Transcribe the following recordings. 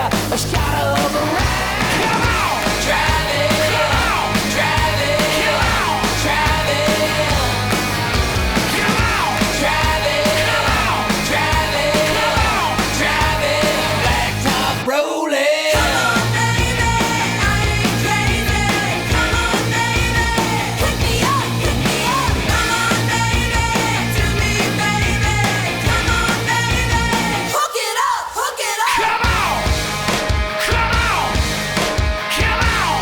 a shot of a ride. Come on, drive it. Come on, drive it. Come on, drive it. Come on, drive it. Come on, drive it. Come on, drive it. Blacktop rolling. Come on, baby, I ain't crazy. Come on, baby, pick me up, pick me up. Come on, baby, to me, baby. Come on, baby, hook it up, hook it up. Come on, come on, come on,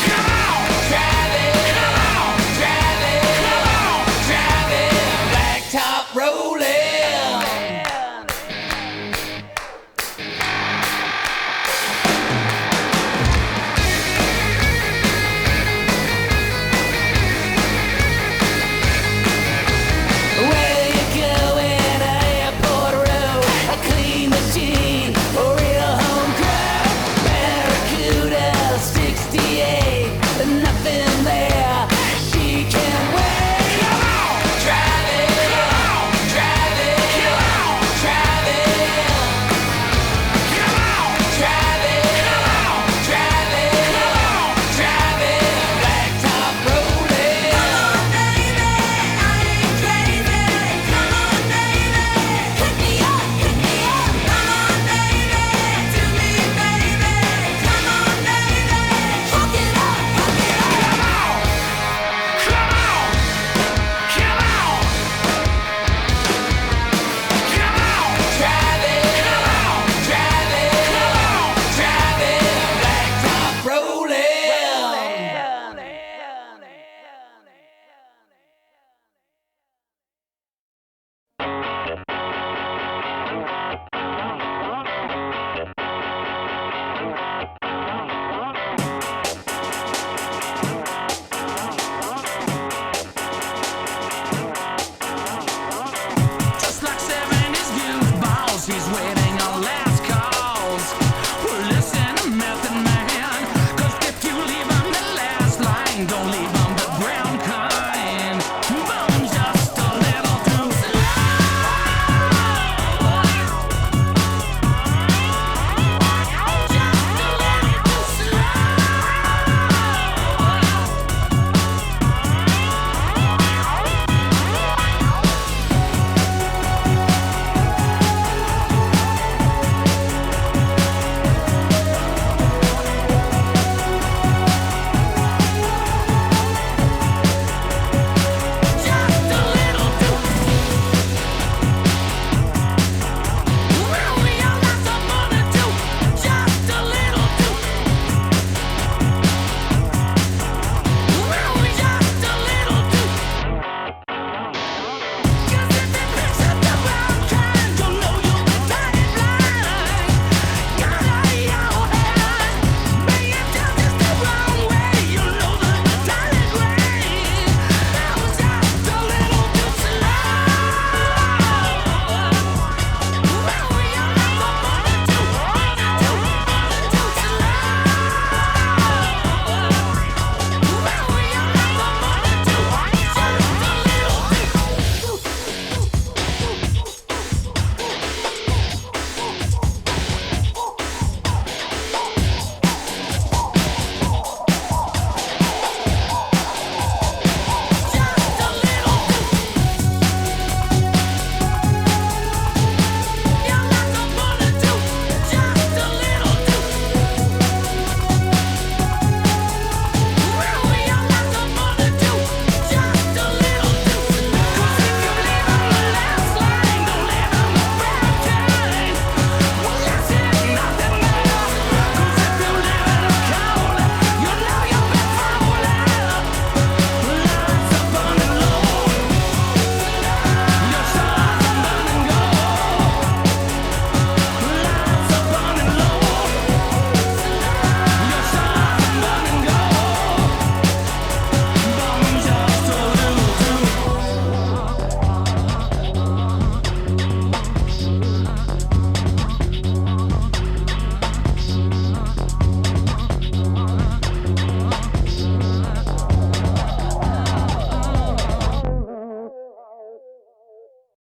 come on, drive it, come on, drive it, come on, drive it. Blacktop rolling. Where you going? Airport road, a clean machine, a real home crowd. Barracuda 68, nothing there she can wait. Come on, drive it. Come on, drive it. Come on, drive it. Come on, drive it. Come on, drive it. Come on, drive it. Blacktop rolling. Come on, baby, I ain't crazy. Come on, baby, pick me up, pick me up. Come on, baby, to me, baby. Come on, baby, hook it up, hook it up. Come on, come on, come on, come on, drive it. Come on, drive it. Come on, drive it. Blacktop rolling. Just like 70s youth balls, he's waiting on last calls. Well, listen, Method Man, 'cause if you leave on the last line, don't leave on the brown kind. Boom, just a little too slow. Just a little too slow. Just a little too. Well, we all got some money too. Just a little too. Well, we just a little too. 'Cause if it picks up the wrong kind, you'll know you'll be blinded blind. Gotta your head, bring it down just the wrong way. You'll know that the time is right. That was just a little too slow. Well, we all got the money too. Too slow. Well, we all got the money too. Just a little too. Just a little too. Y'all got the money too. Just a little too. Well, we all got the money too. Just a little too. 'Cause if you live on the last line, don't live on the brown kind. Well, I said nothing more. 'Cause if you live in the cold, you know you've been thrown out. Lights are burning low. Your stars are burning gold. Lights are burning low. Your stars are burning gold. Burn just a little too.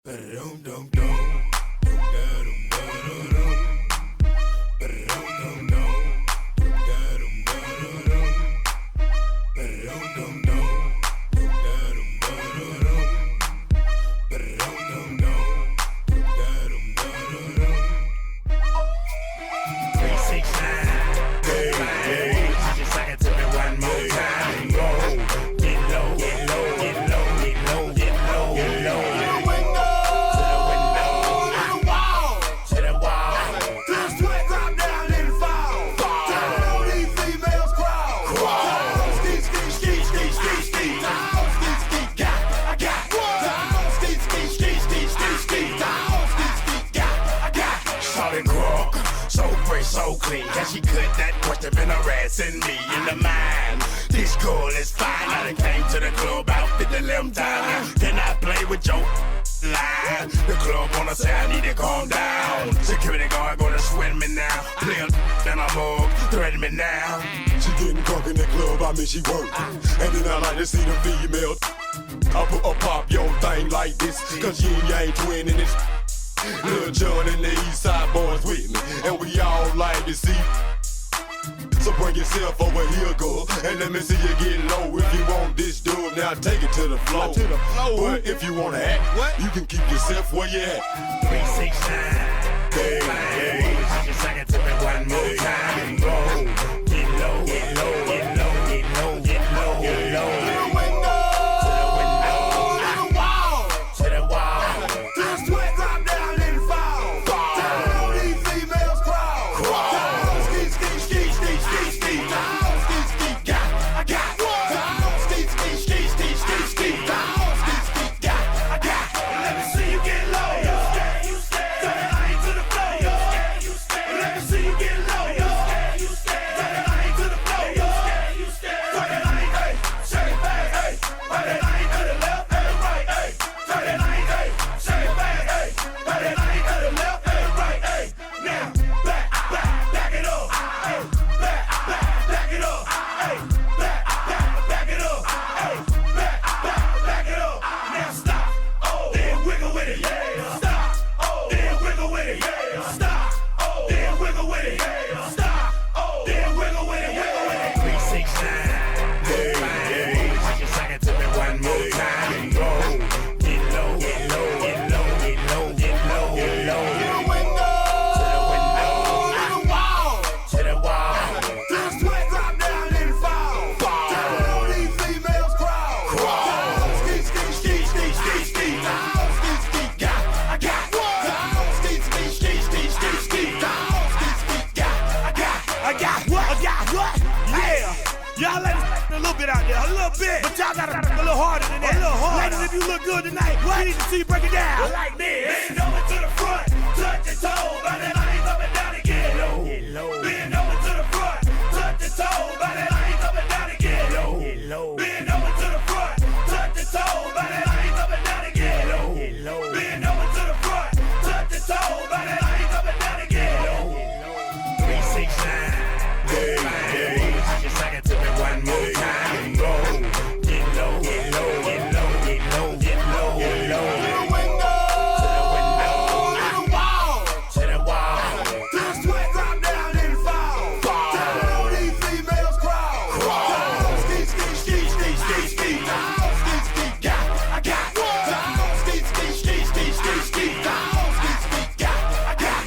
Dum dum dum, dum dum dum. so clean. Can she cut that question been harassing me in the mind? This girl is fine. I done came to the club out 50 times. Can I play with your line? The club wanna say I need to calm down. Security guard gonna sweat me now. Play a then a mug, threaten me now. She getting drunk in the club, I mean she working. And then I like to see the females. I put a pop your thing like this, cause you ain't twinning this. Lil John and the East Side boys with me, and we all like to see. So bring yourself over here, girl, and let me see you get low. If you want this dub, now take it to the floor. But if you wanna act, you can keep yourself where you at. 369. Hey, hey. Just sing it to me one more time. Go. Get low, get low, get low, get low, get low, get low. To the window, to the wall, to the wall. Till the sweat drop down and fall. Down on these females crawl. Down, ski, ski, ski, ski, ski, ski. Down, ski, ski, got, I got. Down, ski, ski, ski, ski, ski, ski. Down, ski, ski, got, I got. Let me see you get low. You scared, you scared. Turn the line to the floor. You scared, you scared. Let me see you get low. You scared, you scared. Turn the line to the floor. You scared, you scared. Turn the line, hey, shake it back, hey. Turn the line to the left and right, hey. Turn the line, hey, shake it back, hey. Turn the line to the left and right, hey. Now, back it up, hey. Back it up, hey. Back it up, hey. Back it up. Now stop, then wiggle with it, yeah. Stop, then wiggle with it, yeah. Stop, then wiggle with it, yeah. Stop, then wiggle with it, wiggle with it. 369. Hey, hey. Just sing it to me one more time. Go. Get low, get low, get low, get low, get low, get low. To the window, to the window, to the wall, to the wall. Till the sweat drop down and fall. Down on these females crawl. Down, ski, ski, ski, ski, ski, ski. Down, ski, ski, got, I got. Down, ski, ski, ski, ski, ski, ski. Down, ski, ski, got, I got. I got what? I got what? Yeah. Y'all let us a little bit out there, a little bit. But y'all gotta a little harder than that. A little harder. Ladies, if you look good tonight, we need to see you break it down. Like this. Bend over to the front, touch your toe, by that line up and down again. Get low. Bend over to the front, touch your toe, by that line up and down again. Get low. Bend over to the front, touch your toe, by that line up and down again. Get low. Bend over to the front, touch your toe, by that line up and down again. 369. Hey, hey. Just sing it to me one more time. Go. Get low, get low, get low, get low, get low, get low. To the window, to the window, to the wall, to the wall. Till the sweat drop down and fall. Down on these females crawl. Down, ski, ski, ski, ski, ski, ski. Down, ski, ski, got, I got. Down, ski, ski, ski, ski, ski, ski. Down, ski, ski, got, I got.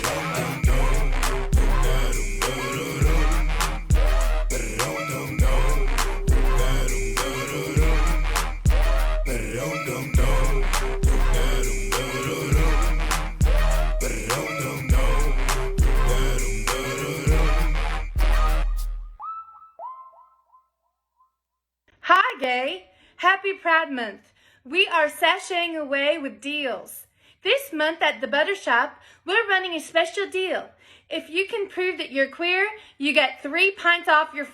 Hi, gay! Happy Pride Month. We are sashaying away with deals. This month at the Butter Shop, we're running a special deal. If you can prove that you're queer, you get 3 pints off your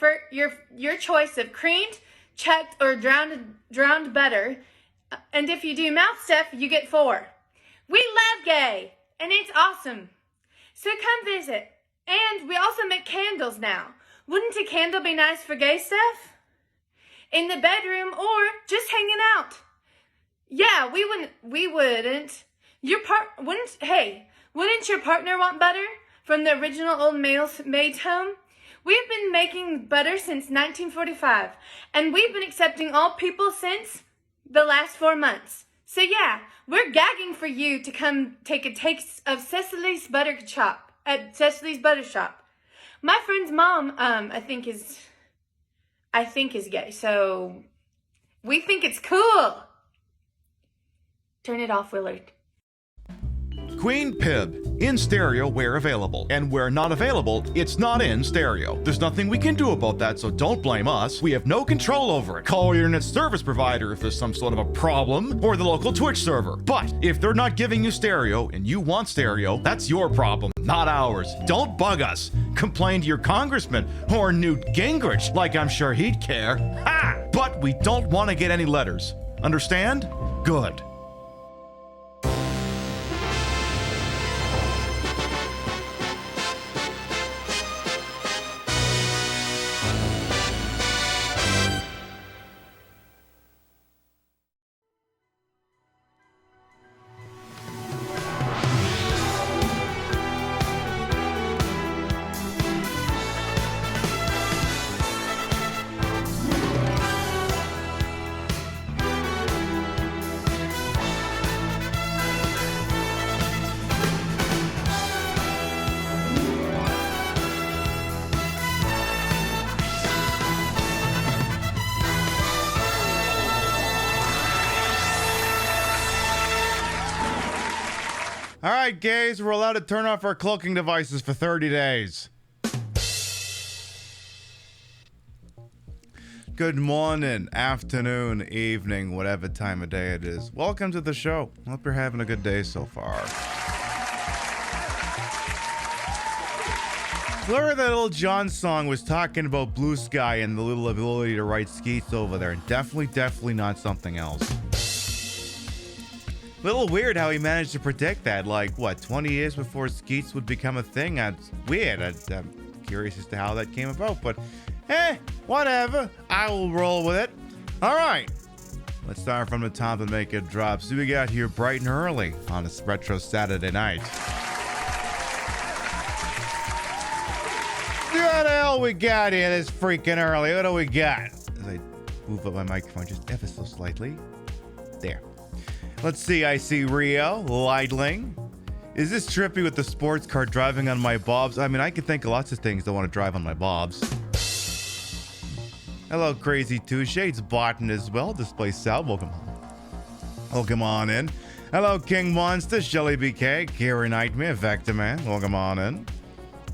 choice of creamed, chucked, or drowned butter. And if you do mouth stuff, you get 4. We love gay, and it's awesome. So come visit. And we also make candles now. Wouldn't a candle be nice for gay stuff? In the bedroom or just hanging out. Yeah, we wouldn't. Wouldn't your partner want butter from the original old maid's home? We've been making butter since 1945, and we've been accepting all people since the last 4 months. So yeah, we're gagging for you to come take a taste of Cecily's Butter Shop at Cecily's Butter Shop. My friend's mom, I think is gay, so we think it's cool. Turn it off, Willard. Queen Pib, in stereo where available. And where not available, it's not in stereo. There's nothing we can do about that, so don't blame us. We have no control over it. Call your internet service provider if there's some sort of a problem, or the local Twitch server. But if they're not giving you stereo and you want stereo, that's your problem, not ours. Don't bug us. Complain to your congressman or Newt Gingrich, like I'm sure he'd care. Ha! But we don't want to get any letters. Understand? Good. All right, gays, we're allowed to turn off our cloaking devices for 30 days. Good morning, afternoon, evening, whatever time of day it is. Welcome to the show. Hope you're having a good day so far. Clearly, that little John song was talking about Blue Sky and the little ability to write skeets over there. And definitely not something else. Little weird how he managed to predict that, like, what, 20 years before skeets would become a thing? That's weird. I'm curious as to how that came about, but, whatever. I will roll with it. All right. Let's start from the top and make it drop. So we got here bright and early on this retro Saturday night. What the hell we got here this freaking early? What do we got? As I move up my microphone just ever so slightly. There. Let's see, I see Rio, Lightling. Is this trippy with the sports car driving on my bobs? I mean, I can think of lots of things that want to drive on my bobs. Hello, Crazy Touche. It's Botan as well. Display Sal, welcome on in. Hello, King Monster, Shelly BK, Kira Nightmare, Vector Man, welcome on in.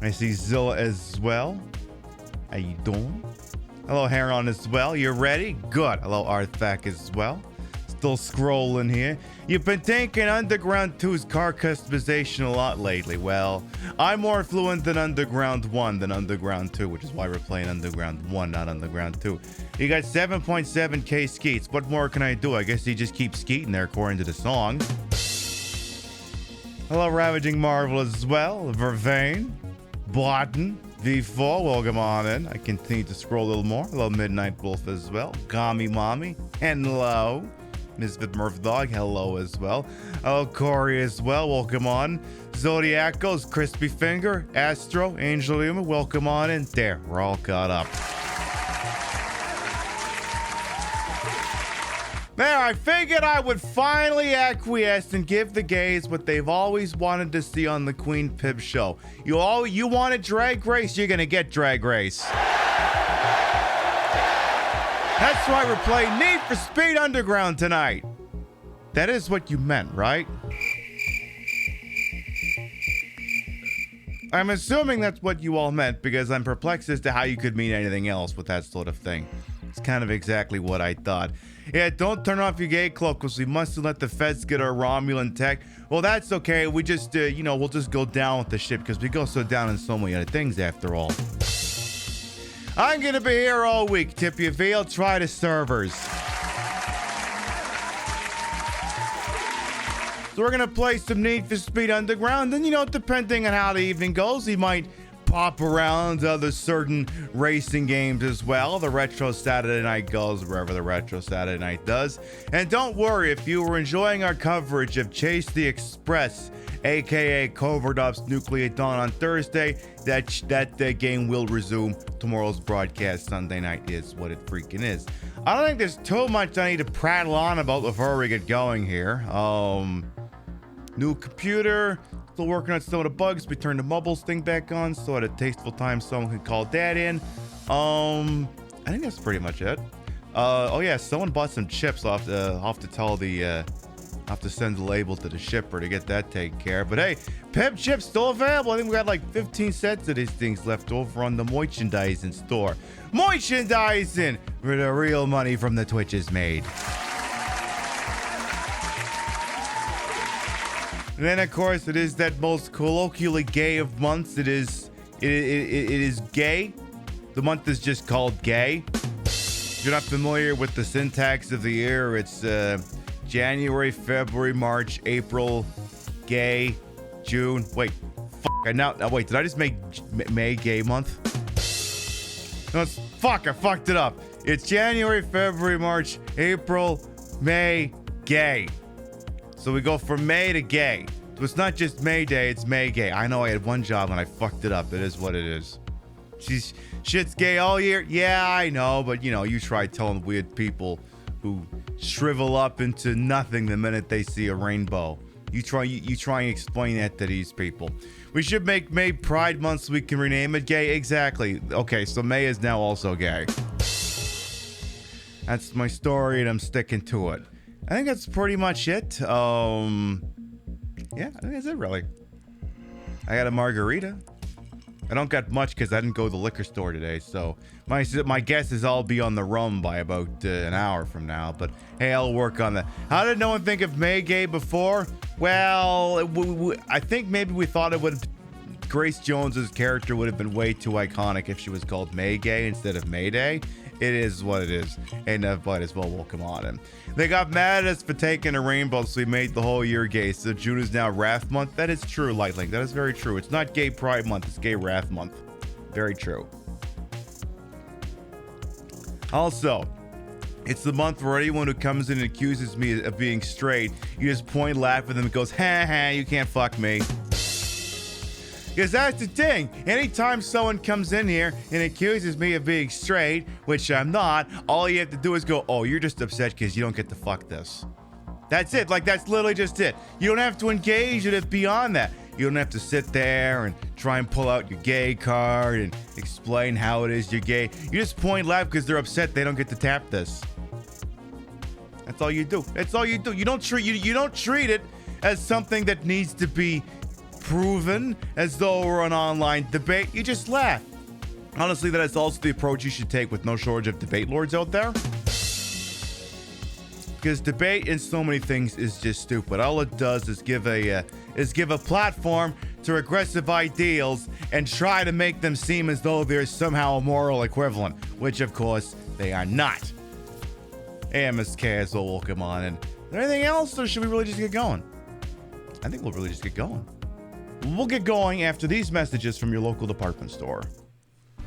I see Zilla as well. How you doing? Hello, Heron as well. You ready? Good. Hello, Arthak as well. Still scrolling here. You've been taking Underground 2's car customization a lot lately. Well, I'm more fluent in Underground 1 than Underground 2, which is why we're playing Underground 1, not Underground 2. You got 7.7k skeets. What more can I do? I guess you just keep skeeting there according to the song. Hello, Ravaging Marvel as well. Vervain, Botan, V4, welcome on in. I continue to scroll a little more. Hello, Midnight Wolf as well. Gami Mommy, hello. Misfit Murph Dog, hello as well. Hello, Corey as well, welcome on. Zodiacos, Crispy Finger, Astro, Angel Luma, welcome on in. There, we're all caught up. There, I figured I would finally acquiesce and give the gays what they've always wanted to see on the Queen Pib show. You wanted Drag Race, you're gonna get Drag Race. That's why we're playing Need for Speed Underground tonight. That is what you meant, right? I'm assuming that's what you all meant because I'm perplexed as to how you could mean anything else with that sort of thing. It's kind of exactly what I thought. Yeah, don't turn off your gay cloak because we mustn't let the feds get our Romulan tech. Well, that's okay. We just, we'll just go down with the shit because we go so down in so many other things after all. I'm gonna be here all week. Tip your veil, try the servers. So we're gonna play some Need for Speed Underground, and depending on how the evening goes, we might pop around other certain racing games as well. The Retro Saturday Night goes wherever the Retro Saturday Night does. And don't worry, if you were enjoying our coverage of Chase the Express, aka Covert Ops Nuclear Dawn on Thursday, that game will resume. Tomorrow's broadcast Sunday night is what it freaking is. I don't think there's too much I need to prattle on about before we get going here. New computer, still working on some of the bugs. We turned the Mubbles thing back on, so at a tasteful time someone could call that in. I think that's pretty much it. Oh yeah, someone bought some chips. I'll have to tell the I'll have to send the label to the shipper to get that taken care of. But hey, Pep chips still available. I think we got like 15 sets of these things left over on the merchandising store. Merchandising, where the real money from the Twitch is made. And then, of course, it is that most colloquially gay of months. It is gay. The month is just called gay. If you're not familiar with the syntax of the year, it's January, February, March, April, gay, June. Wait, wait, did I just make May gay month? No, I fucked it up. It's January, February, March, April, May, gay. So we go from May to gay. So it's not just May Day, it's May gay. I know I had one job and I fucked it up. It is what it is. Shit's gay all year. Yeah, I know, but you try telling weird people who shrivel up into nothing the minute they see a rainbow. You try and explain that to these people. We should make May Pride Month so we can rename it gay. Exactly. Okay, so May is now also gay. That's my story and I'm sticking to it. I think that's pretty much it. Yeah, I think that's it really. I got a margarita. I don't got much because I didn't go to the liquor store today, so my guess is I'll be on the rum by about an hour from now, but hey, I'll work on that. How did no one think of May Gay before? Well, I think maybe we thought it would. Grace Jones's character would have been way too iconic if she was called May Gay instead of Mayday. It is what it is, and might as well welcome on him. They got mad at us for taking a rainbow, so we made the whole year gay. So June is now Wrath Month. That is true, Lightlink. That is very true. It's not Gay Pride Month. It's Gay Wrath Month. Very true. Also, it's the month where anyone who comes in and accuses me of being straight, you just point, laugh at them, and goes, ha ha, you can't fuck me. Because that's the thing. Anytime someone comes in here and accuses me of being straight, which I'm not, all you have to do is go, oh, you're just upset because you don't get to fuck this. That's it. Like, that's literally just it. You don't have to engage in it beyond that. You don't have to sit there and try and pull out your gay card and explain how it is you're gay. You just point, laugh because they're upset they don't get to tap this. That's all you do. That's all you do. You don't treat it as something that needs to be proven as though we're an online debate. You just laugh. Honestly, that is also the approach you should take with no shortage of debate lords out there. Because debate in so many things is just stupid. All it does is give a platform to aggressive ideals and try to make them seem as though there's somehow a moral equivalent, which of course they are not. AMSK as well, welcome on. And is there anything else, or should we really just get going? I think we'll really just get going. We'll get going after these messages from your local department store.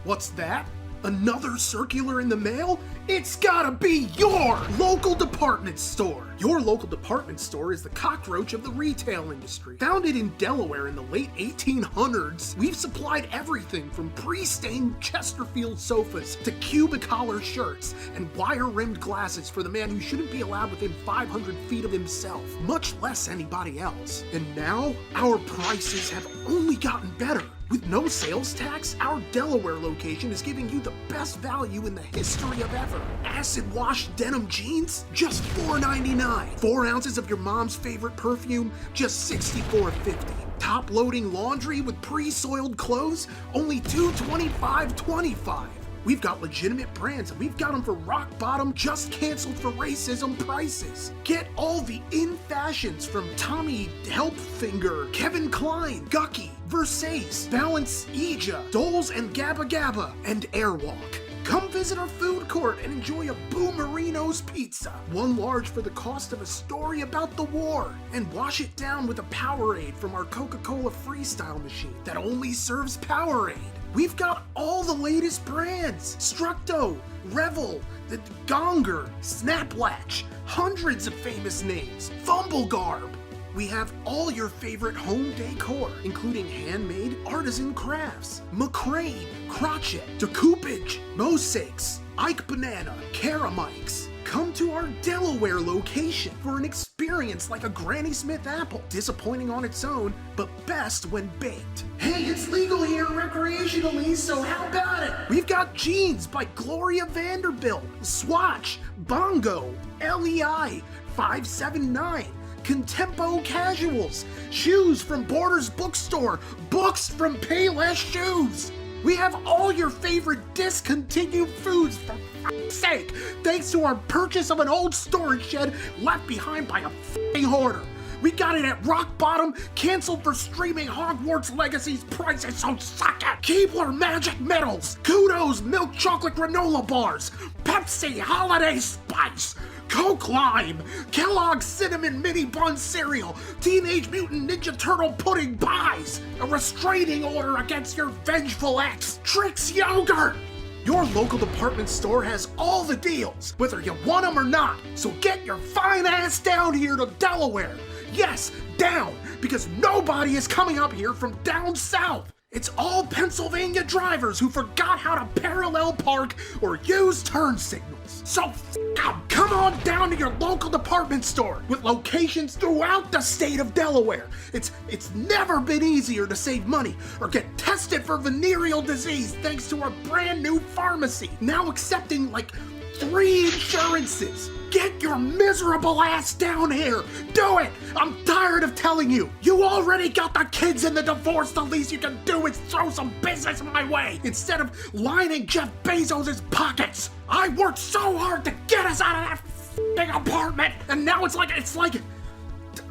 What's that? Another circular in the mail? It's gotta be your local department store. Your local department store is the cockroach of the retail industry. Founded in Delaware in the late 1800s, we've supplied everything from pre-stained Chesterfield sofas to cubic collar shirts and wire-rimmed glasses for the man who shouldn't be allowed within 500 feet of himself, much less anybody else. And now, our prices have only gotten better. With no sales tax, our Delaware location is giving you the best value in the history of ever. Acid wash denim jeans, just $4.99. 4 ounces of your mom's favorite perfume, just $64.50. Top loading laundry with pre-soiled clothes, only $225.25. We've got legitimate brands, and we've got them for rock bottom, just canceled for racism prices. Get all the in fashions from Tommy Helpfinger, Kevin Klein, Gucky, Versace, Balance Ija, Doles and Gabba Gabba, and Airwalk. Come visit our food court and enjoy a Boomerino's pizza. 1 large for the cost of a story about the war. And wash it down with a Powerade from our Coca-Cola Freestyle machine that only serves Powerade. We've got all the latest brands. Structo, Revel, the Gonger, Snaplatch, hundreds of famous names. Fumblegarb. We have all your favorite home decor, including handmade artisan crafts, McCrane, Crotchet, Decoupage, Mosaics, Ike Banana, Karamikes. Come to our Delaware location for an experience like a Granny Smith apple, disappointing on its own, but best when baked. Hey, it's legal here recreationally, so how about it? We've got jeans by Gloria Vanderbilt, Swatch, Bongo, LEI, 579, Contempo Casuals, shoes from Borders Bookstore, books from Payless Shoes. We have all your favorite discontinued foods, for f***'s sake, thanks to our purchase of an old storage shed left behind by a f***ing hoarder. We got it at rock bottom, canceled for streaming Hogwarts Legacy's prices, so suck it! Keebler Magic Metals, Kudos Milk Chocolate Granola Bars, Pepsi Holiday Spice, Coke Lime, Kellogg's Cinnamon Mini Bun Cereal, Teenage Mutant Ninja Turtle Pudding Pies, a restraining order against your vengeful ex, Trix Yogurt! Your local department store has all the deals, whether you want them or not, so get your fine ass down here to Delaware. Yes, down, because nobody is coming up here from down south. It's all Pennsylvania drivers who forgot how to parallel park or use turn signals. So f*** 'em. Come on down to your local department store with locations throughout the state of Delaware. It's never been easier to save money or get tested for venereal disease thanks to our brand new pharmacy, now accepting like 3 insurances. Get your miserable ass down here. Do it. I'm tired of telling you. You already got the kids in the divorce. The least you can do is throw some business my way instead of lining Jeff Bezos' pockets. I worked so hard to get us out of that big apartment, and now it's like,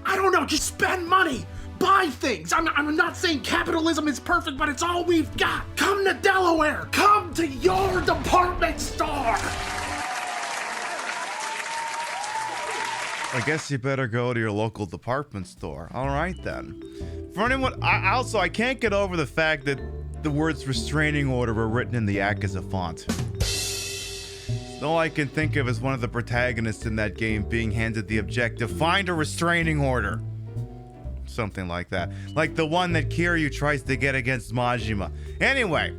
I don't know, just spend money. Buy things. I'm not saying capitalism is perfect, but it's all we've got. Come to Delaware. Come to your department store. I guess you better go to your local department store. All right, then. For anyone, I can't get over the fact that the words restraining order were written in the Yakuza font. All I can think of is one of the protagonists in that game being handed the objective, find a restraining order. Something like that. Like the one that Kiryu tries to get against Majima. Anyway,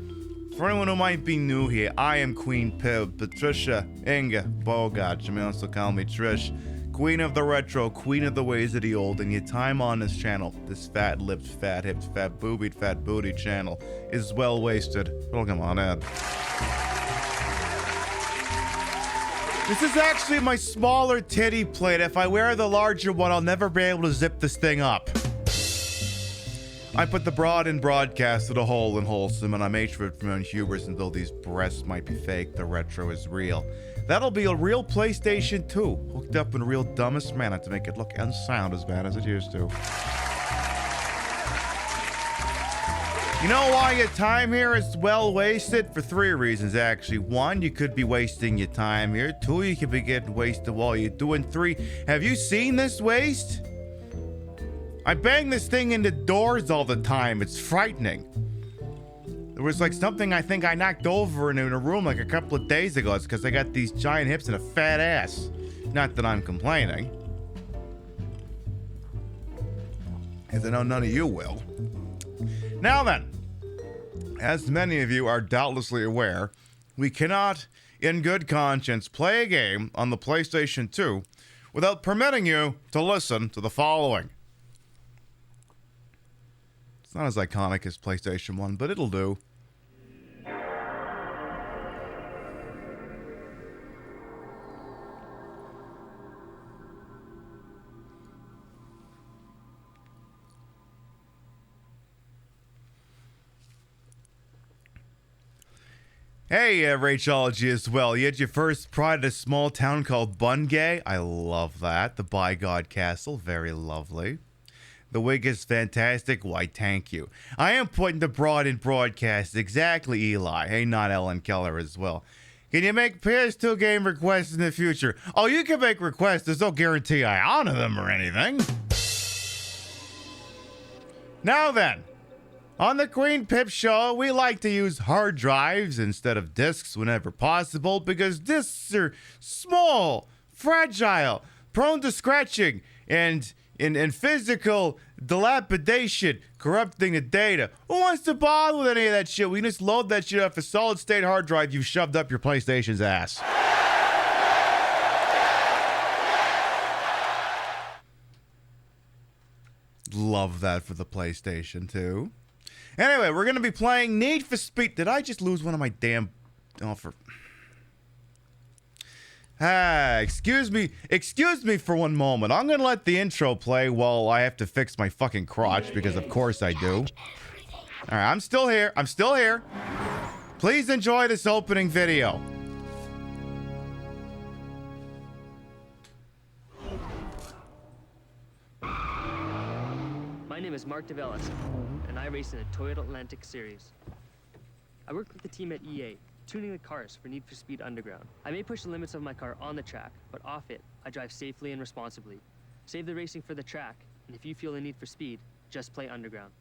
for anyone who might be new here, I am Queen Pib, Patricia Inga Bogart. You may also call me Trish. Queen of the retro, queen of the ways of the old, and your time on this channel, this fat-lipped, fat-hipped, fat-boobied, fat-booty channel, is well wasted. Welcome on in. This is actually my smaller titty plate. If I wear the larger one, I'll never be able to zip this thing up. I put the broad in broadcast to the whole in wholesome, and I made sure from hubris until these breasts might be fake, the retro is real. That'll be a real PlayStation 2, hooked up in a real dumbest manner to make it look and sound as bad as it used to. You know why your time here is well wasted? For 3 reasons, actually. 1, you could be wasting your time here. 2, you could be getting wasted while you're doing. 3, have you seen this waste? I bang this thing into doors all the time. It's frightening. There was like something I think I knocked over in a room like a couple of days ago. It's because I got these giant hips and a fat ass. Not that I'm complaining. As I know none of you will. Now then, as many of you are doubtlessly aware, we cannot, in good conscience, play a game on the PlayStation 2 without permitting you to listen to the following. It's not as iconic as PlayStation 1, but it'll do. Hey, Rachology as well. You had your first pride at a small town called Bungay. I love that. The By God Castle, very lovely. The wig is fantastic. Why, thank you. I am putting the broad in broadcast. Exactly, Eli. Hey, not Ellen Keller as well. Can you make PS2 game requests in the future? Oh, you can make requests. There's no guarantee I honor them or anything. Now then, on the Queen Pip Show, we like to use hard drives instead of discs whenever possible because discs are small, fragile, prone to scratching, and in physical dilapidation, corrupting the data. Who wants to bother with any of that shit? We can just load that shit off a solid-state hard drive you've shoved up your PlayStation's ass. Love that for the PlayStation 2. Anyway, we're going to be playing Need for Speed. Did I just lose one of my damn... Oh, for... Excuse me for one moment. I'm gonna let the intro play while I have to fix my fucking crotch, because of course I do. All right, I'm still here. Please enjoy this opening video. My name is Mark DeVellis, and I race in the Toyota Atlantic Series. I work with the team at EA, tuning the cars for Need for Speed Underground. I may push the limits of my car on the track, but off it, I drive safely and responsibly. Save the racing for the track, and if you feel the need for speed, just play Underground.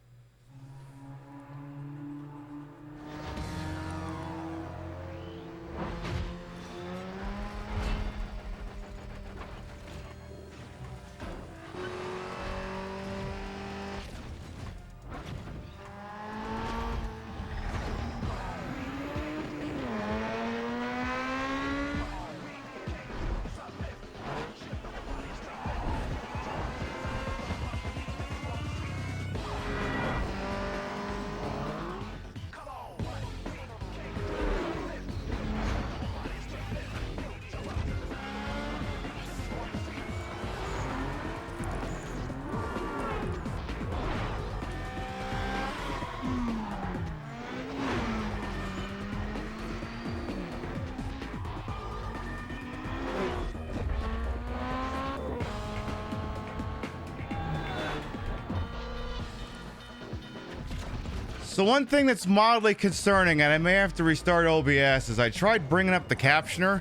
So one thing that's mildly concerning, and I may have to restart OBS, is I tried bringing up the captioner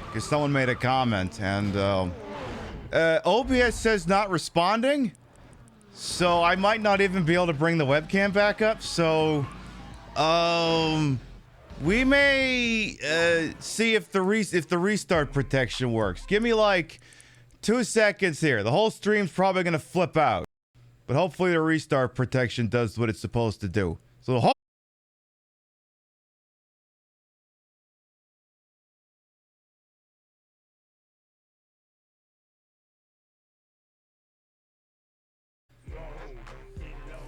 because someone made a comment, and OBS says not responding, so I might not even be able to bring the webcam back up. So we may see if the restart protection works. Give me like 2 seconds here. The whole stream's probably gonna flip out, but hopefully the restart protection does what it's supposed to do. So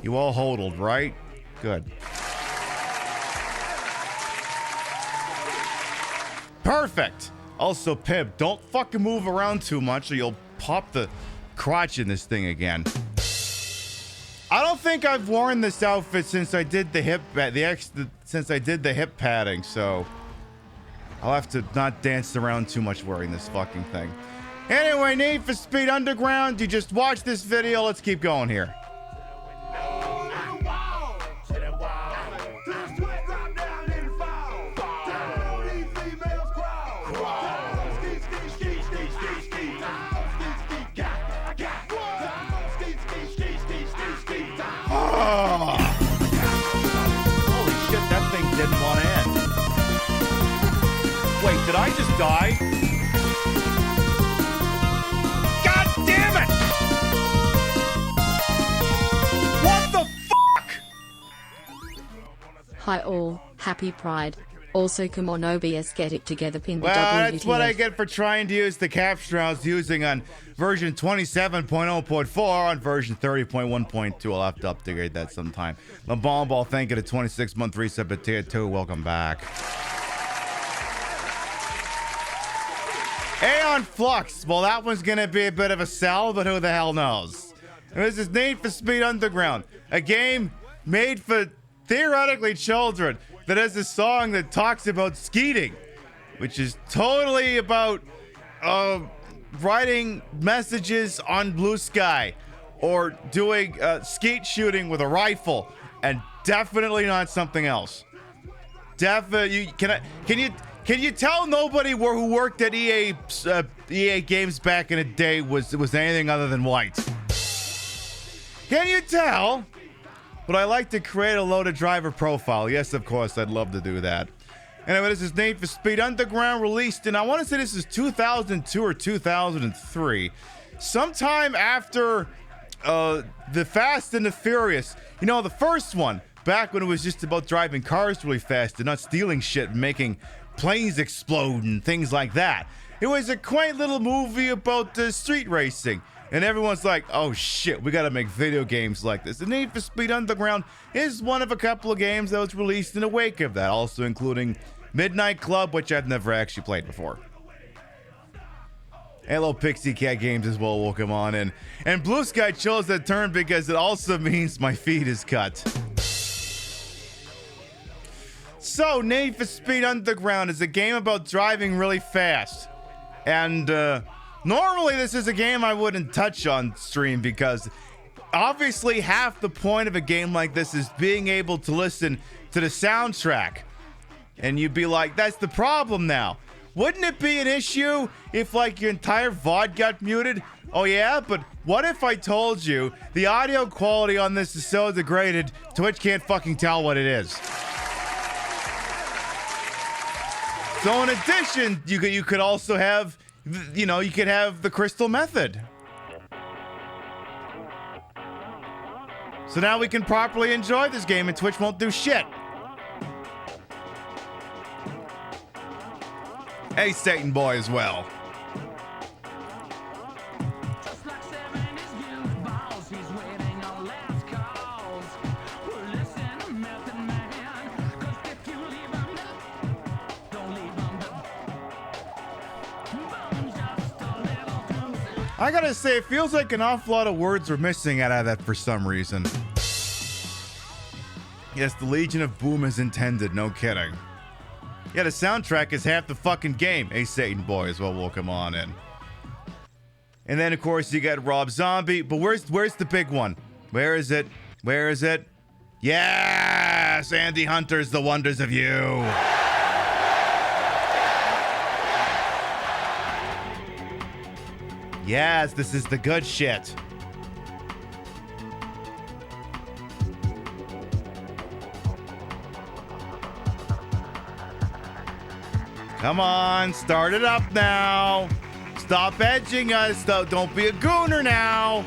you all hodled, right? Good. Perfect. Also, Pib, don't fucking move around too much or you'll pop the crotch in this thing again. I don't think I've worn this outfit since I did the hip padding, so I'll have to not dance around too much wearing this fucking thing. Anyway, Need for Speed Underground, you just watched this video. Let's keep going here. Holy shit, that thing didn't want to end. Wait, did I just die? God damn it! What the fuck? Hi all, happy Pride. Also come on OBS, get it together, pin the Well, WTF. that's what I get for trying to use the capture I was using on version 27.0.4 on version 30.1.2. I'll have to update that sometime. The Bomb Ball, thank you to 26-month reset to tier 2. Welcome back. Aeon Flux. Well, that one's going to be a bit of a sell, but who the hell knows? And this is Need for Speed Underground, a game made for theoretically children that has a song that talks about skeeting, which is totally about writing messages on blue sky or doing skeet shooting with a rifle, and definitely not something else. Can you tell nobody who worked at EA Games back in the day was anything other than white? Can you tell? But I like to create a loaded driver profile. Yes, of course, I'd love to do that. Anyway, this is Need for Speed Underground, released in, I want to say this is 2002 or 2003. Sometime after the Fast and the Furious. You know, the first one, back when it was just about driving cars really fast and not stealing shit and making planes explode and things like that. It was a quaint little movie about street racing. And everyone's like, oh shit, we gotta make video games like this. The Need for Speed Underground is one of a couple of games that was released in the wake of that, also including Midnight Club, which I've never actually played before. Hello, Pixie Cat Games as well. Welcome on in. And Blue Sky chose that turn because it also means my feed is cut. So, Need for Speed Underground is a game about driving really fast. And normally this is a game I wouldn't touch on stream because obviously half the point of a game like this is being able to listen to the soundtrack. And you'd be like, that's the problem now. Wouldn't it be an issue if, like, your entire VOD got muted? Oh, yeah? But what if I told you the audio quality on this is so degraded, Twitch can't fucking tell what it is? So in addition, you could also have, you know, you could have the Crystal Method. So now we can properly enjoy this game and Twitch won't do shit. Hey, Satan Boy as well. I gotta say, it feels like an awful lot of words were missing out of that for some reason. Yes, the Legion of Boom is intended, no kidding. Yeah, the soundtrack is half the fucking game. Hey, Satan Boy as well, welcome on in. And then, of course, you got Rob Zombie. But where's the big one? Where is it? Where is it? Yes! Andy Hunter's The Wonders of You. Yes, this is the good shit. Come on, start it up now. Stop edging us, though. Don't be a gooner now.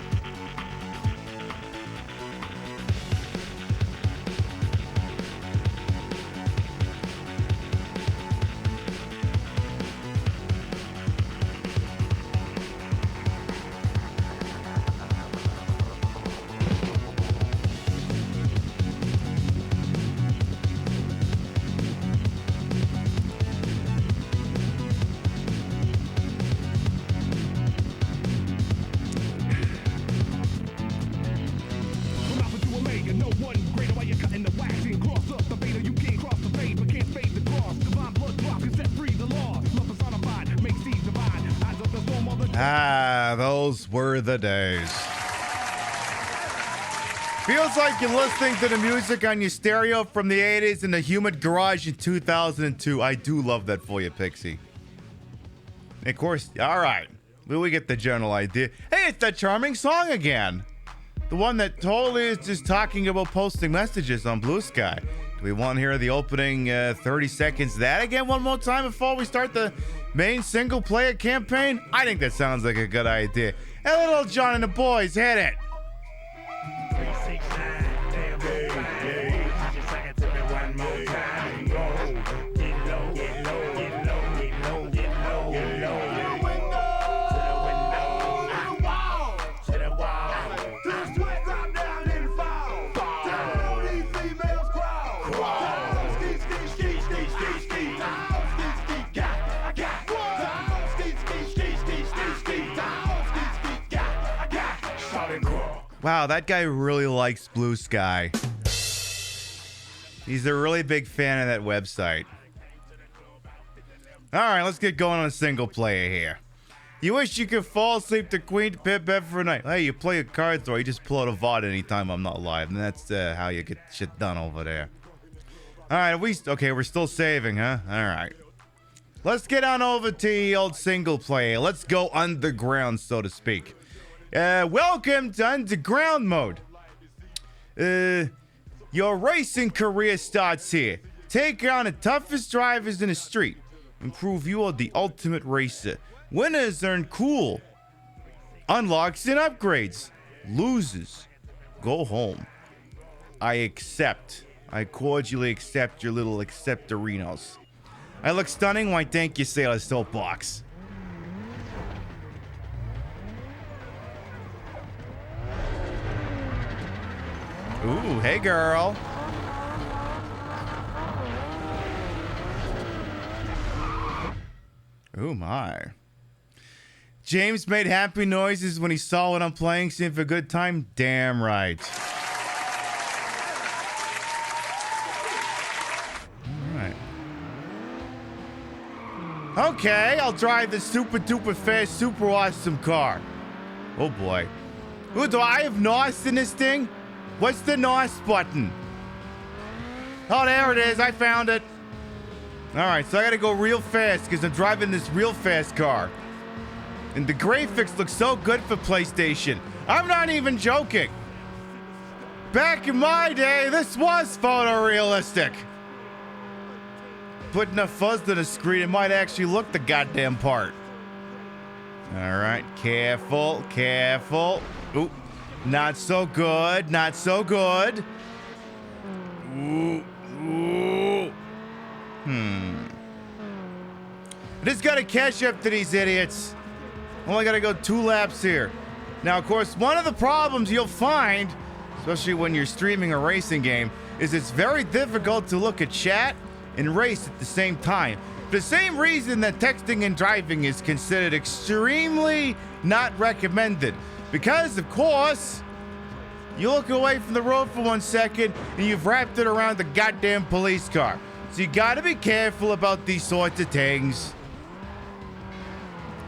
Ah, those were the days. Feels like you're listening to the music on your stereo from the 80s in the humid garage in 2002. I do love that for you, Pixie. And of course, all right. We get the general idea. Hey, it's that charming song again. The one that totally is just talking about posting messages on Blue Sky. Do we want to hear the opening 30 seconds of that again one more time before we start the main single player campaign? I think that sounds like a good idea. Hey, little John and the boys, hit it. 369, damn, just a second to me one more time. Get low, get low, get low, get low, get low, get low. To the window, to the wall, to the wall. To the sweat drop down and fall. Down on these females crawl. Down, ski, ski, ski, ski, ski, ski. Down, ski, ski, got, I got. Down, ski, ski, ski, ski, ski, ski. Down, ski, ski, got, I got. Shot and crawl. Wow, that guy really likes Blue Sky. He's a really big fan of that website. All right, let's get going on a single player here. You wish you could fall asleep to Queen Pip every night. Hey, you play a card or you just pull out a VOD anytime I'm not live. And that's how you get shit done over there. All right, we're still saving, huh? All right. Let's get on over to the old single player. Let's go underground, so to speak. Welcome to Underground Mode. Your racing career starts here. Take on the toughest drivers in the street and prove you are the ultimate racer. Winners earn cool unlocks and upgrades. Losers go home. I cordially accept your little acceptorinos. I look stunning. Why, thank you, Sailor Soapbox. Ooh, hey girl. Ooh my. James made happy noises when he saw what I'm playing. Seeing for a good time? Damn right. Okay, I'll drive the super duper fast, super awesome car. Oh boy. Ooh, do I have NOS in this thing? What's the NOS button? Oh, there it is. I found it. All right, so I gotta go real fast because I'm driving this real fast car. And the graphics look so good for PlayStation. I'm not even joking. Back in my day, this was photorealistic. Put enough fuzz to the screen, it might actually look the goddamn part. All right, careful, careful. Ooh, not so good, not so good. Ooh, ooh. I just gotta catch up to these idiots. Only gotta go 2 laps here. Now, of course, one of the problems you'll find, especially when you're streaming a racing game, is it's very difficult to look at chat and race at the same time. The same reason that texting and driving is considered extremely not recommended. Because, of course, you look away from the road for 1 second and you've wrapped it around the goddamn police car. So you gotta be careful about these sorts of things.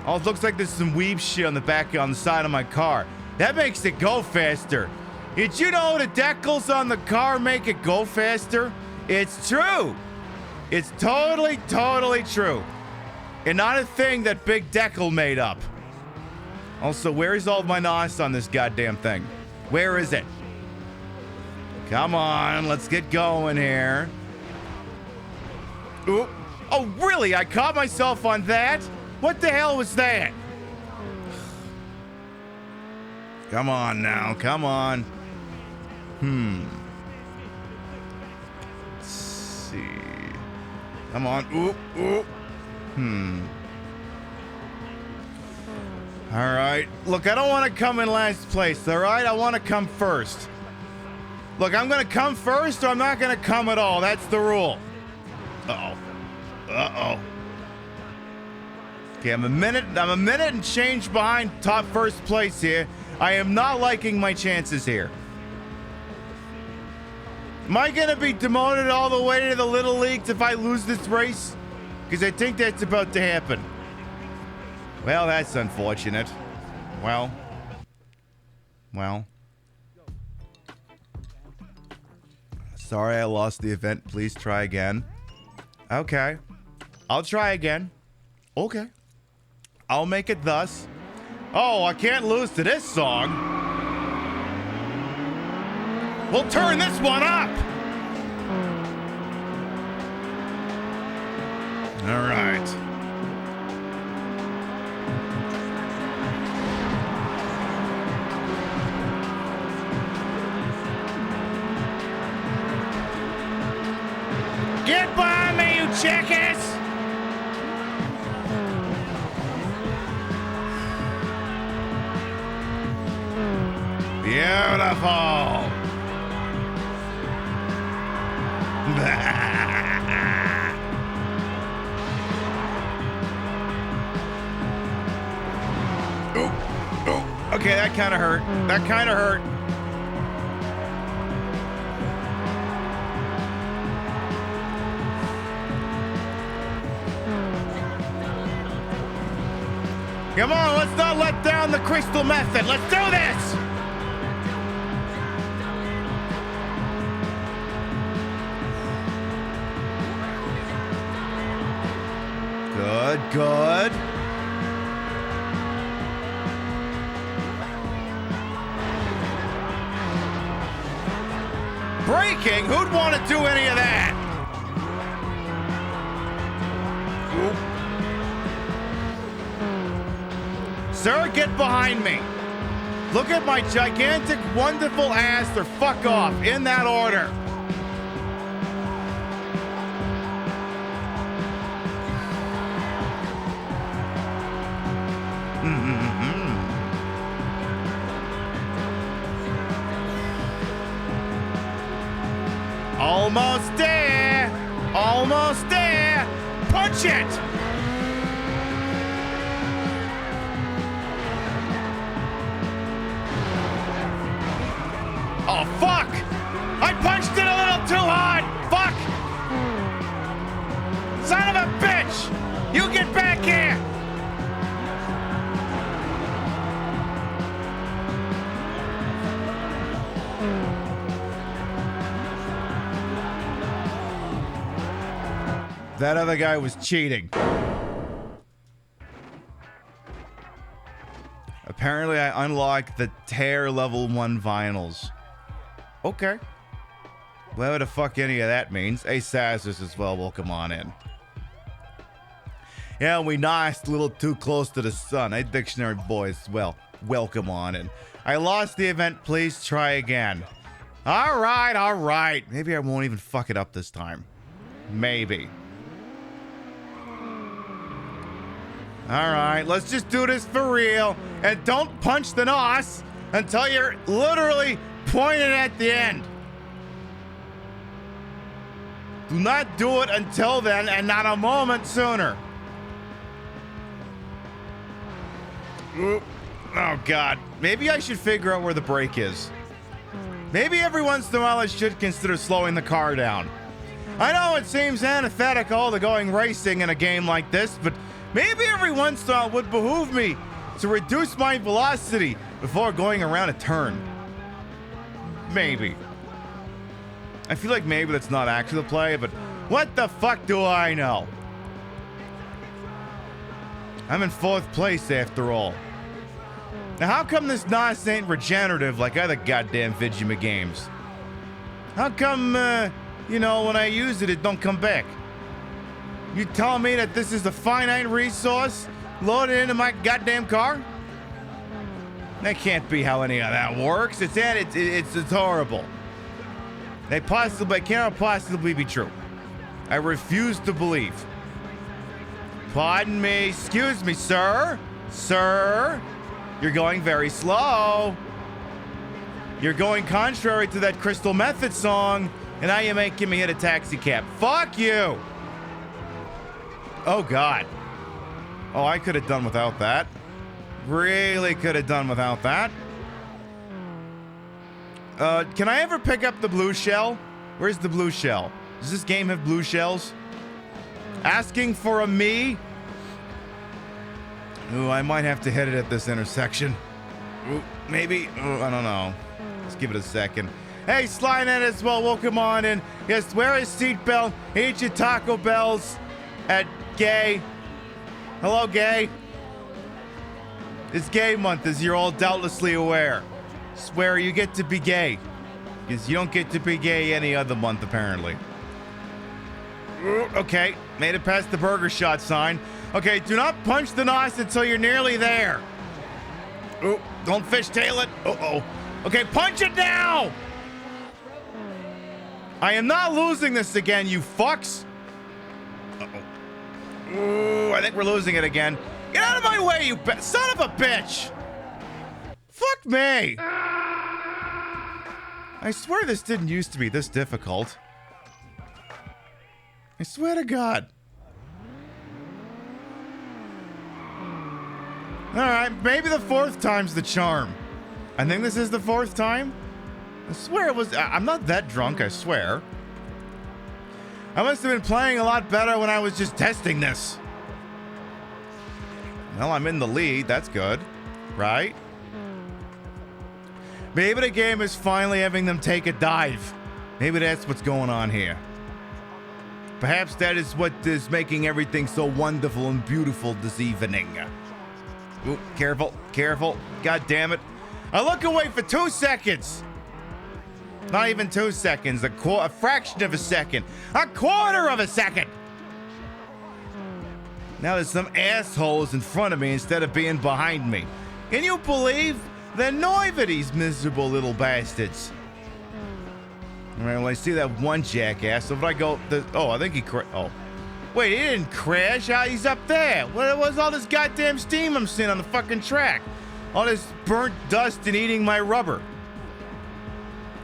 Oh, it looks like there's some weeb shit on the side of my car. That makes it go faster. Did you know the decals on the car make it go faster? It's true. It's totally, totally true. And not a thing that Big Decal made up. Also, where's all my NOS on this goddamn thing? Where is it? Come on, let's get going here. Ooh. Oh, really? I caught myself on that? What the hell was that? Come on now, come on. Let's see. Come on. Ooh, ooh. All right. Look, I don't want to come in last place, all right? I want to come first. Look, I'm going to come first or I'm not going to come at all. That's the rule. Uh-oh. Uh-oh. Okay, I'm a minute and change behind top first place here. I am not liking my chances here. Am I going to be demoted all the way to the Little Leagues if I lose this race? Because I think that's about to happen. Well, that's unfortunate. Well. Sorry I lost the event. Please try again. Okay. I'll try again. Okay. I'll make it thus. Oh, I can't lose to this song. We'll turn this one up. All right. Get by me, you jackass! Beautiful. Okay, that kind of hurt. That kind of hurt. Come on, let's not let down the crystal method. Let's do this! Good, good. Braking? Who'd want to do any of that? Oop. Sir, get behind me. Look at my gigantic, wonderful ass or fuck off in that order. Almost there! Almost there! Punch it! That other guy was cheating. Apparently, I unlocked the tear level 1 vinyls. Okay. Whatever the fuck any of that means. Hey, Sazzers as well. Welcome on in. Yeah, we niced a little too close to the sun. Hey, Dictionary Boys, well, welcome on in. I lost the event. Please try again. All right. Maybe I won't even fuck it up this time. Maybe. All right, let's just do this for real. And don't punch the nos until you're literally pointed at the end. Do not do it until then and not a moment sooner. Oh, God. Maybe I should figure out where the brake is. Maybe every once in a while I should consider slowing the car down. I know it seems antithetical to going racing in a game like this, but maybe every once in a while it would behoove me to reduce my velocity before going around a turn. Maybe. I feel like maybe that's not actually the play, but what the fuck do I know? I'm in 4th place after all. Now how come this NOS ain't regenerative like other goddamn Vigima games? How come, when I use it, it don't come back? You telling me that this is a finite resource loaded into my goddamn car? That can't be how any of that works. It's horrible. It cannot possibly be true. I refuse to believe. Pardon me. Excuse me, sir. Sir, you're going very slow. You're going contrary to that Crystal Method song, and now you're making me hit a taxi cab. Fuck you. Oh, God. Oh, I could have done without that. Really could have done without that. Can I ever pick up the blue shell? Where's the blue shell? Does this game have blue shells? Asking for a me? Ooh, I might have to hit it at this intersection. Ooh, maybe. Ooh, I don't know. Let's give it a second. Hey, Slynet as well. Welcome on in. Yes, wear a seatbelt. Eat your Taco Bells at Gay. Hello, Gay. It's Gay Month, as you're all doubtlessly aware. Swear you get to be gay. Because you don't get to be gay any other month, apparently. Okay, made it past the burger shot sign. Okay, do not punch the NOS until you're nearly there. Oh, don't fishtail it. Uh-oh. Okay, punch it now! I am not losing this again, you fucks. Uh-oh. Ooh, I think we're losing it again. Get out of my way, you son of a bitch! Fuck me! I swear this didn't used to be this difficult. I swear to God. Alright, maybe the 4th time's the charm. I think this is the 4th time. I swear it was. I'm not that drunk, I swear. I must have been playing a lot better when I was just testing this. Well, I'm in the lead. That's good. Right? Maybe the game is finally having them take a dive. Maybe that's what's going on here. Perhaps that is what is making everything so wonderful and beautiful this evening. Ooh, careful, careful. God damn it. I look away for 2 seconds. Not even 2 seconds. A fraction of a second. A quarter of a second. Now there's some assholes in front of me instead of being behind me. Can you believe the noive these miserable little bastards? All right, well, I see that one jackass. So if I go... I think he... Oh. Wait, he didn't crash. He's up there. What was all this goddamn steam I'm seeing on the fucking track? All this burnt dust and eating my rubber.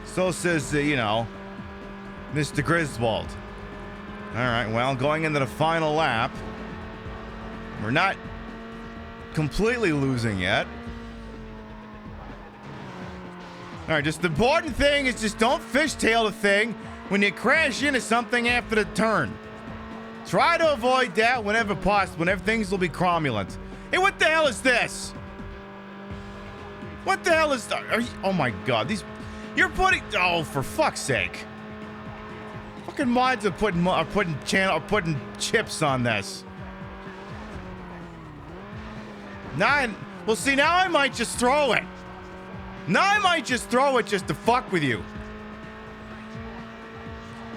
So says, Mr. Griswold. All right, well, going into the final lap. We're not completely losing yet. All right, just the important thing is just don't fishtail the thing when you crash into something after the turn. Try to avoid that whenever possible, whenever things will be cromulent. Hey, what the hell is this? What the hell is... Oh, my God. You're putting... Oh, for fuck's sake. Fucking mods are putting chips on this. Well, see, now I might just throw it. Now I might just throw it just to fuck with you.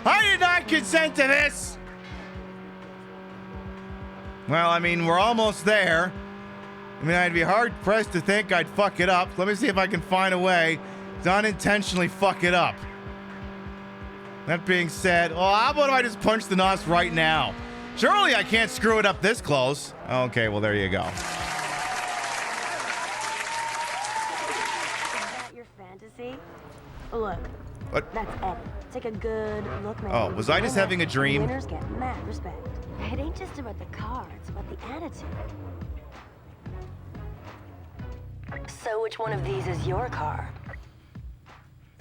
I did not consent to this. Well, I mean, we're almost there. I mean, I'd be hard-pressed to think I'd fuck it up. Let me see if I can find a way to unintentionally fuck it up. That being said, well, how about I just punch the NOS right now? Surely I can't screw it up this close. Okay, well, there you go. Is that your fantasy? Look. What? That's Eddie. Take a good look, man. Oh, was I just having a dream? Winners get mad respect. It ain't just about the car, it's about the attitude. So which one of these is your car?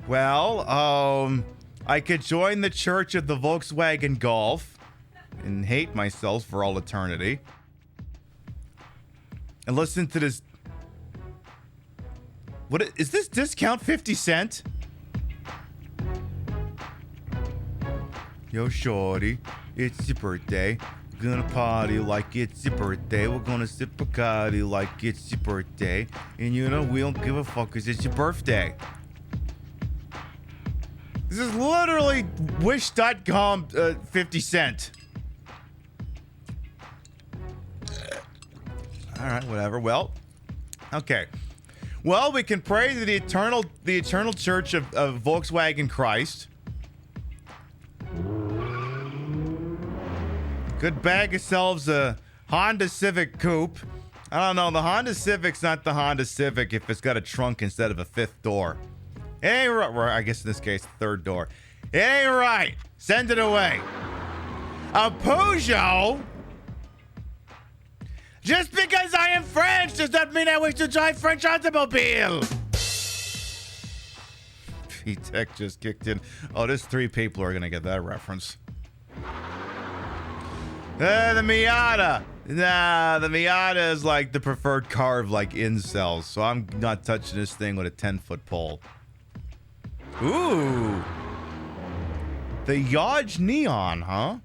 Well, I could join the Church of the Volkswagen Golf and hate myself for all eternity. And listen to this. What is this discount 50 cent? Yo, shorty, it's your birthday. We're gonna party like it's your birthday. We're gonna sip Bacardi like it's your birthday. And you know, we don't give a fuck because it's your birthday. This is literally Wish.com 50 cent. All right, whatever. Well, okay. Well, we can pray to the eternal church of Volkswagen Christ. Could bag yourselves a Honda Civic Coupe. I don't know. The Honda Civic's not the Honda Civic if it's got a trunk instead of a fifth door. It ain't right. I guess in this case, third door. It ain't right. Send it away. A Peugeot? Just because I am French does not mean I wish to drive French automobile. P-Tech just kicked in. Oh, there's 3 people who are going to get that reference. The Miata. Nah, the Miata is like the preferred car of like incels, so I'm not touching this thing with a 10-foot pole. Ooh. The Yaj Neon, huh?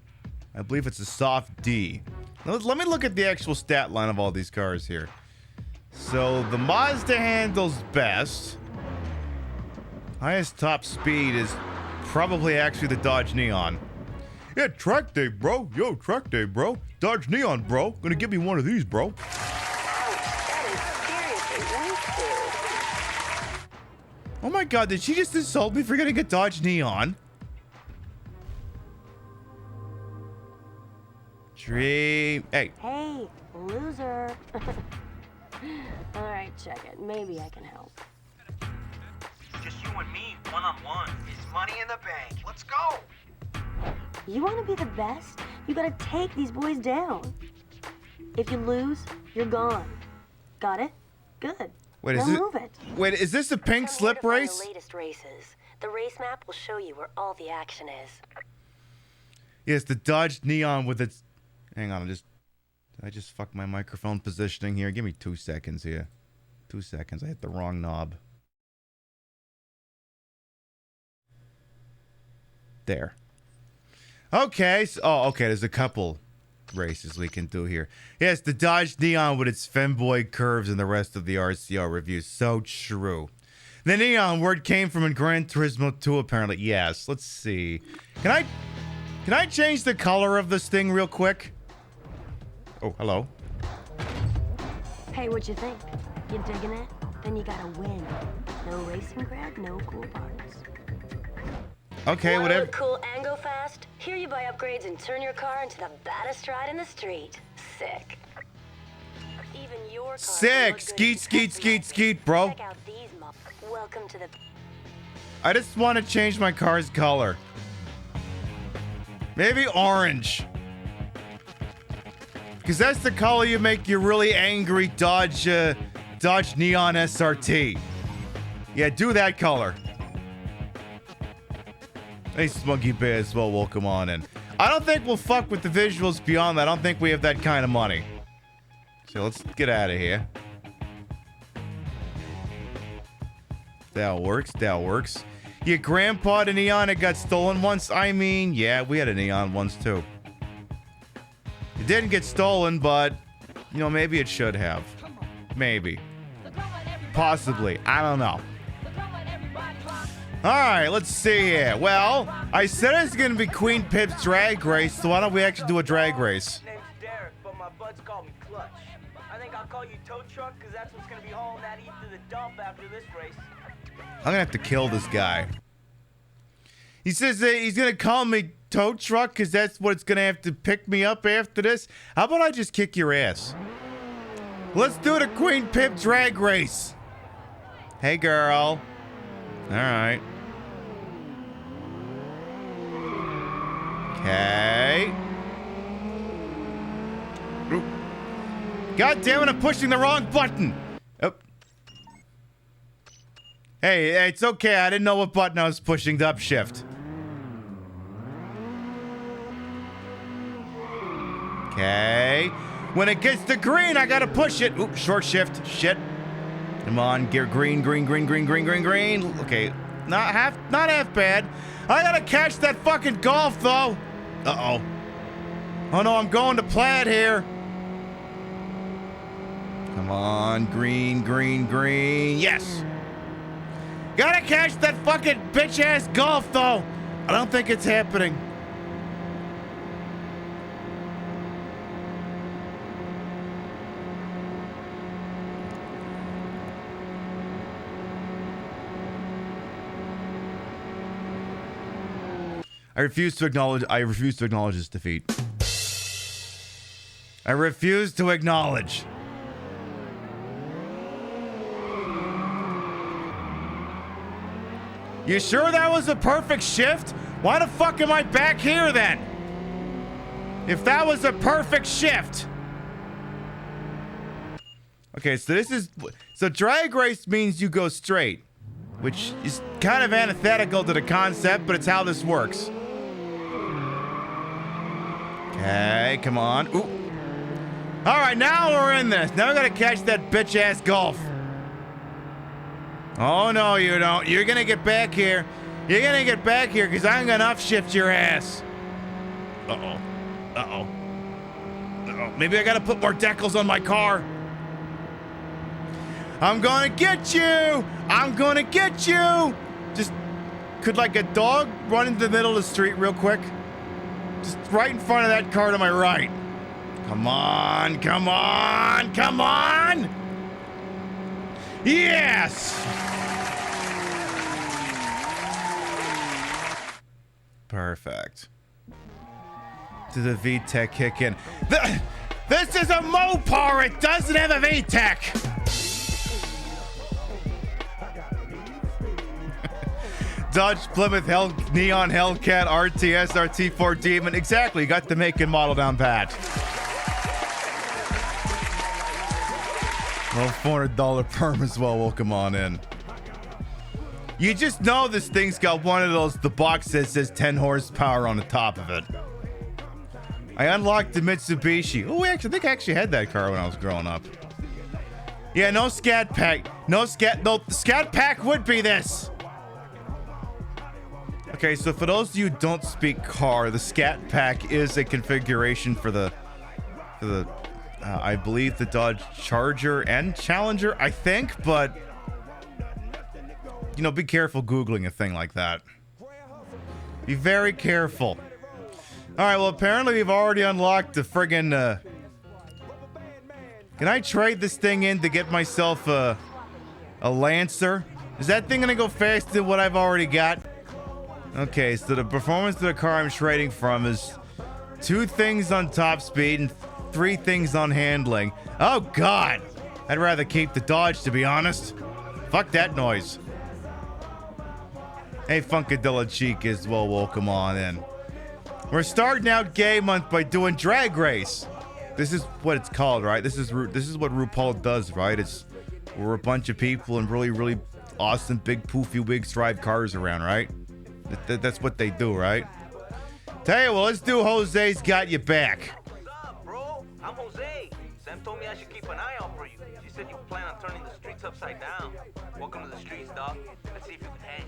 I believe it's a soft D. Let me look at the actual stat line of all these cars here. So the Mazda handles best. Highest top speed is probably actually the Dodge Neon. Yeah, track day, bro. Yo, track day, bro. Dodge Neon, bro. Gonna give me one of these, bro. Oh my god, did she just insult me for getting a Dodge Neon? Dream. Hey. Hey, loser. Alright, check it. Maybe I can help. Just you and me, one-on-one. It's money in the bank. Let's go. You want to be the best? You gotta take these boys down. If you lose, you're gone. Got it? Good. Wait, now is it? Move it. Wait, is this a pink slip race? The latest races. The race map will show you where all the action is. Yes, the Dodge Neon with its. Hang on, I just fucked my microphone positioning here. Give me 2 seconds here. 2 seconds. I hit the wrong knob. There. Okay. Okay. There's a couple races we can do here. Yes, the Dodge Neon with its femboy curves and the rest of the RCR reviews. So true. The Neon word came from in Gran Turismo 2, apparently. Yes. Let's see. Can I change the color of this thing real quick? Oh, hello. Hey, what you think? You digging it? Then you gotta win. No racing cred, no cool parts. Okay, whatever. Cool and go fast? Here you buy upgrades and turn your car into the baddest ride in the street. Sick. Even your car Sick. Skeet, bro. Check out these Welcome to the. I just want to change my car's color. Maybe orange. Because that's the color you make your really angry Dodge Neon SRT. Yeah, do that color. Hey, Smuggy Bear as well, welcome on in. I don't think we'll fuck with the visuals beyond that. I don't think we have that kind of money. So let's get out of here. That works. Your grandpa had a neon that got stolen once? I mean, yeah, we had a neon once too. It didn't get stolen, but, you know, maybe it should have. Maybe. Possibly. I don't know. Alright, let's see here. Well, I said it's going to be Queen Pip's drag race, so why don't we actually do a drag race? Name's Derek, but my buds call me Clutch. I think I'll call you Tow Truck, because that's what's going to be hauling that heat to the dump after this race. I'm going to have to kill this guy. He says that he's going to call me Tow Truck, because that's what's going to have to pick me up after this. How about I just kick your ass? Let's do the Queen Pip drag race. Hey, girl. All right. Okay. Oop. God damn it, I'm pushing the wrong button. Oh. Hey, it's okay. I didn't know what button I was pushing to upshift. Okay. When it gets to green, I gotta push it. Oop, short shift. Shit. Come on, gear green, green, green, green, green, green, green. Okay, not half bad. I gotta catch that fucking golf though. Uh-oh. Oh no, I'm going to Plaid here. Come on, green, green, green. Yes. Gotta catch that fucking bitch-ass golf though. I don't think it's happening. I refuse to acknowledge this defeat. I refuse to acknowledge. You sure that was a perfect shift? Why the fuck am I back here then? If that was a perfect shift. Okay, so drag race means you go straight, which is kind of antithetical to the concept, but it's how this works. Okay, come on. Ooh. All right, now we're in this. Now we gotta catch that bitch-ass golf. Oh, no, you don't. You're gonna get back here. You're gonna get back here because I'm gonna upshift your ass. Uh-oh. Uh-oh. Uh-oh. Maybe I gotta put more decals on my car. I'm gonna get you. I'm gonna get you. Just, could like a dog run into the middle of the street real quick? Just right in front of that car to my right. Come on, come on, come on! Yes! Perfect. Did the VTEC kick in? This is a Mopar! It doesn't have a VTEC! Dodge Plymouth Neon Hellcat RTS RT4 Demon. Exactly, got the make and model down pat. Well, $400 perm as well. Welcome on in. You just know this thing's got one of those, the box that says 10 horsepower on the top of it. I unlocked the Mitsubishi. Oh, I think I actually had that car when I was growing up. Yeah, no Scat Pack. No, the Scat Pack would be this. Okay, so for those of you who don't speak car, the Scat Pack is a configuration for the I believe the Dodge Charger and Challenger, I think, but you know, be careful Googling a thing like that. Be very careful. All right, well, apparently we've already unlocked the friggin', can I trade this thing in to get myself a Lancer? Is that thing gonna go faster than what I've already got? Okay, so the performance of the car I'm trading from is 2 things on top speed and 3 things on handling. Oh, God. I'd rather keep the Dodge, to be honest. Fuck that noise. Hey, Funkadilla Cheek as well. Welcome on in. We're starting out Gay Month by doing Drag Race. This is what it's called, right? This is what RuPaul does, right? We're a bunch of people in really, really awesome, big, poofy wigs drive cars around, right? That's what they do, right? Tell you what, let's do Jose's Got You Back. What's up, bro? I'm Jose. Sam told me I should keep an eye out for you. She said you plan on turning the streets upside down. Welcome to the streets, dog. Let's see if you can hang.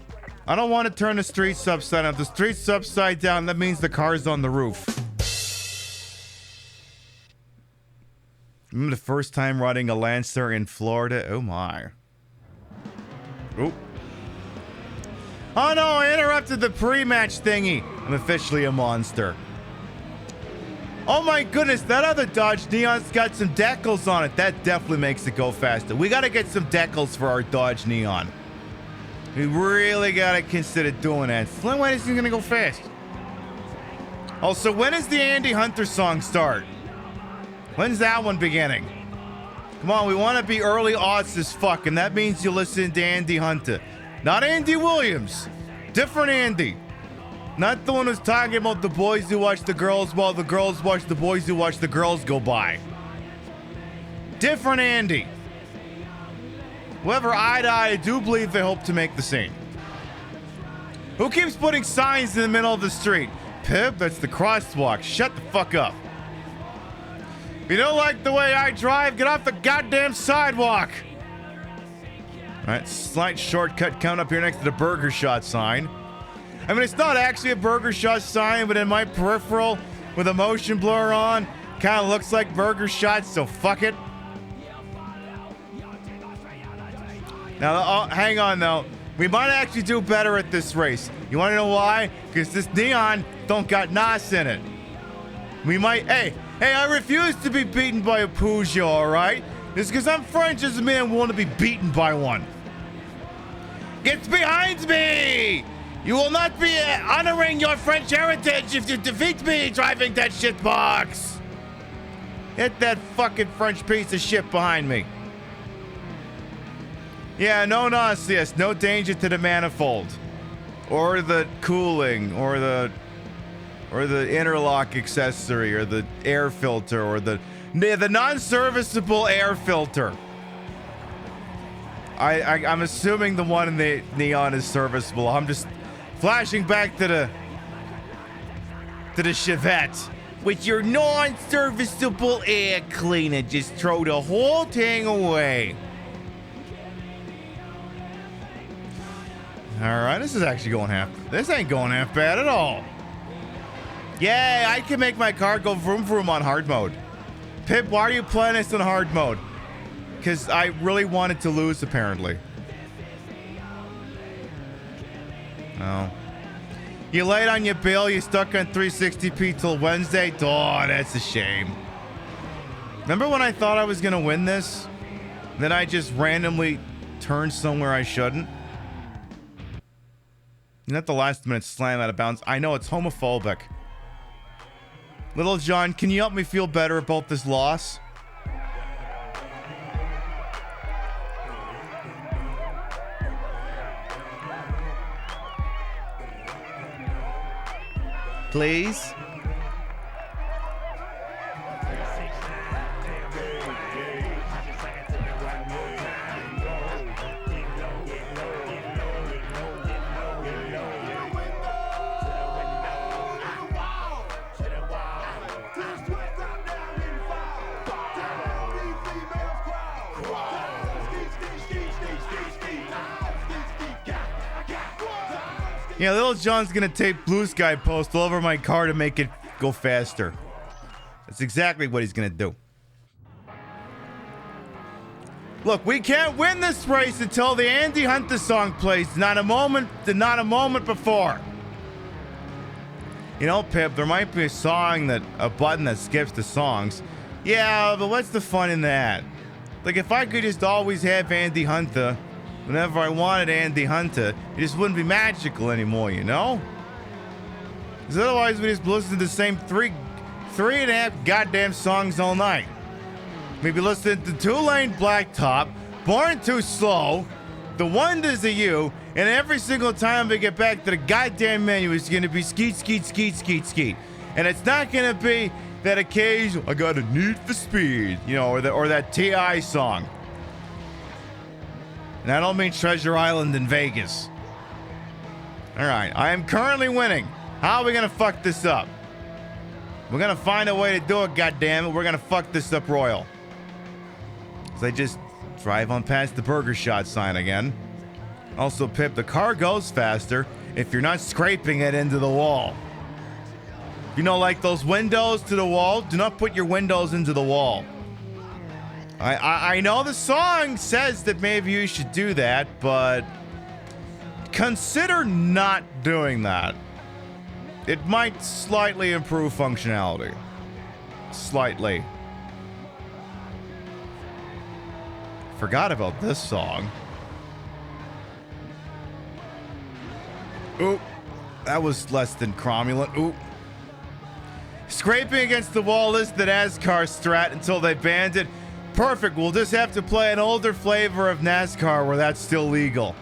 I don't want to turn the streets upside down. If the streets upside down, that means the car's on the roof. Remember the first time riding a Lancer in Florida? Oh my. Oh. Oh no, I interrupted the pre-match thingy. I'm officially a monster. Oh my goodness, that other Dodge Neon's got some decals on it. That definitely makes it go faster. We gotta get some decals for our Dodge Neon. We really gotta consider doing that. It's the only way this is gonna go fast. Also, when does the Andy Hunter song start? When's that one beginning? Come on, we want to be early aughts as fuck, and that means you listen to Andy Hunter. Not Andy Williams. Different Andy. Not the one who's talking about the boys who watch the girls while the girls watch the boys who watch the girls go by. Different Andy. However, I do believe they hope to make the scene. Who keeps putting signs in the middle of the street? Pip, that's the crosswalk. Shut the fuck up. If you don't like the way I drive, get off the goddamn sidewalk. Alright, slight shortcut coming up here next to the Burger Shot sign. I mean, it's not actually a Burger Shot sign, but in my peripheral, with a motion blur on, kind of looks like Burger Shot, so fuck it. Now, hang on though. We might actually do better at this race. You want to know why? Because this Neon don't got NOS in it. We might... Hey, I refuse to be beaten by a Peugeot, alright? It's because I'm French doesn't mean I want to be beaten by one. Get behind me! You will not be honoring your French heritage if you defeat me driving that shitbox. Get that fucking French piece of shit behind me. Yeah, no nonsense, no danger to the manifold. Or the cooling, or the interlock accessory, or the air filter, or the non-serviceable air filter. I'm assuming the one in the Neon is serviceable. I'm just flashing back to the Chevette. With your non-serviceable air cleaner, just throw the whole thing away. Alright, this is actually going this ain't going half bad at all. Yeah, I can make my car go vroom vroom on hard mode. Pip, why are you playing this in hard mode? Because I really wanted to lose, apparently. Oh. You late on your bill, you stuck on 360p till Wednesday? Oh, that's a shame. Remember when I thought I was going to win this? Then I just randomly turned somewhere I shouldn't? Not the last minute slam out of bounds. I know it's homophobic. Little John, can you help me feel better about this loss? Please? Yeah, Little John's gonna tape Blue Sky Post all over my car to make it go faster. That's exactly what he's gonna do. Look, we can't win this race until the Andy Hunter song plays. Not a moment before. You know, Pip, there might be a button that skips the songs. Yeah, but what's the fun in that? Like, if I could just always have Andy Hunter whenever I wanted Andy Hunter, it just wouldn't be magical anymore, you know? Because otherwise we just listen to the same three and a half goddamn songs all night. Maybe listen to Two Lane Blacktop, Born Too Slow, The Wonders of You, and every single time we get back to the goddamn menu, it's going to be skeet, skeet, skeet, skeet, skeet. And it's not going to be that occasional, I got a need for speed, you know, or that T.I. song. And I don't mean Treasure Island in Vegas. Alright, I am currently winning. How are we gonna fuck this up? We're gonna find a way to do it, goddammit. We're gonna fuck this up royal. So I just drive on past the Burger Shot sign again. Also, Pip, the car goes faster if you're not scraping it into the wall. You know, like those windows to the wall, do not put your windows into the wall. I know the song says that maybe you should do that, but consider not doing that. It might slightly improve functionality. Slightly. Forgot about this song. Oop. That was less than cromulent. Oop. Scraping against the wall is the NASCAR strat until they banned it. Perfect. We'll just have to play an older flavor of NASCAR where that's still legal.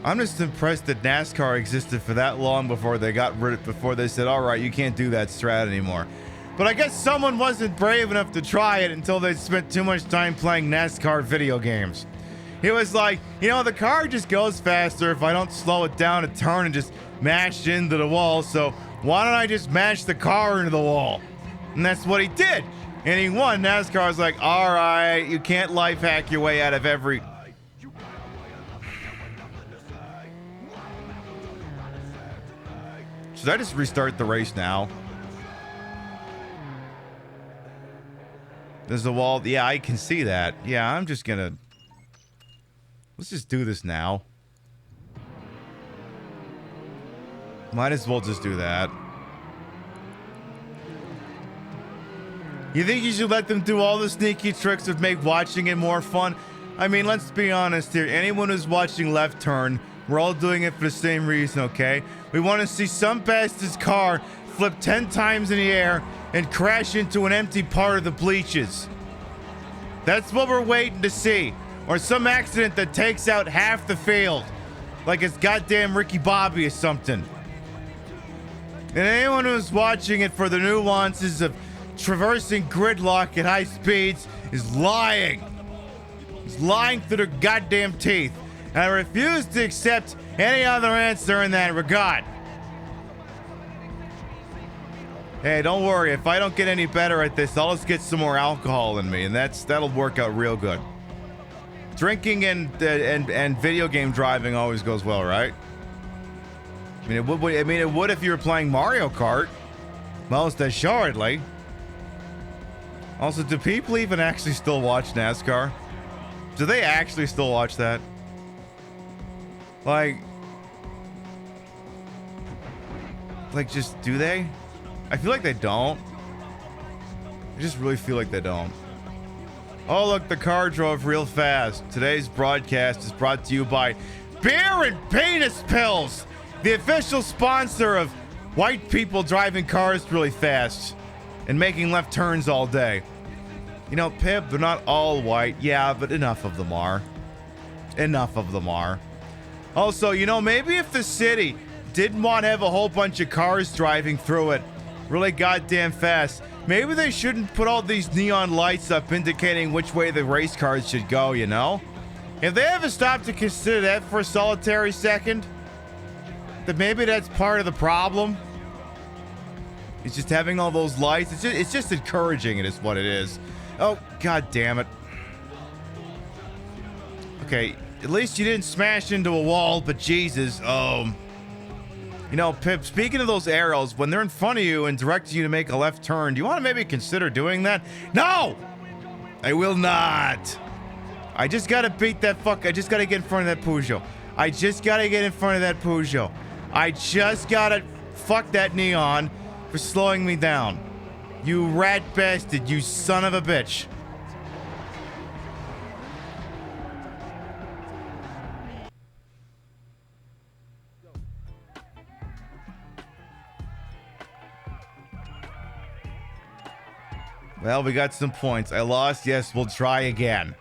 I'm just impressed that NASCAR existed for that long before they got rid of it, before they said, all right, you can't do that strat anymore. But I guess someone wasn't brave enough to try it until they spent too much time playing NASCAR video games. He was like, you know, the car just goes faster if I don't slow it down a turn and just mash into the wall, so why don't I just mash the car into the wall? And that's what he did. And he won. NASCAR was like, all right, you can't life hack your way out of every... Should I just restart the race now? There's a wall. Yeah, I can see that. Yeah, I'm just gonna... Let's just do this now. Might as well just do that. You think you should let them do all the sneaky tricks that make watching it more fun? I mean, let's be honest here. Anyone who's watching Left Turn, we're all doing it for the same reason, okay? We want to see some bastard's car flip 10 times in the air and crash into an empty part of the bleachers. That's what we're waiting to see. Or some accident that takes out half the field. Like it's goddamn Ricky Bobby or something. And anyone who's watching it for the nuances of traversing gridlock at high speeds is lying. He's lying through their goddamn teeth. And I refuse to accept any other answer in that regard. Hey, don't worry. If I don't get any better at this, I'll just get some more alcohol in me, and that'll work out real good. Drinking and video game driving always goes well, right? I mean, it would if you were playing Mario Kart. Most assuredly. Also, do people even actually still watch NASCAR? Do they actually still watch that? Like, just do they? I feel like they don't. I just really feel like they don't. Oh, look, the car drove real fast. Today's broadcast is brought to you by Beer and Penis Pills, the official sponsor of white people driving cars really fast and making left turns all day. You know, Pip, they're not all white. Yeah, but enough of them are. Enough of them are. Also, you know, maybe if the city didn't want to have a whole bunch of cars driving through it really goddamn fast, maybe they shouldn't put all these neon lights up indicating which way the race cars should go, you know? If they ever stop to consider that for a solitary second, then maybe that's part of the problem. It's just having all those lights. It's just encouraging, it is what it is. Oh, god damn it. Okay, at least you didn't smash into a wall, but Jesus, you know, Pip, speaking of those arrows, when they're in front of you and directing you to make a left turn, do you want to maybe consider doing that? No! I will not. I just gotta beat that I just gotta get in front of that Peugeot. I just gotta get in front of that Peugeot. I just gotta fuck that neon for slowing me down. You rat bastard, you son of a bitch. Well, we got some points. I lost. Yes, we'll try again.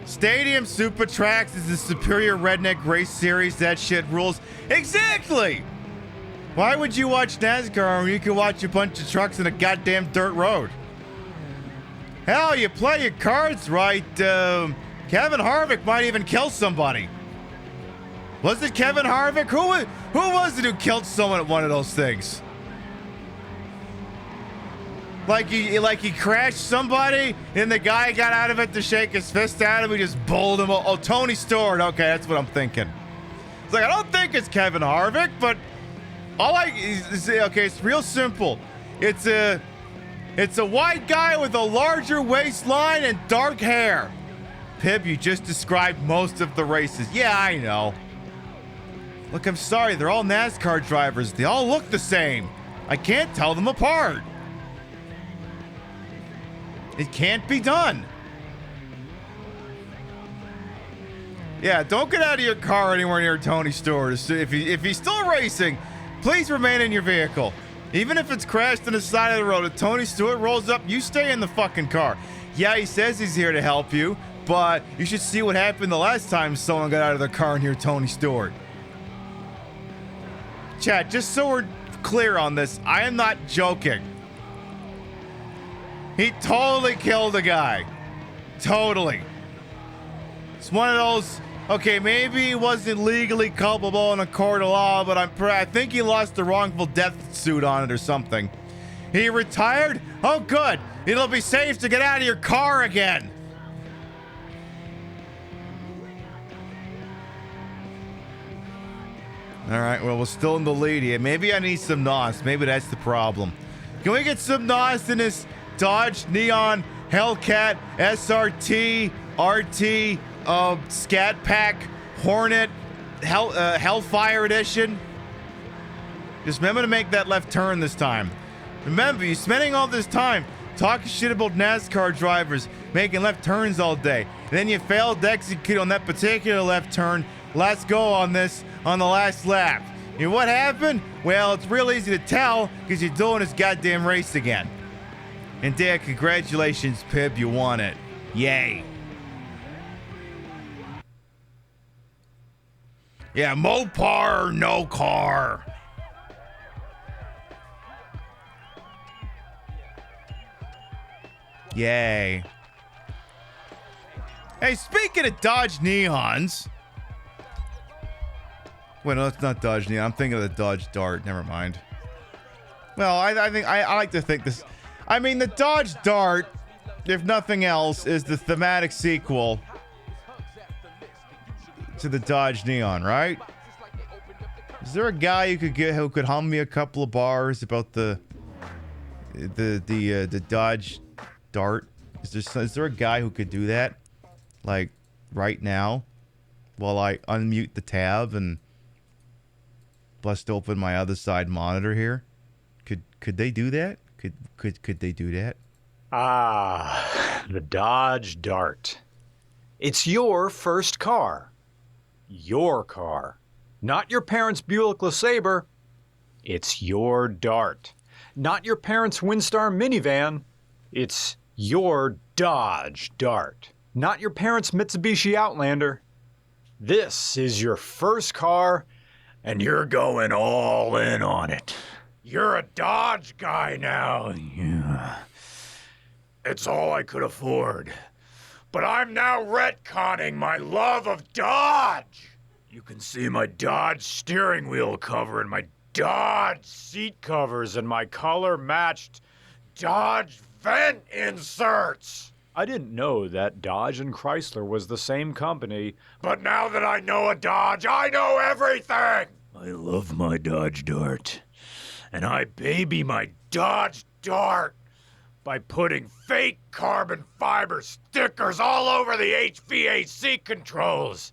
Stadium Super Tracks is the superior redneck race series. That shit rules. Exactly! Why would you watch NASCAR when you can watch a bunch of trucks in a goddamn dirt road? Hell, you play your cards right. Kevin Harvick might even kill somebody. Was it Kevin Harvick? Who was it who killed someone at one of those things? Like he crashed somebody, and the guy got out of it to shake his fist at him. He just bowled him. Oh, Tony Stewart. Okay, that's what I'm thinking. It's like, I don't think it's Kevin Harvick, but okay, it's real simple. It's a white guy with a larger waistline and dark hair. Pib, you just described most of the races. Yeah, I know. Look, I'm sorry. They're all NASCAR drivers. They all look the same. I can't tell them apart. It can't be done. Yeah, don't get out of your car anywhere near Tony Stewart. If he's still racing, please remain in your vehicle. Even if it's crashed on the side of the road, if Tony Stewart rolls up, you stay in the fucking car. Yeah, he says he's here to help you, but you should see what happened the last time someone got out of their car near Tony Stewart. Chat, just so we're clear on this, I am not joking. He totally killed a guy. Totally. It's one of those, okay, maybe he wasn't legally culpable in a court of law, but I think he lost the wrongful death suit on it or something. He retired? Oh, good. It'll be safe to get out of your car again. All right, well, we're still in the lead here. Maybe I need some NOS. Maybe that's the problem. Can we get some NOS in this Dodge Neon Hellcat SRT RT Scat Pack Hornet Hellfire Edition? Just remember to make that left turn this time. Remember, you're spending all this time talking shit about NASCAR drivers making left turns all day. And then you failed to execute on that particular left turn. Let's go on this on the last lap. And what happened? Well, it's real easy to tell because you're doing this goddamn race again. And there, congratulations, Pib, you won it. Yay. Yeah, Mopar, no car. Yay. Hey, speaking of Dodge Neons. Wait, no, it's not Dodge Neon. I'm thinking of the Dodge Dart. Never mind. Well, I think I like to think this. I mean, the Dodge Dart, if nothing else, is the thematic sequel to the Dodge Neon, right? Is there a guy you could get who could hum me a couple of bars about the Dodge Dart? Is there a guy who could do that, like right now, while I unmute the tab and bust open my other side monitor here? Could they do that? Could they do that? Ah, the Dodge Dart. It's your first car. Your car. Not your parents' Buick LeSabre. It's your Dart. Not your parents' Windstar minivan. It's your Dodge Dart. Not your parents' Mitsubishi Outlander. This is your first car, and you're going all in on it. You're a Dodge guy now. Yeah. It's all I could afford. But I'm now retconning my love of Dodge. You can see my Dodge steering wheel cover and my Dodge seat covers and my color-matched Dodge vent inserts. I didn't know that Dodge and Chrysler was the same company, but now that I know a Dodge, I know everything! I love my Dodge Dart. And I baby my Dodge Dart by putting fake carbon fiber stickers all over the HVAC controls.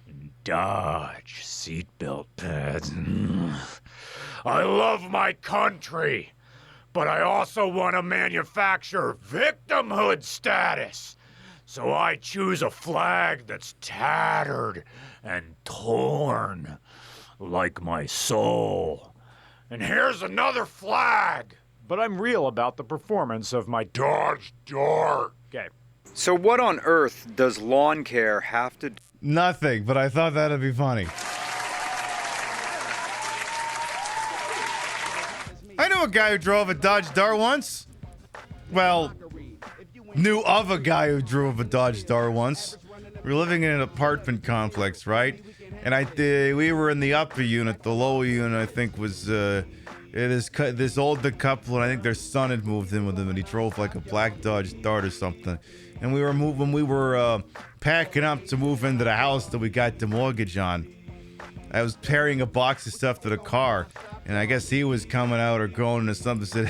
And Dodge seatbelt pads. I love my country, but I also want to manufacture victimhood status. So I choose a flag that's tattered and torn, like my soul. And here's another flag. But I'm real about the performance of my Dodge Dart. Okay. So what on earth does lawn care have to do? Nothing, but I thought that'd be funny. I knew a guy who drove a Dodge Dart once. Well, knew of a guy who drove a Dodge Dart once. We were living in an apartment complex, right? And we were in the upper unit. The lower unit, I think, was this older couple, and I think their son had moved in with them, and he drove like a black Dodge Dart or something. And we were packing up to move into the house that we got the mortgage on. I was carrying a box of stuff to the car, and I guess he was coming out or going into something. Said,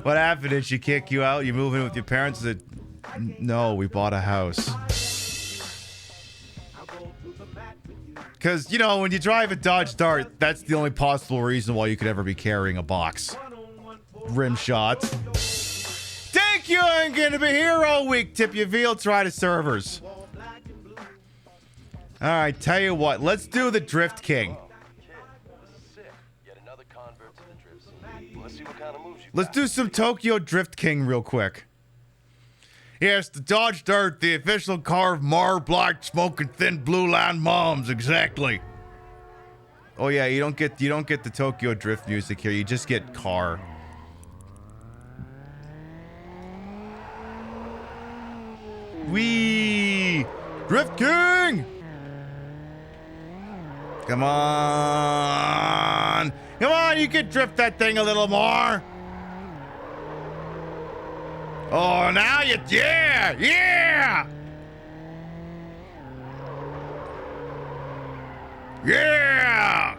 "What happened? Did she kick you out? You moving with your parents?" I said, "No, we bought a house." Because, you know, when you drive a Dodge Dart, that's the only possible reason why you could ever be carrying a box. Rim shots. Thank you, I'm going to be here all week. Tip your veal, try the servers. All right, tell you what. Let's do the Drift King. Let's do some Tokyo Drift King real quick. Yes, the Dodge Dart, the official car of Mar Black smoking thin blue line moms, exactly. Oh yeah, you don't get the Tokyo Drift music here. You just get car. Wee! Drift King! Come on! Come on, you can drift that thing a little more! Oh, now you... Yeah! Yeah! Yeah!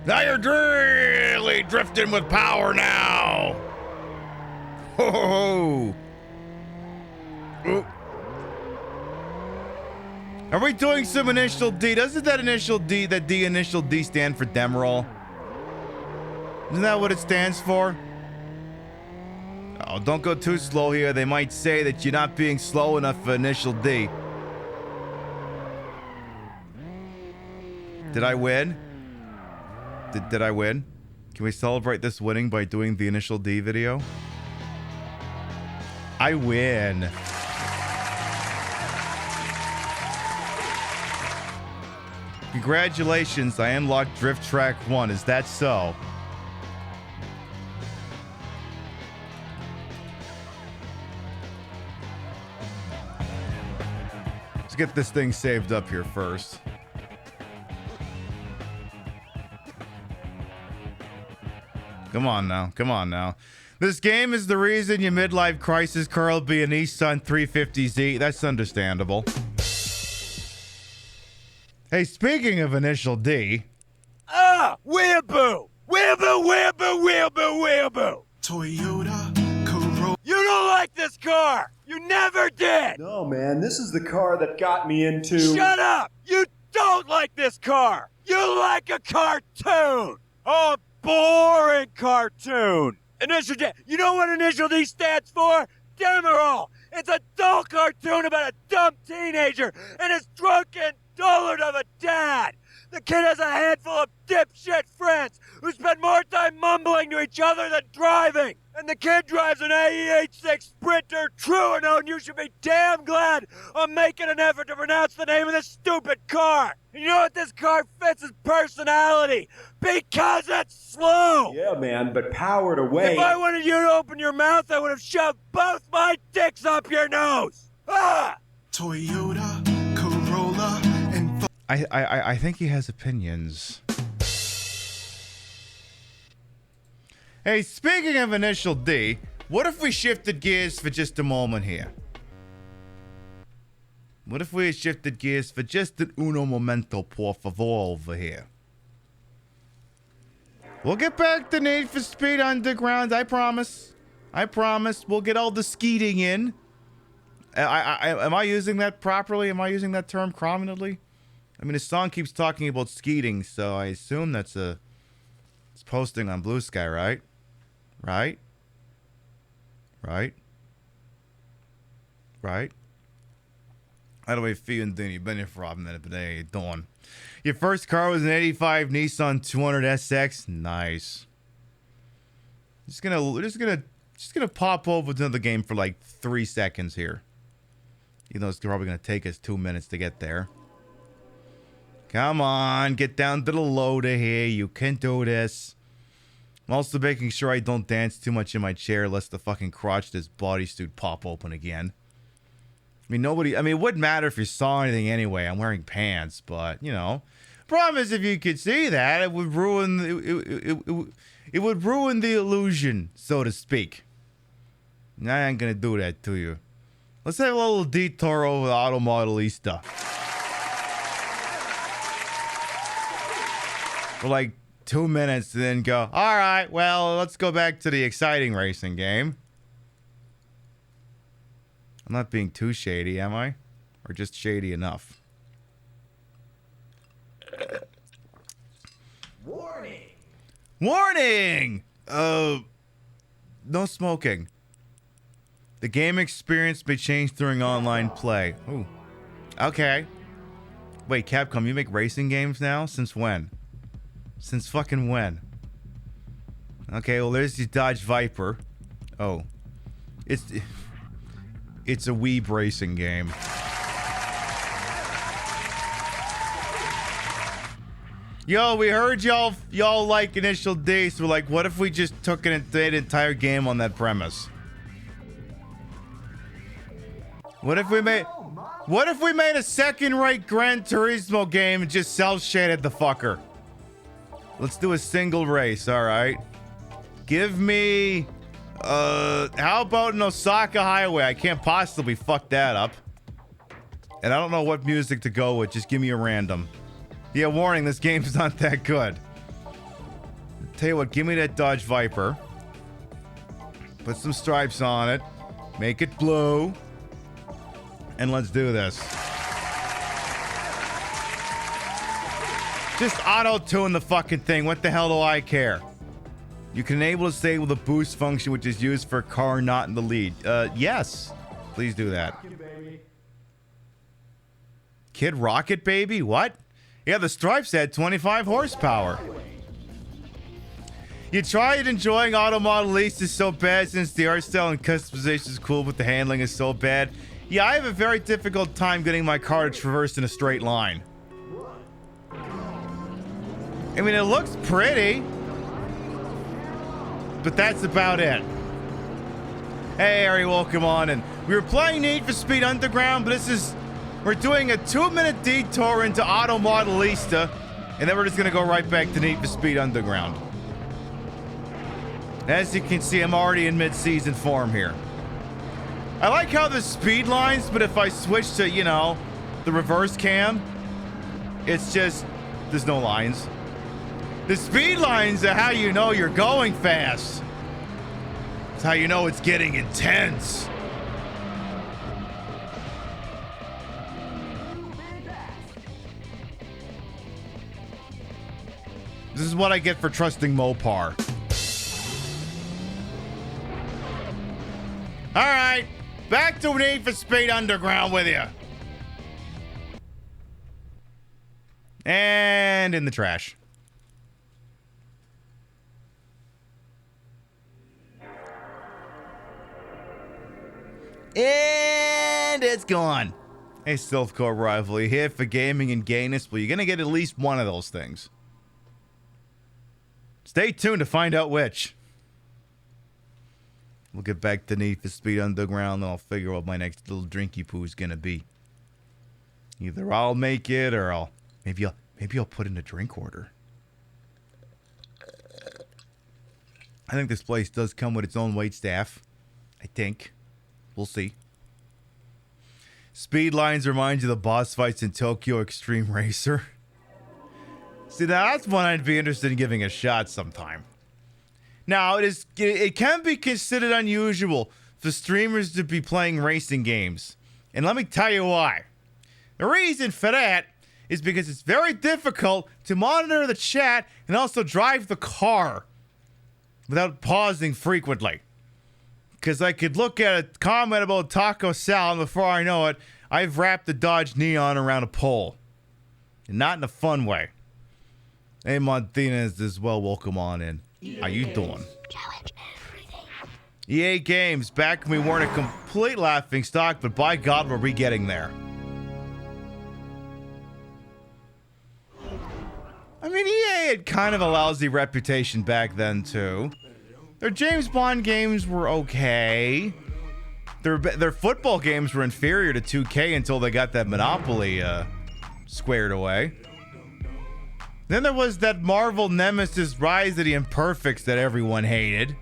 Now you're really drifting with power now! Ho ho ho! Oop. Are we doing some initial D? Doesn't that initial D stand for Demerol? Isn't that what it stands for? Oh, don't go too slow here. They might say that you're not being slow enough for initial D. Did I win? Did I win? Can we celebrate this winning by doing the initial D video? I win. Congratulations, I unlocked Drift Track 1. Is that so? Let's get this thing saved up here first. Come on now. Come on now. This game is the reason your midlife crisis car will be a Nissan 350Z. That's understandable. Hey, speaking of initial D. Ah! Weeaboo! Weeaboo, weeaboo, weeaboo, weeaboo! Toyota Corolla. You don't like this car! You never did! No, man, this is the car that got me into... Shut up! You don't like this car! You like a cartoon! A boring cartoon! Initial D. You know what Initial D stands for? Demerol! It's a dull cartoon about a dumb teenager and his drunken dullard of a dad! The kid has a handful of dipshit friends who spend more time mumbling to each other than driving! And the kid drives an AE86 Sprinter Truano, and you should be damn glad I'm making an effort to pronounce the name of this stupid car! And you know what this car fits his personality? Because it's slow! Yeah, man, but powered away... If I wanted you to open your mouth, I would have shoved both my dicks up your nose! Ah! Toyota Corolla and... I think he has opinions. Hey, speaking of initial D, what if we shifted gears for just a moment here? What if we shifted gears for just an uno momento, por favor, over here? We'll get back to Need for Speed Underground, I promise. I promise. We'll get all the skeeting in. Am I using that properly? Am I using that term prominently? I mean, the song keeps talking about skeeting, so I assume it's posting on Blue Sky, right? Right? Right? Right? How do I feel in You've been here for a minute, but hey, Dawn. Your first car was an 85 Nissan 200 SX. Nice. Just gonna pop over to the game for like 3 seconds here. Even though it's probably gonna take us 2 minutes to get there. Come on, get down to the loader here. You can do this. I'm also making sure I don't dance too much in my chair lest the fucking crotch this bodysuit pop open again. I mean, it wouldn't matter if you saw anything anyway. I'm wearing pants, but, you know. Problem is, if you could see that, it would ruin... It would ruin the illusion, so to speak. I ain't gonna do that to you. Let's have a little detour over the Auto Modelista. For like 2 minutes, and then go, alright, well, let's go back to the exciting racing game. I'm not being too shady, am I? Or just shady enough? Warning! Warning! No smoking. The game experience may change during online play. Ooh. Okay. Wait, Capcom, you make racing games now? Since when? Since fucking when? Okay, well, there's the Dodge Viper. Oh. It's a Weeb racing game. Yo, we heard y'all like Initial D, so we're like, what if we just took an entire game on that premise? What if we made a second-rate Gran Turismo game and just cel-shaded the fucker? Let's do a single race, alright? Give me how about an Osaka Highway? I can't possibly fuck that up. And I don't know what music to go with, just give me a random. Yeah, warning, this game's not that good. Tell you what, give me that Dodge Viper. Put some stripes on it. Make it blue. And let's do this. Just auto-tune the fucking thing. What the hell do I care? You can enable to disable the boost function, which is used for a car not in the lead. Yes. Please do that. Kid Rocket Baby? What? Yeah, the stripes had 25 horsepower. You tried enjoying Auto Modelista so bad since the art style and customization is cool, but the handling is so bad. Yeah, I have a very difficult time getting my car to traverse in a straight line. I mean, it looks pretty, but that's about it. Hey, Ari, welcome on in. We were playing Need for Speed Underground, but we're doing a 2-minute detour into Auto Modelista, and then we're just gonna go right back to Need for Speed Underground. As you can see, I'm already in mid-season form here. I like how the speed lines, but if I switch to, you know, the reverse cam, it's just, there's no lines. The speed lines are how you know you're going fast. It's how you know it's getting intense. This is what I get for trusting Mopar. All right, back to Need for Speed Underground with you. And in the trash. And it's gone. A Silphcore rivalry here for gaming and gayness. Well, you're going to get at least one of those things. Stay tuned to find out which. We'll get back to Need for Speed Underground, and I'll figure out what my next little drinky poo is going to be. Either I'll make it, or maybe I'll put in a drink order. I think this place does come with its own wait staff. I think. We'll see. Speed lines remind you of the boss fights in Tokyo Extreme Racer. See, that's one I'd be interested in giving a shot sometime. Now, it can be considered unusual for streamers to be playing racing games. And let me tell you why. The reason for that is because it's very difficult to monitor the chat and also drive the car without pausing frequently. Because I could look at a comment about taco salad, and before I know it, I've wrapped the Dodge Neon around a pole. And not in a fun way. Hey, Martinez as well, welcome on in. How you doing? Challenge everything. EA Games, back when we weren't a complete laughing stock, but by God, were we getting there. I mean, EA had kind of a lousy reputation back then, too. Their James Bond games were okay. Their football games were inferior to 2K until they got that Monopoly squared away. Then there was that Marvel Nemesis Rise of the Imperfects that everyone hated.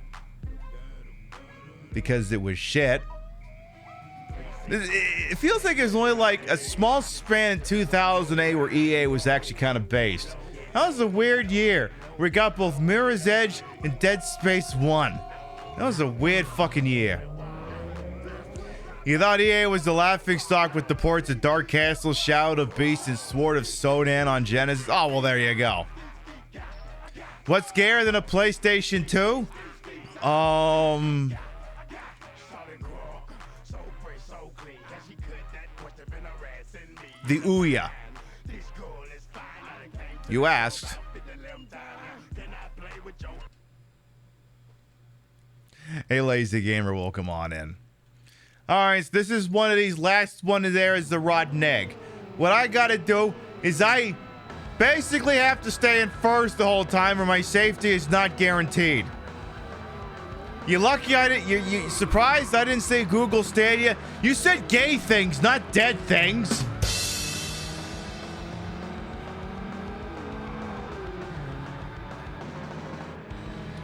Because it was shit. It feels like there's only like a small span in 2008 where EA was actually kind of based. That was a weird year. We got both Mirror's Edge and Dead Space 1. That was a weird fucking year. You thought EA was the laughingstock with the ports of Dark Castle, Shadow of Beast, and Sword of Sodan on Genesis? Oh, well, there you go. What's scarier than a PlayStation 2? The Ouya. You asked. Hey, Lazy Gamer, welcome on in. Alright, so this is one of these. Last one there is the rotten egg. What I gotta do is I basically have to stay in first the whole time or my safety is not guaranteed. You lucky I didn't, you surprised I didn't say Google Stadia? You said gay things, not dead things.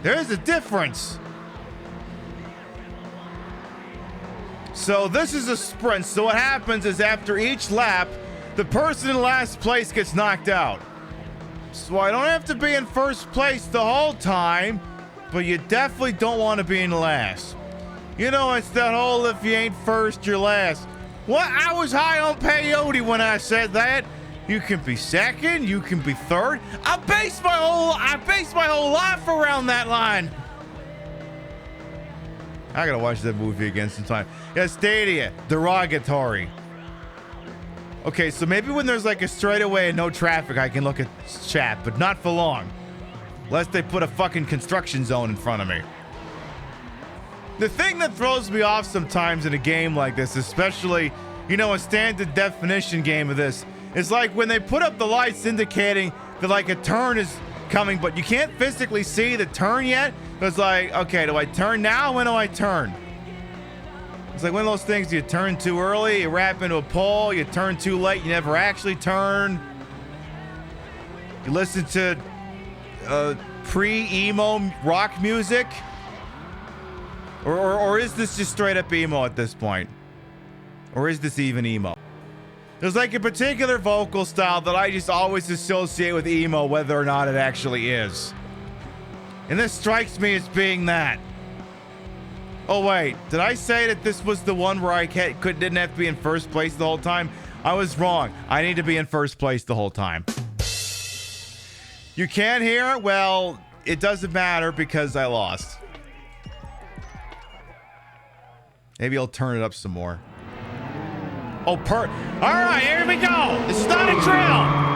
There's a difference. So this is a sprint. So what happens is after each lap, the person in last place gets knocked out. So I don't have to be in first place the whole time, but you definitely don't want to be in last. You know, it's that whole if you ain't first, you're last. What? I was high on peyote when I said that. You can be second, you can be third. I base my whole life around that line. I gotta watch that movie again sometime. Yeah, Stadia, derogatory. Okay, so maybe when there's like a straightaway and no traffic, I can look at chat, but not for long. Unless they put a fucking construction zone in front of me. The thing that throws me off sometimes in a game like this, especially, you know, a standard definition game of this, is like when they put up the lights indicating that like a turn is coming, but you can't physically see the turn yet. It's like, okay, do I turn now? When do I turn? It's like one of those things, you turn too early, you wrap into a pole, you turn too late, you never actually turn. You listen to pre-emo rock music? Or is this just straight up emo at this point? Or is this even emo? There's like a particular vocal style that I just always associate with emo, whether or not it actually is. And this strikes me as being that. Oh wait, did I say that this was the one where I didn't have to be in first place the whole time? I was wrong. I need to be in first place the whole time. You can't hear it? Well, it doesn't matter because I lost. Maybe I'll turn it up some more. Oh, all right, here we go. This is not a drill.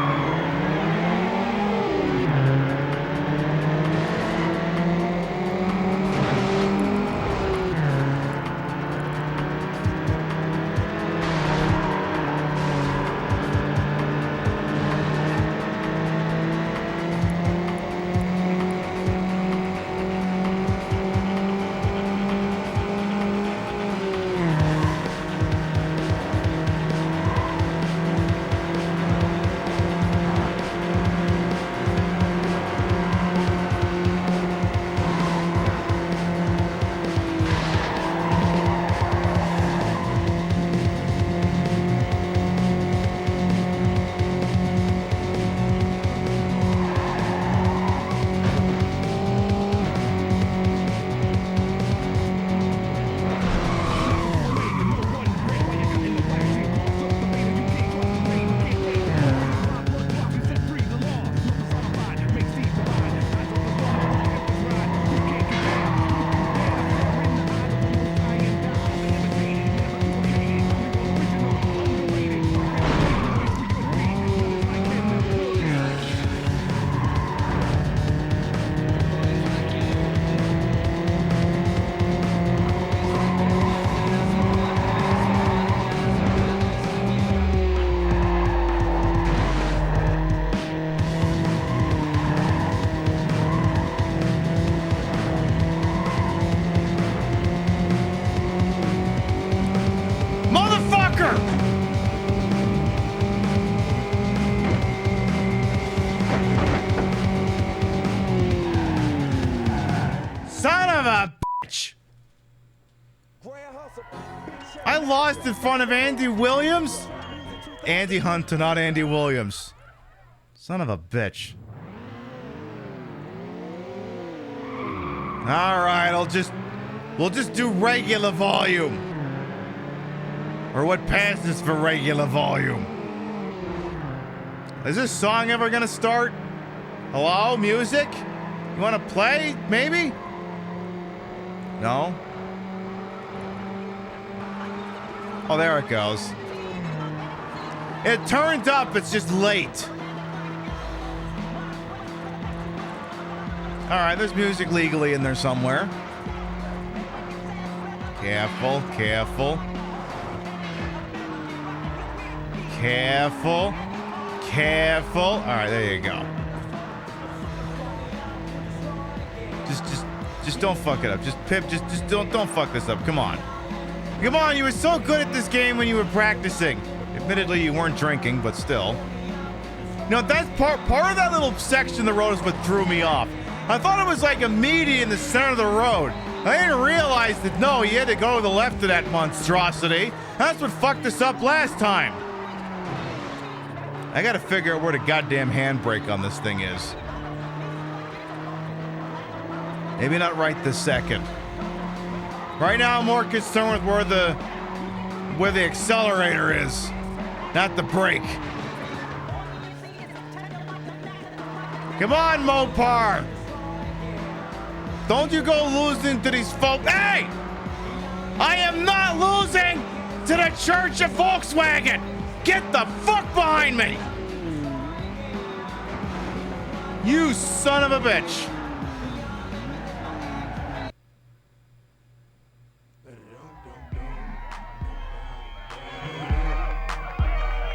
bitch! I lost in front of Andy Williams? Andy Hunter, not Andy Williams. Son of a bitch. Alright, we'll just do regular volume. Or what passes for regular volume. Is this song ever gonna start? Hello, music? You wanna play, maybe? No? Oh, there it goes. It turned up, it's just late. Alright, there's music legally in there somewhere. Careful, careful. Careful. Careful. Alright, there you go. Just don't fuck it up. Just Pip, just don't fuck this up. Come on. Come on, you were so good at this game when you were practicing. Admittedly, you weren't drinking, but still. No, that's part of that little section of the road is what threw me off. I thought it was like a median in the center of the road. I didn't realize that, no, you had to go to the left of that monstrosity. That's what fucked us up last time. I gotta figure out where the goddamn handbrake on this thing is. Maybe not right this second. Right now, I'm more concerned with where the accelerator is, not the brake. Come on, Mopar! Don't you go losing to these folks. Hey! I am not losing to the Church of Volkswagen! Get the fuck behind me! You son of a bitch!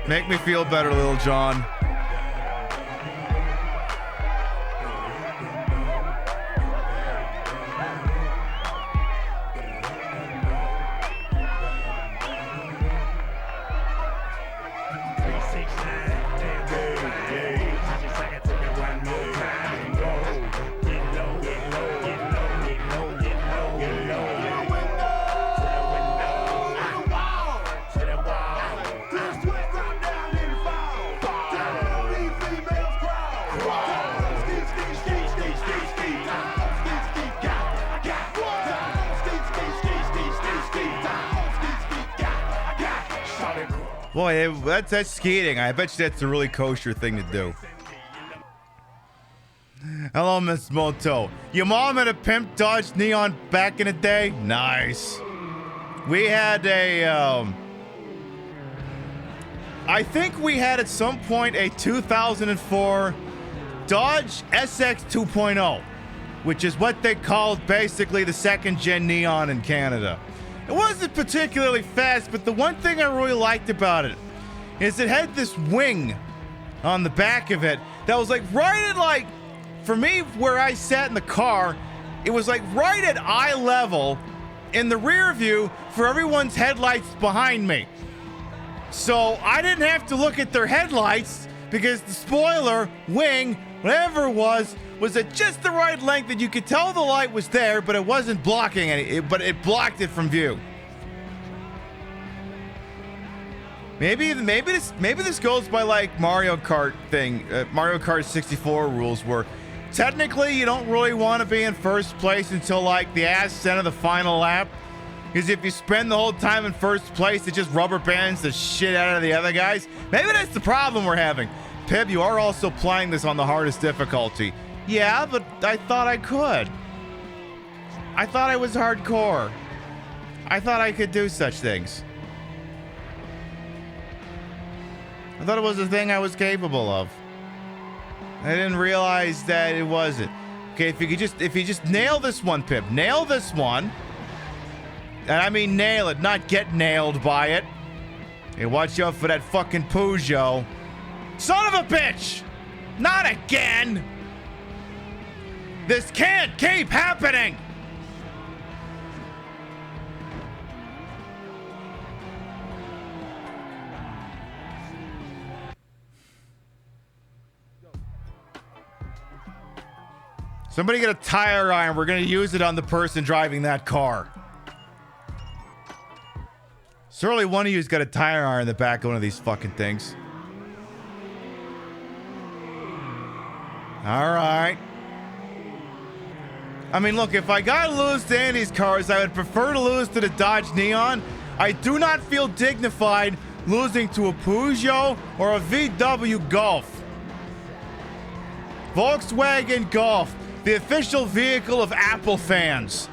Make me feel better, Little John. Boy, that's skating. I bet you that's a really kosher thing to do. Hello, Miss Moto. Your mom had a pimp Dodge Neon back in the day? Nice. We had a, I think we had at some point a 2004 Dodge SX 2.0, which is what they called basically the second gen Neon in Canada. It wasn't particularly fast, but the one thing I really liked about it is it had this wing on the back of it that was like right at like, for me, where I sat in the car, it was like right at eye level in the rear view for everyone's headlights behind me. So I didn't have to look at their headlights because the spoiler, wing, whatever it was at just the right length that you could tell the light was there, but it wasn't blocking but it blocked it from view. Maybe this goes by like Mario Kart thing, Mario Kart 64 rules where technically you don't really want to be in first place until like the ass end of the final lap. Because if you spend the whole time in first place, it just rubber bands the shit out of the other guys. Maybe that's the problem we're having. Pib, you are also playing this on the hardest difficulty. Yeah, but I thought I could. I thought I was hardcore. I thought I could do such things. I thought it was a thing I was capable of. I didn't realize that it wasn't. Okay, if you just nail this one, Pip, nail this one. And I mean nail it, not get nailed by it. Hey, watch out for that fucking Peugeot. Son of a bitch! Not again! This can't keep happening! Somebody get a tire iron. We're going to use it on the person driving that car. Surely one of you's got a tire iron in the back of one of these fucking things. All right. I mean, look, if I gotta lose to any of these cars, I would prefer to lose to the Dodge Neon. I do not feel dignified losing to a Peugeot or a VW Golf. Volkswagen Golf, the official vehicle of Apple fans.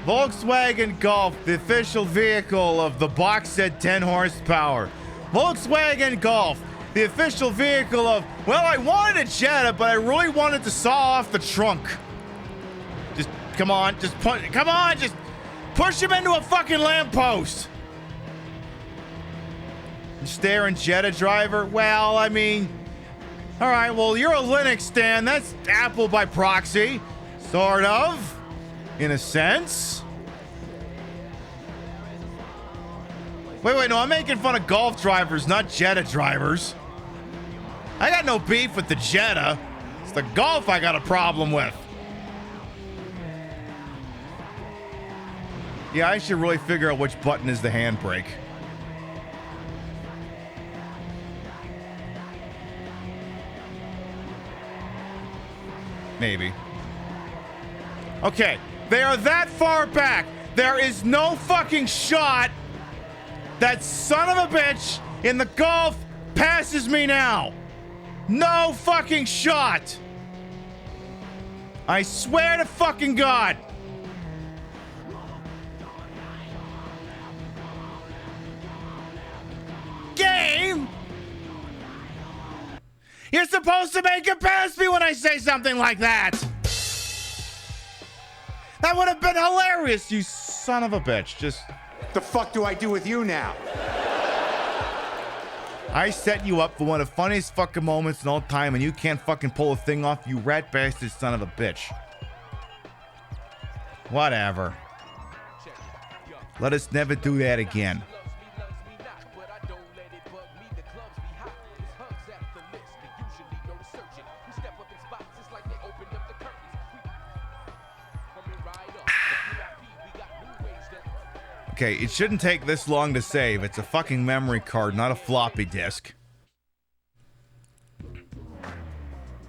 Volkswagen Golf, the official vehicle of the box set 10 horsepower. Volkswagen Golf, the official vehicle of, well, I wanted a Jetta, but I really wanted to saw off the trunk. Just, come on, just push him into a fucking lamppost. You staring Jetta driver? Well, I mean, all right, well, you're a Linux stand. That's Apple by proxy, sort of, in a sense. Wait, no, I'm making fun of Golf drivers, not Jetta drivers. I got no beef with the Jetta. It's the Golf I got a problem with. Yeah, I should really figure out which button is the handbrake. Maybe. Okay, they are that far back. There is no fucking shot that son of a bitch in the Golf passes me now. No fucking shot. I swear to fucking God. Game? You're supposed to make it past me when I say something like that. That would have been hilarious, you son of a bitch. Just... The fuck do I do with you now? I set you up for one of the funniest fucking moments in all time, and you can't fucking pull a thing off, you rat bastard son of a bitch. Whatever. Let us never do that again. Okay, it shouldn't take this long to save. It's a fucking memory card, not a floppy disk.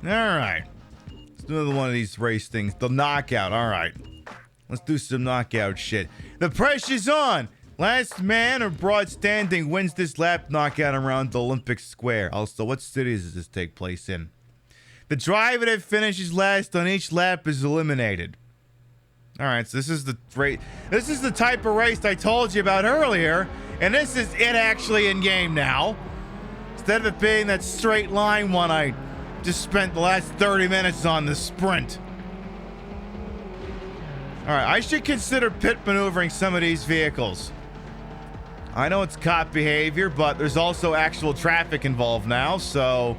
Alright. Let's do another one of these race things. The knockout, alright. Let's do some knockout shit. The pressure's on! Last man or broad standing wins this lap knockout around the Olympic Square. Also, what cities does this take place in? The driver that finishes last on each lap is eliminated. All right, so this is the race. This is the type of race I told you about earlier, and this is it actually in game now. Instead of it being that straight line one I just spent the last 30 minutes on, the sprint. All right, I should consider pit maneuvering some of these vehicles. I know it's cop behavior, but there's also actual traffic involved now, so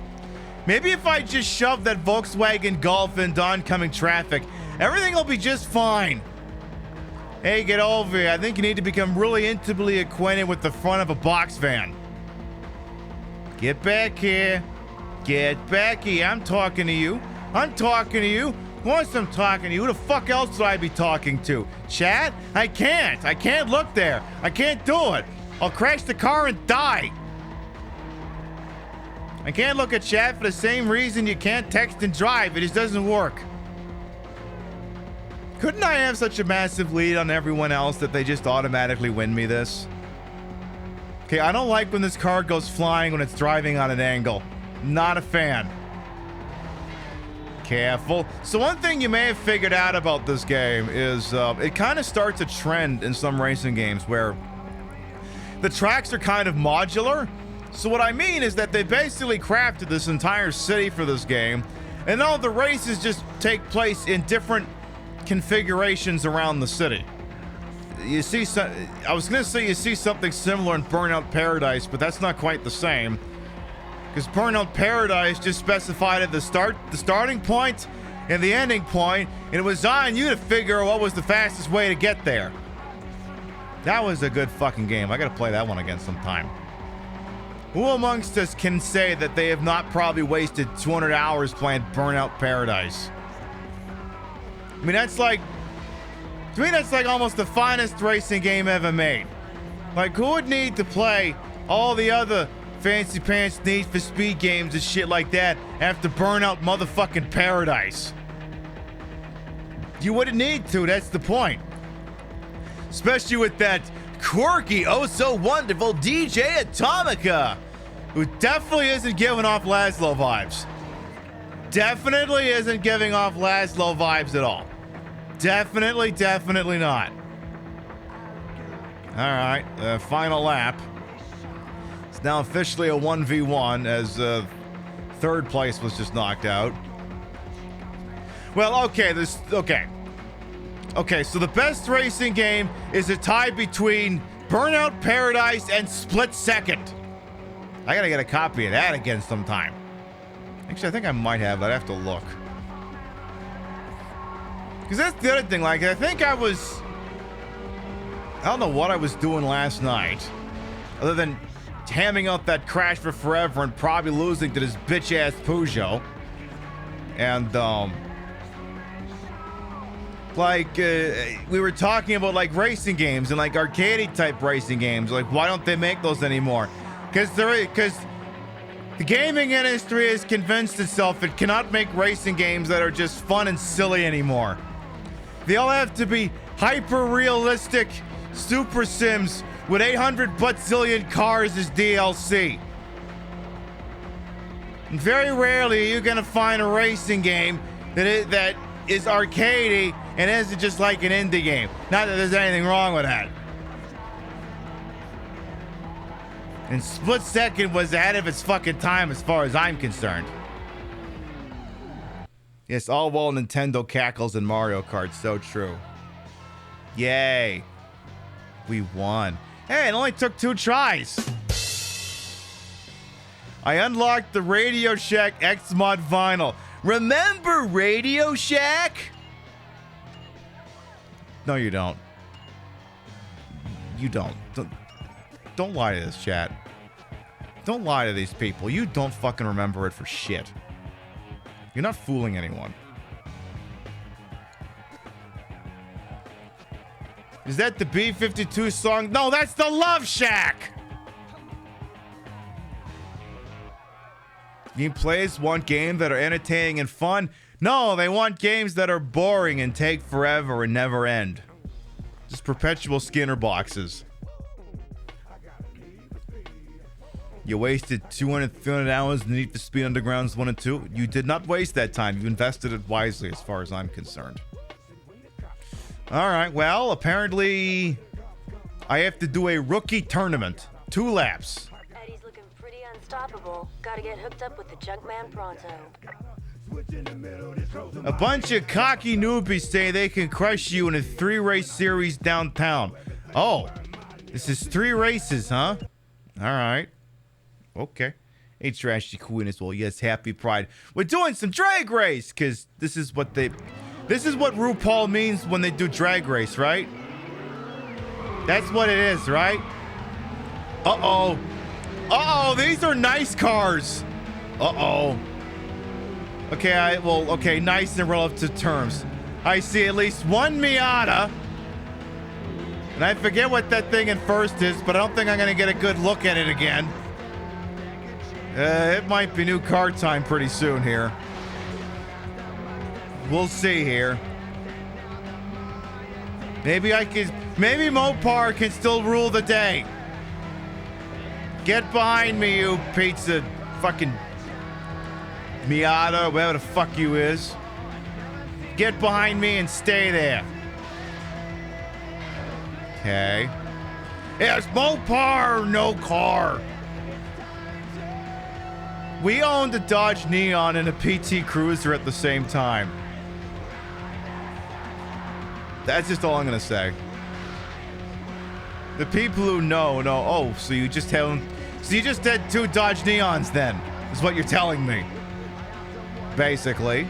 maybe if I just shove that Volkswagen Golf into oncoming traffic, everything will be just fine. Hey, get over here. I think you need to become really intimately acquainted with the front of a box van. Get back here. Get back here. I'm talking to you. I'm talking to you. Of course I'm talking to you. Who the fuck else would I be talking to? Chat? I can't. I can't look there. I can't do it. I'll crash the car and die. I can't look at chat for the same reason you can't text and drive. It just doesn't work. Couldn't I have such a massive lead on everyone else that they just automatically win me this? Okay, I don't like when this car goes flying when it's driving on an angle. Not a fan. Careful. So one thing you may have figured out about this game is it kind of starts a trend in some racing games where the tracks are kind of modular. So what I mean is that they basically crafted this entire city for this game, and all the races just take place in different configurations around the city. You see, I was gonna say you see something similar in Burnout Paradise, but that's not quite the same, because Burnout Paradise just specified at the starting point and the ending point, and it was on you to figure out what was the fastest way to get there. That was a good fucking game. I gotta play that one again sometime. Who amongst us can say that they have not probably wasted 200 hours playing Burnout Paradise? I mean, that's like, to me, that's like almost the finest racing game ever made. Like, who would need to play all the other fancy pants Need for Speed games and shit like that after Burnout motherfucking Paradise? You wouldn't need to, that's the point. Especially with that quirky, oh so wonderful DJ Atomica, who definitely isn't giving off Laszlo vibes. Definitely isn't giving off Laszlo vibes at all. Definitely not. All right, final lap. It's now officially a 1v1 as third place was just knocked out. Well, okay, Okay, so the best racing game is a tie between Burnout Paradise and Split Second. I gotta get a copy of that again sometime. Actually, I think I might have, but I have to look. Because that's the other thing, like, I don't know what I was doing last night, other than hamming out that Crash for Forever and probably losing to this bitch-ass Peugeot. And, we were talking about like racing games and like arcade type racing games. Like, why don't they make those anymore? Because the gaming industry has convinced itself it cannot make racing games that are just fun and silly anymore. They all have to be hyper realistic super sims with 800 bazillion cars as DLC. And very rarely are you gonna find a racing game that is arcadey and isn't just like an indie game. Not that there's anything wrong with that. And Split Second was ahead of its fucking time as far as I'm concerned. Yes, all while Nintendo cackles in Mario Kart. So true. Yay. We won. Hey, it only took 2 tries. I unlocked the Radio Shack Xmod vinyl. Remember Radio Shack? No, you don't. You don't. Don't lie to this chat. Don't lie to these people. You don't fucking remember it for shit. You're not fooling anyone. Is that the B-52 song? No, that's the Love Shack! Game players want games that are entertaining and fun. No, they want games that are boring and take forever and never end. Just perpetual Skinner boxes. You wasted 200 hours in Need for Speed Undergrounds 1 and 2. You did not waste that time. You invested it wisely as far as I'm concerned. Alright, well, apparently I have to do a rookie tournament. 2 laps. Eddie's looking pretty unstoppable. Gotta get hooked up with the Junkman pronto. A bunch of cocky newbies say they can crush you in a 3-race series downtown. Oh, this is 3 races, huh? Alright. Okay. Hey, Trashy Queen as well. Yes, happy Pride. We're doing some drag race, because this is what RuPaul means when they do drag race, right? That's what it is, right? Uh-oh. Uh-oh, these are nice cars. Uh-oh. Okay, okay, nice in relative terms. I see at least 1 Miata. And I forget what that thing in first is, but I don't think I'm going to get a good look at it again. It might be new car time pretty soon here. We'll see here. Maybe Mopar can still rule the day. Get behind me, you pizza fucking Miata, whatever the fuck you is. Get behind me and stay there. Okay. Yes, Mopar, no car. We owned a Dodge Neon and a PT Cruiser at the same time. That's just all I'm gonna say. The people who know. Oh, so you just had 2 Dodge Neons then, is what you're telling me. Basically.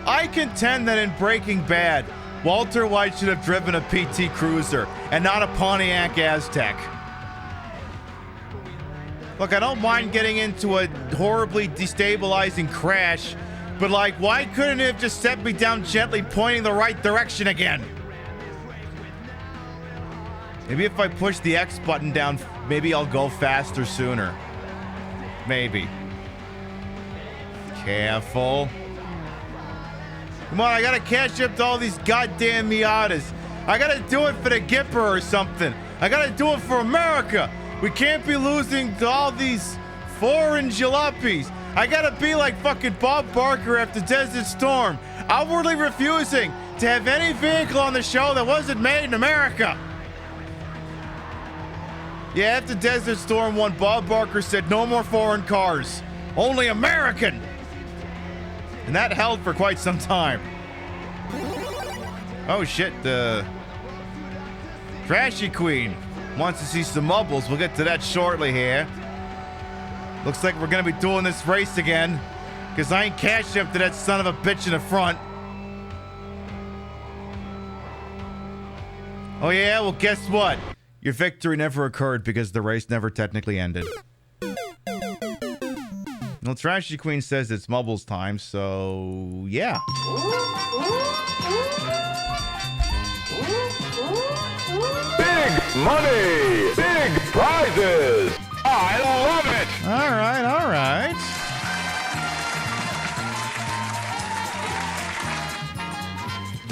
I contend that in Breaking Bad, Walter White should have driven a PT Cruiser and not a Pontiac Aztek. Look, I don't mind getting into a horribly destabilizing crash, but like, why couldn't it have just set me down gently, pointing the right direction again? Maybe if I push the X button down, maybe I'll go faster sooner. Maybe. Careful. Come on, I gotta catch up to all these goddamn Miatas. I gotta do it for the Gipper or something. I gotta do it for America. We can't be losing to all these foreign jalopies. I gotta be like fucking Bob Barker after Desert Storm, outwardly refusing to have any vehicle on the show that wasn't made in America. Yeah, after Desert Storm 1, Bob Barker said no more foreign cars, only American. And that held for quite some time. Oh shit, the Trashy Queen wants to see some mubbles. We'll get to that shortly here. Looks like we're gonna be doing this race again, because I ain't catching up to that son of a bitch in the front. Oh yeah, well guess what? Your victory never occurred because the race never technically ended. Well, Trashy Queen says it's Mubbles time, so yeah. Big money! Big prizes! I love it! All right, all right.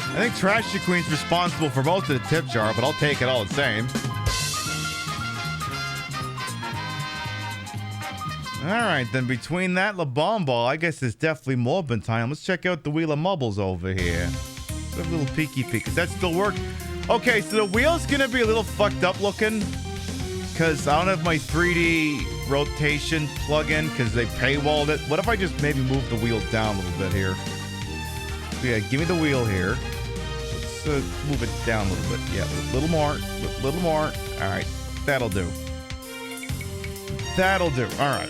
I think Trashy Queen's responsible for most of the tip jar, but I'll take it all the same. All right, then between that La Bomball, I guess it's definitely Morbin time. Let's check out the Wheel of Mubbles over here. A little peeky peek. Does that still work? Okay, so the wheel's gonna be a little fucked up looking because I don't have my 3D rotation plug-in because they paywalled it. What if I just maybe move the wheel down a little bit here? So yeah, give me the wheel here. Let's move it down a little bit. Yeah, a little more, little more. All right, that'll do. That'll do. All right.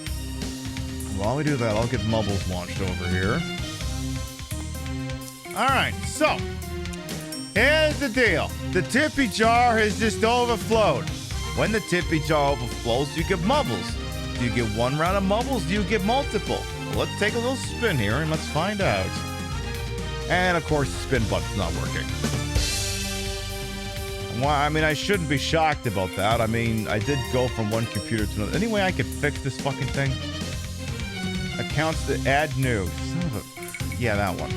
While we do that, I'll get Mubbles launched over here. All right, so here's the deal. The tippy jar has just overflowed. When the tippy jar overflows, you get Mubbles. Do you get one round of Mubbles? Do you get multiple? Well, let's take a little spin here and let's find out. And of course, the spin button's not working. Well, I mean, I shouldn't be shocked about that. I mean, I did go from one computer to another. Any way I could fix this fucking thing? Accounts to add new. Son of a... Yeah, that one.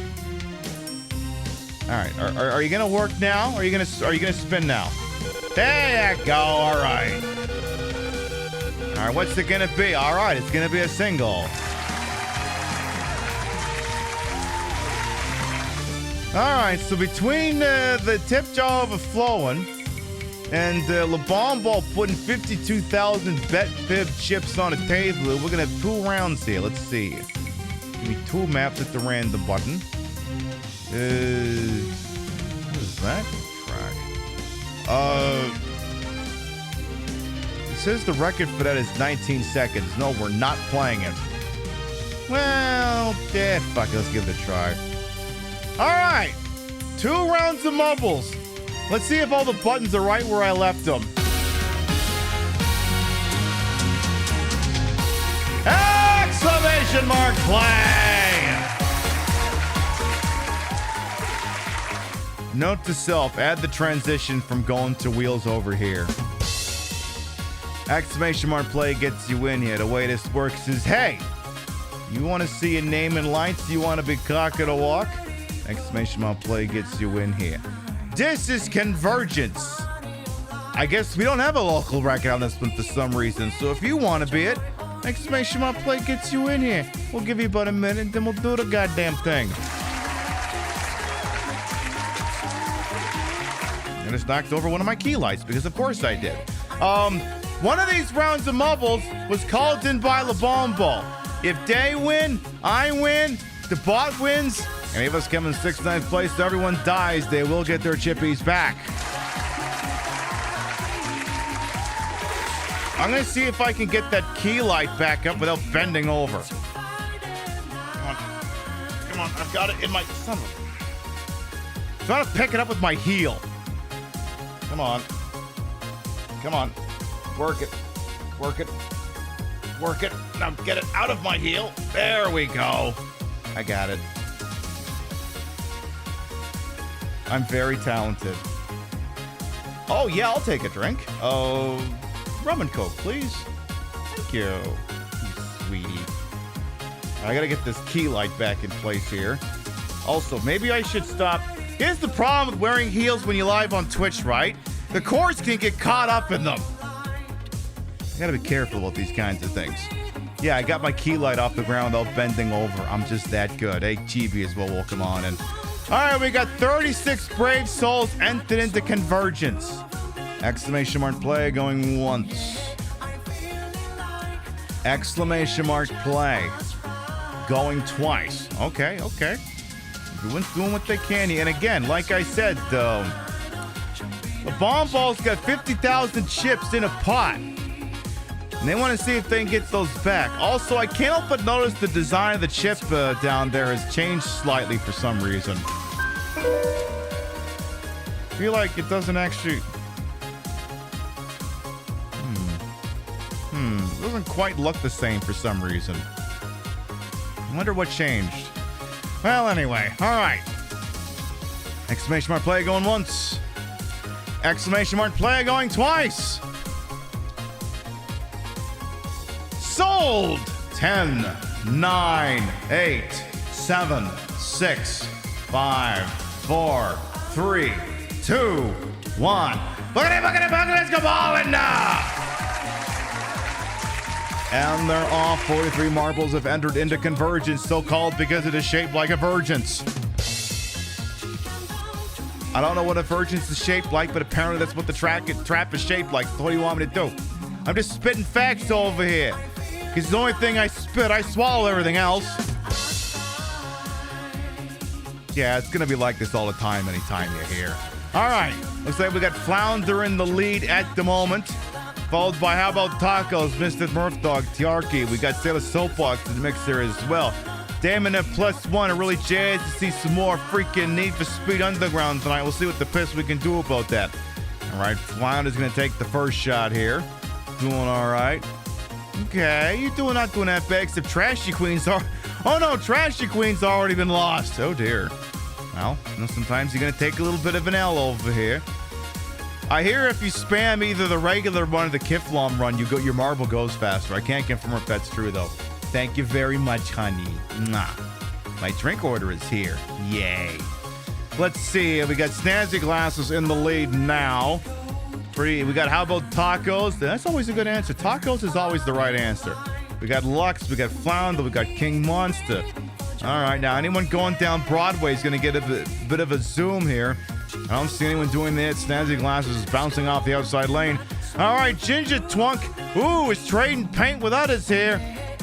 All right. Are you gonna work now? Or are you gonna spin now? There you go. All right. All right. What's it gonna be? All right. It's gonna be a single. All right. So between the tip jar overflowing and La Bomball putting 52,000 bet fib chips on a table, we're gonna have 2 rounds here. Let's see. Give me 2 maps at the random button. What is that track? It says the record for that is 19 seconds. No, we're not playing it. Well, yeah, fuck it. Let's give it a try. All right. 2 rounds of Mubbles. Let's see if all the buttons are right where I left them. Exclamation mark play! Note to self, add the transition from going to wheels over here. Exclamation mark play gets you in here. The way this works is, hey, you want to see a name in lights? You want to be cock of the walk? Exclamation mark play gets you in here. This is Convergence. I guess we don't have a local record on this one for some reason, so if you want to be it, exclamation mark play gets you in here. We'll give you about a minute, then we'll do the goddamn thing. I just knocked over one of my key lights because of course I did. One of these rounds of Mubbles was called in by La Bomball. If they win, I win, the bot wins, any of us come in 6th, 9th place, so everyone dies, they will get their chippies back. I'm gonna see if I can get that key light back up without bending over. Come on, I've got it in my, son of a... I'm trying to pick it up with my heel. Come on. Work it. work it. Now get it out of my heel. There we go. I got it. I'm very talented. Oh, yeah, I'll take a drink. Oh, rum and coke, please. Thank you. You sweetie. I gotta get this key light back in place here. Also, maybe I should stop. Here's the problem with wearing heels when you live on Twitch, right? The cords can get caught up in them. I gotta be careful about these kinds of things. Yeah, I got my key light off the ground without bending over. I'm just that good. Hey, Chibi as well, welcome on in. All right, we got 36 brave souls entered into Convergence. Exclamation mark play going once. Exclamation mark play going twice. Okay. Everyone's doing what they can here. And again, like I said, the bomb ball's got 50,000 chips in a pot. And they want to see if they can get those back. Also, I can't help but notice the design of the chip down there has changed slightly for some reason. I feel like it doesn't actually... It doesn't quite look the same for some reason. I wonder what changed. Well, anyway, all right. Exclamation mark play going once. Exclamation mark play going twice. Sold! 10, 9, 8, 7, 6, 5, 4, 3, 2, 1. Boogity, let's go ballin' now! And they're off. 43 marbles have entered into Convergence, so called because it is shaped like a Vergence. I don't know what a Vergence is shaped like, but apparently that's what the trap is shaped like. So what do you want me to do? I'm just spitting facts over here. Because the only thing I spit, I swallow everything else. Yeah, it's going to be like this all the time anytime you're here. All right. Looks like we got Flounder in the lead at the moment. Followed by How About Tacos, Mr. Murph Dog, Tiarki. We got Sailor Soapbox in the mix there as well. Damon at +1. I'm really jazzed to see some more freaking Need for Speed Underground tonight. We'll see what the piss we can do about that. All right, Flounder's going to take the first shot here. Doing all right. Okay, you're not doing that bad, except Trashy Queen's are... Oh, no, Trashy Queen's already been lost. Oh, dear. Well, sometimes you're going to take a little bit of an L over here. I hear if you spam either the regular run or the Kiflom run, your marble goes faster. I can't confirm if that's true, though. Thank you very much, honey. Mwah. My drink order is here. Yay. Let's see. We got Snazzy Glasses in the lead now. We got How About Tacos? That's always a good answer. Tacos is always the right answer. We got Lux. We got Flounder. We got King Monster. All right. Now, anyone going down Broadway is going to get a bit of a zoom here. I don't see anyone doing that. Snazzy Glasses is bouncing off the outside lane. All right, Ginger Twunk. Ooh, is trading paint with others here.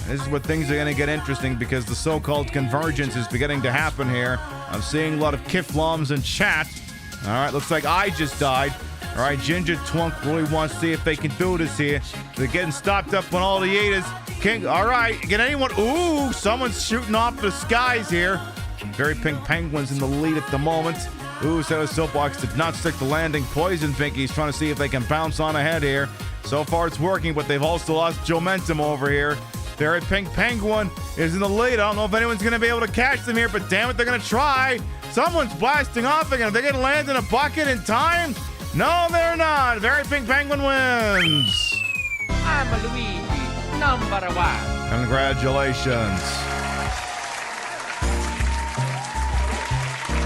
This is where things are going to get interesting because the so-called convergence is beginning to happen here. I'm seeing a lot of Kifloms in chat. All right, looks like I just died. All right, Ginger Twunk really wants to see if they can do this here. They're getting stopped up on all the Yadas. All right, get anyone? Ooh, someone's shooting off the skies here. Very Pink Penguin's in the lead at the moment. Ooh, Sailor Soapbox did not stick the landing. Poison Pinky's trying to see if they can bounce on ahead here. So far it's working, but they've also lost momentum over here. Very Pink Penguin is in the lead. I don't know if anyone's going to be able to catch them here, but damn it, they're going to try. Someone's blasting off again. Are they going to land in a bucket in time? No, they're not. Very Pink Penguin wins. I'm Luigi, number one. Congratulations.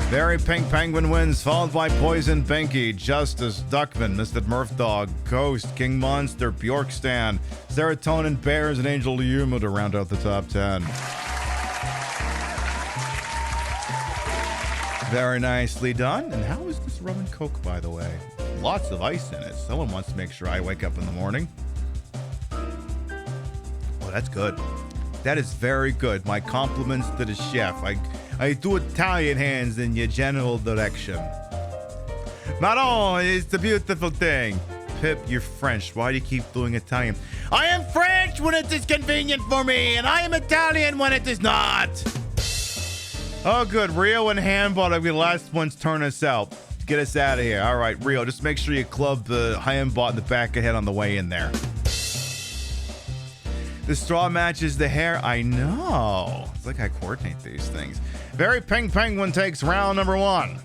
Very Pink Penguin wins, followed by Poison Pinky, Justice, Duckman, Mr. Murph Dog, Ghost, King Monster, Bjorkstan, Serotonin Bears, and Angel Yuma to round out the top 10. Very nicely done. And how is this rum and coke, by the way? Lots of ice in it. Someone wants to make sure I wake up in the morning. Oh, that's good. That is very good. My compliments to the chef. I do Italian hands in your general direction. Maron is the beautiful thing. Pip, you're French. Why do you keep doing Italian? I am French when it is convenient for me, and I am Italian when it is not. Oh, good. Rio and Hambot are the last ones turn us out. Get us out of here. All right, Rio, just make sure you club the Hambot in the back of the head on the way in there. The straw matches the hair. I know. It's like I coordinate these things. Very Pink Penguin takes round number 1.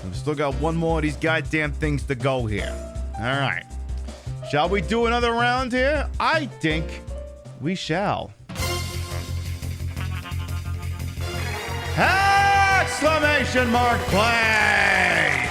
We've still got one more of these goddamn things to go here. All right. Shall we do another round here? I think we shall. Exclamation mark play!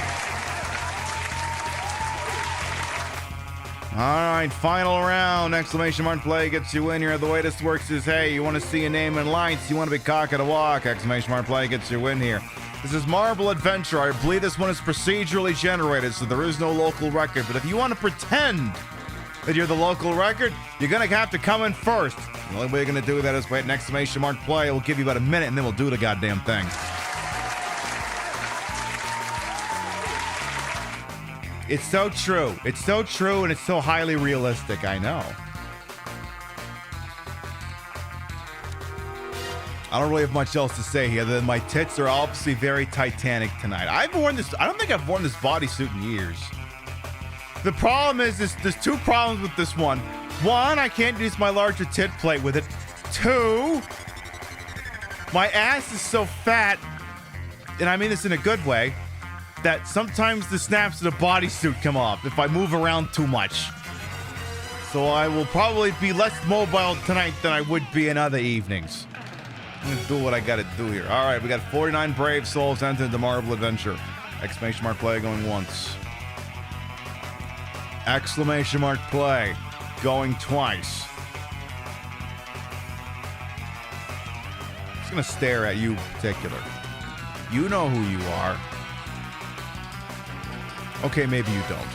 All right, final round. Exclamation mark play gets you in here. The way this works is, hey, you want to see a name in lights, you want to be cock of the walk. Exclamation mark play gets you in here. This is Marble Adventure. I believe this one is procedurally generated, so there is no local record. But if you want to pretend that you're the local record, you're going to have to come in first. The only way you're going to do that is wait an exclamation mark play. We'll give you about a minute, and then we'll do the goddamn thing. It's so true. It's so true, and it's so highly realistic. I know. I don't really have much else to say here, other than my tits are obviously very Titanic tonight. I've worn this. I don't think I've worn this bodysuit in years. The problem is, there's two problems with this one. One, I can't use my larger tit plate with it. Two, my ass is so fat, and I mean this in a good way, that sometimes the snaps of the bodysuit come off if I move around too much. So I will probably be less mobile tonight than I would be in other evenings. I'm gonna do what I gotta do here. All right, we got 49 brave souls entered the Marble Adventure. Exclamation mark play going once. Exclamation mark play going twice. I'm just gonna stare at you in particular. You know who you are. Okay, maybe you don't.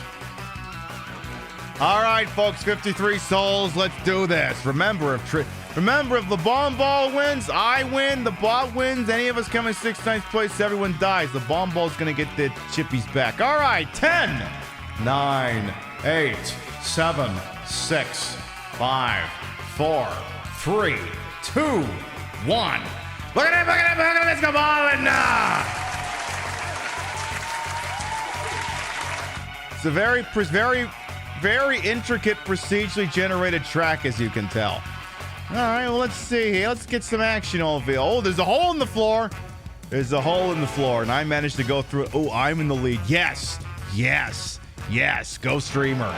All right, folks, 53 souls. Let's do this. Remember, if the bomb ball wins, I win. The bot wins. Any of us come in 6th, 9th place, everyone dies. The bomb ball's going to get the chippies back. All right, 10, 9, 8, 7, 6, 5, 4, 3, 2, 1. Look at it, let's go ballin' now. It's a very intricate, procedurally generated track, as you can tell. All right, well, let's see here. Let's get some action over here. Oh, there's a hole in the floor. There's a hole in the floor, and I managed to go through it. Oh, I'm in the lead. Yes, yes, yes. Go Streamer.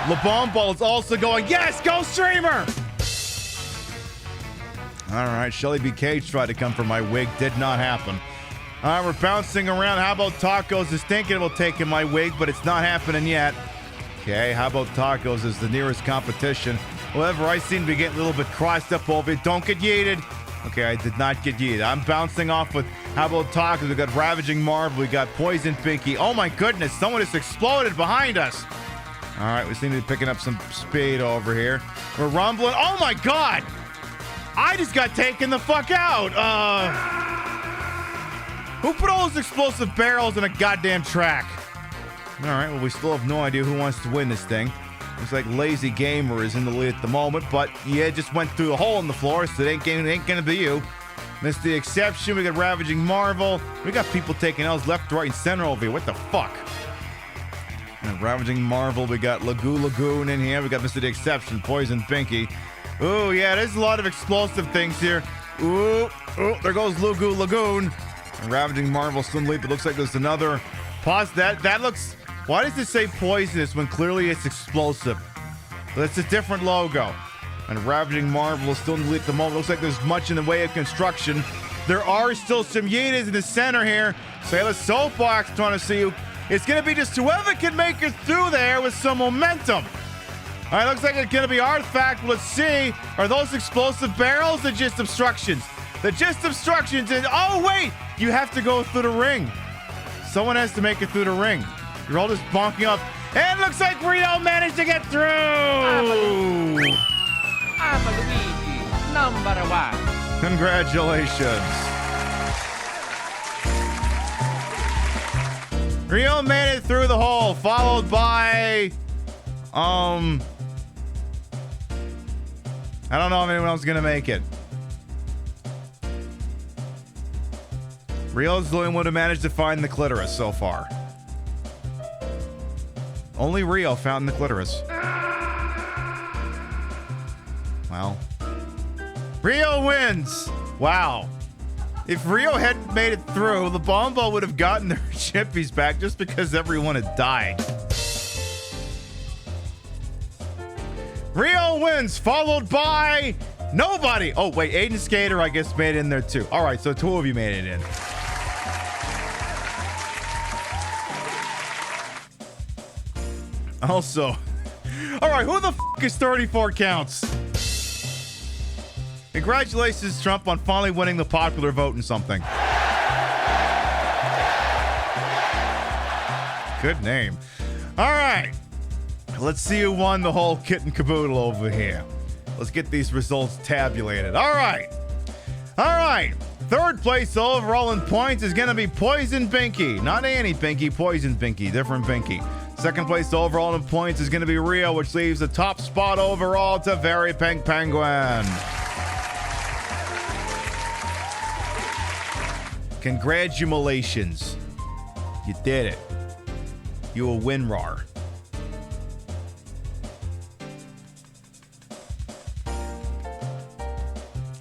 LeBomb Ball is also going. Yes, go Streamer. All right, Shelly B. Cage tried to come for my wig. Did not happen. All right, we're bouncing around. How about Tacos is thinking about taking my wig, but it's not happening yet. Okay, how about Tacos is the nearest competition. However, I seem to be getting a little bit crossed up over it. Don't get yeeted. Okay, I did not get yeeted. I'm bouncing off with how about Tacos. We got Ravaging Marvel. We got Poison Pinky. Oh my goodness, someone just exploded behind us. All right, we seem to be picking up some speed over here. We're rumbling. Oh my God. I just got taken the fuck out. Who put all those explosive barrels in a goddamn track? All right, well, we still have no idea who wants to win this thing. Looks like Lazy Gamer is in the lead at the moment, but yeah, just went through a hole in the floor, so it ain't gonna be you. Missed the exception. We got Ravaging Marvel. We got people taking L's left, right, and center over here. What the fuck? And Ravaging Marvel. We got Lagoon in here. We got Mr. the Exception, Poison Pinky. Ooh, yeah, there's a lot of explosive things here. Ooh, there goes Lagoon. And Ravaging Marvel still in the lead, but looks like there's another. Pause that. That looks. Why does it say poisonous when clearly it's explosive? That's a different logo. And Ravaging Marvel is still in the lead at the moment. Looks like there's much in the way of construction. There are still some Yeetas in the center here. Sailor Soapbox trying to see you. It's going to be just whoever can make it through there with some momentum. All right, looks like it's going to be Artifact. Let's see. Are those explosive barrels or just obstructions? They're just obstructions. And oh, wait. You have to go through the ring. Someone has to make it through the ring. You're all just bonking up. And it looks like Rio managed to get through. I'm Luigi, number 1. Congratulations. Rio made it through the hole, followed by, I don't know if anyone else is going to make it. Rio's the only one who managed to find the clitoris so far. Only Rio found the clitoris. Well, Rio wins. Wow. If Rio hadn't made it through, the Bombo would have gotten their chippies back just because everyone had died. Rio wins, followed by nobody. Oh, wait, Aiden Skater, I guess, made it in there too. All right, so 2 of you made it in. Also, all right, who the f*** is 34 counts? Congratulations, Trump, on finally winning the popular vote in something. Good name. All right. Let's see who won the whole kit and caboodle over here. Let's get these results tabulated. All right. Third place overall in points is going to be Poison Binky. Not Annie Binky, Poison Binky. Different Binky. Second place overall in points is going to be Rio, which leaves the top spot overall to Very Pink Penguin. Congratulations. You did it. You a WinRAR.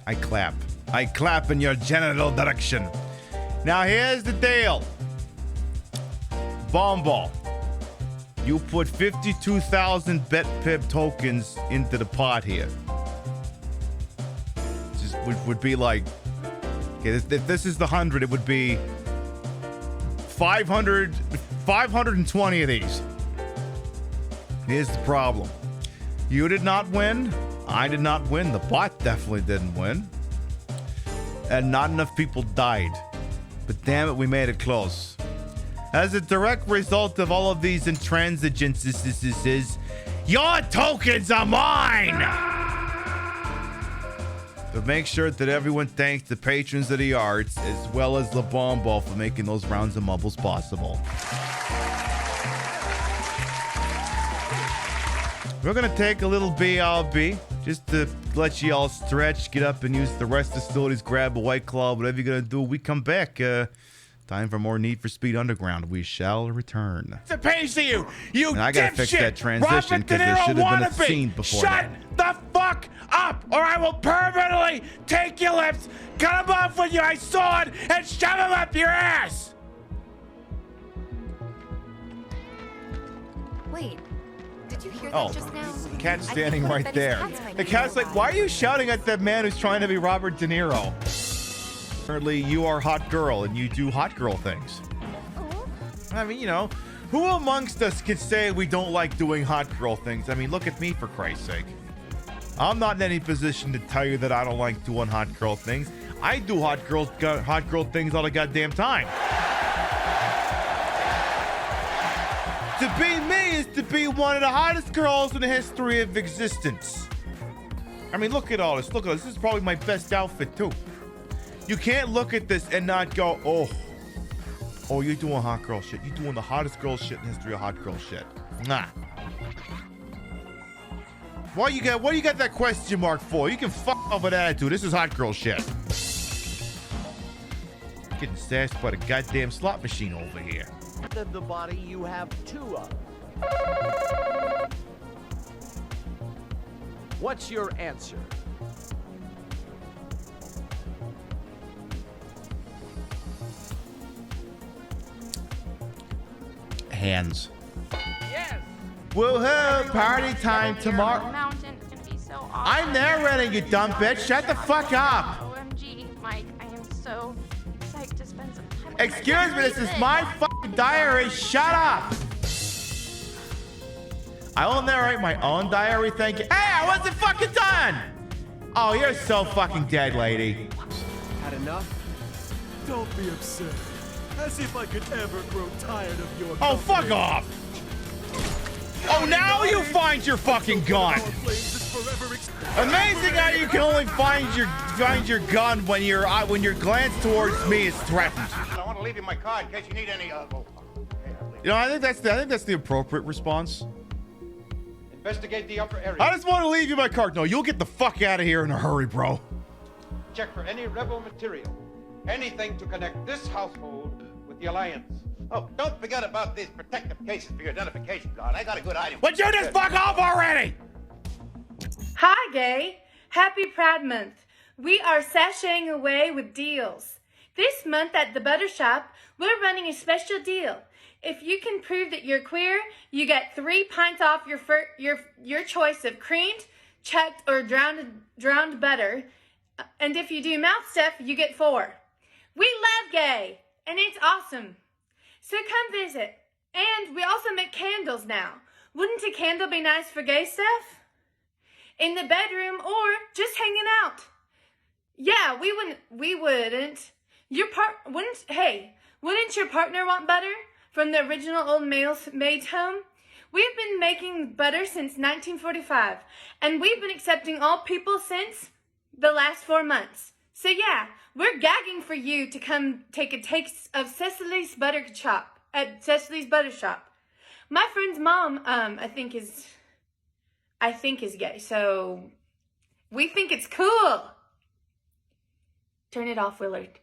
I clap in your genital direction. Now here's the deal. Bombo, you put 52,000 BetPib tokens into the pot here. Just would be like, okay, if this is the 100, it would be 520 of these. Here's the problem. You did not win. I did not win. The bot definitely didn't win. And not enough people died. But damn it, we made it close. As a direct result of all of these intransigences, your tokens are mine! But make sure that everyone thanks the patrons of the arts, as well as the Bombo for making those rounds of mumbles possible. We're gonna take a little BRB just to let you all stretch, get up and use the rest of the facilities, grab a White Claw, whatever you're gonna do. We come back. Time for more Need for Speed Underground. We shall return. To pays to you, you and I gotta fix that transition because there should have been a scene before Shut the fuck up, or I will permanently take your lips, cut them off with my sword, and shove them up your ass. Wait. Did you hear that just now? The cat's standing right there. The cat's like, why are you shouting at that man who's trying to be Robert De Niro? Apparently, you are hot girl and you do hot girl things. I mean, you know, who amongst us could say we don't like doing hot girl things? I mean, look at me, for Christ's sake. I'm not in any position to tell you that I don't like doing hot girl things. I do hot girl things all the goddamn time. To be me is to be one of the hottest girls in the history of existence. I mean, look at all this. Look at this. This is probably my best outfit, too. You can't look at this and not go, oh, you're doing hot girl shit. You're doing the hottest girl shit in the history of hot girl shit. Nah. What you got that question mark for? You can fuck off with attitude. This is hot girl shit. Getting sassed by the goddamn slot machine over here. Of the body you have 2 of. What's your answer? Hands. Yes. Woohoo! Party time tomorrow. Mountain. It's gonna be so awesome. I'm narrating, you dumb bitch. Shut the fuck up. OMG, Mike, I am so psyched to spend some time with Excuse me, this is my fucking diary. Shut up. I will narrate my own diary, thank you. Hey, I wasn't fucking done. Oh, you're so fucking dead, lady. Had enough? Don't be absurd. As if I could ever grow tired of your Oh, fuck off. Oh, now you find your fucking gun. Amazing how you can only find your gun when your glance towards me is threatened. I want to leave you my car in case you need any. You know, I think that's the appropriate response. Investigate the upper area. I just want to leave you my card. No, you'll get the fuck out of here in a hurry, bro. Check for any rebel material. Anything to connect this household with the Alliance. Oh, don't forget about these protective cases for your identification card. I got a good item. Would you just fuck off already? Hi, gay. Happy Pride Month. We are sashaying away with deals. This month at the Butter Shop, we're running a special deal. If you can prove that you're queer, you get 3 pints off your choice of creamed, chucked, or drowned butter. And if you do mouth stuff, you get 4. We love gay, and it's awesome. So come visit. And we also make candles now. Wouldn't a candle be nice for gay stuff? In the bedroom or just hanging out. Yeah, we wouldn't. Wouldn't your partner want butter from the original old maid's home? We've been making butter since 1945, and we've been accepting all people since the last 4 months. So yeah, we're gagging for you to come take a taste of Cecily's Butter Shop at Cecily's Butter Shop. My friend's mom, I think is gay, so we think it's cool. Turn it off, Willard.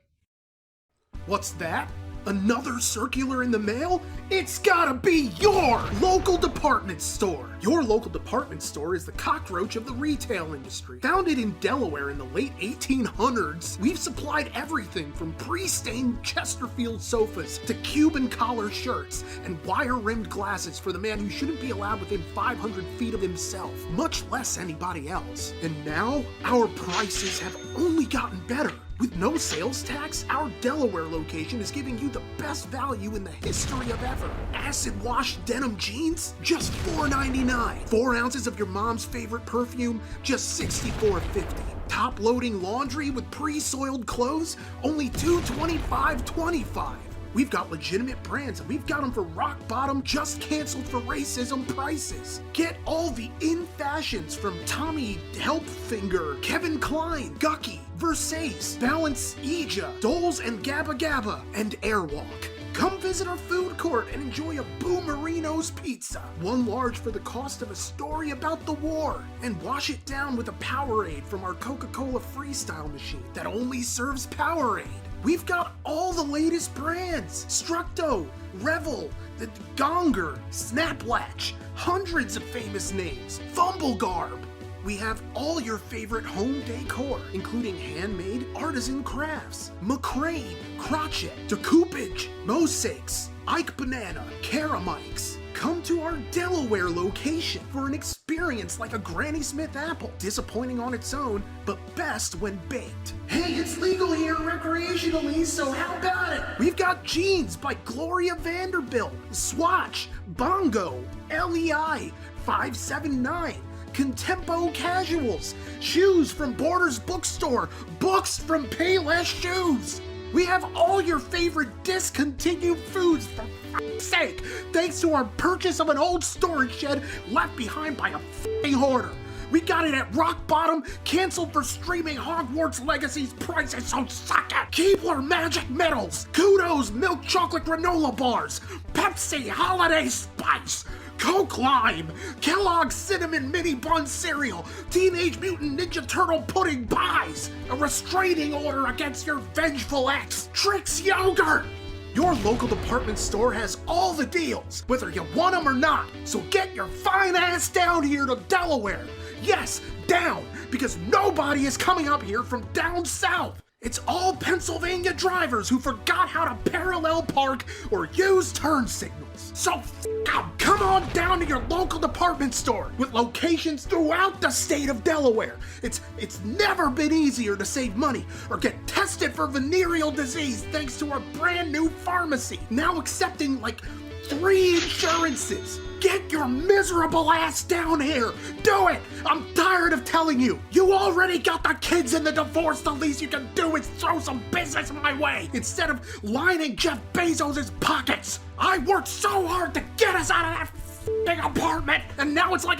What's that? Another circular in the mail? It's gotta be your local department store. Your local department store is the cockroach of the retail industry. Founded in Delaware in the late 1800s, we've supplied everything from pre-stained Chesterfield sofas to Cuban collar shirts and wire-rimmed glasses for the man who shouldn't be allowed within 500 feet of himself, much less anybody else. And now, our prices have only gotten better. With no sales tax, our Delaware location is giving you the best value in the history of ever. Acid wash denim jeans, just $4.99. 4 ounces of your mom's favorite perfume, just $64.50. Top loading laundry with pre-soiled clothes, only $225.25. We've got legitimate brands, and we've got them for rock bottom, just canceled for racism prices. Get all the in fashions from Tommy Helpfinger, Kevin Klein, Gucky, Versace, Balance Ija, Doles and Gabba Gabba, and Airwalk. Come visit our food court and enjoy a Boomerino's pizza. 1 large for the cost of a story about the war. And wash it down with a Powerade from our Coca-Cola Freestyle machine that only serves Powerade. We've got all the latest brands. Structo, Revel, the Gonger, Snaplatch, hundreds of famous names. Fumblegarb. We have all your favorite home decor, including handmade artisan crafts, McCrane, Crotchet, Decoupage, Mosaics, Ike Banana, Keramikes. Come to our Delaware location for an experience like a Granny Smith apple. Disappointing on its own, but best when baked. Hey, it's legal here recreationally, so how about it? We've got jeans by Gloria Vanderbilt, Swatch, Bongo, LEI, 579. Contempo Casuals, shoes from Borders Bookstore, books from Payless Shoes. We have all your favorite discontinued foods, for f***ing sake, thanks to our purchase of an old storage shed left behind by a f***ing hoarder. We got it at rock bottom, canceled for streaming Hogwarts Legacy's prices, so suck it! Keebler Magic Metals, Kudos Milk Chocolate Granola Bars, Pepsi Holiday Spice, Coke Lime, Kellogg's Cinnamon Mini Bun Cereal, Teenage Mutant Ninja Turtle Pudding Pies, a restraining order against your vengeful ex, Trix Yogurt! Your local department store has all the deals, whether you want them or not, so get your fine ass down here to Delaware. Yes, down, because nobody is coming up here from down south. It's all Pennsylvania drivers who forgot how to parallel park or use turn signals. So come on down to your local department store with locations throughout the state of Delaware. It's never been easier to save money or get tested for venereal disease thanks to our brand new pharmacy, now accepting like 3 insurances. Get your miserable ass down here. Do it. I'm tired of telling you. You already got the kids in the divorce. The least you can do is throw some business my way instead of lining Jeff Bezos' pockets. I worked so hard to get us out of that f***ing apartment, and now it's like,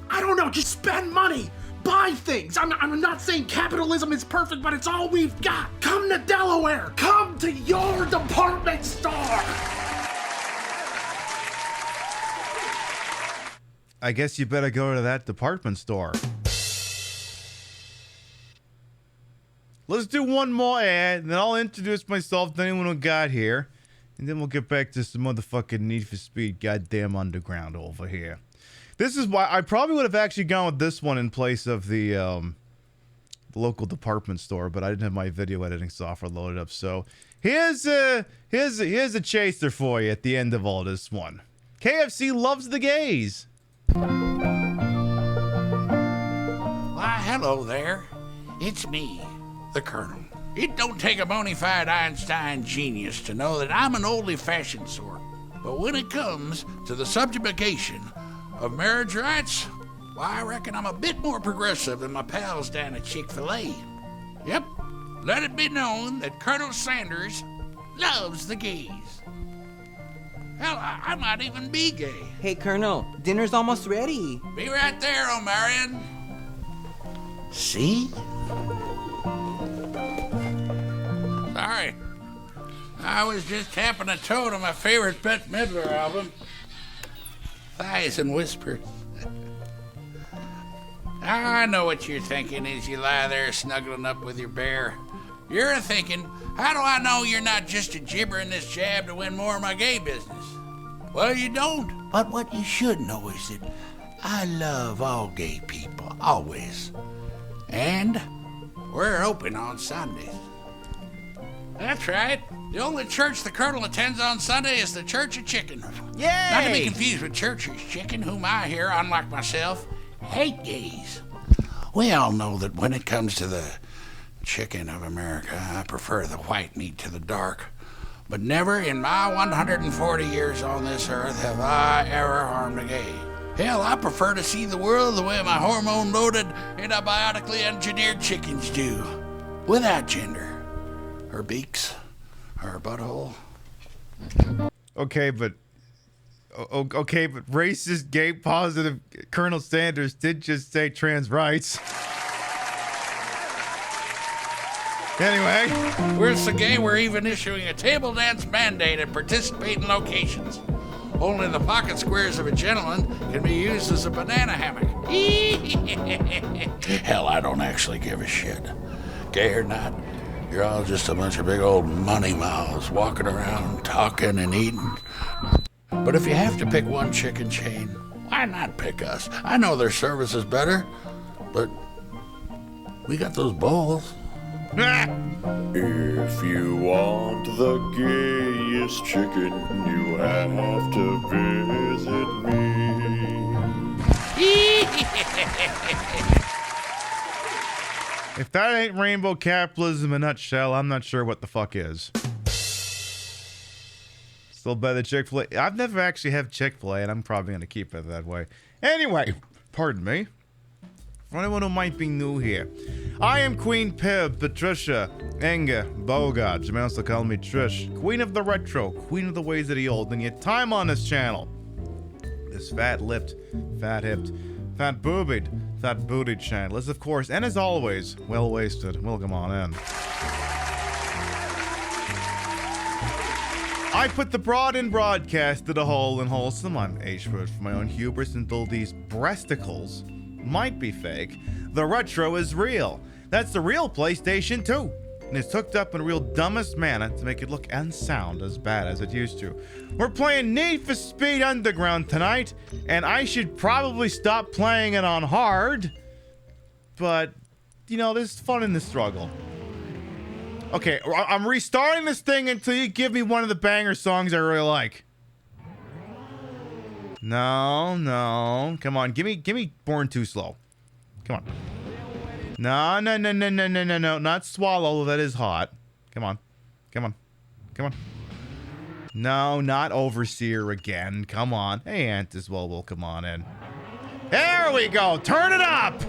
I don't know, just spend money. Buy things. I'm not saying capitalism is perfect, but it's all we've got. Come to Delaware. Come to your department store. I guess you better go to that department store. Let's do one more ad, and then I'll introduce myself to anyone who got here. And then we'll get back to some motherfucking Need for Speed goddamn underground over here. This is why I probably would have actually gone with this one in place of the local department store, but I didn't have my video editing software loaded up. So here's a chaser for you at the end of all this one. KFC loves the gays. Why, hello there. It's me, the Colonel. It don't take a bona fide Einstein genius to know that I'm an oldie-fashioned sort. But when it comes to the subjugation of marriage rights, why, I reckon I'm a bit more progressive than my pals down at Chick-fil-A. Yep, let it be known that Colonel Sanders loves the gays. Hell, I might even be gay. Hey, Colonel, dinner's almost ready. Be right there, O'Marion. See? Sorry. I was just tapping a toe to my favorite Bette Midler album, Thighs and Whispers. I know what you're thinking as you lie there snuggling up with your bear. You're thinking, how do I know you're not just a gibbering this jab to win more of my gay business? Well, you don't. But what you should know is that I love all gay people, always. And we're open on Sundays. That's right. The only church the Colonel attends on Sunday is the Church of Chicken. Yay! Not to be confused with Church's Chicken, whom I hear, unlike myself, hate gays. We all know that when it comes to the chicken of America, I prefer the white meat to the dark. But never in my 140 years on this earth have I ever harmed a gay. Hell, I prefer to see the world the way my hormone-loaded, antibiotically engineered chickens do. Without gender. Her beaks. Her butthole. Okay, but racist, gay, positive Colonel Sanders did just say trans rights. Anyway. We're so gay we're even issuing a table dance mandate at participating locations. Only the pocket squares of a gentleman can be used as a banana hammock. Hell, I don't actually give a shit. Gay or not, you're all just a bunch of big old money mouths walking around talking and eating. But if you have to pick one chicken chain, why not pick us? I know their service is better, but we got those bowls. If you want the gayest chicken, you have to visit me. If that ain't rainbow capitalism in a nutshell, I'm not sure what the fuck is. Still better than Chick-fil-A. I've never actually had Chick-fil-A, and I'm probably going to keep it that way. Anyway, pardon me. For anyone who might be new here, I am Queen Pib, Patricia, Inga, Bogart. You may also call me Trish. Queen of the retro, queen of the ways of the old, and yet time on this channel. This fat-lipped, fat-hipped, fat-boobied, fat-bootied channel is, of course, and as always, well-wasted. Welcome on in. I put the broad in broadcast to the whole and wholesome. I'm H-word for my own hubris until these breasticles might be fake. The retro is real. That's the real PlayStation 2. And it's hooked up in real dumbest manner to make it look and sound as bad as it used to. We're playing Need for Speed Underground tonight, and I should probably stop playing it on hard. But, you know, there's fun in the struggle. Okay, I'm restarting this thing until you give me one of the banger songs I really like. No. Come on, give me Born Too Slow. Come on. No. Not Swallow, that is hot. Come on. No, not Overseer again. Come on. Hey, Ant as well will come on in. There we go. Turn it up.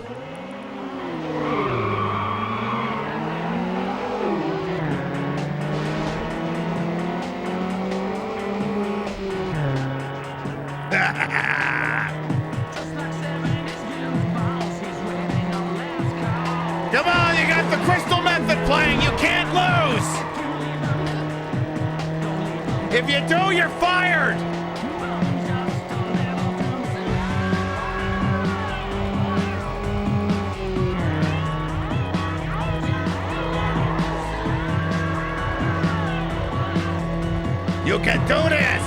Come on, you got the Crystal Method playing. You can't lose. If you do, you're fired. You can do this!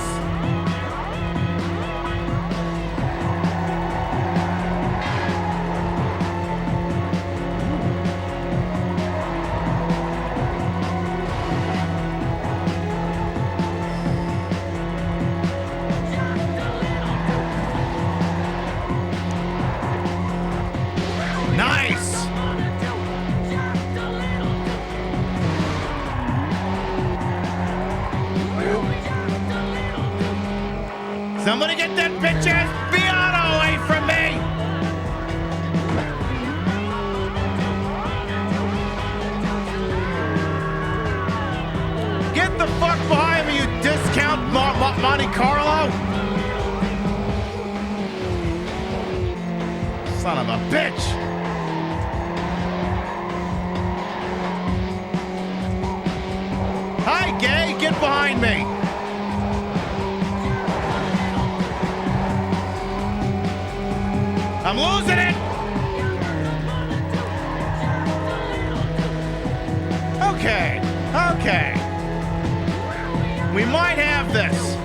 Nice! Somebody get that bitch ass Beato away from me! Get the fuck behind me, you discount Monte Carlo! Son of a bitch! Hi, gay! Get behind me! I'm losing it! Okay, okay. We might have this.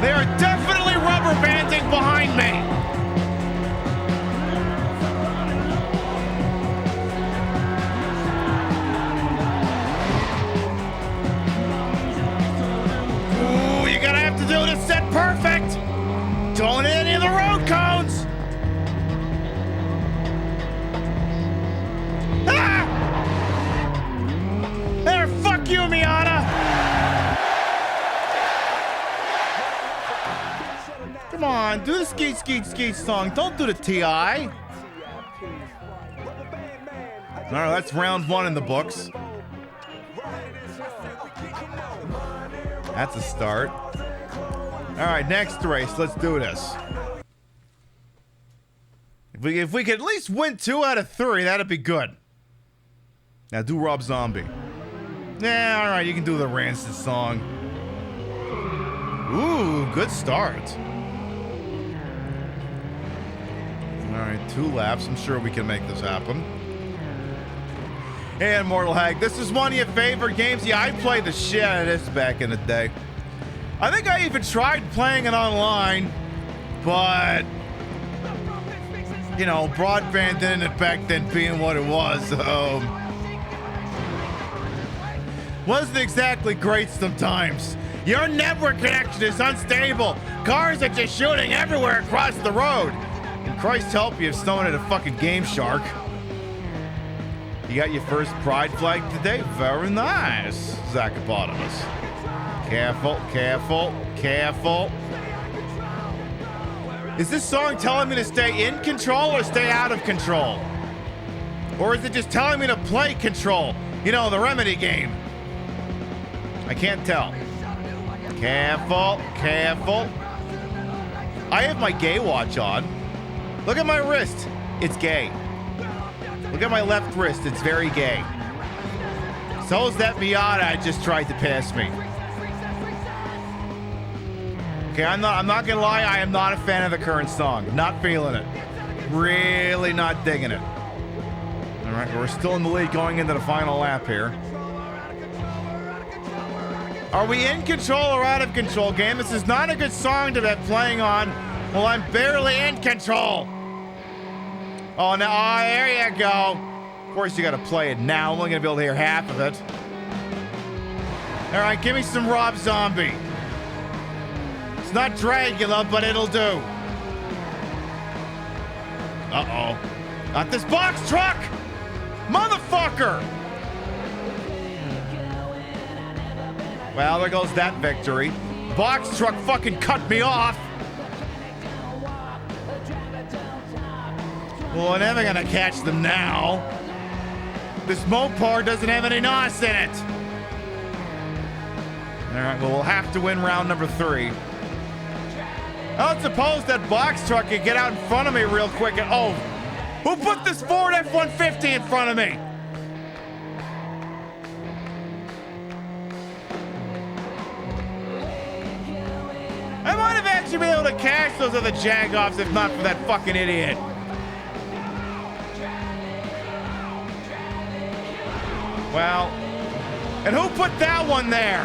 They are definitely rubber banding behind me. Ooh, you're gonna have to do this set perfect. Don't hit any of the road cones. Ah! There, fuck you, Miata. Come on, do the skeet, skeet, skeet song. Don't do the TI. All right, that's round one in the books. That's a start. All right, next race. Let's do this. If we could at least win 2 out of 3, that'd be good. Now do Rob Zombie. Yeah, all right, you can do the Rancid song. Ooh, good start. All right, 2 laps. I'm sure we can make this happen. And Mortal Hag, this is one of your favorite games. Yeah, I played the shit out of this back in the day. I think I even tried playing it online, but, you know, broadband internet back then being what it was, wasn't exactly great sometimes. Your network connection is unstable. Cars are just shooting everywhere across the road. And Christ help you if someone had a fucking Game Shark. You got your first pride flag today? Very nice, Zachapotamus. Careful, careful, careful. Is this song telling me to stay in control or stay out of control? Or is it just telling me to play control? You know, the Remedy game. I can't tell. Careful, careful. I have my gay watch on. Look at my wrist. It's gay. Look at my left wrist. It's very gay. So is that Miata I just tried to pass me. Okay, I'm not gonna lie, I am not a fan of the current song. Not feeling it. Really not digging it. All right, we're still in the lead going into the final lap here. Are we in control or out of control, game? This is not a good song to be playing on. Well, I'm barely in control. Oh, now, oh, there you go. Of course, you got to play it now. I'm only going to be able to hear half of it. All right, give me some Rob Zombie. It's not Dracula, but it'll do. Uh-oh. Not this box truck! Motherfucker! Well, there goes that victory. Box truck fucking cut me off. Well, we're never gonna catch them now. This Mopar doesn't have any NOS in it. All right, well, we'll have to win round number 3. I don't suppose that box truck could get out in front of me real quick. And, oh, who put this Ford F-150 in front of me? actually been able to catch those other jag-offs if not for that fucking idiot. Well, and who put that one there?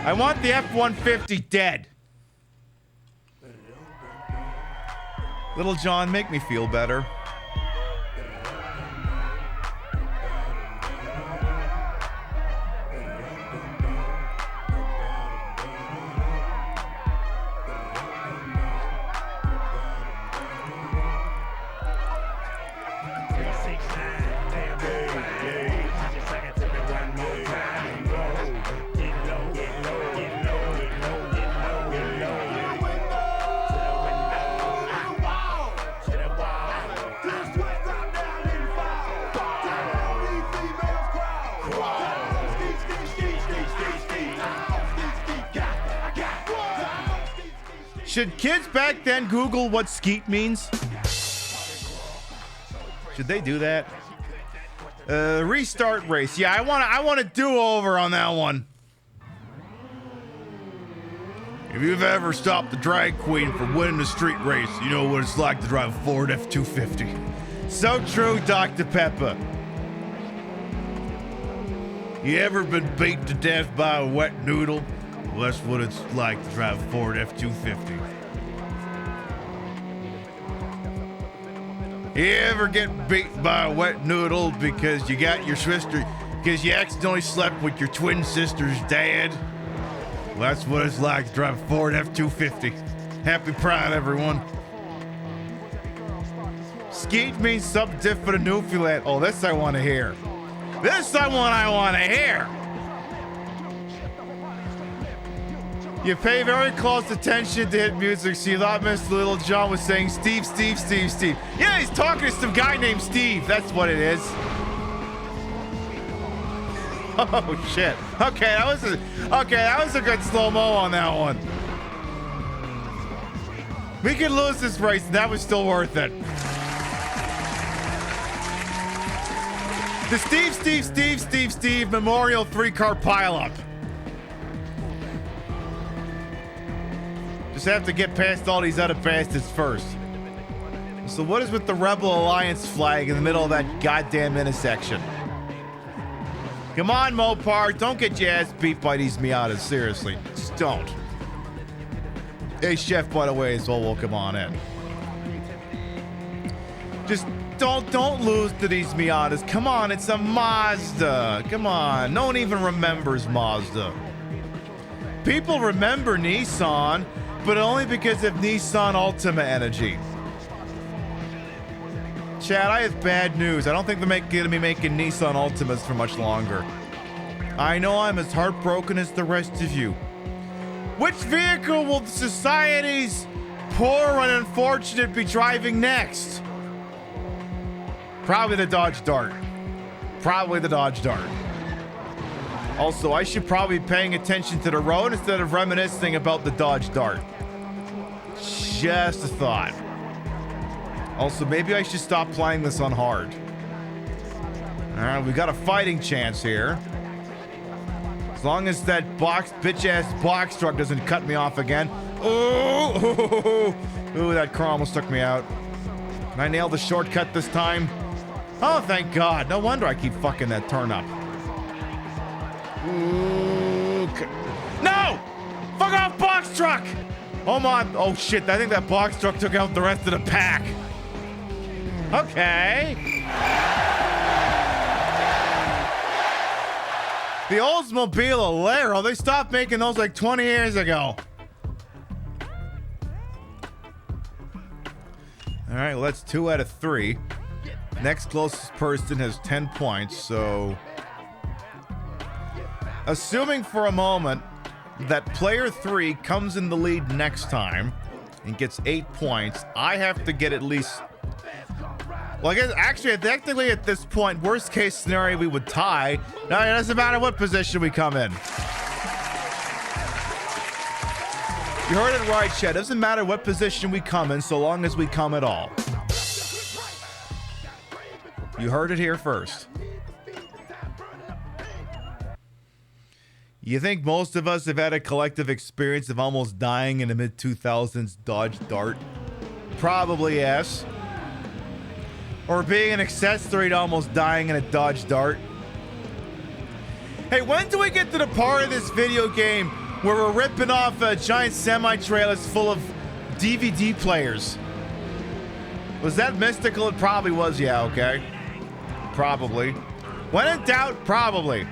I want the F-150 dead. Little John, make me feel better. Should kids back then Google what skeet means? Should they do that? Restart race. Yeah, I want a do-over on that one. If you've ever stopped the drag queen from winning a street race, you know what it's like to drive a Ford F-250. So true, Dr. Pepper. You ever been beat to death by a wet noodle? Well, that's what it's like to drive a Ford F-250. You ever get beat by a wet noodle because you got your sister, because you accidentally slept with your twin sister's dad? Well, that's what it's like to drive a Ford F-250. Happy Pride, everyone. Skeet means something different in Newfoundland. Oh, this I want to hear. This I want to hear. You pay very close attention to hit music, so you thought Mr. Little John was saying Steve, Steve, Steve, Steve. Yeah, he's talking to some guy named Steve. That's what it is. Oh shit. Okay, that was a good slow-mo on that one. We could lose this race, and that was still worth it. The Steve Memorial 3-car pileup. Just have to get past all these other bastards first. So what is with the Rebel Alliance flag in the middle of that goddamn intersection? Come on, Mopar, don't get your ass beat by these Miatas, seriously. Just don't. Hey, Chef, by the way, as well, welcome on in. Just don't lose to these Miatas. Come on, it's a Mazda. Come on, no one even remembers Mazda. People remember Nissan, but only because of Nissan Ultima energy. Chad, I have bad news. I don't think they're going to be making Nissan Ultimas for much longer. I know I'm as heartbroken as the rest of you. Which vehicle will society's poor and unfortunate be driving next? Probably the Dodge Dart. Probably the Dodge Dart. Also, I should probably be paying attention to the road instead of reminiscing about the Dodge Dart. Just a thought. Also, maybe I should stop playing this on hard. Alright, we got a fighting chance here. As long as that bitch-ass box truck doesn't cut me off again. Ooh, that car almost took me out. Can I nail the shortcut this time? Oh, thank God. No wonder I keep fucking that turn up. Ooh, no! Fuck off, box truck! Hold on. Oh, shit. I think that box truck took out the rest of the pack. Okay. The Oldsmobile Alero, they stopped making those like 20 years ago. All right, well, that's 2 out of 3. Next closest person has 10 points, so... Assuming for a moment that player 3 comes in the lead next time and gets 8 points, I have to get at least... Well, I guess actually, technically at this point, worst case scenario, we would tie. No, it doesn't matter what position we come in. You heard it right, Chad. It doesn't matter what position we come in, so long as we come at all. You heard it here first. You think most of us have had a collective experience of almost dying in the mid-2000s Dodge Dart? Probably yes. Or being an accessory to almost dying in a Dodge Dart. Hey, when do we get to the part of this video game where we're ripping off giant semi-trailers full of DVD players? Was that mystical? It probably was, yeah, okay. Probably. When in doubt, probably.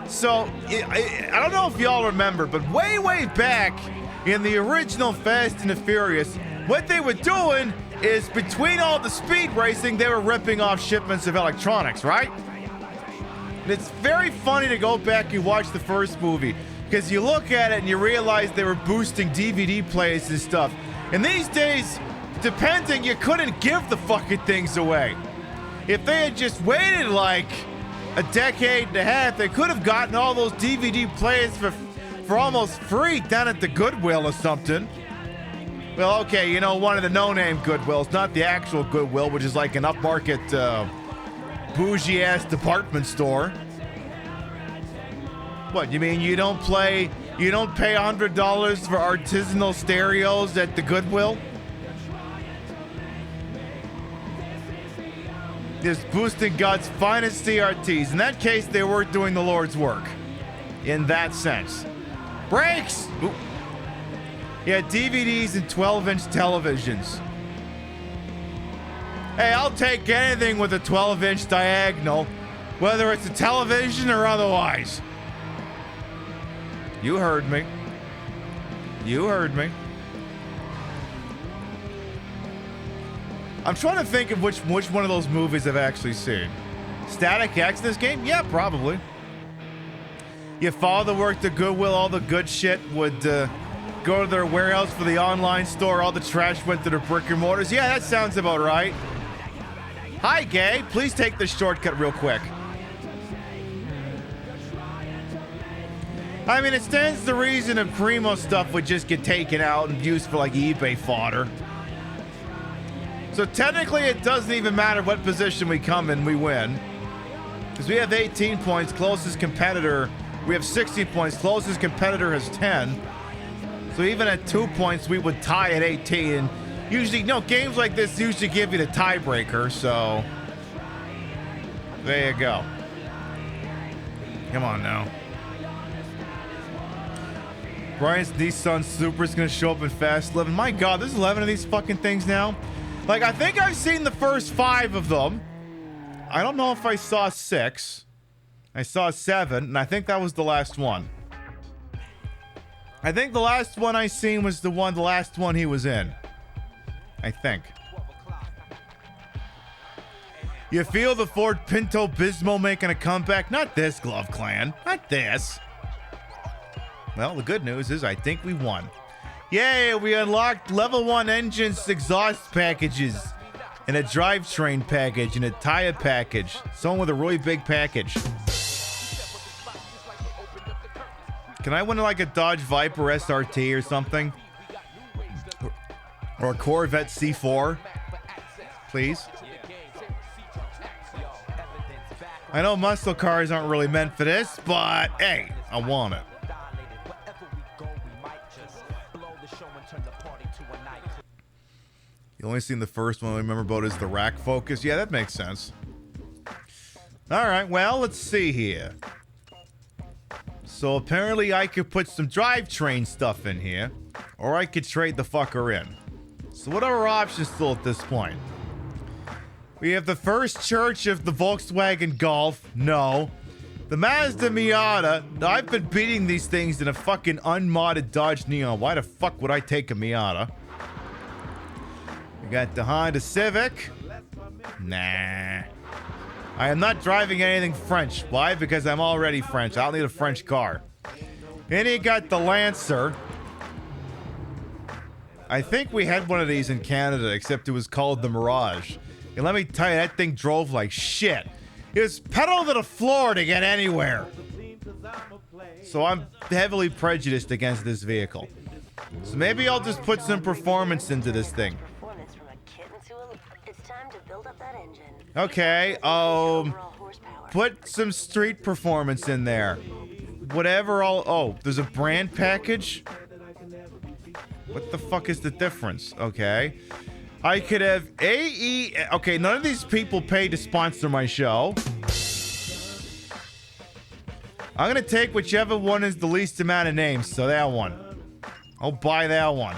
So, I don't know if y'all remember, but way back in the original Fast and the Furious, what they were doing is between all the speed racing, they were ripping off shipments of electronics, right? And it's very funny to go back and watch the first movie because you look at it and you realize they were boosting DVD players and stuff. And these days, depending, you couldn't give the fucking things away. If they had just waited like a decade and a half, they could have gotten all those DVD players for almost free down at the Goodwill or something. Well, okay, you know, one of the no-name Goodwills, not the actual Goodwill, which is like an upmarket, bougie-ass department store. What, you mean you don't pay $100 for artisanal stereos at the Goodwill? This boosting God's finest CRTs. In that case, they weren't doing the Lord's work. In that sense. Brakes! Ooh. Yeah, DVDs and 12-inch televisions. Hey, I'll take anything with a 12-inch diagonal, whether it's a television or otherwise. You heard me. You heard me. I'm trying to think of which one of those movies I've actually seen. Static X this game? Yeah, probably. Your father worked at Goodwill, all the good shit would go to their warehouse for the online store, all the trash went to the brick and mortars. Yeah, that sounds about right. Hi, Gay. Please take this shortcut real quick. I mean, it stands to reason if Primo stuff would just get taken out and used for like eBay fodder. So technically, it doesn't even matter what position we come in, we win. Because we have 18 points, closest competitor. We have 60 points, closest competitor has 10. So even at 2 points, we would tie at 18. And usually, no, games like this usually give you the tiebreaker, so there you go. Come on now. Brian's Nissan Supra is going to show up in Fast 11. My God, there's 11 of these fucking things now. Like, I think I've seen the first 5 of them. I don't know if I saw 6. I saw 7, and I think that was the last one. I think the last one I seen was the last one he was in. I think. You feel the Ford Pinto Bismo making a comeback? Not this, Glove Clan. Not this. Well, the good news is I think we won. Yay, we unlocked level 1 engines exhaust packages and a drivetrain package and a tire package. Someone with a really big package. Can I win like a Dodge Viper SRT or something? Or a Corvette C4? Please? I know muscle cars aren't really meant for this, but hey, I want it. You only seen the first one I remember about is the rack focus. Yeah, that makes sense. Alright, well, let's see here. So apparently I could put some drivetrain stuff in here, or I could trade the fucker in. So what are our options still at this point? We have the first church of the Volkswagen Golf. No. The Mazda Miata. I've been beating these things in a fucking unmodded Dodge Neon. Why the fuck would I take a Miata? We got the Honda Civic. Nah. I am not driving anything French. Why? Because I'm already French. I don't need a French car. Then you got the Lancer. I think we had one of these in Canada, except it was called the Mirage. And let me tell you, that thing drove like shit. It was pedal to the floor to get anywhere. So I'm heavily prejudiced against this vehicle. So maybe I'll just put some performance into this thing. Okay, put some street performance in there. Whatever there's a brand package? What the fuck is the difference? Okay. I could have AE... Okay, none of these people paid to sponsor my show. I'm gonna take whichever one is the least amount of names, so that one. I'll buy that one.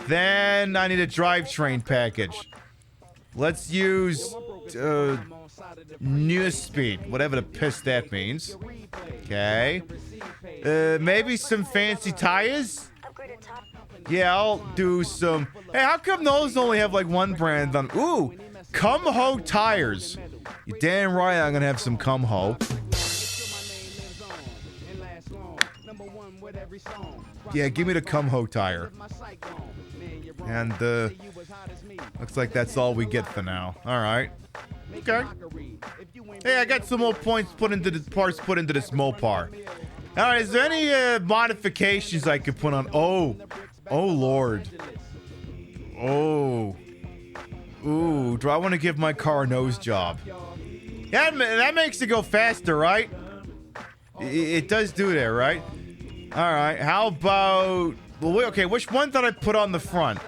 Then I need a drivetrain package. Let's use news speed, whatever the piss that means. Okay. Maybe some fancy tires? Yeah, I'll do some... Hey, how come those only have like one brand on... Ooh, Cum-Ho tires. You damn right I'm gonna have some Cum-Ho. Yeah, give me the Cum-Ho tire. And, looks like that's all we get for now. Alright. Okay. Hey, I got some more points put into this Mopar. Alright, is there any, modifications I could put on? Oh, Lord. Oh. Ooh, do I want to give my car a nose job? Yeah, that makes it go faster, right? It does do that, right? Alright, how about... Well, okay, which one did I put on the front?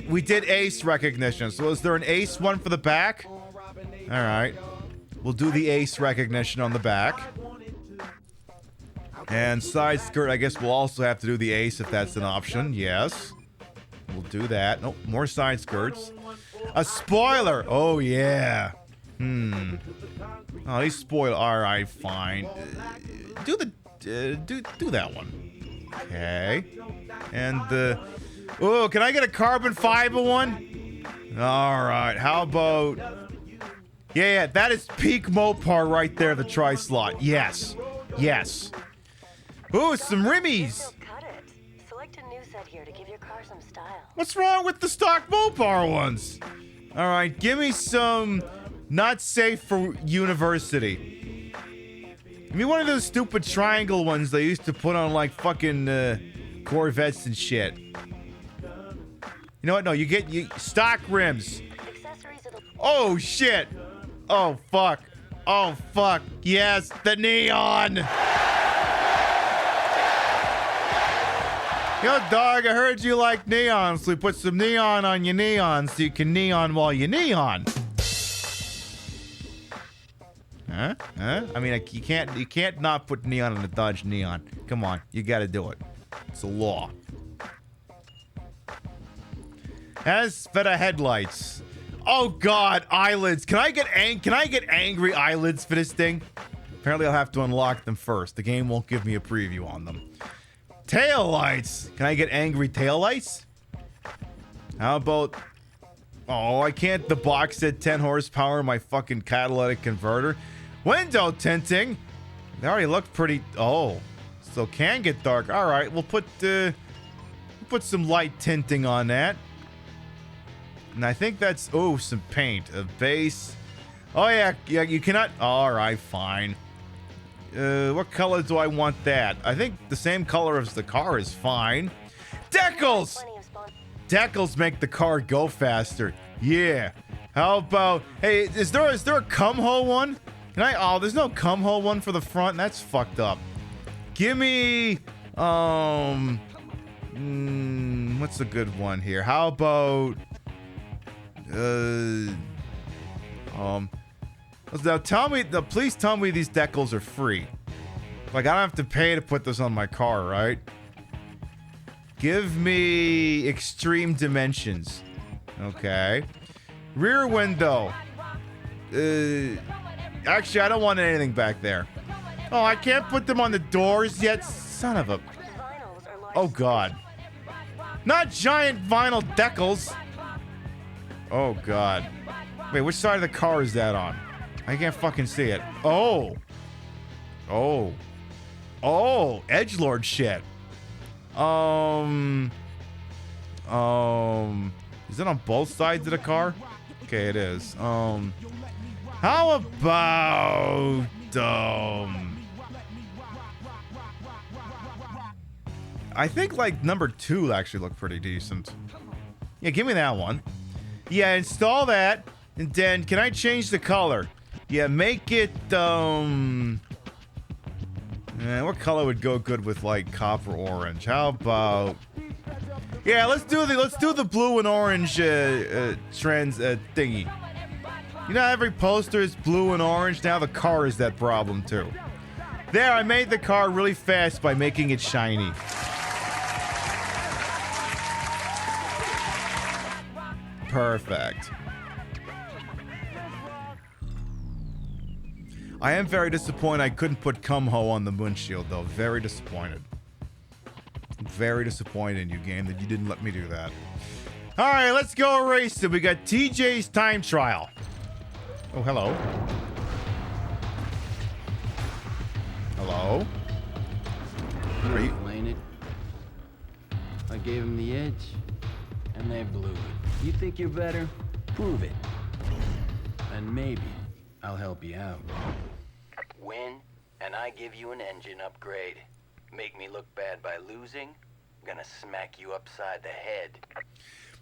We did ace recognition, so is there an ace one for the back? Alright. We'll do the ace recognition on the back. And side skirt, I guess we'll also have to do the ace if that's an option. Yes. We'll do that. Nope, more side skirts. A spoiler! Oh, yeah. Oh, these spoiler... Alright, fine. Do that one. Okay. And oh, can I get a carbon fiber one? Alright, how about... Yeah, that is peak Mopar right there, the tri-slot. Yes. Yes. Ooh, some rimmies. Select a new set here to give your car some style. What's wrong with the stock Mopar ones? Alright, give me some not safe for university. Give me one of those stupid triangle ones they used to put on like fucking Corvettes and shit. You know what? No, you get stock rims. Oh shit. Oh fuck. Oh fuck. Yes, the neon. Yo, dog, I heard you like neon, so we put some neon on your neon so you can neon while you neon. Huh? I mean, you can't not put neon on the Dodge Neon. Come on, you gotta do it. It's a law. Has better headlights. Oh god, eyelids. Can I get angry eyelids for this thing? Apparently I'll have to unlock them first. The game won't give me a preview on them. Tail lights. Can I get angry tail lights? How about... Oh, I can't. The box at 10 horsepower, my fucking catalytic converter. Window tinting. They already look pretty... Oh. So can get dark. Alright, we'll put some light tinting on that. And I think that's... Oh, some paint. A base. Oh, yeah, you cannot... Alright, fine. What color do I want that? I think the same color as the car is fine. Decals! Decals make the car go faster. Yeah. How about... Hey, is there a Cum-Ho one? Can I... Oh, there's no Cum-Ho one for the front? That's fucked up. Give me... what's a good one here? How about... Now please tell me these decals are free. Like, I don't have to pay to put this on my car, right? Give me extreme dimensions. Okay. Rear window. Actually, I don't want anything back there. Oh, I can't put them on the doors yet? Son of a... Oh, God. Not giant vinyl decals. Oh, God. Wait, which side of the car is that on? I can't fucking see it. Oh. Oh. Oh, edgelord shit. Is it on both sides of the car? Okay, it is. How about, I think, like, number 2 actually looked pretty decent. Yeah, give me that one. Yeah, install that. And then, can I change the color? Yeah, make it, what color would go good with, like, copper orange? How about... Yeah, let's do the blue and orange, thingy. You know how every poster is blue and orange? Now the car is that problem, too. There, I made the car really fast by making it shiny. Perfect. I am very disappointed I couldn't put cum ho on the windshield, though. Very disappointed. Very disappointed in you, game, that you didn't let me do that. Alright, let's go race it. We got TJ's time trial. Oh, hello. Hello? Are you playing it? I gave him the edge, and they blew it. You think you're better? Prove it. And maybe I'll help you out. Win, and I give you an engine upgrade. Make me look bad by losing? Gonna smack you upside the head.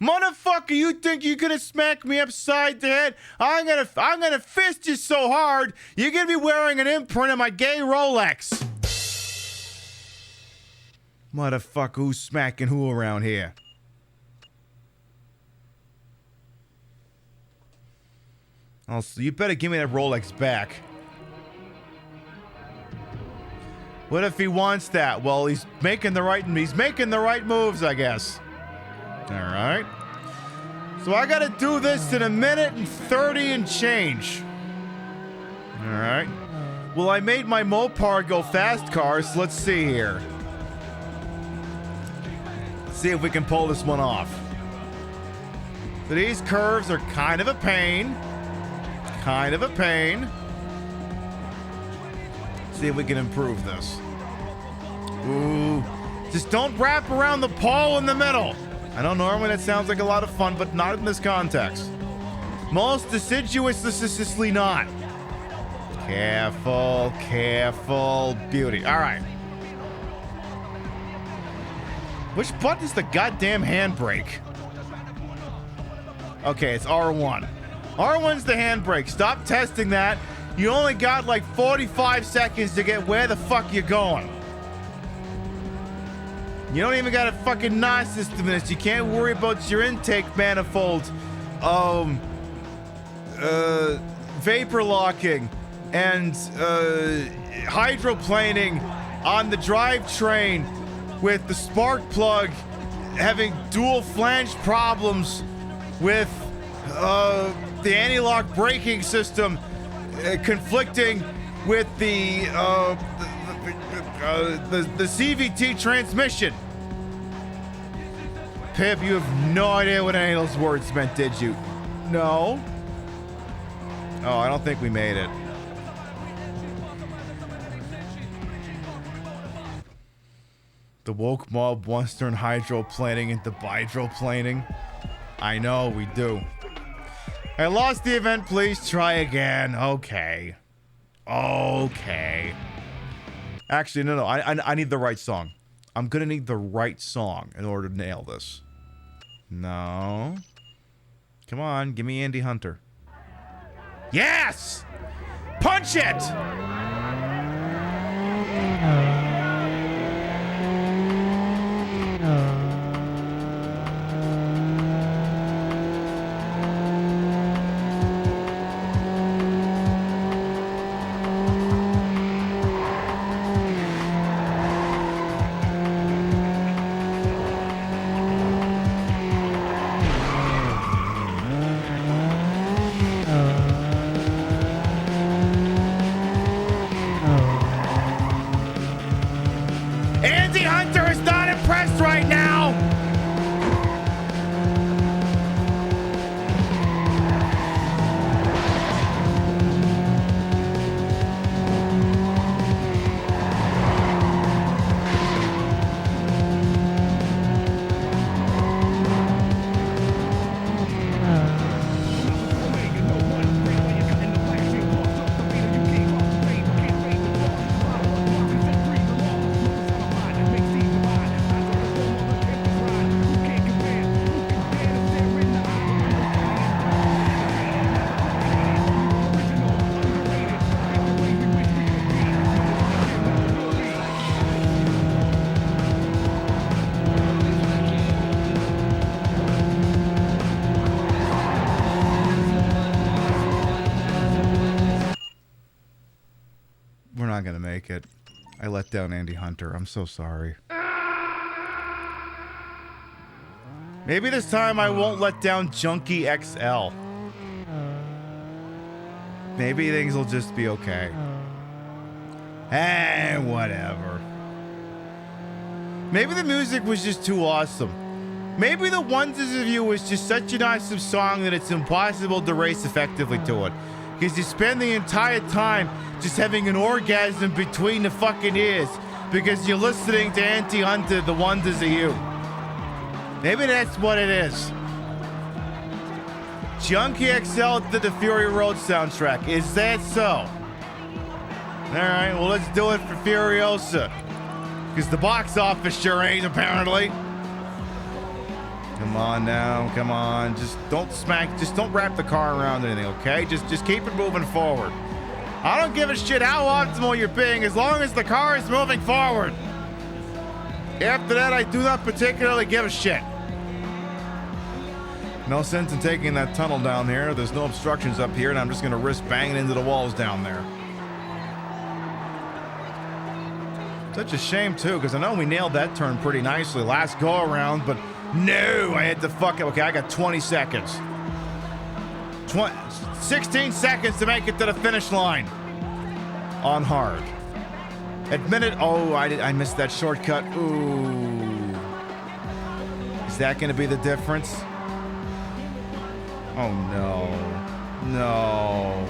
Motherfucker, you think you're gonna smack me upside the head? I'm gonna fist you so hard, you're gonna be wearing an imprint of my gay Rolex. Motherfucker, who's smacking who around here? Also, you better give me that Rolex back. What if he wants that? Well, he's making the right moves, I guess. All right. So I gotta do this in 1 minute and 30 and change. All right. Well, I made my Mopar go fast cars. So let's see here. Let's see if we can pull this one off. So these curves are kind of a pain. Kind of a pain. See if we can improve this. Ooh. Just don't wrap around the pole in the middle. I know normally that sounds like a lot of fun, but not in this context. Most deciduously not. Careful, careful. Beauty. All right. Which button is the goddamn handbrake? Okay, it's R1. R1's the handbrake. Stop testing that. You only got like 45 seconds to get where the fuck you're going. You don't even got a fucking NOS system in this. You can't worry about your intake manifold. Vapor locking and hydroplaning on the drivetrain with the spark plug having dual flange problems with the anti-lock braking system conflicting with the CVT transmission. Pip, you have no idea what any of those words meant, did you? No? Oh, I don't think we made it. The woke mob wants to turn hydroplaning into bidroplaning. I know, we do. I lost the event, please try again. Okay. Okay. Actually, no. I need the right song. I'm gonna need the right song in order to nail this. No. Come on, give me Andy Hunter. Yes! Punch it! We're not gonna make it. I let down Andy Hunter. I'm so sorry. Maybe this time I won't let down Junkie XL. Maybe things will just be okay. Eh, whatever. Maybe the music was just too awesome. Maybe the Wonders of You was just such an awesome song that it's impossible to race effectively to it. Because you spend the entire time just having an orgasm between the fucking ears because you're listening to Andy Hunter, The Wonders of You. Maybe that's what it is. Junkie XL did the Fury Road soundtrack. Is that so? Alright, well let's do it for Furiosa. Because the box office sure ain't, apparently. Come on now, come on. Just don't wrap the car around anything, okay? Just keep it moving forward. I don't give a shit how optimal you're being as long as the car is moving forward. After that, I do not particularly give a shit. No sense in taking that tunnel down here. There's no obstructions up here, and I'm just gonna risk banging into the walls down there. Such a shame, too, because I know we nailed that turn pretty nicely last go-around, but no, I had to fuck it. Okay, I got 20 seconds. 16 seconds to make it to the finish line. On hard. Admit it. Oh, I missed that shortcut. Ooh. Is that going to be the difference? Oh, no. No.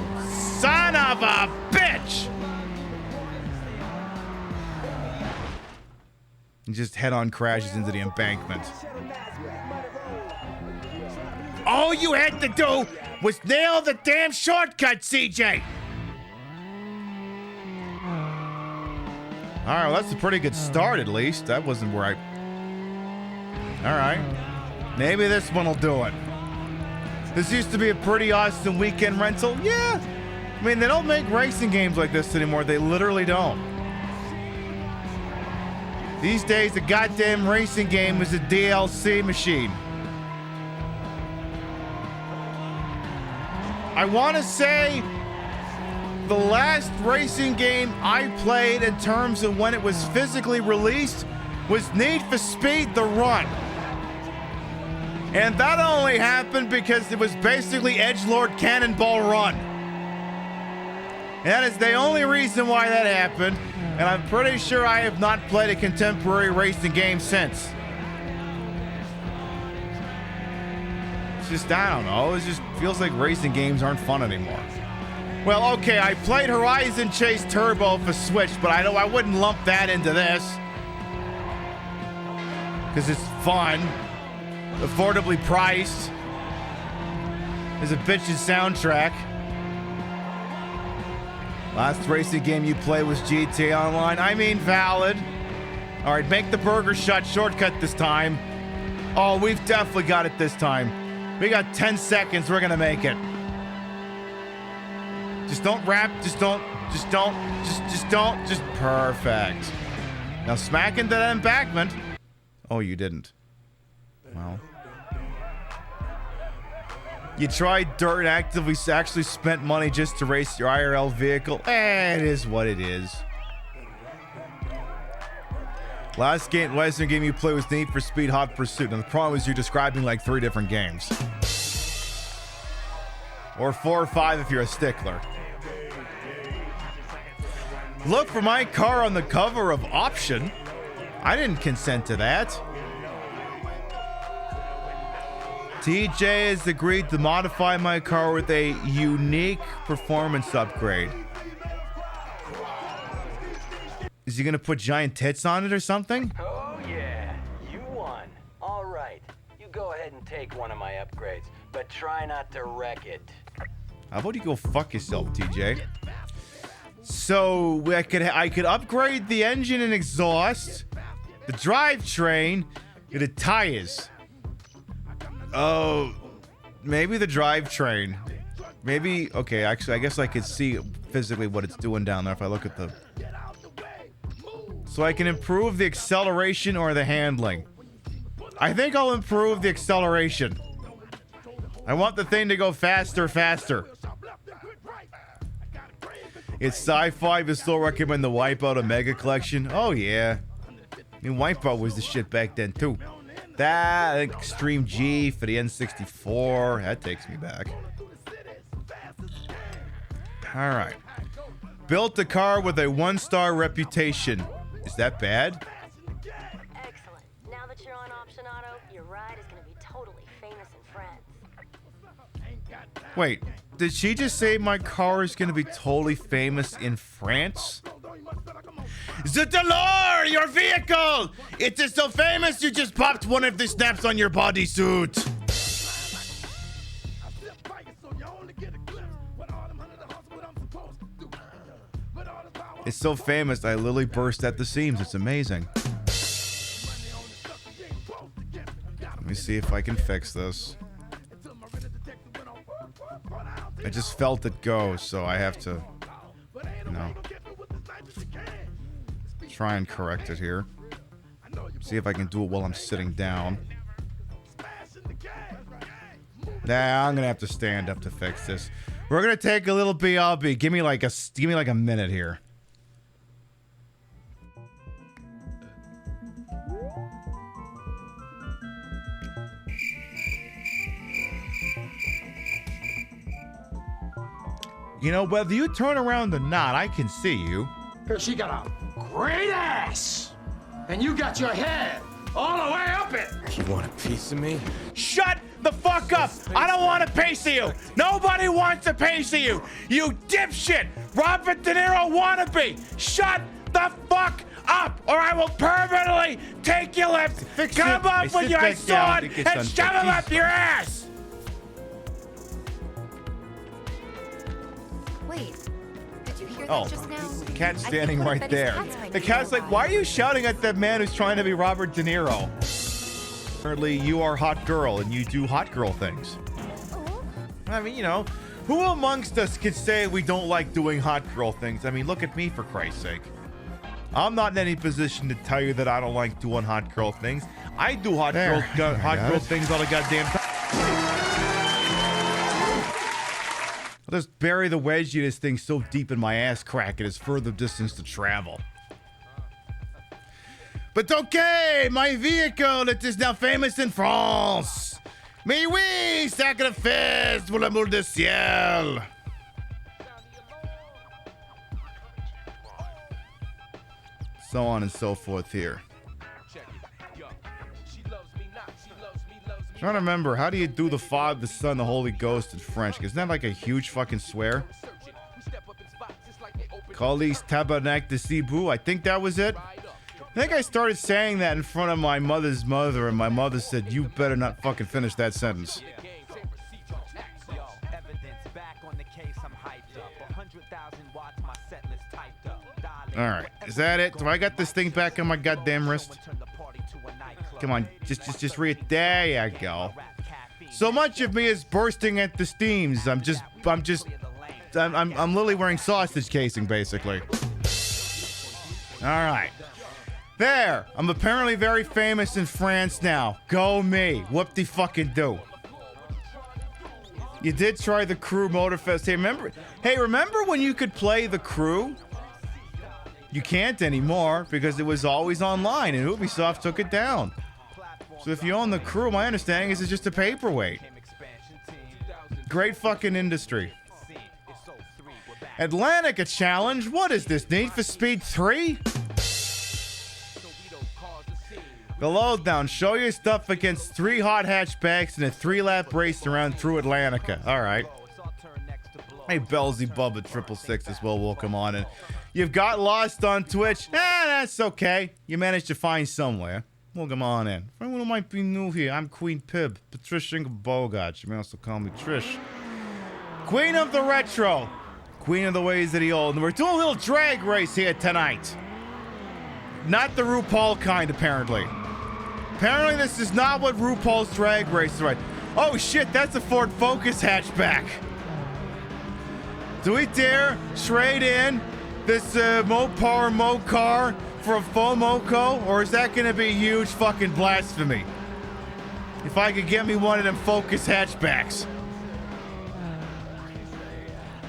Son of a bitch! And just head-on crashes into the embankment. All you had to do was nail the damn shortcut, CJ! Alright, well, that's a pretty good start, at least. That wasn't where Alright. Maybe this one will do it. This used to be a pretty awesome weekend rental. Yeah. I mean, they don't make racing games like this anymore. They literally don't. These days, the goddamn racing game is a DLC machine. I want to say the last racing game I played in terms of when it was physically released was Need for Speed The Run. And that only happened because it was basically Edgelord Cannonball Run. And that is the only reason why that happened. And I'm pretty sure I have not played a contemporary racing game since. It's just, I don't know, it just feels like racing games aren't fun anymore. Well, okay, I played Horizon Chase Turbo for Switch, but I wouldn't lump that into this. Because it's fun. Affordably priced. There's a bitchin' soundtrack. Last racing game you played was GTA Online. I mean, valid. All right, make the burger shot shortcut this time. Oh, we've definitely got it this time. We got 10 seconds. We're gonna make it. Just don't wrap. Just perfect. Now smack into that embankment. Oh, you didn't. Well. You tried dirt and actually spent money just to race your IRL vehicle. It is what it is. Last racing game you played was Need for Speed Hot Pursuit, and the problem is you're describing like 3 different games. Or 4 or 5 if you're a stickler. Look for my car on the cover of Option. I didn't consent to that. TJ has agreed to modify my car with a unique performance upgrade. Is he gonna put giant tits on it or something? Oh yeah, you won. All right, you go ahead and take one of my upgrades, but try not to wreck it. How about you go fuck yourself, TJ? So I could upgrade the engine and exhaust, the drivetrain, and the tires. Oh, maybe the drivetrain. Maybe, okay, actually, I guess I could see physically what it's doing down there if I look at the... So I can improve the acceleration or the handling. I think I'll improve the acceleration. I want the thing to go faster. It's sci-fi, but still recommend the Wipeout Omega Collection. Oh, yeah. I mean, Wipeout was the shit back then, too. That, Extreme G for the N64. That takes me back. All right. Built a car with a 1-star reputation. Is that bad? Excellent. Now that you're on Option Auto, your ride is going to be totally famous in France. Wait, did she just say my car is going to be totally famous in France? The Delore, your vehicle! It is so famous you just popped one of the snaps on your bodysuit. It's so famous, I literally burst at the seams. It's amazing. Let me see if I can fix this. I just felt it go, so I have to, you know, try and correct it here. See if I can do it while I'm sitting down. Nah, I'm gonna have to stand up to fix this. We're gonna take a little BRB. Give me like a minute here. You know, whether you turn around or not, I can see you. She got a great ass, and you got your head all the way up it. You want a piece of me? Shut the fuck up! I don't want a piece of you! Nobody wants a piece of you! You dipshit! Robert De Niro wannabe! Shut the fuck up, or I will permanently take your lips, come up with your sword, and shove them up your ass! Wait, did you hear Oh, that just now? the cat's standing one of right Betty's there. cats might The be cat's like, nearby. why are you shouting at that man who's trying to be Robert De Niro? Apparently, you are hot girl and you do hot girl things. I mean, you know, who amongst us can say we don't like doing hot girl things? I mean, look at me, for Christ's sake. I'm not in any position to tell you that I don't like doing hot girl things. I do hot girl things all the goddamn time. I'll just bury the wedgie of this thing so deep in my ass crack it is further distance to travel. But okay, my vehicle, it is now famous in France. Mais oui, sacrifice pour l'amour du ciel. So on and so forth here. Trying to remember, how do you do the Father, the Son, the Holy Ghost in French? Isn't that like a huge fucking swear? Callis tabernacle de Cebu. I think that was it. I think I started saying that in front of my mother's mother, and my mother said, "You better not fucking finish that sentence." All right, is that it? Do I got this thing back on my goddamn wrist? Come on, just read it. There you go. So much of me is bursting at the steams. I'm literally wearing sausage casing, basically. All right. There. I'm apparently very famous in France now. Go me. Whoop-de-fucking-do. You did try the Crew Motorfest. Hey, remember when you could play the Crew? You can't anymore because it was always online and Ubisoft took it down. So if you own the Crew, my understanding is it's just a paperweight. Great fucking industry. Atlantica Challenge? What is this, Need for Speed 3? The lowdown. Show your stuff against 3 hot hatchbacks in a 3-lap race around through Atlantica. All right. Hey, Bellsy Bubba 666 as well. Welcome on in. You've got lost on Twitch. That's okay. You managed to find somewhere. Welcome on in. For anyone who might be new here, I'm Queen Pib, Patricia Bogart. You may also call me Trish. Queen of the Retro. Queen of the Ways of the Old. And we're doing a little drag race here tonight. Not the RuPaul kind, apparently. Apparently, this is not what RuPaul's drag race is. Right. Oh, shit, that's a Ford Focus hatchback. Do we dare trade in this Mopar Mocar for a faux Moco? Or is that going to be huge fucking blasphemy? If I could get me one of them Focus hatchbacks.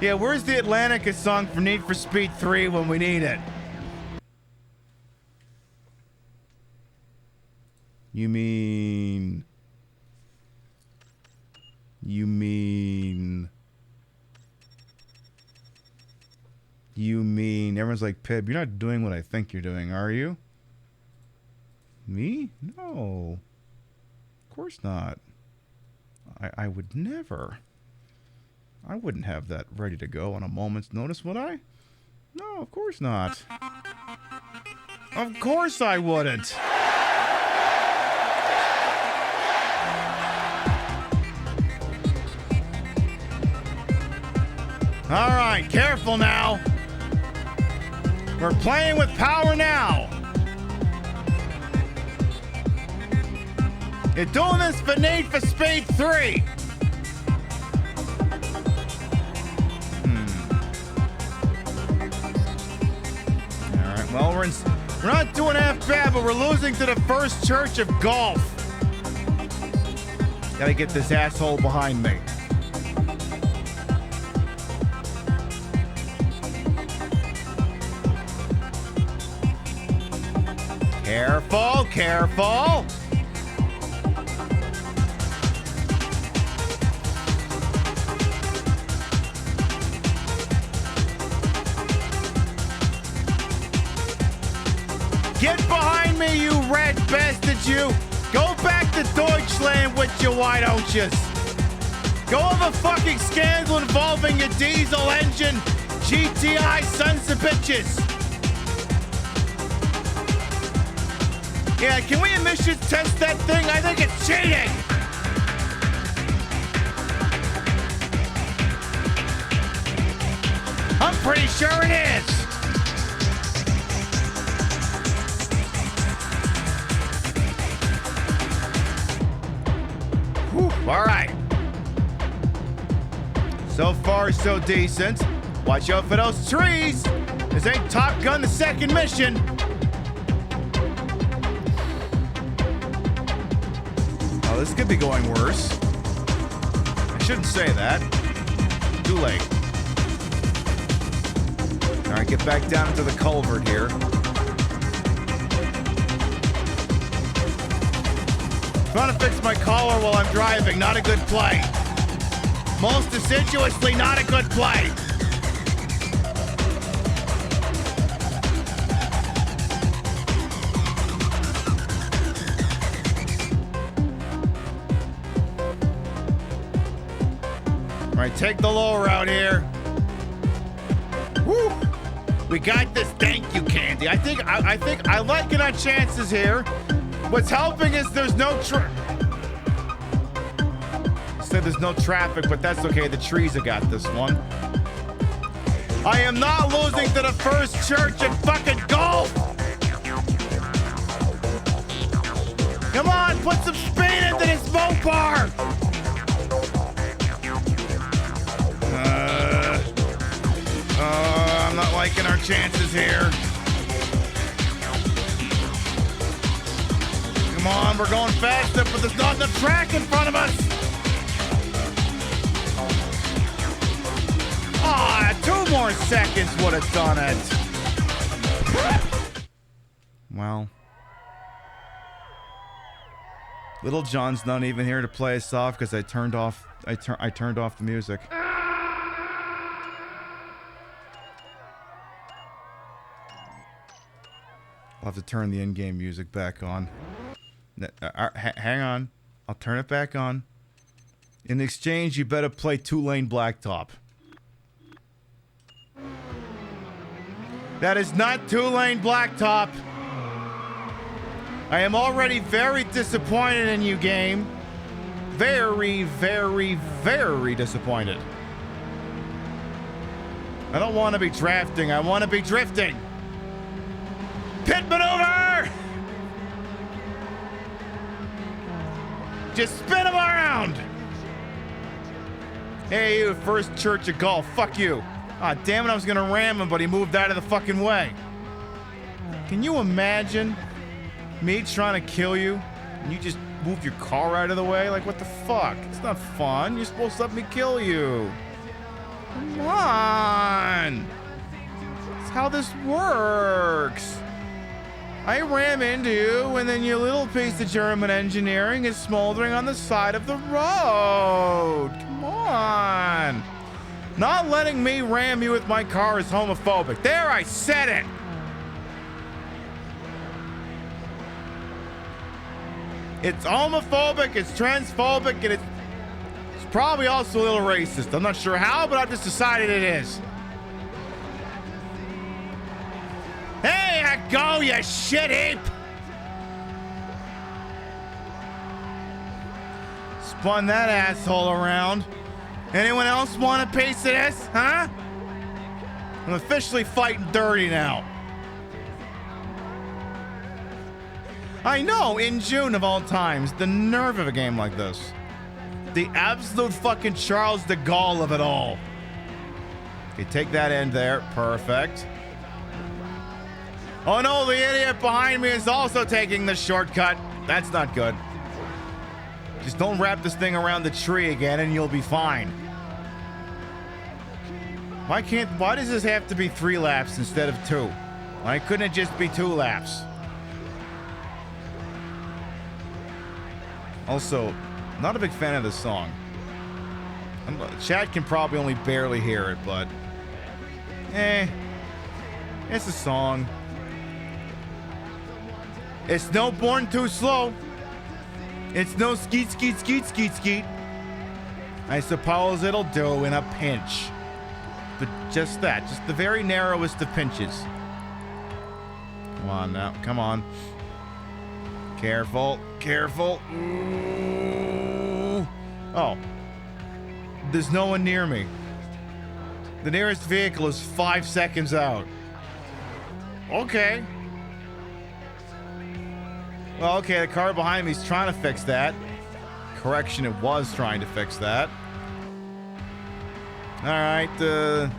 Yeah, where's the Atlantica song for Need for Speed 3 when we need it? You mean... Everyone's like, Pib, you're not doing what I think you're doing, are you? Me? No. Of course not. I would never. I wouldn't have that ready to go on a moment's notice, would I? No, of course not. Of course I wouldn't. All right, careful now. We're playing with power now. You're doing this for Need for Speed 3. All right, well, we're not doing half bad, but we're losing to the First Church of Golf. Gotta get this asshole behind me. Careful, careful. Get behind me, you red bastard, you. Go back to Deutschland with you, why don't you? Go have a fucking scandal involving your diesel engine, GTI sons of bitches. Yeah, can we emissions test that thing? I think it's cheating. I'm pretty sure it is. Whew, all right. So far, so decent. Watch out for those trees. This ain't Top Gun the second mission. Oh, this could be going worse. I shouldn't say that. Too late. All right, get back down into the culvert here. Trying to fix my collar while I'm driving, not a good play. Most assiduously, not a good play. All right, take the low route here. Woo! We got this. Thank you, Candy. I think I liking our chances here. What's helping is there's no Said there's no traffic, but that's okay. The trees have got this one. I am not losing to the First Church of fucking Golf. Come on, put some speed into this Mopar. I'm not liking our chances here. Come on, we're going faster, but there's not enough track in front of us. Ah, 2 more seconds would have done it. Well, Little John's not even here to play us off because I turned off the music. I'll have to turn the in-game music back on. Hang on. I'll turn it back on. In exchange, you better play 2-Lane Blacktop. That is not 2-Lane Blacktop. I am already very disappointed in you, game. Very, very, very disappointed. I don't want to be drafting. I want to be drifting. Pit maneuver! Just spin him around! Hey, you, First Church of Golf. Fuck you. Ah, damn it, I was gonna ram him, but he moved out of the fucking way. Can you imagine me trying to kill you and you just move your car out of the way? Like, what the fuck? It's not fun. You're supposed to let me kill you. Come on. That's how this works. I ram into you, and then your little piece of German engineering is smoldering on the side of the road. Come on. Not letting me ram you with my car is homophobic. There, I said it. It's homophobic, it's transphobic, and it's probably also a little racist. I'm not sure how, but I've just decided it is. Hey, go, you shit heap! Spun that asshole around. Anyone else want a piece of this, huh? I'm officially fighting dirty now. I know, in June of all times, the nerve of a game like this. The absolute fucking Charles de Gaulle of it all. Okay, take that end there. Perfect. Oh no, the idiot behind me is also taking the shortcut. That's not good. Just don't wrap this thing around the tree again and you'll be fine. Why does this have to be 3 laps instead of 2? Why couldn't it just be 2 laps? Also, not a big fan of this song. Chat can probably only barely hear it, but it's a song. It's no Born Too Slow. It's no skeet, skeet, skeet, skeet, skeet. I suppose it'll do in a pinch. But just that, just the very narrowest of pinches. Come on now, come on. Careful, careful. Ooh. Oh. There's no one near me. The nearest vehicle is 5 seconds out. Okay. Well, okay, the car behind me is trying to fix that. Correction, it was trying to fix that. Alright, the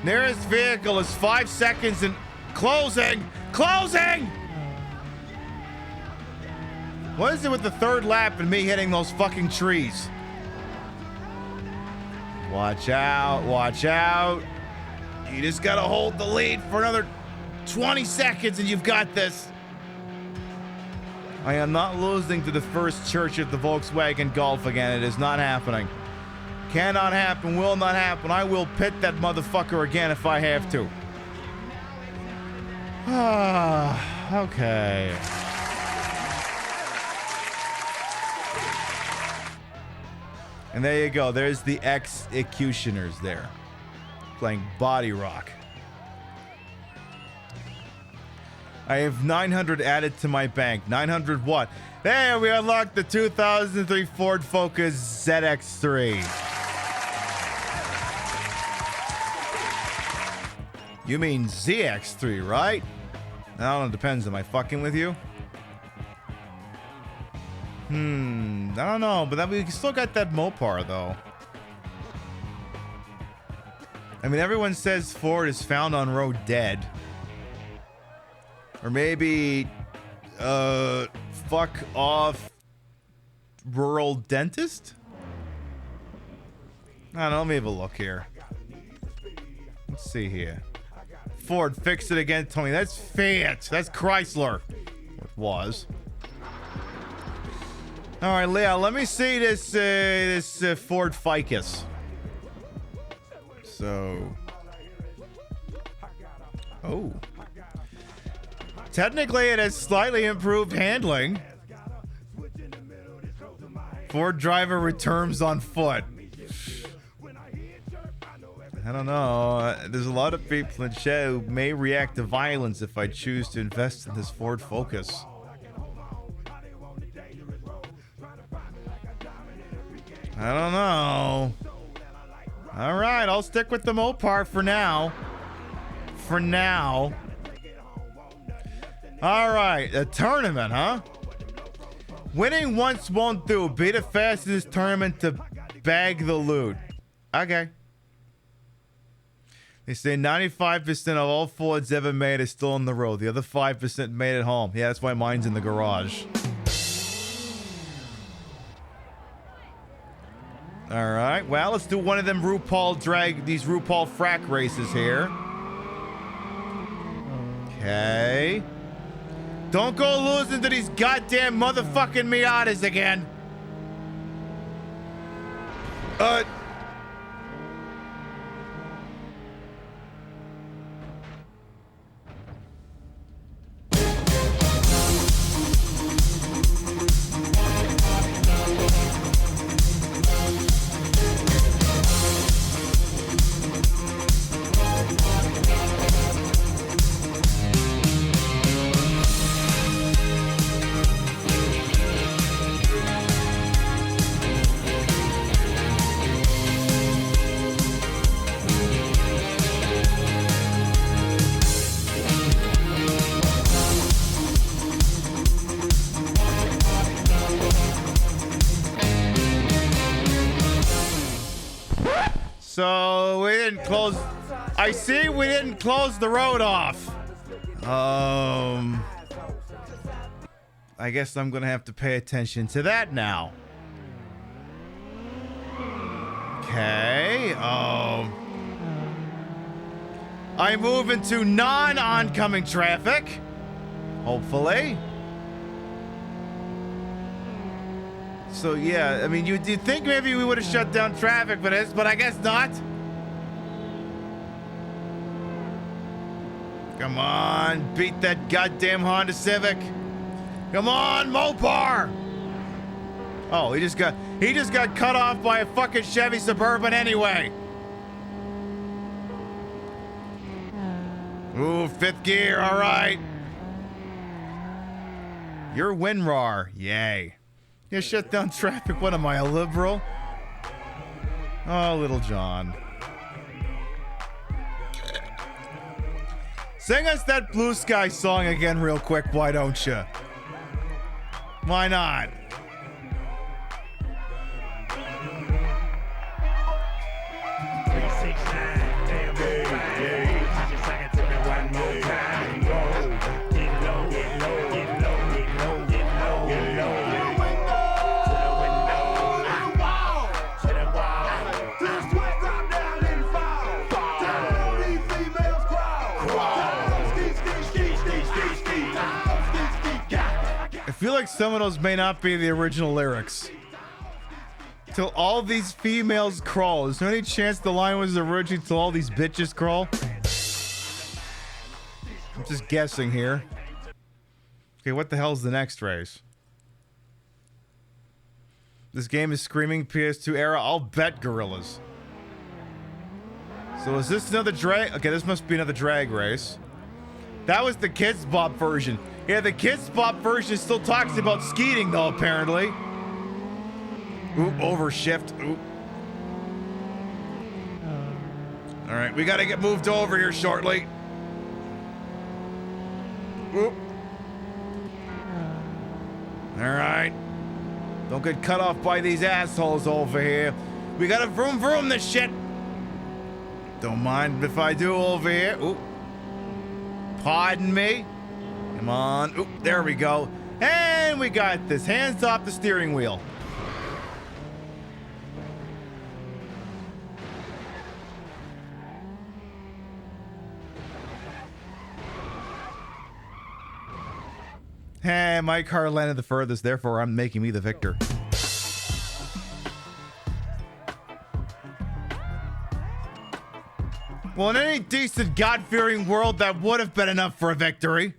nearest vehicle is 5 seconds and closing! Closing! What is it with the 3rd lap and me hitting those fucking trees? Watch out, watch out. You just gotta hold the lead for another 20 seconds and you've got this. I am not losing to the first church of the Volkswagen Golf again. It is not happening. Cannot happen, will not happen. I will pit that motherfucker again if I have to. Okay. And there you go. There's the executioners there. Playing Body Rock. I have 900 added to my bank. 900 what? There, we unlocked the 2003 Ford Focus ZX3. You mean ZX3, right? I don't know, depends. Am I fucking with you? I don't know, but we still got that Mopar, though. I mean, everyone says Ford is found on road dead. Or maybe, fuck off rural dentist? I don't know, let me have a look here. Let's see here. Ford, fix it again, Tony. That's Fiat. That's Chrysler. Or it was. All right, Leo, let me see this Ford Ficus. So. Oh. Technically, it has slightly improved handling. Ford driver returns on foot. I don't know. There's a lot of people in chat who may react to violence if I choose to invest in this Ford Focus. I don't know. All right, I'll stick with the Mopar for now. For now. All right, a tournament, huh? Winning once won't do. Be the fastest in this tournament to bag the loot. Okay. They say 95% of all Fords ever made is still on the road. The other 5% made it home. Yeah, that's why mine's in the garage. All right. Well, let's do one of them these RuPaul frack races here. Okay. Don't go losing to these goddamn motherfucking Miatas again. So we didn't close. I see we didn't close the road off. I guess I'm gonna have to pay attention to that now. Okay. I move into non-oncoming traffic. Hopefully. So yeah, I mean, you'd think maybe we would have shut down traffic for this, but I guess not. Come on, beat that goddamn Honda Civic. Come on, Mopar. Oh, he just got cut off by a fucking Chevy Suburban anyway. Ooh, fifth gear, all right. You're WinRAR, yay. You shut down traffic. What am I, a liberal? Oh, Little John. Sing us that Blue Sky song again real quick, why don't you? Why not? I feel like some of those may not be the original lyrics. Till all these females crawl. Is there any chance the line was originally till all these bitches crawl? I'm just guessing here. Okay, what the hell's the next race? This game is screaming PS2 era. I'll bet gorillas. So is this another drag? Okay, this must be another drag race. That was the Kids Bop version. Yeah, the Kids Bop version still talks about skeeting, though, apparently. Oop, overshift. Oop. All right, we got to get moved over here shortly. Oop. All right. Don't get cut off by these assholes over here. We got to vroom vroom this shit. Don't mind if I do over here. Oop. Pardon me. Come on. Oop, there we go. And we got this. Hands off the steering wheel. Hey, my car landed the furthest, therefore I'm making me the victor. Well, in any decent, God-fearing world, that would have been enough for a victory.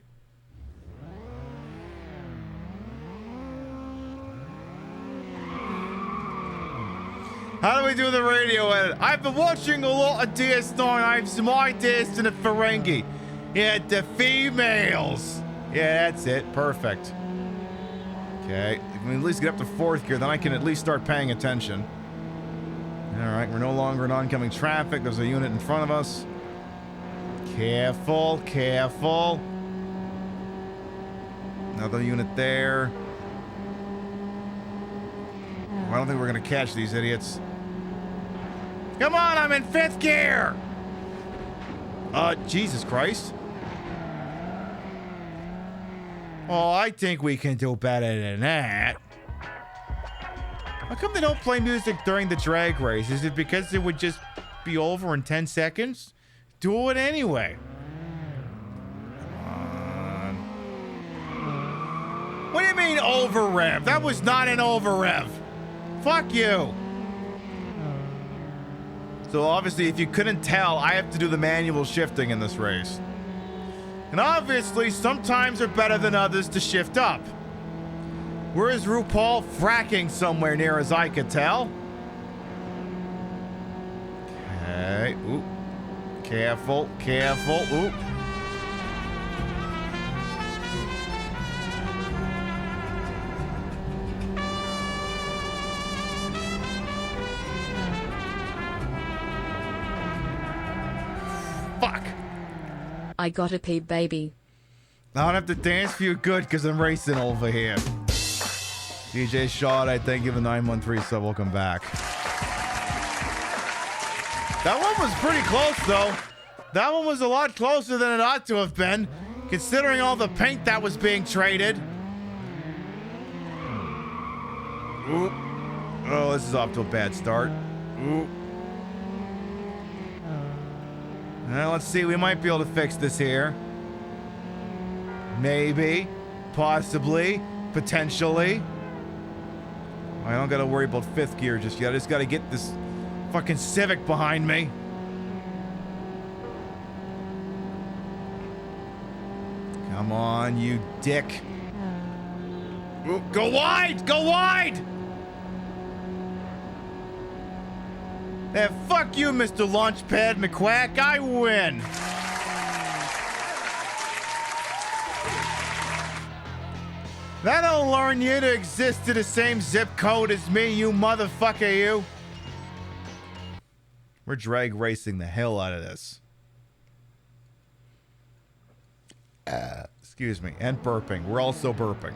How do we do the radio edit? I've been watching a lot of DS9. I have some ideas in the Ferengi. Yeah, the females. Yeah, that's it. Perfect. Okay. If we at least get up to fourth gear, then I can at least start paying attention. All right, we're no longer in oncoming traffic. There's a unit in front of us. Careful, careful. Another unit there. I don't think we're going to catch these idiots. Come on, I'm in fifth gear! Jesus Christ. Oh, I think we can do better than that. How come they don't play music during the drag race? Is it because it would just be over in 10 seconds? Do it anyway. Come on. What do you mean over rev? That was not an over rev. Fuck you. So obviously, if you couldn't tell, I have to do the manual shifting in this race. And obviously, sometimes are better than others to shift up. Where is RuPaul? Fracking somewhere near as I could tell. Okay. Ooh. Careful. Careful. Ooh. Fuck. I gotta pee, baby. I don't have to dance for you good because I'm racing over here. DJ Shaw, I thank you for 913 sub. Welcome back. That one was pretty close, though. That one was a lot closer than it ought to have been, considering all the paint that was being traded. Ooh. Oh, this is off to a bad start. Ooh. Now, let's see. We might be able to fix this here. Maybe. Possibly. Potentially. I don't gotta worry about fifth gear just yet. I just gotta get this fucking Civic behind me. Come on, you dick. Ooh, go wide! Go wide! Hey, fuck you, Mr. Launchpad McQuack. I win. That'll learn you to exist to the same zip code as me, you motherfucker, you. We're drag racing the hell out of this. Excuse me, and burping. We're also burping.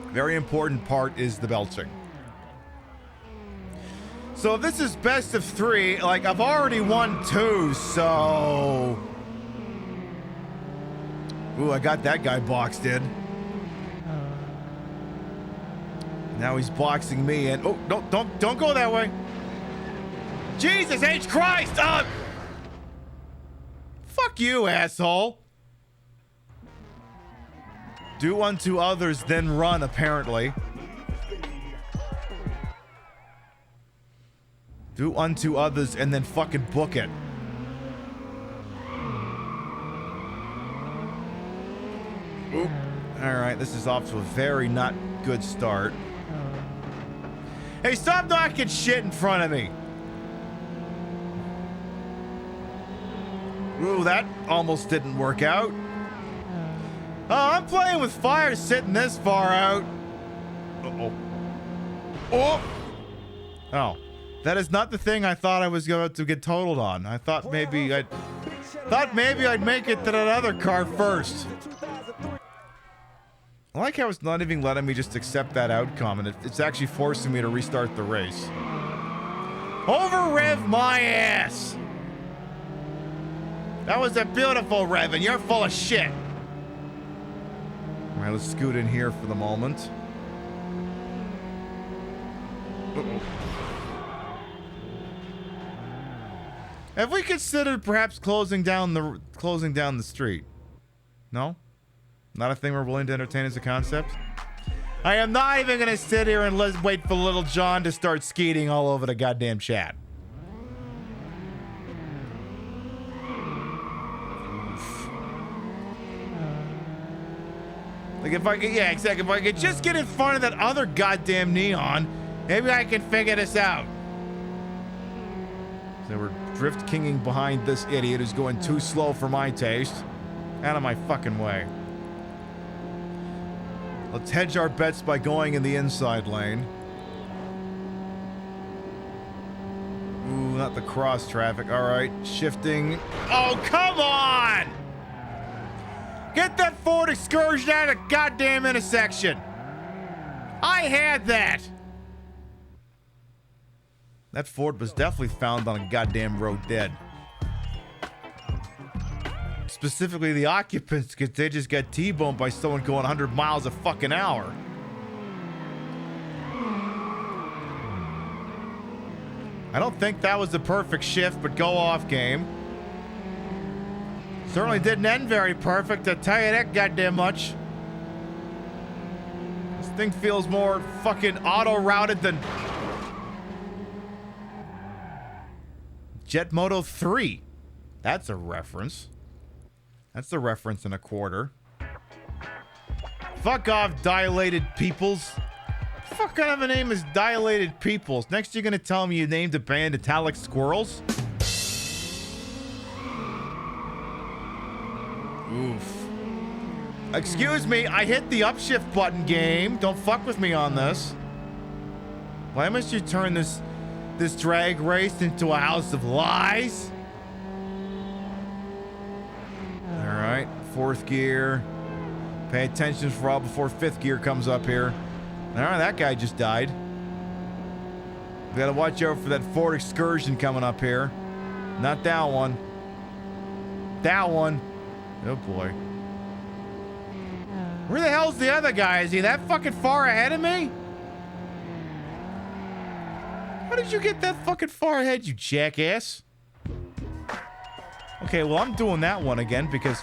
Very important part is the belching. So if this is best of 3, like I've already won 2, so... Ooh, I got that guy boxed in. Now he's boxing me in. Oh, don't go that way. Jesus H. Christ! Fuck you, asshole. Do unto others, then run, apparently. Do unto others, and then fucking book it. Oop. Alright, this is off to a very not good start. Hey, stop knocking shit in front of me. Ooh, that almost didn't work out. Oh, I'm playing with fire sitting this far out. Uh-oh. Oh! Oh. That is not the thing I thought I was going to get totaled on. I thought maybe I'd make it to that other car first. I like how it's not even letting me just accept that outcome, and it's actually forcing me to restart the race. Over rev my ass! That was a beautiful rev, and you're full of shit. All right, let's scoot in here for the moment. Uh-oh. Have we considered perhaps closing down the street? No? Not a thing we're willing to entertain as a concept? I am not even gonna sit here and wait for Little John to start skeeting all over the goddamn chat. Like if I could, yeah, exactly. If I could just get in front of that other goddamn neon, maybe I can figure this out. So we're drift kinging behind this idiot who's going too slow for my taste. Out of my fucking way. Let's hedge our bets by going in the inside lane. Ooh, not the cross traffic. All right, shifting. Oh, come on! Get that Ford Excursion out of the goddamn intersection. I had that. That Ford was definitely found on a goddamn road dead. Specifically the occupants, because they just got T-boned by someone going 100 miles a fucking hour. I don't think that was the perfect shift, but go off game. Certainly didn't end very perfect, I'll tell you that goddamn much. This thing feels more fucking auto-routed than Jet Moto 3. That's a reference. That's a reference and a quarter. Fuck off, Dilated Peoples. What the fuck kind of a name is Dilated Peoples? Next you're gonna tell me you named a band Italic Squirrels? Oof. Excuse me, I hit the upshift button, game. Don't fuck with me on this. Why must you turn this drag race into a house of lies? Alright, 4th gear. Pay attention for all before 5th gear comes up here. Alright, that guy just died. We gotta watch out for that Ford Excursion coming up here. Not that one. That one. Oh boy. Where the hell's the other guy? Is he that fucking far ahead of me? How did you get that fucking far ahead, you jackass? Okay, well, I'm doing that one again because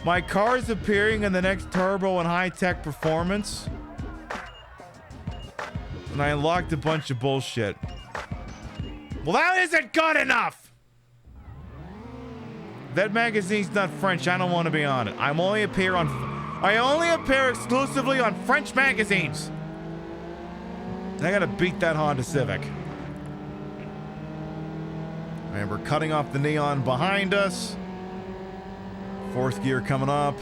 my car is appearing in the next Turbo and High-Tech Performance. And I unlocked a bunch of bullshit. Well, that isn't good enough! That magazine's not French. I don't want to be on it. I only appear exclusively on French magazines. I gotta beat that Honda Civic. And we're cutting off the neon behind us. 4th gear coming up.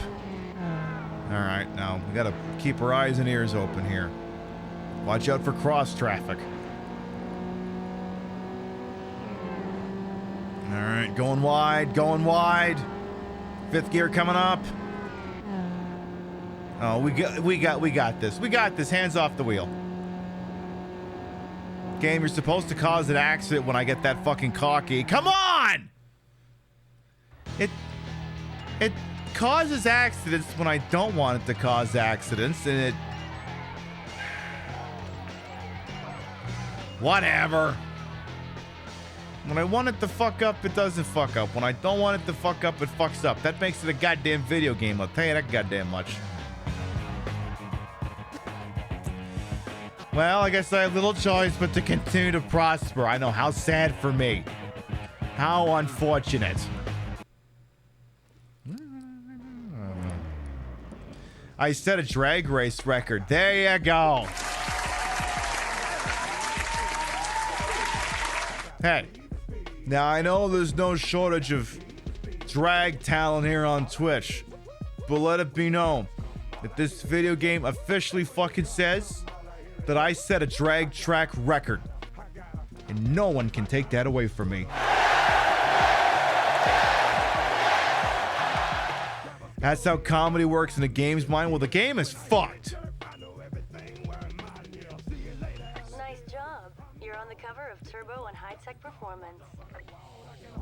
Alright, now we gotta keep our eyes and ears open here. Watch out for cross traffic. Alright, going wide, going wide. 5th gear coming up. Oh, we got this. We got this. Hands off the wheel. Game, you're supposed to cause an accident when I get that fucking cocky. Come on! It causes accidents when I don't want it to cause accidents, and it... Whatever. When I want it to fuck up, it doesn't fuck up. When I don't want it to fuck up, it fucks up. That makes it a goddamn video game. I'll tell you that goddamn much. Well, I guess I have little choice but to continue to prosper. I know, how sad for me. How unfortunate. I set a drag race record. There you go. Hey, now I know there's no shortage of drag talent here on Twitch, but let it be known that this video game officially fucking says that I set a drag track record, and no one can take that away from me. That's how comedy works in a game's mind. Well, the game is fucked. Nice job. You're on the cover of Turbo and High-Tech Performance.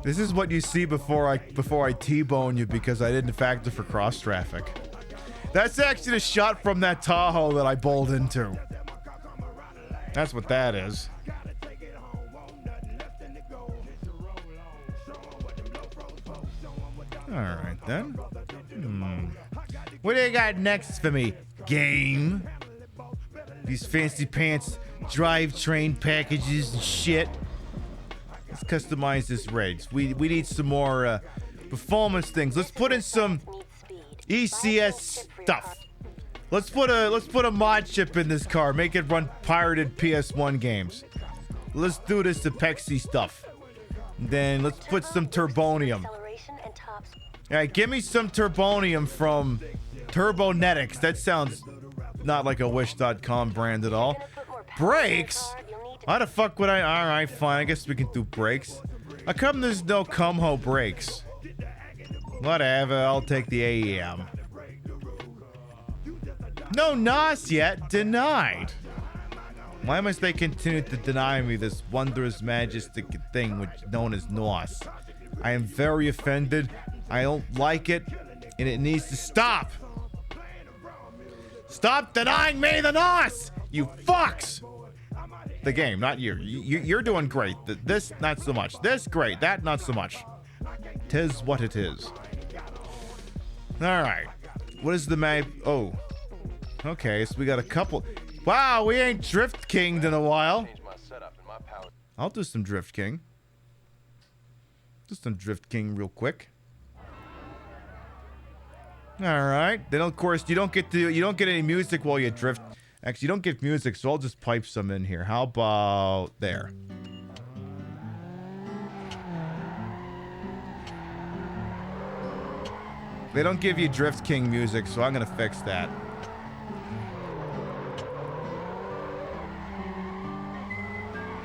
This is what you see before I T-bone you because I didn't factor for cross traffic. That's actually the shot from that Tahoe that I bowled into. That's what that is. Alright then. What do you got next for me, game? These fancy pants drivetrain packages and shit. Let's customize this race. We need some more performance things. Let's put in some ECS stuff. Let's put a mod chip in this car. Make it run pirated PS1 games. Let's do this Apexy stuff. And then let's put some turbonium. Alright, give me some turbonium from Turbonetics. That sounds not like a Wish.com brand at all. Brakes? Why the fuck would I? Alright, fine. I guess we can do brakes. How come there's no Cumho brakes? Whatever, I'll take the AEM. No NOS yet. Denied. Why must they continue to deny me this wondrous majestic thing which known as NOS? I am very offended. I don't like it, and it needs to stop. Stop denying me the NOS, you fucks! The game, not you. You're doing great. This, not so much. This, great. That, not so much. 'Tis what it is. All right. What is the map? Oh. Okay, so we got a couple. Wow, we ain't Drift Kinged in a while. I'll do some Drift King. Do some Drift King real quick. All right. Then of course you don't get any music while you drift. Actually, you don't get music, so I'll just pipe some in here. How about there? They don't give you Drift King music, so I'm gonna fix that.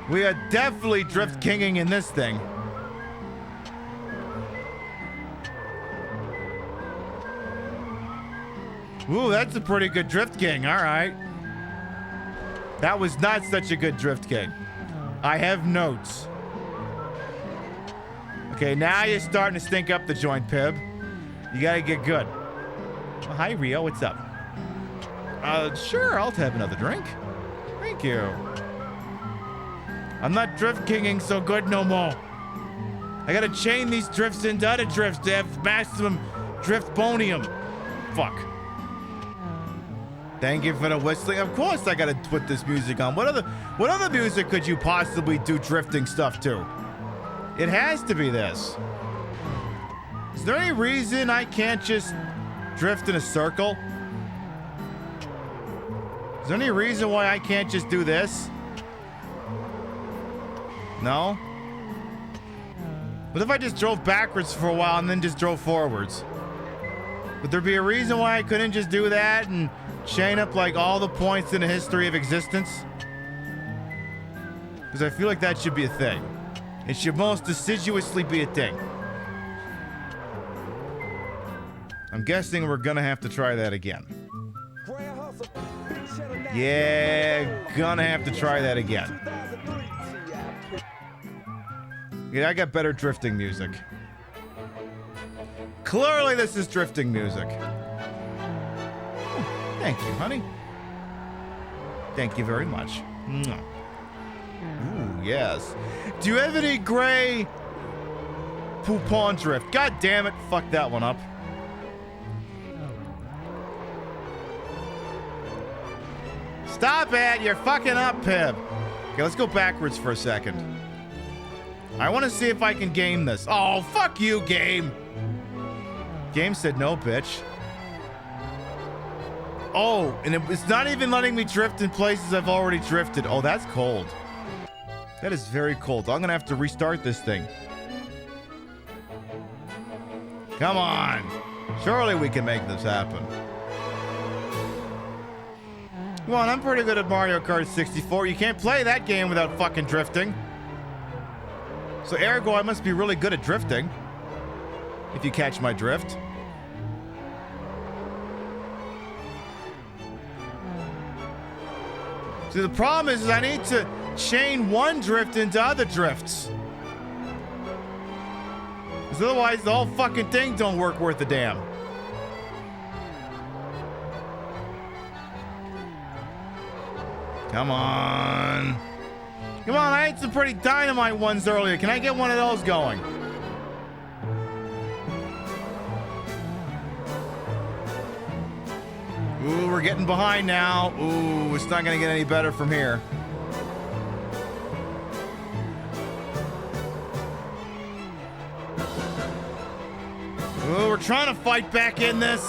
We are definitely Drift Kinging in this thing. Ooh, that's a pretty good Drift King. All right. That was not such a good Drift King. I have notes. Okay, now you're starting to stink up the joint, Pib. You gotta get good. Oh, hi, Rio. What's up? Sure, I'll have another drink. Thank you. I'm not Drift Kinging so good no more. I gotta chain these drifts into other drifts to have maximum drift bonium. Fuck. Thank you for the whistling. Of course I gotta put this music on. What other music could you possibly do drifting stuff to? It has to be this. Is there any reason I can't just drift in a circle? Is there any reason why I can't just do this? No? What if I just drove backwards for a while and then just drove forwards? Would there be a reason why I couldn't just do that and chain up like all the points in the history of existence? Because I feel like that should be a thing. It should most assiduously be a thing. I'm guessing we're gonna have to try that again. Yeah, gonna have to try that again. Yeah, I got better drifting music. Clearly this is drifting music. Thank you, honey. Thank you very much. Mwah. Ooh, yes. Do you have any gray Poupon drift? God damn it. Fuck that one up. Stop it. You're fucking up, Pib. Okay, let's go backwards for a second. I want to see if I can game this. Oh, fuck you, game. Game said no, bitch. Oh, and it's not even letting me drift in places I've already drifted. Oh, that's cold. That is very cold. I'm gonna have to restart this thing. Come on. Surely we can make this happen. Come on, I'm pretty good at Mario Kart 64. You can't play that game without fucking drifting. So ergo, I must be really good at drifting. If you catch my drift. See, the problem is I need to chain one drift into other drifts. Because otherwise the whole fucking thing don't work worth a damn. Come on. Come on, I had some pretty dynamite ones earlier. Can I get one of those going? Ooh, we're getting behind now. Ooh, it's not gonna get any better from here. Ooh, we're trying to fight back in this.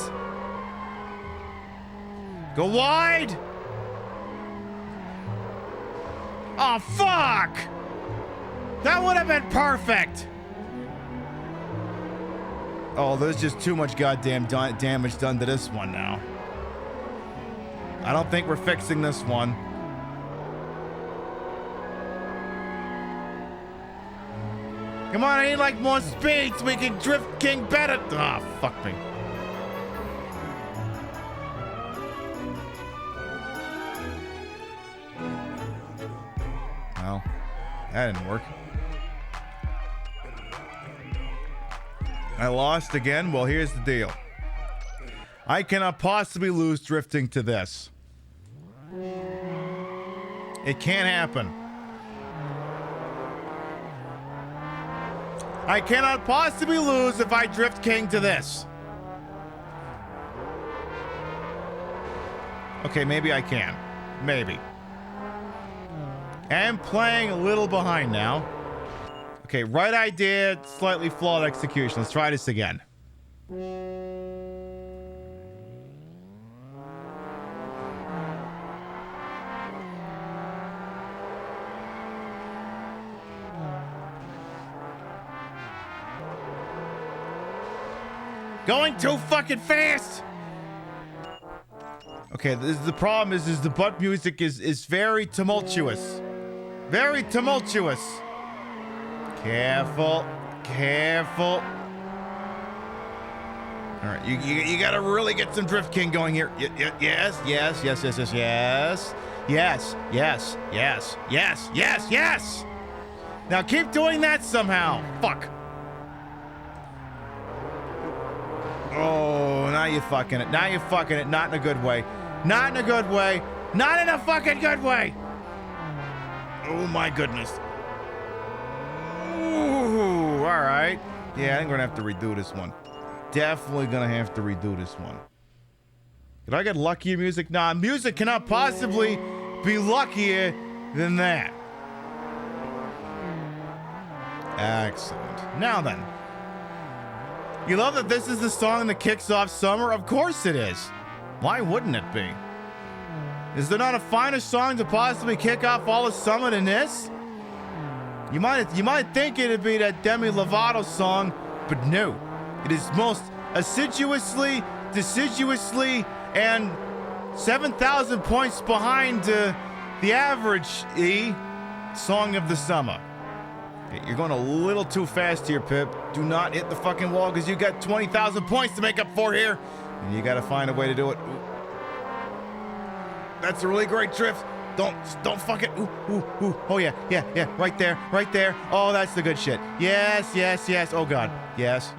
Go wide. Oh, fuck! That would have been perfect! Oh, there's just too much goddamn damage done to this one now. I don't think we're fixing this one. Come on, I need like more speed so we can drift King better. Ah, oh, fuck me. Well, that didn't work. I lost again. Well, here's the deal. I cannot possibly lose drifting to this. It can't happen. I cannot possibly lose if I drift king to this. Okay, maybe I can. Maybe. I'm playing a little behind now. Okay, right idea, slightly flawed execution. Let's try this again. Going too fucking fast! Okay, the problem is the butt music is very tumultuous. Very tumultuous. Careful. Careful. Alright, you gotta really get some Drift King going here. Yes. Now keep doing that somehow. Fuck. Oh, now you're fucking it. Now you're fucking it. Not in a good way. Not in a good way. Not in a fucking good way. Oh my goodness. Ooh, all right. Yeah, I think we're gonna have to redo this one. Definitely gonna have to redo this one. Did I get luckier music? Nah, music cannot possibly be luckier than that. Excellent. Now then. You love that this is the song that kicks off summer? Of course it is. Why wouldn't it be? Is there not a finer song to possibly kick off all of summer than this? You might think it'd be that Demi Lovato song, but no. It is most assiduously, deciduously, and 7,000 points behind the average song of the summer. You're going a little too fast here, Pip. Do not hit the fucking wall because you got 20,000 points to make up for here. And you got to find a way to do it. Ooh. That's a really great drift. Don't fuck it. Ooh. Oh, yeah. Right there. Oh, that's the good shit. Yes. Oh, God. Yes.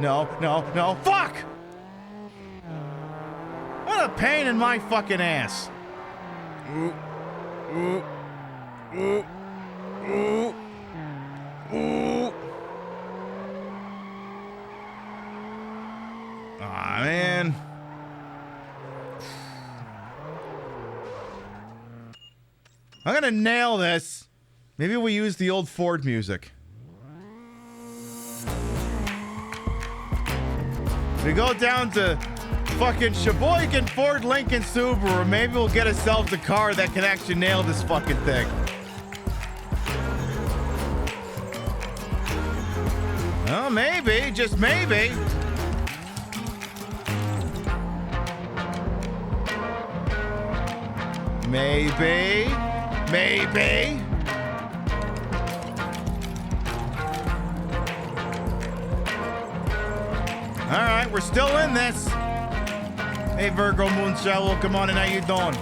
No. Fuck! What a pain in my fucking ass. Ooh. Aw, man. I'm gonna nail this. Maybe we use the old Ford music. We go down to fucking Sheboygan Ford Lincoln Subaru. Maybe we'll get ourselves a car that can actually nail this fucking thing. Well, maybe, just maybe. Maybe. All right, we're still in this. Hey, Virgo Moonshine, welcome on in. How you doing?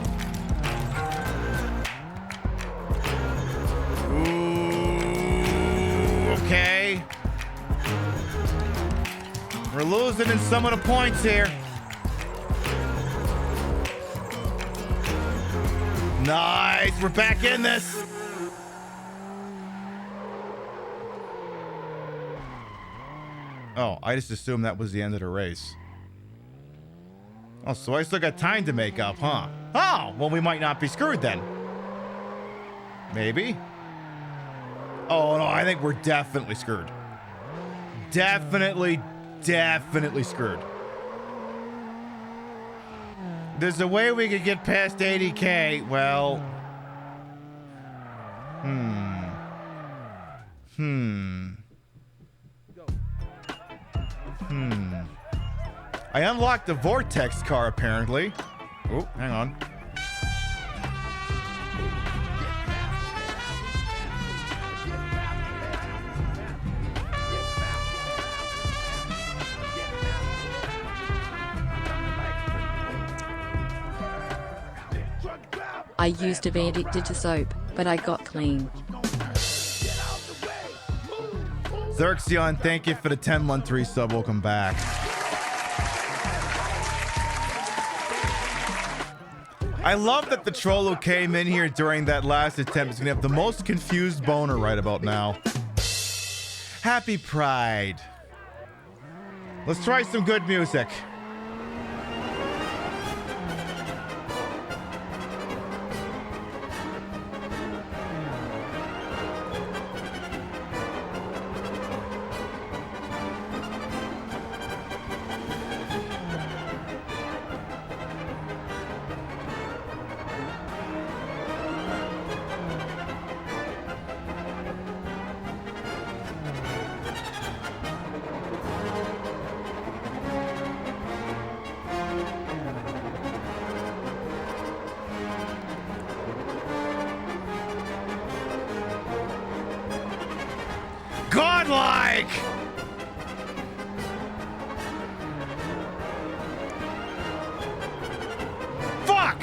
Ooh, okay. We're losing in some of the points here. Nice, we're back in this. Oh, I just assumed that was the end of the race. Oh, so I still got time to make up, huh? Oh, well, we might not be screwed then. Maybe. Oh, no, I think we're definitely screwed. Definitely screwed. There's a way we could get past 80K. Well. I unlocked the Vortex car, apparently. Oh, hang on. I used to be addicted to soap, but I got clean. Xerxion, thank you for the 10-month resub. Welcome back. I love that the troll who came in here during that last attempt is gonna have the most confused boner right about now. Happy Pride. Let's try some good music. Godlike! Fuck!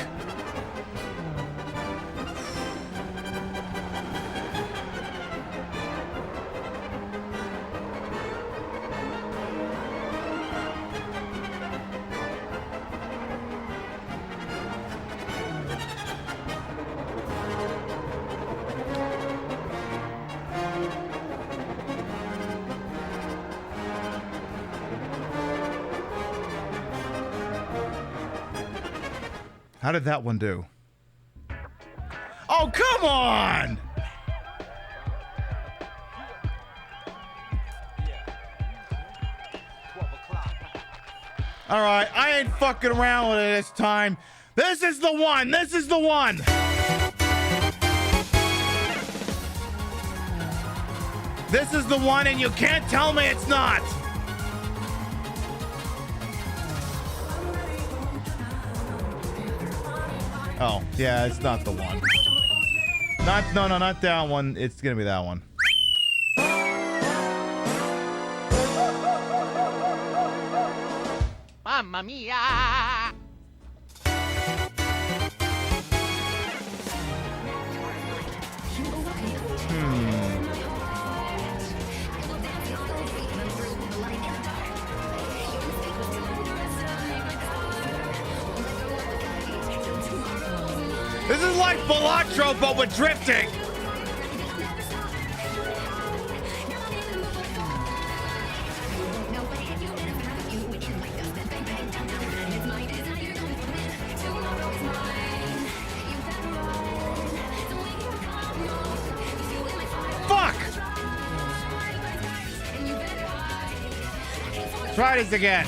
How did that one do? Oh, come on! All right, I ain't fucking around with it this time. This is the one. This is the one. This is the one, and you can't tell me it's not. Oh, yeah, it's not the one. Not that one. It's gonna be that one. Mamma mia! This is like Balatro, but with drifting. Fuck! Try this again.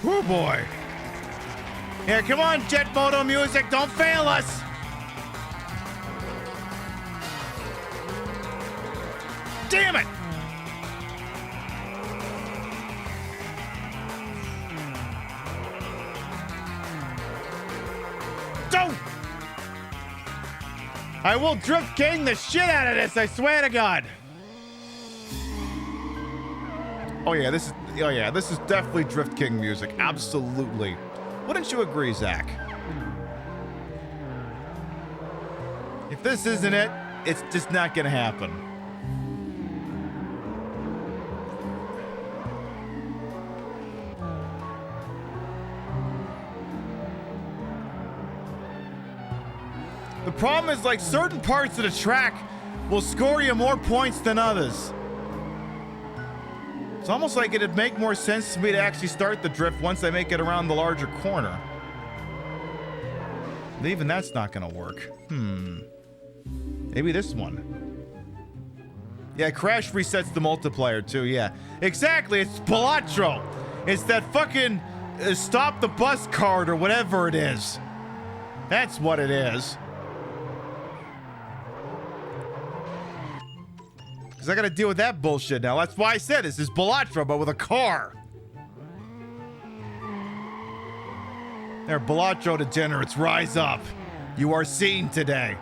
Oh boy. Here, come on, Jet Moto music. Don't fail us. Damn it. Don't. I will drift king the shit out of this, I swear to God. Oh yeah, this is definitely Drift King music. Absolutely. Wouldn't you agree, Zach? If this isn't it, it's just not gonna happen. The problem is, like, certain parts of the track will score you more points than others. It's almost like it'd make more sense to me to actually start the drift once I make it around the larger corner. But even that's not gonna work. Maybe this one. Yeah, Crash resets the multiplier too, yeah. Exactly, it's Balatro. It's that fucking stop the bus card or whatever it is. That's what it is. I gotta deal with that bullshit now. That's why I said this is Balatro, but with a car. There, Balatro degenerates, rise up. You are seen today.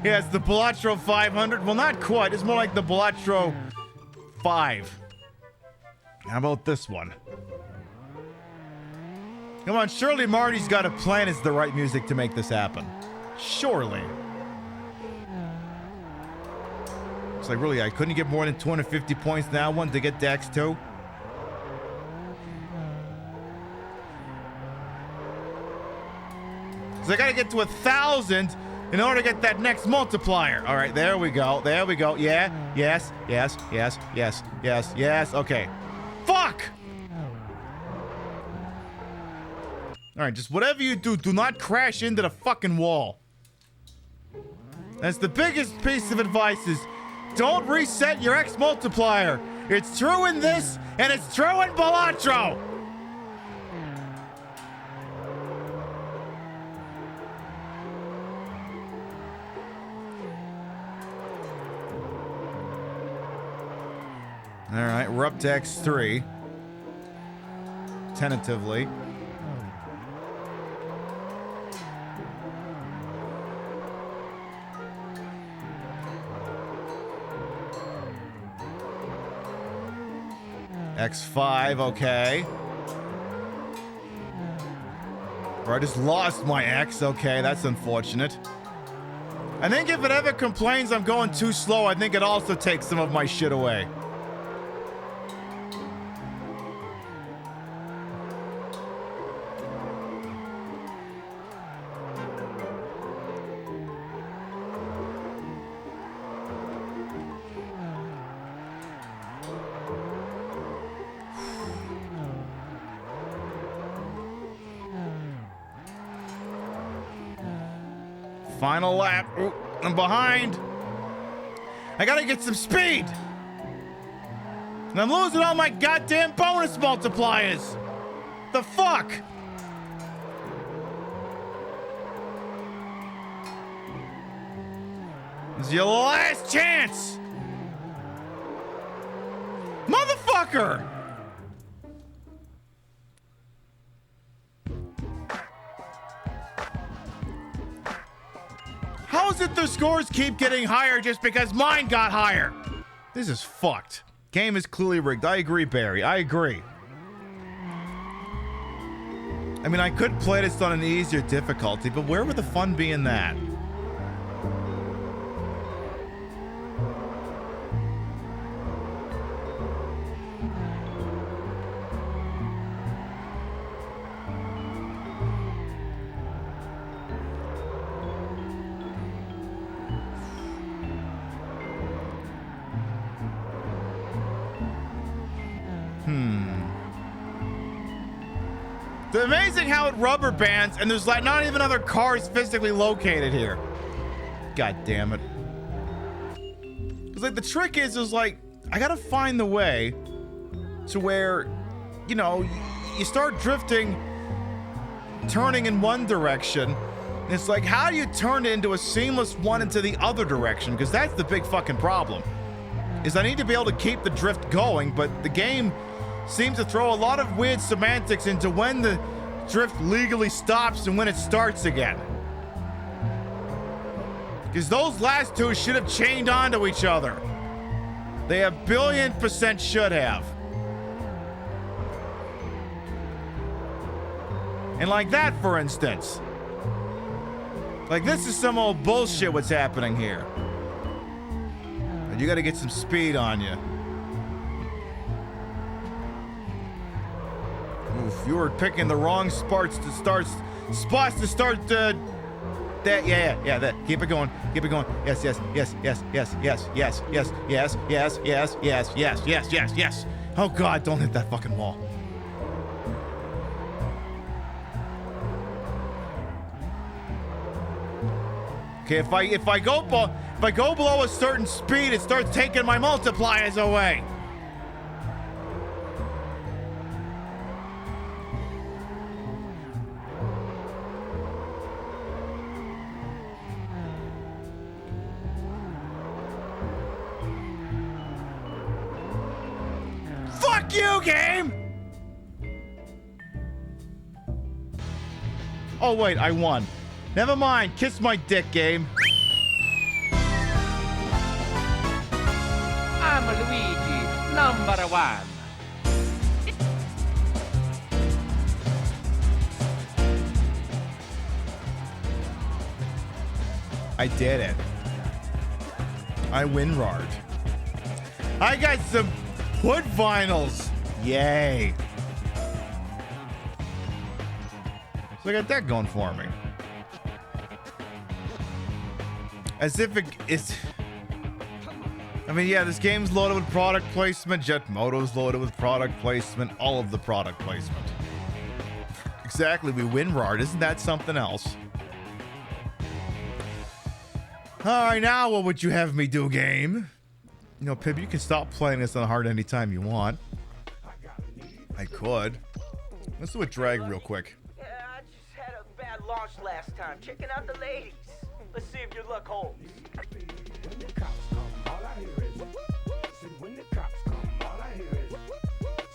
Yeah, it's the Balatro 500. Well, not quite. It's more like the Balatro 5. How about this one? Come on, surely Marty's Got a Plan is the right music to make this happen. Surely. It's like, really, I couldn't get more than 250 points now, one to get to X2. So I gotta get to 1,000 in order to get that next multiplier. All right, there we go. There we go. Yeah, yes, yes, yes, yes, yes, yes. Okay. Fuck! All right, just whatever you do, do not crash into the fucking wall. That's the biggest piece of advice is don't reset your X multiplier. It's true in this, and it's true in Balatro. All right, we're up to X3. Tentatively. X5, okay. Or I just lost my X. Okay, that's unfortunate. I think if it ever complains I'm going too slow, I think it also takes some of my shit away. Final lap. Ooh, I'm behind. I gotta get some speed. And I'm losing all my goddamn bonus multipliers. The fuck? This is your last chance. Motherfucker! How is it the scores keep getting higher just because mine got higher? This is fucked. Game is clearly rigged. I agree, Barry. I agree. I mean, I could play this on an easier difficulty, but where would the fun be in that? It's amazing how it rubber bands and there's like not even other cars physically located here. God damn it. It's like the trick is like, I gotta find the way to where, you know, you start drifting, turning in one direction. And it's like, how do you turn it into a seamless one into the other direction? Because that's the big fucking problem. Is I need to be able to keep the drift going, but the game seems to throw a lot of weird semantics into when the drift legally stops and when it starts again. Because those last two should have chained onto each other. They 1,000,000,000% should have. And like that, for instance. Like this is some old bullshit what's happening here. And you gotta get some speed on you. Oof, you were picking the wrong spots to start that. Yeah, that. Keep it going. Yes. Oh God, don't hit that fucking wall. Okay, if I go below a certain speed, it starts taking my multipliers away. Fuck you, game! Oh wait, I won. Never mind, kiss my dick, game. number one. I did it. I WinRAR'd. I got some hood vinyls. Yay. So I got that going for me. As if it's... I mean, yeah, this game's loaded with product placement. Jet Moto's loaded with product placement. All of the product placement. Exactly, we WinRAR'd. Isn't that something else? Alright, now what would you have me do, game? You know, Pib, you can stop playing this on hard anytime you want. I could. Let's do a drag real quick. Yeah, I just had a bad launch last time. Checking out the ladies. Let's see if your luck holds. When the cops come, all I hear is. Said when the cops come, all I hear is.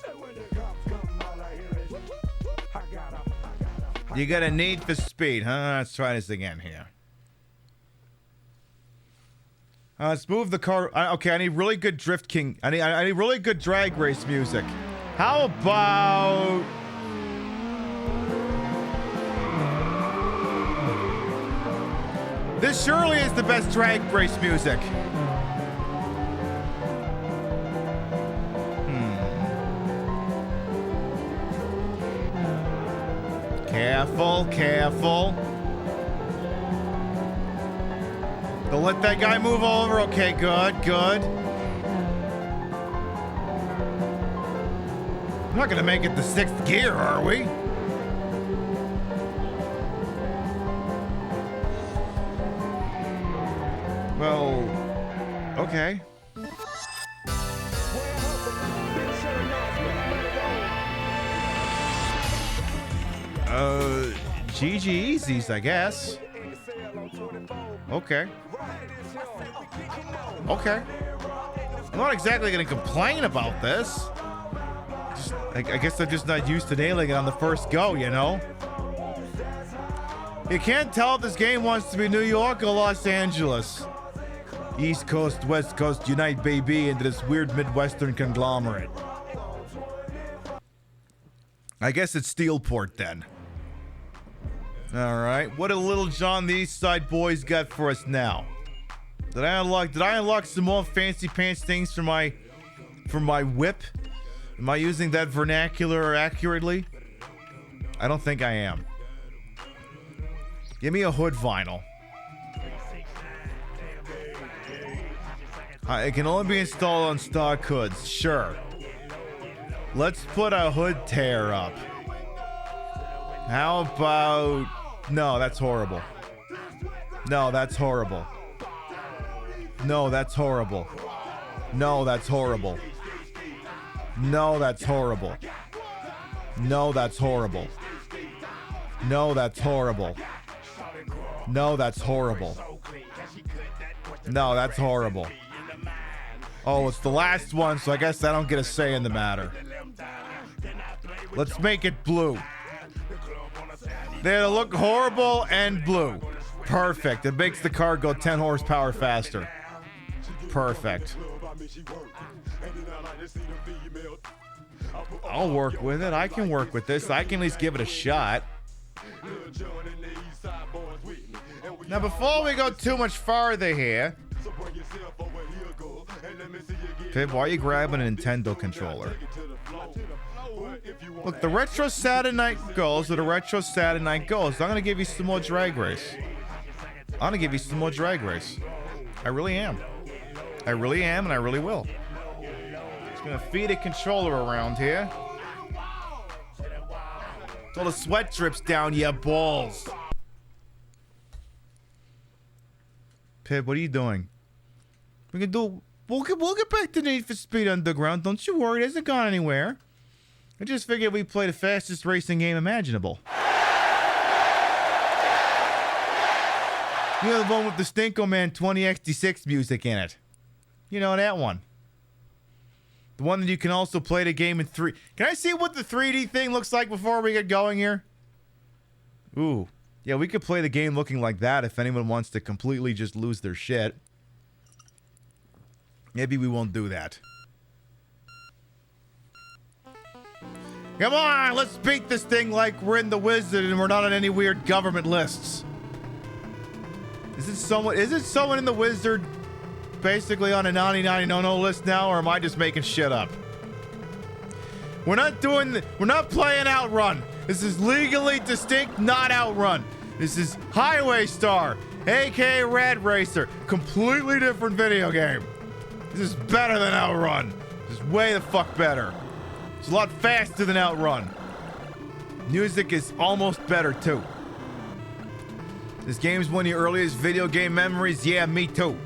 Said when the cops come, all I hear is. I gotta. You got a need for speed, huh? Let's try this again here. Let's move the car. Okay, I need really good Drift King. I need really good drag race music. How about... This surely is the best drag race music. Careful, careful. Don't let that guy move over. Okay, good, good. We're not gonna make it the 6th gear, are we? Well, okay. GG Easies, I guess. Okay. Okay. I'm not exactly gonna complain about this. I guess I'm just not used to nailing it on the first go, you know? You can't tell if this game wants to be New York or Los Angeles. East Coast, West Coast, unite baby into this weird Midwestern conglomerate. I guess it's Steelport then. Alright, what do Little John the East Side boys got for us now? Did I unlock some more fancy pants things for my whip? Am I using that vernacular accurately? I don't think I am. Give me a hood vinyl. It can only be installed on stock hoods. Sure. Let's put a hood tear up. How about... No, that's horrible. No, that's horrible. No, that's horrible. No, that's horrible. No, that's horrible. No, that's horrible. No, that's horrible. No, that's horrible. No, that's horrible. Oh, it's the last one, so I guess I don't get a say in the matter. Let's make it blue. They look horrible and blue. Perfect. It makes the car go 10 horsepower faster. Perfect. I'll work with it. I can work with this. I can at least give it a shot. Now, before we go too much farther here, Pib, why are you grabbing a Nintendo controller? Look, the Retro Saturday Night Goals are the Retro Saturday Night Goals. I'm going to give you some more Drag Race. I'm going to give you some more Drag Race. I really am. I really am, and I really will. Just going to feed a controller around here. Till the sweat drips down your balls. Pib, what are you doing? We can do... We'll get back to Need for Speed Underground. Don't you worry, it hasn't gone anywhere. I just figured we'd play the fastest racing game imaginable. You know, the one with the Stinko Man 20XT6 music in it. You know, that one. The one that you can also play the game in 3... Can I see what the 3D thing looks like before we get going here? Ooh. Yeah, we could play the game looking like that if anyone wants to completely just lose their shit. Maybe we won't do that. Come on, let's beat this thing like we're in the Wizard and we're not on any weird government lists. Is it someone in the Wizard basically on a 99 no list now, or am I just making shit up? We're not playing Outrun. This is legally distinct, not Outrun. This is Highway Star, aka Rad Racer. Completely different video game. This is better than Outrun. This is way the fuck better. It's a lot faster than Outrun. Music is almost better too. This game's one of your earliest video game memories. Yeah, me too.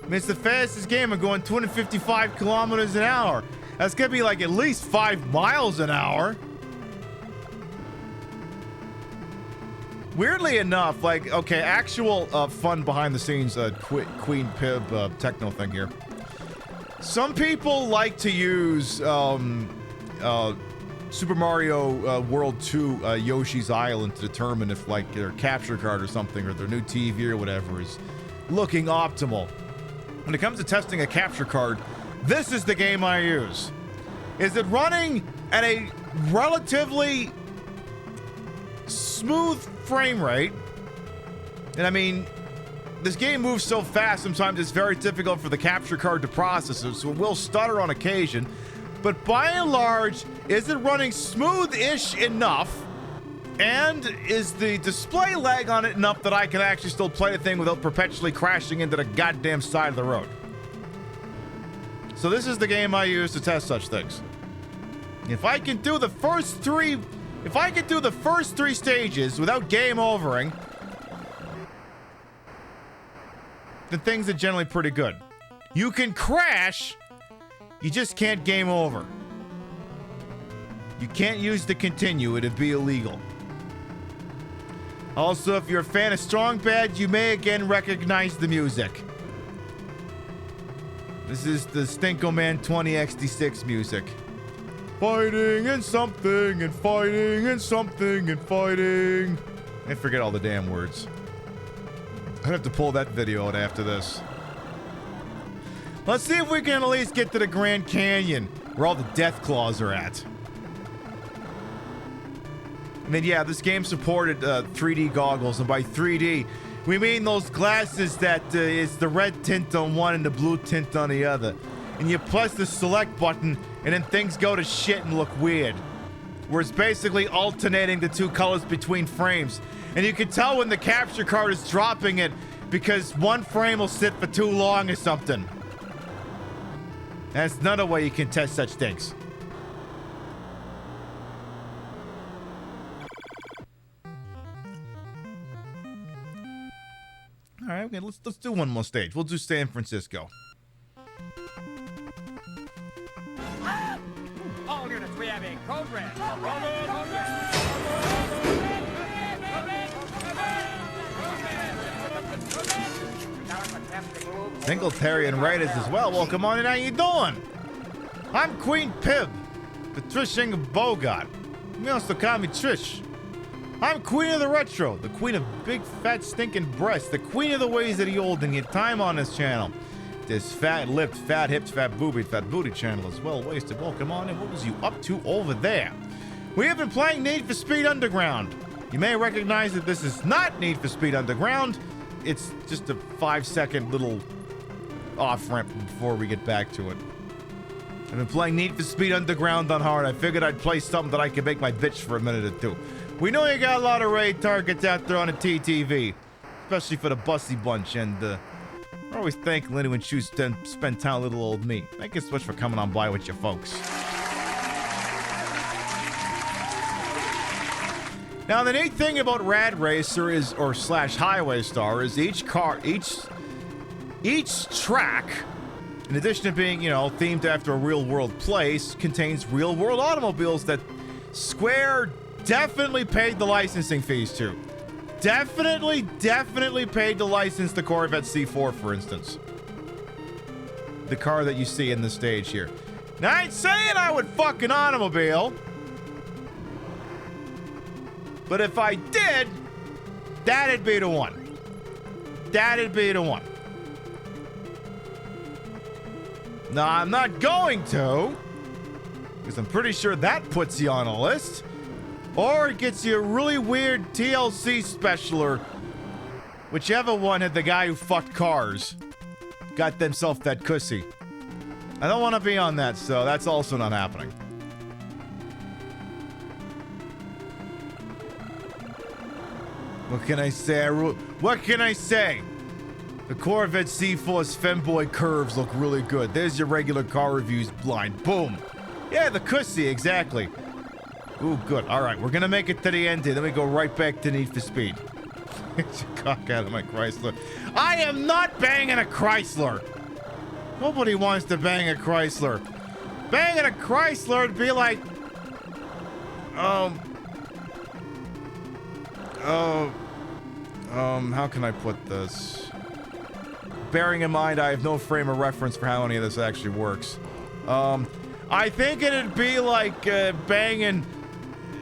I mean, it's the fastest game. I'm going 255 kilometers an hour. That's gonna be like at least 5 miles an hour. Weirdly enough, like, okay, actual fun behind the scenes Queen Pib techno thing here. Some people like to use Super Mario World 2 Yoshi's Island to determine if like their capture card or something or their new TV or whatever is looking optimal. When it comes to testing a capture card, this is the game I use. Is it running at a relatively smooth frame rate? And I mean, this game moves so fast, sometimes it's very difficult for the capture card to process it, so it will stutter on occasion. But by and large, is it running smooth-ish enough? And is the display lag on it enough that I can actually still play the thing without perpetually crashing into the goddamn side of the road? So this is the game I use to test such things. If I can do the first three stages without game overing, then things are generally pretty good. You can crash, you just can't game over. You can't use the continue, it'd be illegal. Also, if you're a fan of Strong Bad, you may again recognize the music. This is the Stinko-Man 20XD6 music. Fighting and something and fighting and something and fighting. I forget all the damn words. I'd have to pull that video out after this. Let's see if we can at least get to the Grand Canyon, where all the death claws are at. And then, yeah, this game supported 3D goggles, and by 3D, we mean those glasses that is the red tint on one and the blue tint on the other. And you press the select button, and then things go to shit and look weird. Where it's basically alternating the two colors between frames. And you can tell when the capture card is dropping it, because one frame will sit for too long or something. That's another way you can test such things. All right, okay, let's do one more stage. We'll do San Francisco. All units, we have a code red. Singletarian Raiders as well. Welcome on in. How you doing? I'm Queen Pib, Patricia Bogart. You also call me Trish. I'm Queen of the Retro, the queen of big, fat, stinking breasts, the queen of the ways of the old and your time on this channel. This fat-lipped, fat-hipped, fat-boobied, fat-booty channel is well-wasted. Welcome on in. What was you up to over there? We have been playing Need for Speed Underground. You may recognize that this is not Need for Speed Underground. It's just a 5-second little off-ramp before we get back to it. I've been playing Need for Speed Underground on hard. I figured I'd play something that I could make my bitch for a minute or two. We know you got a lot of raid targets out there on the TTV, especially for the Bussy Bunch, and I always thank anyone choose to spend time with little old me. Thank you so much for coming on by with your folks. Now, the neat thing about Rad Racer is, or slash Highway Star, is each track, in addition to being, you know, themed after a real-world place, contains real-world automobiles that Square definitely paid the licensing fees to. Definitely paid to license the Corvette C4, for instance. The car that you see in the stage here. Now, I ain't saying I would fuck an automobile, but if I did, that'd be the one. That'd be the one. Now, I'm not going to, Because I'm pretty sure that puts you on a list. Or it gets you a really weird TLC specialer. Whichever one had the guy who fucked cars. Got themselves that cussy. I don't want to be on that, so that's also not happening. What can I say? What can I say? The Corvette C-Force femboy curves look really good. There's your regular car reviews blind. Boom. Yeah, the cussy, exactly. Ooh, good. All right, we're going to make it to the end here. Then we go right back to Need for Speed. Get your cock out of my Chrysler. I am not banging a Chrysler. Nobody wants to bang a Chrysler. Banging a Chrysler would be like... how can I put this? Bearing in mind I have no frame of reference for how any of this actually works. I think it'd be like banging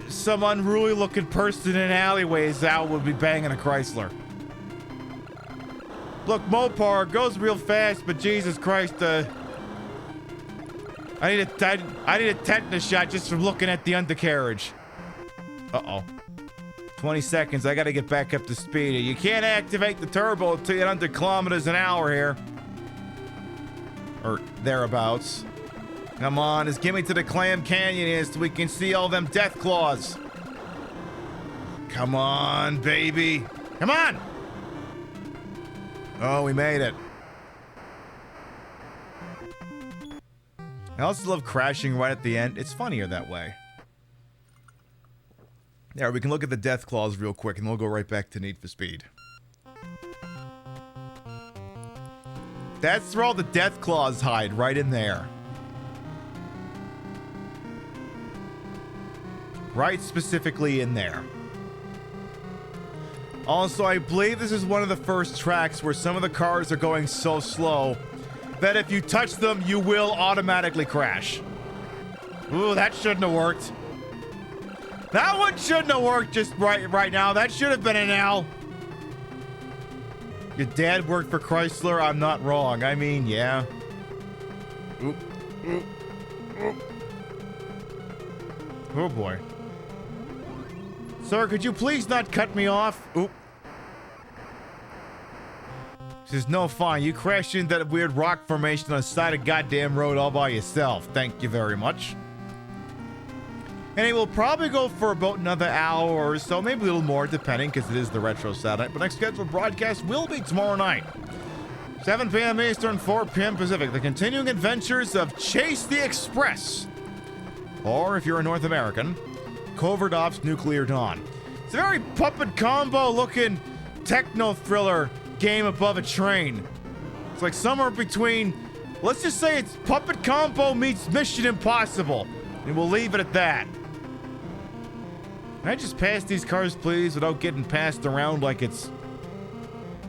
some unruly looking person in alleyways out would be banging a Chrysler. Look, Mopar goes real fast, but Jesus Christ, I need a tetanus shot just from looking at the undercarriage. Uh-oh. 20 seconds, I gotta get back up to speed. You can't activate the turbo until you're under kilometers an hour here. Or thereabouts. Come on, just get me to the Clam Canyon here so we can see all them death claws. Come on, baby. Come on! Oh, we made it. I also love crashing right at the end. It's funnier that way. There, we can look at the death claws real quick and we'll go right back to Need for Speed. That's where all the death claws hide, right in there. Right specifically in there. Also, I believe this is one of the first tracks where some of the cars are going so slow that if you touch them, you will automatically crash. Ooh, that shouldn't have worked. That one shouldn't have worked just right now. That should have been an L. Your dad worked for Chrysler? I'm not wrong. I mean, yeah. Oop. Oop. Oop. Oh, boy. Sir, could you please not cut me off? Oop. Says, no, fine. You crashed into that weird rock formation on the side of goddamn road all by yourself. Thank you very much. And it will probably go for about another hour or so, maybe a little more, depending, because it is the Retro Saturday. But next scheduled broadcast will be tomorrow night. 7 p.m. Eastern, 4 p.m. Pacific. The continuing adventures of Chase the Express. Or, if you're a North American, Covert Ops Nuclear Dawn. It's a very puppet combo looking techno thriller game above a train. It's like somewhere between, let's just say it's puppet combo meets Mission Impossible. And we'll leave it at that. Can I just pass these cars, please, without getting passed around like it's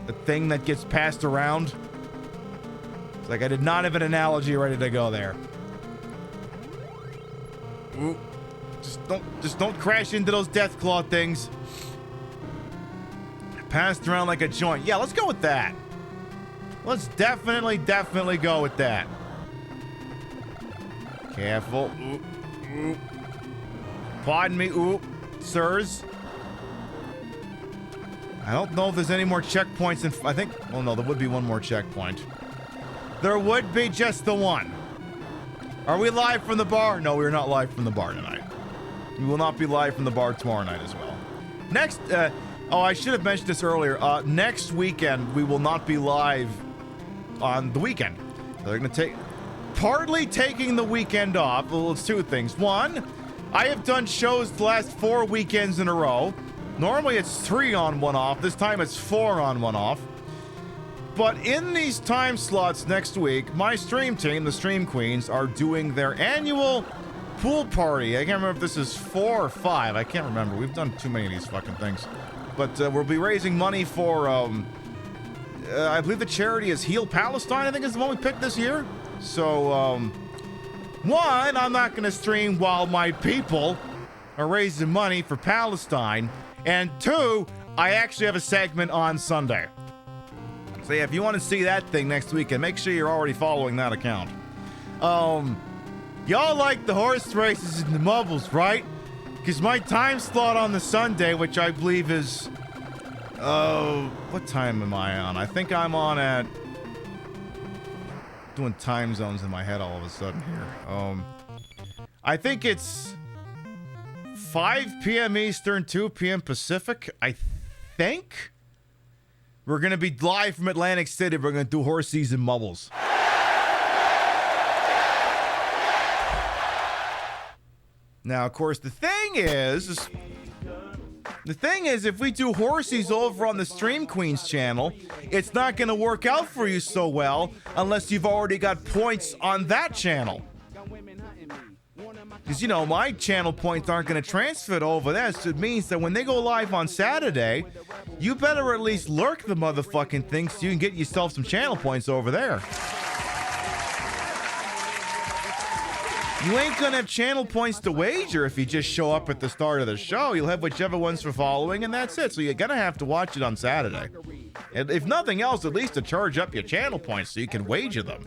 a thing that gets passed around? It's like I did not have an analogy ready to go there. Ooh. Just don't crash into those death claw things. Passed around like a joint. Yeah, let's go with that. Let's definitely go with that. Careful. Ooh. Ooh. Pardon me, ooh, sirs. I don't know if there's any more checkpoints in. I think. Well, no, there would be one more checkpoint. There would be just the one. Are we live from the bar? No, we're not live from the bar tonight. We will not be live from the bar tomorrow night as well. Next, oh, I should have mentioned this earlier. Next weekend, we will not be live on the weekend. They're going to partly taking the weekend off. Well, it's two things. One, I have done shows the last 4 weekends in a row. Normally it's 3 on, 1 off. This time it's 4 on, 1 off. But in these time slots next week, my stream team, the Stream Queens, are doing their annual pool party. I can't remember if this is 4 or 5. I can't remember. We've done too many of these fucking things. But we'll be raising money for, I believe the charity is Heal Palestine, I think is the one we picked this year. So, one, I'm not going to stream while my people are raising money for Palestine. And 2, I actually have a segment on Sunday. So yeah, if you want to see that thing next weekend, make sure you're already following that account. Y'all like the horse races and the mubbles, right? Because my time slot on the Sunday, which I believe is... what time am I on? I think I'm on at... Doing time zones in my head all of a sudden here. I think it's 5 p.m. Eastern, 2 p.m. Pacific, I think? We're going to be live from Atlantic City. We're going to do horse season mubbles. Now, of course, the thing is, if we do horsies over on the Stream Queens channel, it's not going to work out for you so well unless you've already got points on that channel. Because, you know, my channel points aren't going to transfer over there, so it means that when they go live on Saturday, you better at least lurk the motherfucking thing so you can get yourself some channel points over there. You ain't gonna have channel points to wager if you just show up at the start of the show. You'll have whichever ones for following, and that's it. So you're gonna have to watch it on Saturday. And if nothing else, at least to charge up your channel points so you can wager them.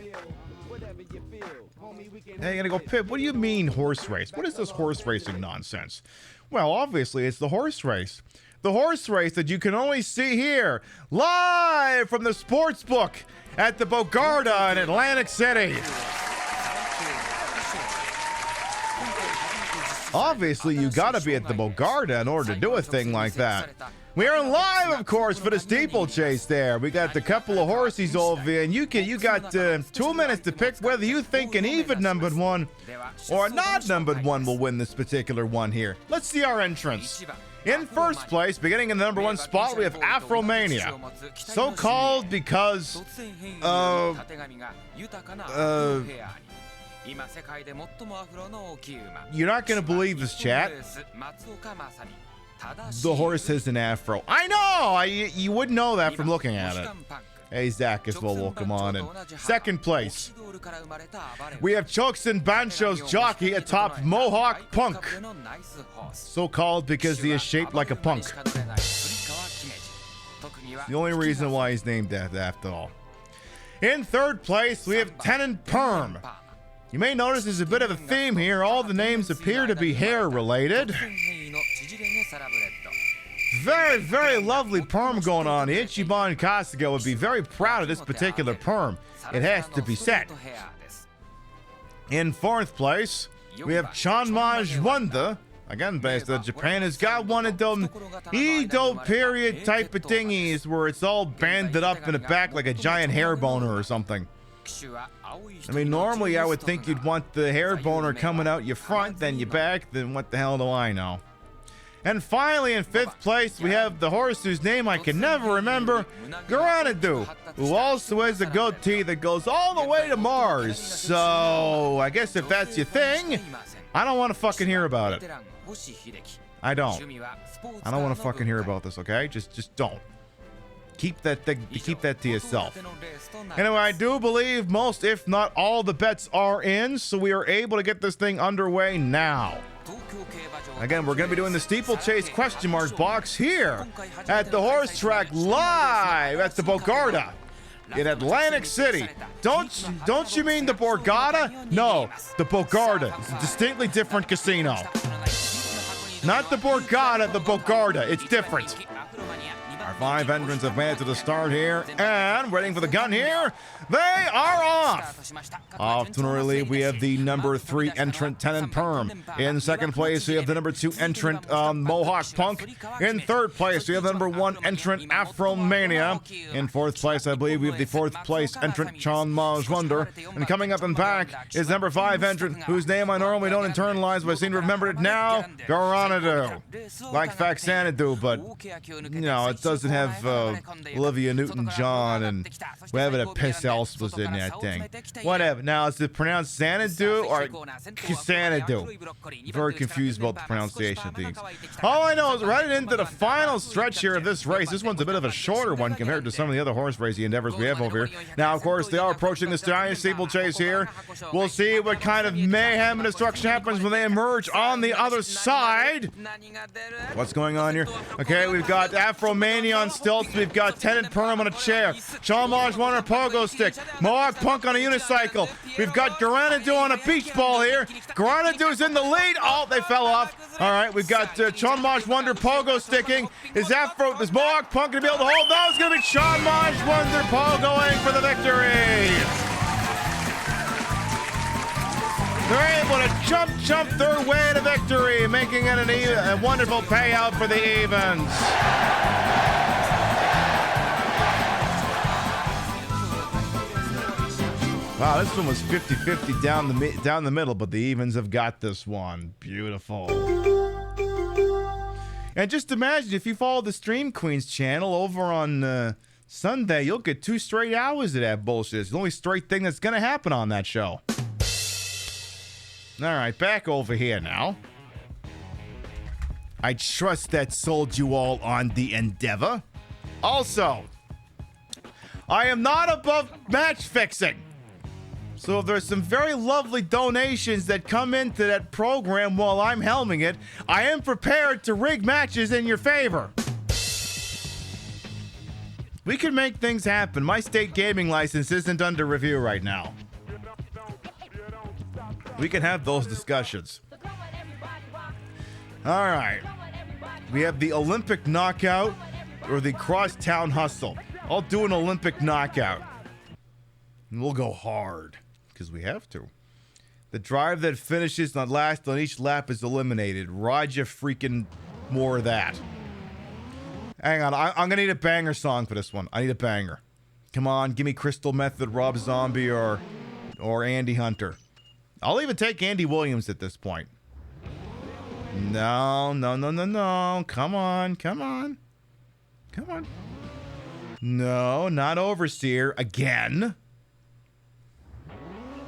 Hey, you're gonna go, Pip, what do you mean horse race? What is this horse racing nonsense? Well, obviously, it's the horse race. The horse race that you can only see here, live from the sports book at the Bogarda in Atlantic City. Obviously, you gotta be at the Bogarda in order to do a thing like that. We are live, of course, for the steeplechase there. We got a couple of horses over here, and you got 2 minutes to pick whether you think an even numbered one or a not numbered one will win this particular one here. Let's see our entrants. In first place, beginning in the number 1 spot, we have Afromania. So called because you're not going to believe this, chat. The horse has an afro. I know! You wouldn't know that from looking at it. Hey, Zach, as well, welcome on. And second place, we have Chokes and Bancho's jockey atop Mohawk Punk. So called because he is shaped like a punk. The only reason why he's named that, after all. In third place, we have Tenant Perm. You may notice there's a bit of a theme here. All the names appear to be hair related. Very, very lovely perm going on. Ichiban Kasuga would be very proud of this particular perm. It has to be said. In fourth place, we have Chanmaj Wanda. Again, based on Japan, has got one of them Edo period type of thingies where it's all banded up in the back like a giant hair boner or something. I mean, normally I would think you'd want the hair boner coming out your front, then your back, then what the hell do I know? And finally, in fifth place, we have the horse whose name I can never remember, Garanadu, who also has a goatee that goes all the way to Mars. So, I guess if that's your thing, I don't want to fucking hear about it. I don't want to fucking hear about this, okay? Just don't. Keep that to yourself. Anyway, I do believe most, if not all, the bets are in, so we are able to get this thing underway now. Again, we're going to be doing the steeplechase question mark box here at the horse track live at the Bogarda in Atlantic City. Don't you mean the Borgata? No, the Bogarda. It's a distinctly different casino. Not the Borgata, the Bogarda. It's different. Our 5 entrants have made it to the start here, and waiting for the gun here, they are off! Off to our lead, we have the number 3 entrant, Tenant Perm. In second place, we have the number 2 entrant, Mohawk Punk. In third place, we have the number 1 entrant, Afromania. In fourth place, I believe we have the 4th place entrant, Chanmaj Wonder. And coming up and back is number 5 entrant, whose name I normally don't internalize, but I seem to remember it now, Garanadu. Like Faxanadu, but, you know, it doesn't have Olivia Newton-John and whatever the piss else was in that thing. Whatever. Now, is it pronounced Xanadu or Xanadu? Very confused about the pronunciation of things. All I know is right into the final stretch here of this race. This one's a bit of a shorter one compared to some of the other horse racing endeavors we have over here. Now, of course, they are approaching this giant steeplechase here. We'll see what kind of mayhem and destruction happens when they emerge on the other side. What's going on here? Okay, we've got Afromania on stilts. We've got Tenant Perm on a chair. Sean Maj on a pogo stick. Mohawk Punk on a unicycle. We've got Garanadu on a beach ball here. Garanadu's in the lead. Oh, they fell off. All right, we've got Sean Maj Wonder pogo sticking. Is Mohawk Punk going to be able to hold? No, it's going to be Sean Maj Wonder pogoing for the victory. They're able to jump their way to victory, making it a wonderful payout for the evens. Wow, this one was 50-50 down the middle, but the evens have got this one. Beautiful. And just imagine if you follow the Stream Queens channel over on Sunday, you'll get 2 straight hours of that bullshit. It's the only straight thing that's going to happen on that show. All right, back over here now. I trust that sold you all on the endeavor. Also, I am not above match fixing. So if there's some very lovely donations that come into that program while I'm helming it, I am prepared to rig matches in your favor. We can make things happen. My state gaming license isn't under review right now. We can have those discussions. All right. We have the Olympic knockout or the crosstown hustle. I'll do an Olympic knockout. And we'll go hard because we have to. The driver that finishes not last on each lap is eliminated. Roger freaking more of that. Hang on. I'm going to need a banger song for this one. I need a banger. Come on. Give me Crystal Method, Rob Zombie, or Andy Hunter. I'll even take Andy Williams at this point. No. Come on. No, not Overseer. Again.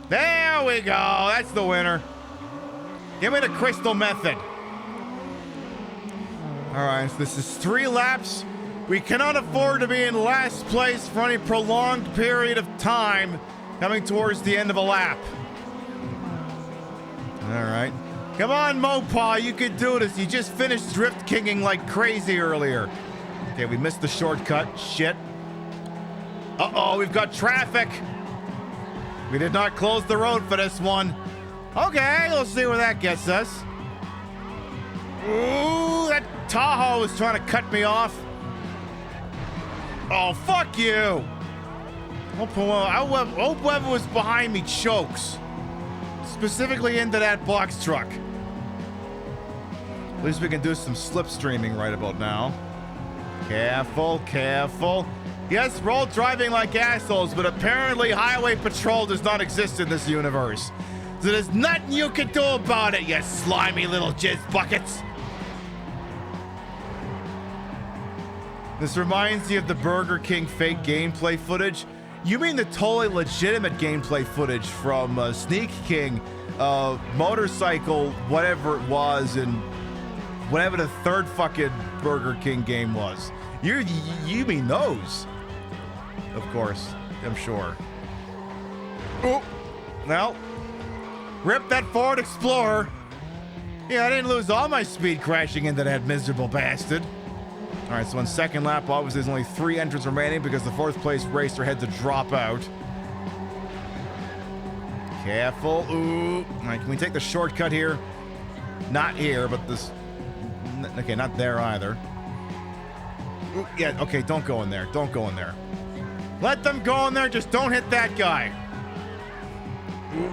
There we go. That's the winner. Give me the Crystal Method. All right, so this is 3 laps. We cannot afford to be in last place for any prolonged period of time coming towards the end of a lap. All right. Come on, Mopar, you can do this. You just finished drift kinging like crazy earlier. Okay, we missed the shortcut. Shit. Uh-oh, we've got traffic. We did not close the road for this one. Okay, let's see where that gets us. Ooh, that Tahoe is trying to cut me off. Oh, fuck you. Hope whoever was behind me chokes. Specifically into that box truck. At least we can do some slipstreaming right about now. Careful. Yes, we're all driving like assholes, but apparently highway patrol does not exist in this universe. So there's nothing you can do about it, you slimy little jizz buckets. This reminds you of the Burger King fake gameplay footage. You mean the totally legitimate gameplay footage from Sneak King, motorcycle, whatever it was, and whatever the third fucking Burger King game was. You mean those? Of course, I'm sure. Oh, well, rip that Ford Explorer. Yeah, I didn't lose all my speed crashing into that miserable bastard. All right, so on second lap, obviously there's only 3 entrants remaining because the 4th place racer had to drop out. Careful. Ooh. All right, can we take the shortcut here? Not here, but this... Okay, not there either. Ooh, yeah, okay, don't go in there. Let them go in there, just don't hit that guy. Ooh.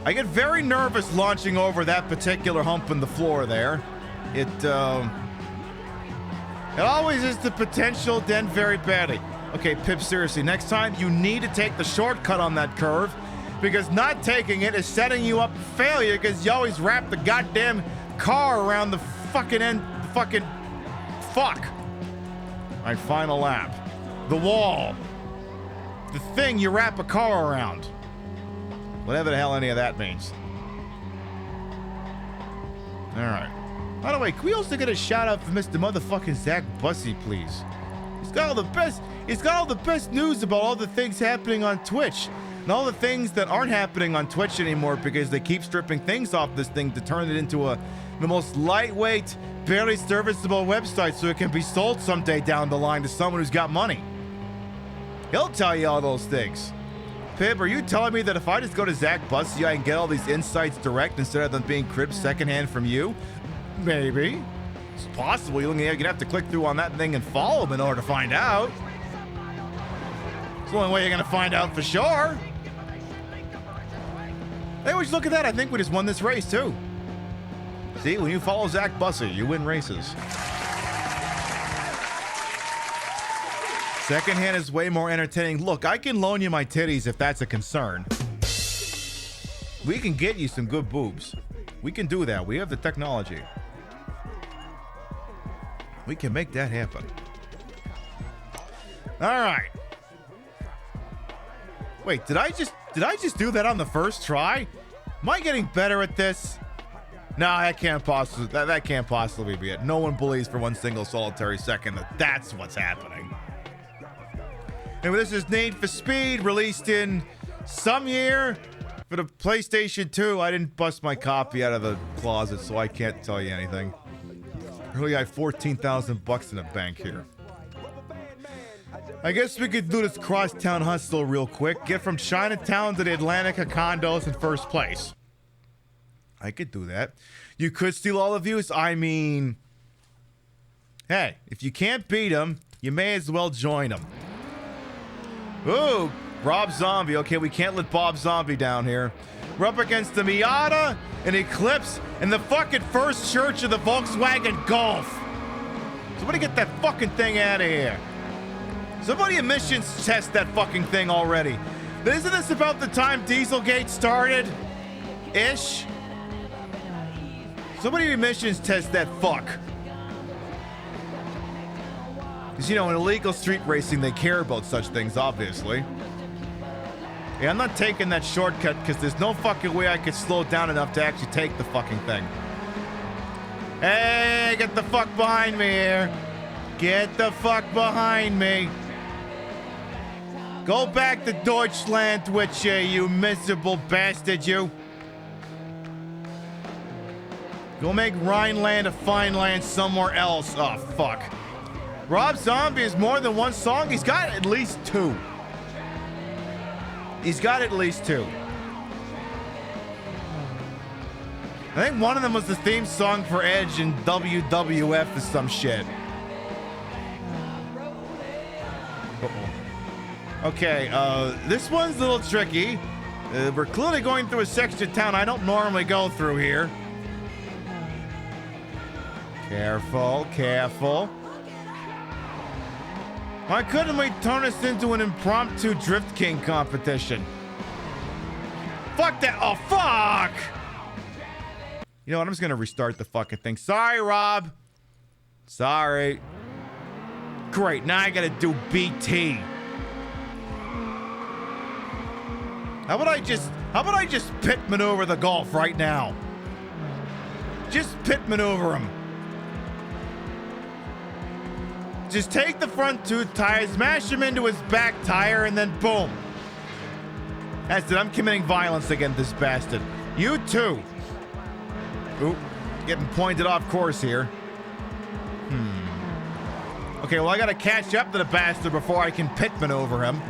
I get very nervous launching over that particular hump in the floor there. It always is the potential to end very badly. Okay, Pip, seriously, next time you need to take the shortcut on that curve because not taking it is setting you up for failure because you always wrap the goddamn car around the fucking end. Fuck. All right, final lap. The wall. The thing you wrap a car around. Whatever the hell any of that means. All right. By the way, can we also get a shout out for Mr. Motherfucking Zach Bussey, please? He's got all the best news about all the things happening on Twitch. And all the things that aren't happening on Twitch anymore because they keep stripping things off this thing to turn it into the most lightweight, barely serviceable website so it can be sold someday down the line to someone who's got money. He'll tell you all those things. Pib, are you telling me that if I just go to Zach Bussy, I can get all these insights direct instead of them being cribbed secondhand from you? Maybe. It's possible. You're gonna have to click through on that thing and follow him in order to find out. It's the only way you're gonna find out for sure. Hey, would you look at that? I think we just won this race, too. See, when you follow Zach Bussy, you win races. Secondhand is way more entertaining. Look, I can loan you my titties if that's a concern. We can get you some good boobs. We can do that. We have the technology. We can make that happen. All right. Wait, did I just do that on the first try? Am I getting better at this? No, that can't possibly be it. No one believes for one single solitary second that that's what's happening. Anyway, this is Need for Speed, released in some year for the PlayStation 2. I didn't bust my copy out of the closet, so I can't tell you anything. I really got $14,000 in the bank here. I guess we could do this crosstown hustle real quick. Get from Chinatown to the Atlantica condos in first place. I could do that. You could steal all the views. I mean, hey, if you can't beat them, you may as well join them. Ooh, Rob Zombie. Okay, we can't let Bob Zombie down here. We're up against the Miata, an Eclipse, and the fucking first church of the Volkswagen Golf. Somebody get that fucking thing out of here. Somebody emissions test that fucking thing already. Isn't this about the time Dieselgate started? Ish. Somebody emissions test that fuck. Because, you know, in illegal street racing, they care about such things, obviously. Yeah, I'm not taking that shortcut because there's no fucking way I could slow down enough to actually take the fucking thing. Hey, get the fuck behind me here. Get the fuck behind me. Go back to Deutschland with you, you miserable bastard, you. Go make Rhineland a fine land somewhere else. Oh, fuck. Rob Zombie is more than one song. He's got at least two. He's got at least two. I think one of them was the theme song for Edge and WWF or some shit. Okay, this one's a little tricky. We're clearly going through a section of town I don't normally go through here. Careful, careful. Why couldn't we turn this into an impromptu Drift King competition? Fuck that. Oh, fuck. You know what? I'm just going to restart the fucking thing. Sorry, Rob. Sorry. Great. Now I got to do BT. How about I just pit maneuver the Golf right now? Just pit maneuver him. Just take the front two tires, smash him into his back tire, and then boom. That's it. I'm committing violence against this bastard. You too. Ooh, getting pointed off course here. Okay, well, I gotta catch up to the bastard before I can pit maneuver him.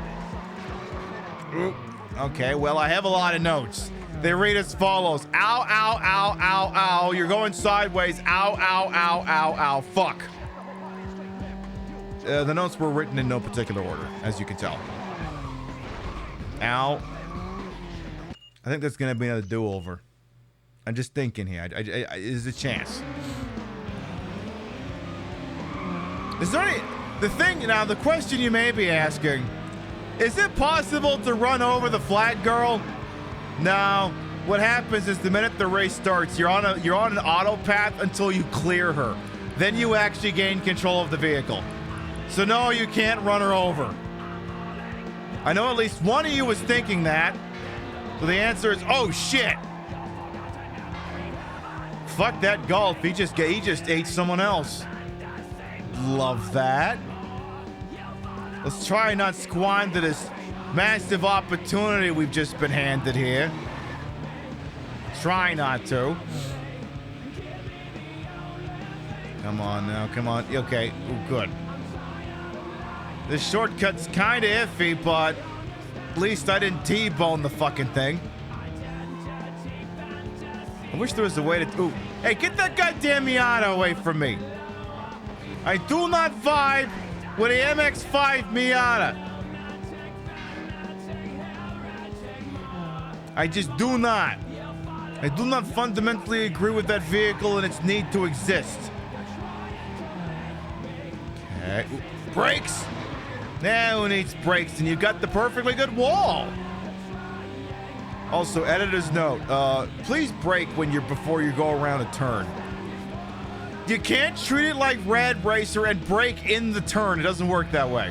Ooh. Okay, well, I have a lot of notes. They read as follows. Ow, ow, ow, ow, ow. You're going sideways. Ow, ow, ow, ow, ow. Fuck. The notes were written in no particular order, as you can tell. Ow. I think there's going to be another do-over. I'm just thinking here. There's a chance. Is there any... the question you may be asking, is it possible to run over the flat girl? No. What happens is the minute the race starts, you're on an auto path until you clear her. Then you actually gain control of the vehicle. So no, you can't run her over. I know at least one of you was thinking that. So the answer is, oh shit. Fuck that Golf. He just ate someone else. Love that. Let's try and not squander this massive opportunity we've just been handed here. Try not to. Come on now, come on. Okay, ooh, good. This shortcut's kind of iffy, but at least I didn't T-bone the fucking thing. I wish there was a way to... Ooh. Hey, get that goddamn Miata away from me. I do not vibe with the MX-5 Miata. I just do not. I do not fundamentally agree with that vehicle and its need to exist. Okay. Ooh. Brakes! Now who needs brakes? And you got the perfectly good wall. Also, editor's note, please brake before you go around a turn. You can't treat it like Rad Racer and brake in the turn. It doesn't work that way.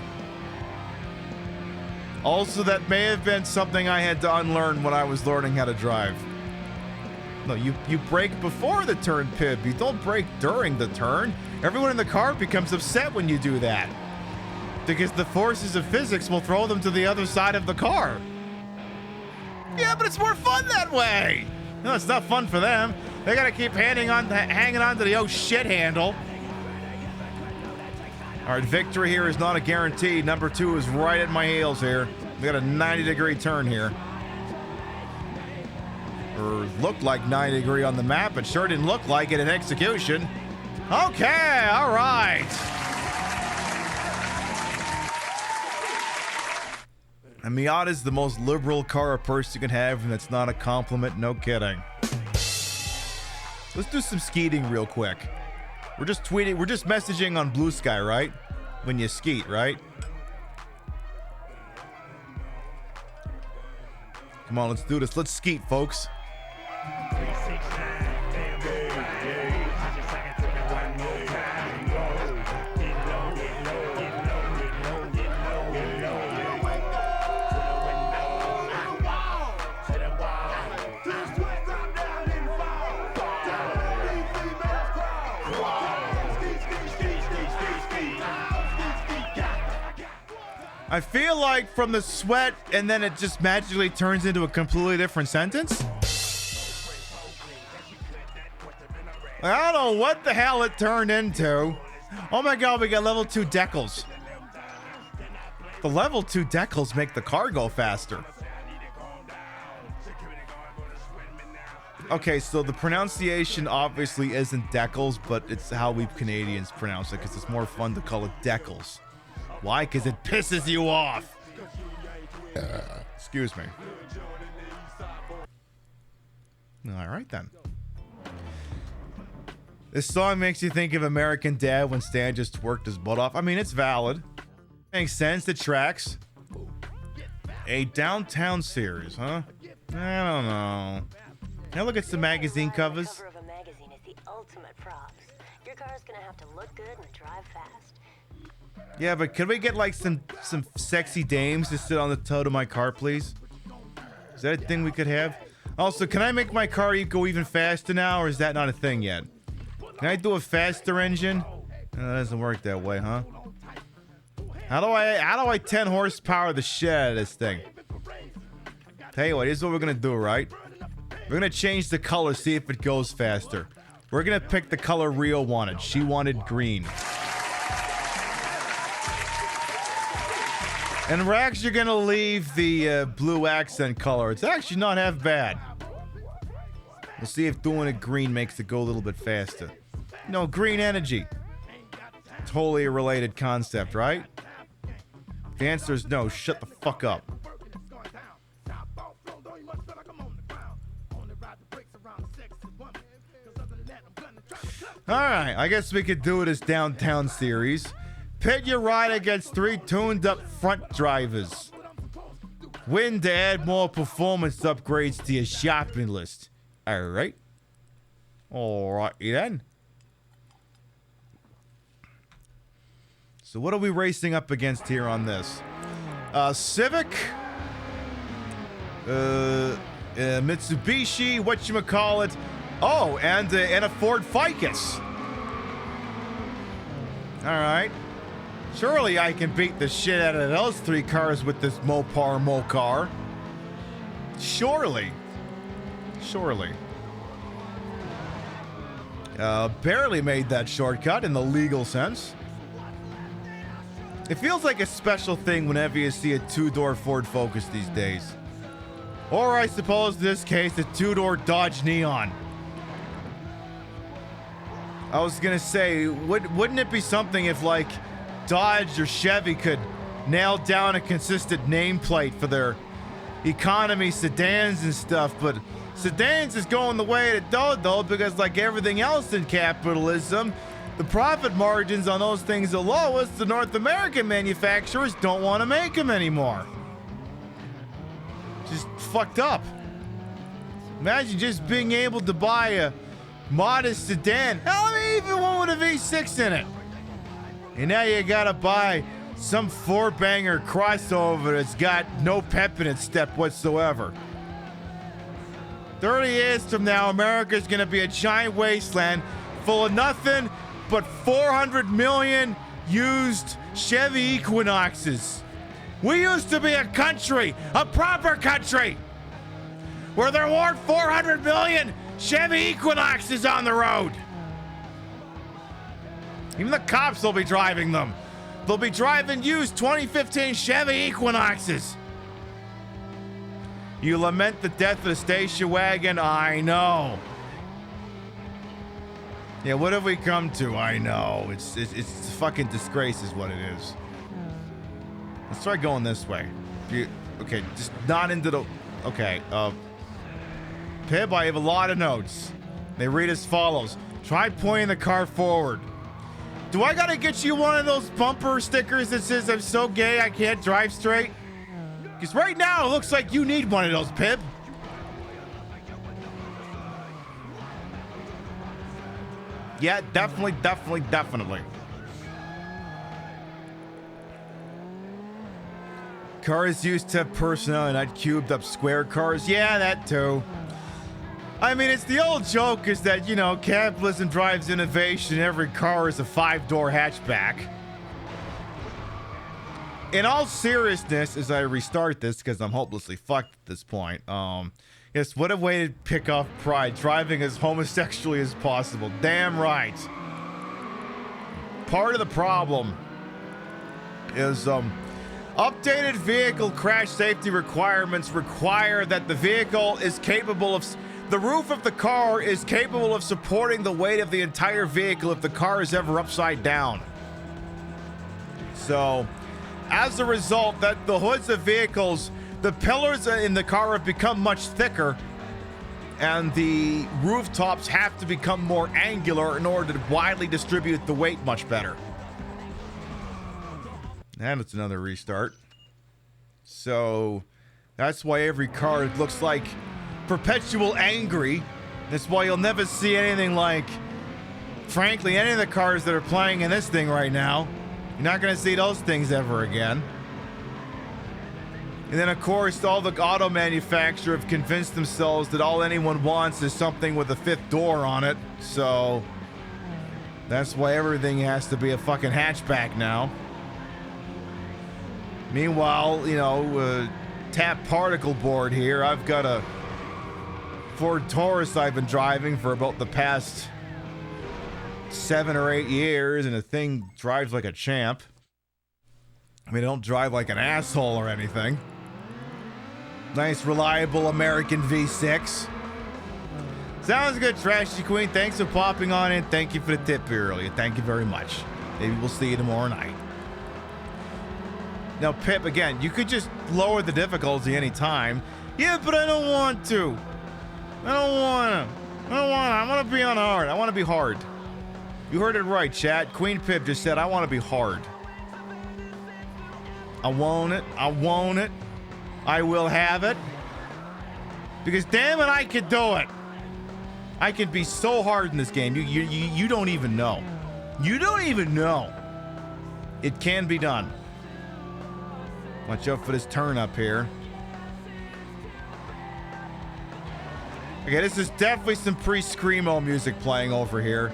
Also, that may have been something I had to unlearn when I was learning how to drive. No, you brake before the turn, Pib. You don't brake during the turn. Everyone in the car becomes upset when you do that. Because the forces of physics will throw them to the other side of the car. Yeah, but it's more fun that way. No, it's not fun for them. They gotta keep hanging on to the oh shit handle. All right, victory here is not a guarantee. Number 2 is right at my heels here. We got a 90-degree turn here. Or looked like 90-degree on the map, but sure didn't look like it in execution. Okay, all right. A Miata is the most liberal car a person can have, and that's not a compliment, no kidding. Let's do some skeeting real quick. We're just messaging on Blue Sky, right? When you skeet, right? Come on, let's do this. Let's skeet, folks. I feel like from the sweat and then it just magically turns into a completely different sentence. I don't know what the hell it turned into. Oh my god, we got level 2 decals. The level 2 decals make the car go faster. Okay, so the pronunciation obviously isn't decals, but it's how we Canadians pronounce it because it's more fun to call it decals. Why? Because it pisses you off. Excuse me. All right, then. This song makes you think of American Dad when Stan just worked his butt off. I mean, it's valid. Makes sense. It tracks. A downtown series, huh? I don't know. Now look at some magazine covers. The cover of a magazine is the ultimate props. Your car's gonna have to look good and drive fast. Yeah, but could we get like some sexy dames to sit on the toe to my car, please? Is that a thing we could have? Also, can I make my car go even faster now, or is that not a thing yet? Can I do a faster engine? No, that doesn't work that way, huh? How do I 10 horsepower the shit out of this thing? Tell you what, here's what we're gonna do, right? We're gonna change the color, see if it goes faster. We're gonna pick the color Rio wanted. She wanted green. And we're actually gonna leave the blue accent color. It's actually not half bad. We'll see if doing it green makes it go a little bit faster. No, green energy. Totally a related concept, right? The answer is no. Shut the fuck up. Alright, I guess we could do this downtown series. Pit your ride against 3 tuned up front drivers. Win to add more performance upgrades to your shopping list. Alright. Alright then. So what are we racing up against here on this? Civic. Mitsubishi, whatchamacallit. Oh, and a Ford Ficus. Alright. Surely I can beat the shit out of those 3 cars with this Mopar Mocar. Surely. Barely made that shortcut in the legal sense. It feels like a special thing whenever you see a 2-door Ford Focus these days. Or I suppose in this case, a 2-door Dodge Neon. I was gonna say, wouldn't it be something if like Dodge or Chevy could nail down a consistent nameplate for their economy sedans and stuff, but sedans is going the way it does though, because like everything else in capitalism, the profit margins on those things are lowest. The North American manufacturers don't want to make them anymore. Just fucked up. Imagine just being able to buy a modest sedan, hell, I mean, even one with a V6 in it. And now you gotta buy some 4-banger crossover that's got no pep in its step whatsoever. 30 years from now, America's gonna be a giant wasteland full of nothing but 400 million used Chevy Equinoxes. We used to be a country, a proper country, where there weren't 400 million Chevy Equinoxes on the road. Even the cops will be driving them. They'll be driving used 2015 Chevy Equinoxes. You lament the death of the station wagon? I know. Yeah, what have we come to? I know. It's a fucking disgrace is what it is. Let's try going this way. Okay, just not into the... Okay, Pib, I have a lot of notes. They read as follows. Try pointing the car forward. Do I gotta get you one of those bumper stickers that says I'm so gay I can't drive straight? Because right now it looks like you need one of those, Pib. Yeah, definitely. Cars used to have personality, not cubed up square cars. Yeah, that too. I mean, it's the old joke is that, you know, capitalism drives innovation. Every car is a 5-door hatchback. In all seriousness, as I restart this, because I'm hopelessly fucked at this point, yes, what a way to pick off pride, driving as homosexually as possible. Damn right. Part of the problem is, updated vehicle crash safety requirements require that the vehicle is capable of... The roof of the car is capable of supporting the weight of the entire vehicle if the car is ever upside down. So, as a result, that the hoods of vehicles, the pillars in the car have become much thicker, and the rooftops have to become more angular in order to widely distribute the weight much better. And it's another restart. So, that's why every car looks like perpetual angry. That's why you'll never see anything like, frankly, any of the cars that are playing in this thing right now. You're not going to see those things ever again. And then, of course, all the auto manufacturers have convinced themselves that all anyone wants is something with a 5th door on it. So, that's why everything has to be a fucking hatchback now. Meanwhile, you know, tap particle board here. I've got a Ford Taurus I've been driving for about the past 7 or 8 years, and the thing drives like a champ. I mean, I don't drive like an asshole or anything. Nice, reliable American V6. Sounds good, Trashy Queen. Thanks for popping on in. Thank you for the tip here earlier. Thank you very much. Maybe we'll see you tomorrow night. Now, Pip, again, you could just lower the difficulty anytime. Yeah, but I don't want to. I don't want to. I want to be on hard. I want to be hard. You heard it right, chat. Queen Pip just said, I want to be hard. I want it. I want it. I will have it. Because damn it, I could do it. I can be so hard in this game. You don't even know. You don't even know. It can be done. Watch out for this turn up here. Okay, this is definitely some pre-screamo music playing over here.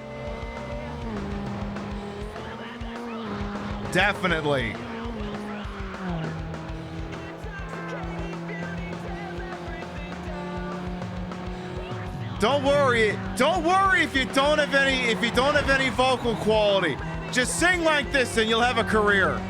definitely. Don't worry if you don't have any vocal quality. Just sing like this and you'll have a career.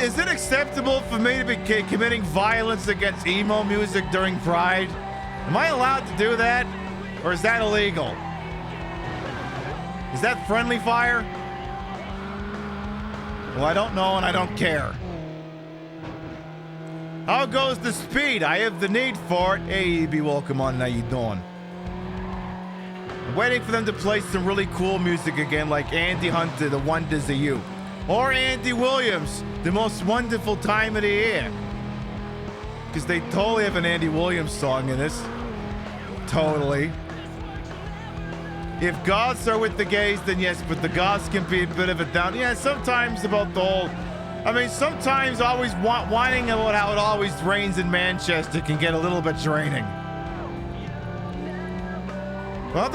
Is it acceptable for me to be committing violence against emo music during Pride? Am I allowed to do that? Or is that illegal? Is that friendly fire? Well, I don't know and I don't care. How goes the speed? I have the need for it. Hey, be welcome on. How you doing? I'm waiting for them to play some really cool music again, like Andy Hunter, The Wonders of You. Or Andy Williams, The Most Wonderful Time of the Year. Because they totally have an Andy Williams song in this. Totally. If goths are with the gays, then yes, but the goths can be a bit of a down. Yeah, sometimes about the whole... I mean, sometimes always whining about how it always rains in Manchester can get a little bit draining. Why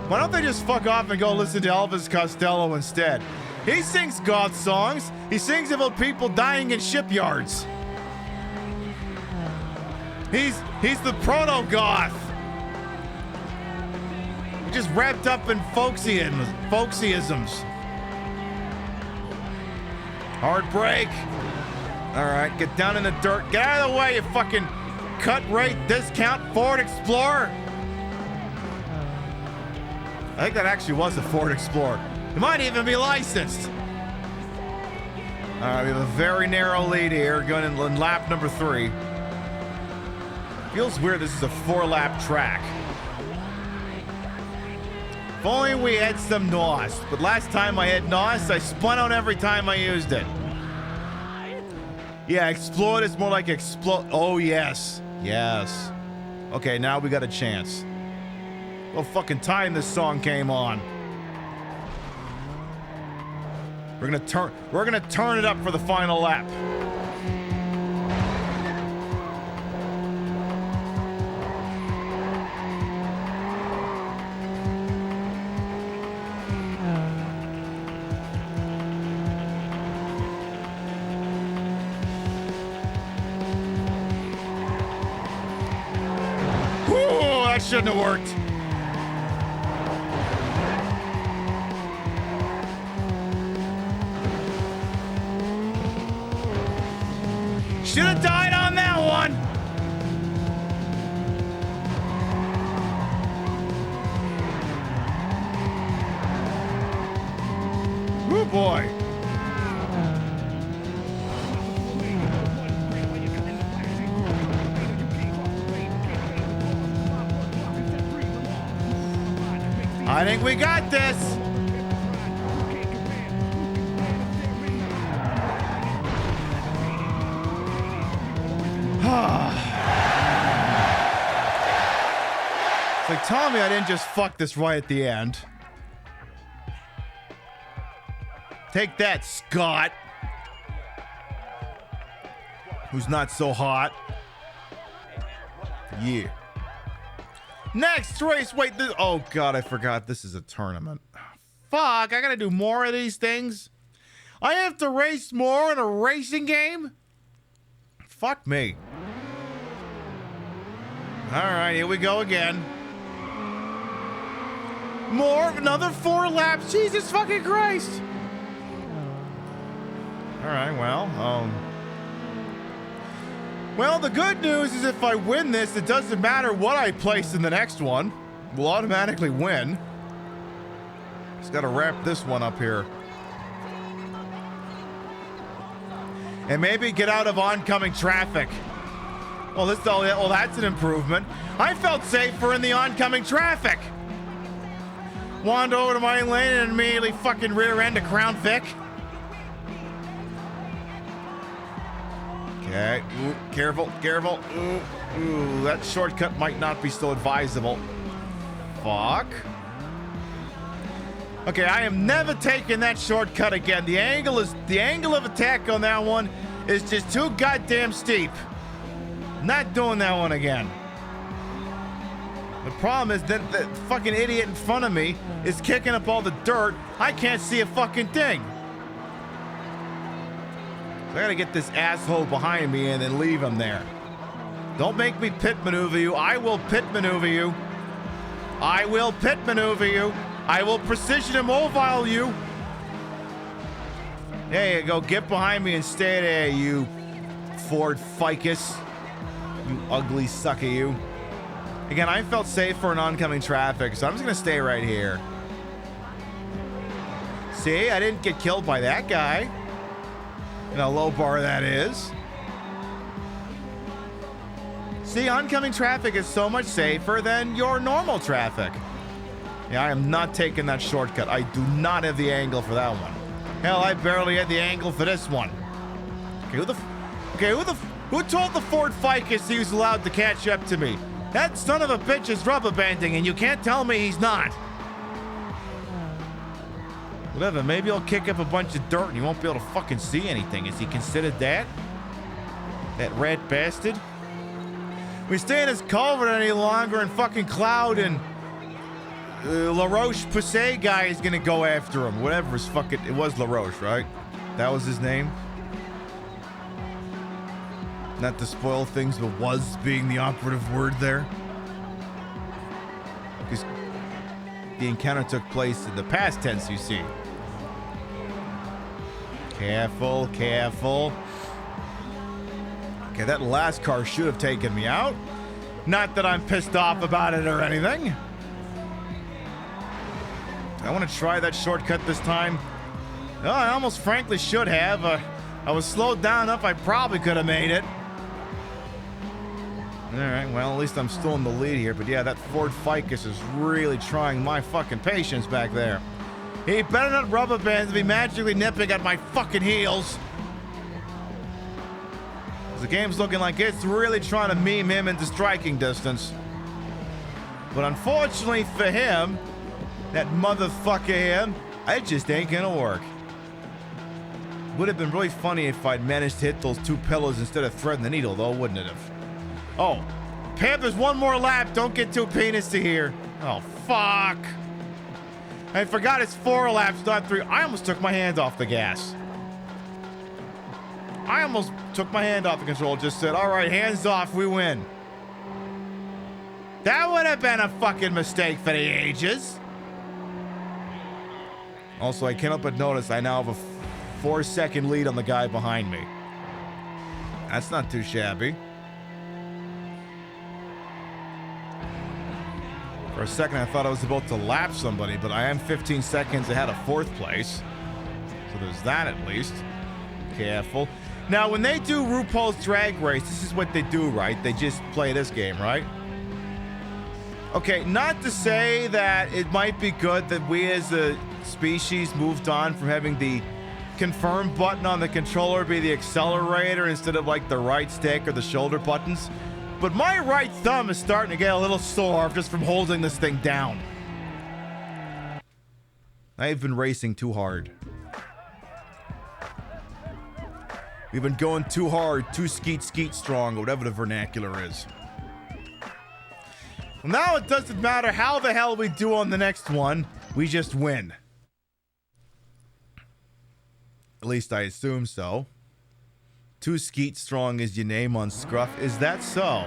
don't they just fuck off and go listen to Elvis Costello instead? He sings goth songs. He sings about people dying in shipyards. He's the proto-goth. Just wrapped up in folksyisms. Heartbreak. All right, get down in the dirt. Get out of the way, you fucking cut rate discount Ford Explorer. I think that actually was a Ford Explorer. It might even be licensed. All right, we have a very narrow lead here, going in lap number 3. Feels weird this is a 4-lap track. If only we had some NOS, but last time I had NOS, I spun out every time I used it. Yeah, explode is more like explode. Oh, yes. Yes. Okay, now we got a chance. What fucking time this song came on. We're gonna turn it up for the final lap. Whew, that shouldn't have worked. Should have died on that one. Oh boy. I think we got this. It's like, tell me I didn't just fuck this right at the end. Take that, Scott. Who's not so hot. Yeah. Next race. Wait. Oh, God, I forgot. This is a tournament. Fuck, I gotta do more of these things. I have to race more in a racing game? Fuck me. All right, here we go again. Another 4 laps. Jesus fucking Christ. All right, well, the good news is if I win this, it doesn't matter what I place in the next one. We'll automatically win. Just got to wrap this one up here. And maybe get out of oncoming traffic. Well, that's an improvement. I felt safer in the oncoming traffic. Wandered over to my lane and immediately fucking rear end a Crown Vic. Okay, ooh, careful. Ooh, that shortcut might not be so advisable. Fuck. Okay, I am never taking that shortcut again. The angle of attack on that one is just too goddamn steep. Not doing that one again. The problem is that the fucking idiot in front of me is kicking up all the dirt. I can't see a fucking thing. So I gotta get this asshole behind me and then leave him there. Don't make me pit maneuver you. I will pit maneuver you. I will pit maneuver you. I will precision immobile you. There you go. Get behind me and stay there, you Ford Ficus. You ugly sucker, you. Again, I felt safe for an oncoming traffic, so I'm just gonna stay right here. See, I didn't get killed by that guy. In a low bar, that is. See, oncoming traffic is so much safer than your normal traffic. Yeah, I am not taking that shortcut. I do not have the angle for that one. Hell, I barely had the angle for this one. Okay, who told the Ford Ficus he was allowed to catch up to me? That son of a bitch is rubber banding, and you can't tell me he's not. Whatever, maybe he'll kick up a bunch of dirt and you won't be able to fucking see anything. Is he considered that? That rat bastard? We stay in this culvert any longer, and fucking Cloud and LaRoche Posay guy is gonna go after him. Whatever his fucking... It was LaRoche, right? That was his name? Not to spoil things, but was being the operative word there. Because the encounter took place in the past tense, you see. Careful, careful. Okay, that last car should have taken me out. Not that I'm pissed off about it or anything. I want to try that shortcut this time. Oh, I almost frankly should have. I was slowed down enough, I probably could have made it. Alright, well, at least I'm still in the lead here. But yeah, that Ford Ficus is really trying my fucking patience back there. He better not rubber bands be magically nipping at my fucking heels. The game's looking like it's really trying to meme him into striking distance. But unfortunately for him, that motherfucker him, it just ain't gonna work. Would have been really funny if I'd managed to hit those two pillars instead of threading the needle, though, wouldn't it have? Oh, Pam, there's one more lap. Don't get too penis-y here. Oh, fuck. I forgot it's 4 laps, not 3. I almost took my hand off the gas. I almost took my hand off the control, just said, all right, hands off, we win. That would have been a fucking mistake for the ages. Also, I can't help but notice I now have a 4-second lead on the guy behind me. That's not too shabby. For a second, I thought I was about to lap somebody, but I am 15 seconds ahead of 4th place. So there's that at least. Careful. Now, when they do RuPaul's Drag Race, this is what they do, right? They just play this game, right? Okay, not to say that it might be good that we as a species moved on from having the confirm button on the controller be the accelerator instead of like the right stick or the shoulder buttons. But my right thumb is starting to get a little sore just from holding this thing down. I've been racing too hard. We've been going too hard, too skeet strong, whatever the vernacular is. Well, now it doesn't matter how the hell we do on the next one. We just win. At least I assume so. Too skeet strong is your name on Scruff. Is that so?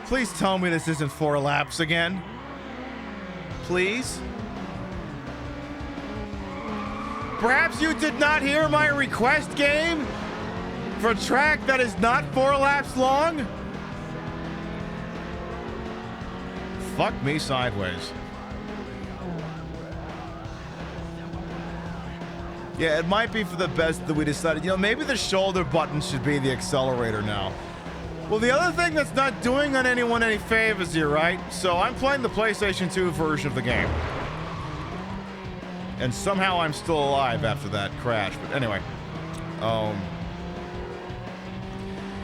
Please tell me this isn't 4 laps again. Please? Perhaps you did not hear my request, game? For a track that is not 4 laps long? Fuck me sideways. Yeah, it might be for the best that we decided, maybe the shoulder button should be the accelerator now. Well, the other thing that's not doing on anyone any favors here, right? So I'm playing the PlayStation 2 version of the game. And somehow I'm still alive after that crash. But anyway.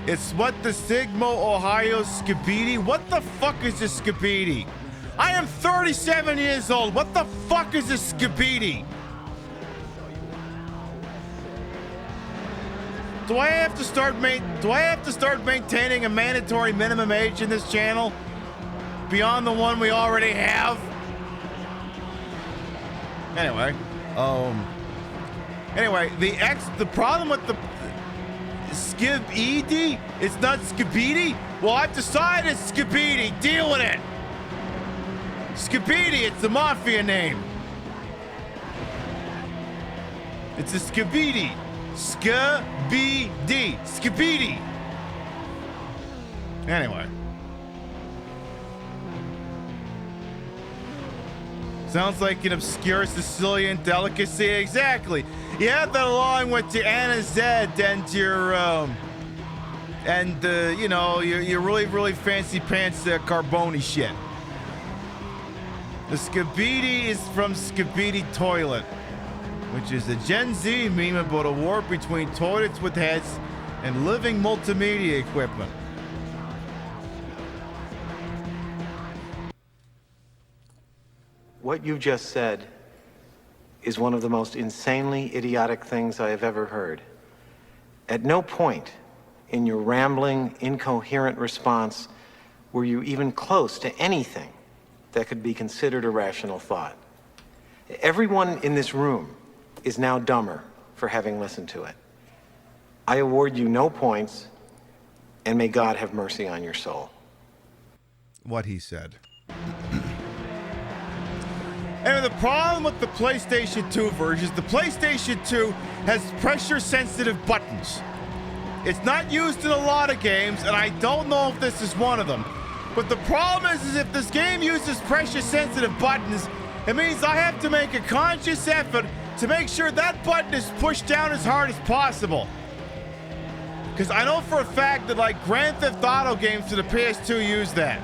It's what the Sigma Ohio Skibidi? What the fuck is this Skibidi? I am 37 years old. What the fuck is this Skibidi? Do I have to start maintaining a mandatory minimum age in this channel beyond the one we already have? Anyway, the problem with the Skibidi, it's not Skibidi. Well, I've decided it's Skibidi. Deal with it. Skibidi, it's the mafia name. It's a Skibidi. Skibidi. Anyway. Sounds like an obscure Sicilian delicacy. Exactly. You have that along with your Anna Zed and your, your really, really fancy pants Carboni shit. The Skibidi is from Skibidi Toilet, which is a Gen Z meme about a war between toilets with heads and living multimedia equipment. What you just said is one of the most insanely idiotic things I have ever heard. At no point in your rambling, incoherent response were you even close to anything that could be considered a rational thought. Everyone in this room is now dumber for having listened to it. I award you no points, and may God have mercy on your soul. What he said. And the problem with the PlayStation 2 version is the PlayStation 2 has pressure-sensitive buttons. It's not used in a lot of games, and I don't know if this is one of them. But the problem is if this game uses pressure-sensitive buttons, it means I have to make a conscious effort to make sure that button is pushed down as hard as possible. Because I know for a fact that, like, Grand Theft Auto games for the PS2 use that.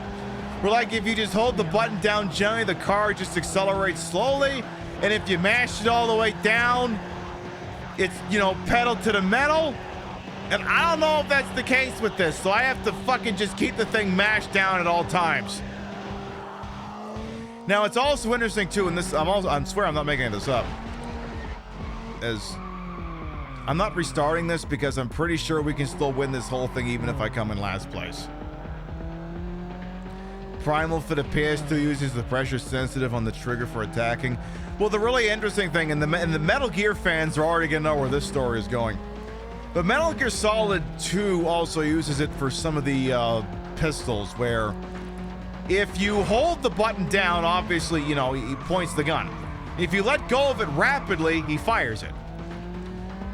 Where, like, if you just hold the button down gently, the car just accelerates slowly. And if you mash it all the way down, it's, pedal to the metal. And I don't know if that's the case with this, so I have to fucking just keep the thing mashed down at all times. Now, it's also interesting, too, and this, I swear I'm not making this up. I'm not restarting this because I'm pretty sure we can still win this whole thing even if I come in last place. Primal for the PS2 uses the pressure sensitive on the trigger for attacking. Well, the really interesting thing, and the Metal Gear fans are already gonna know where this story is going. But Metal Gear Solid 2 also uses it for some of the pistols, where if you hold the button down, obviously, he points the gun. If you let go of it rapidly, he fires it.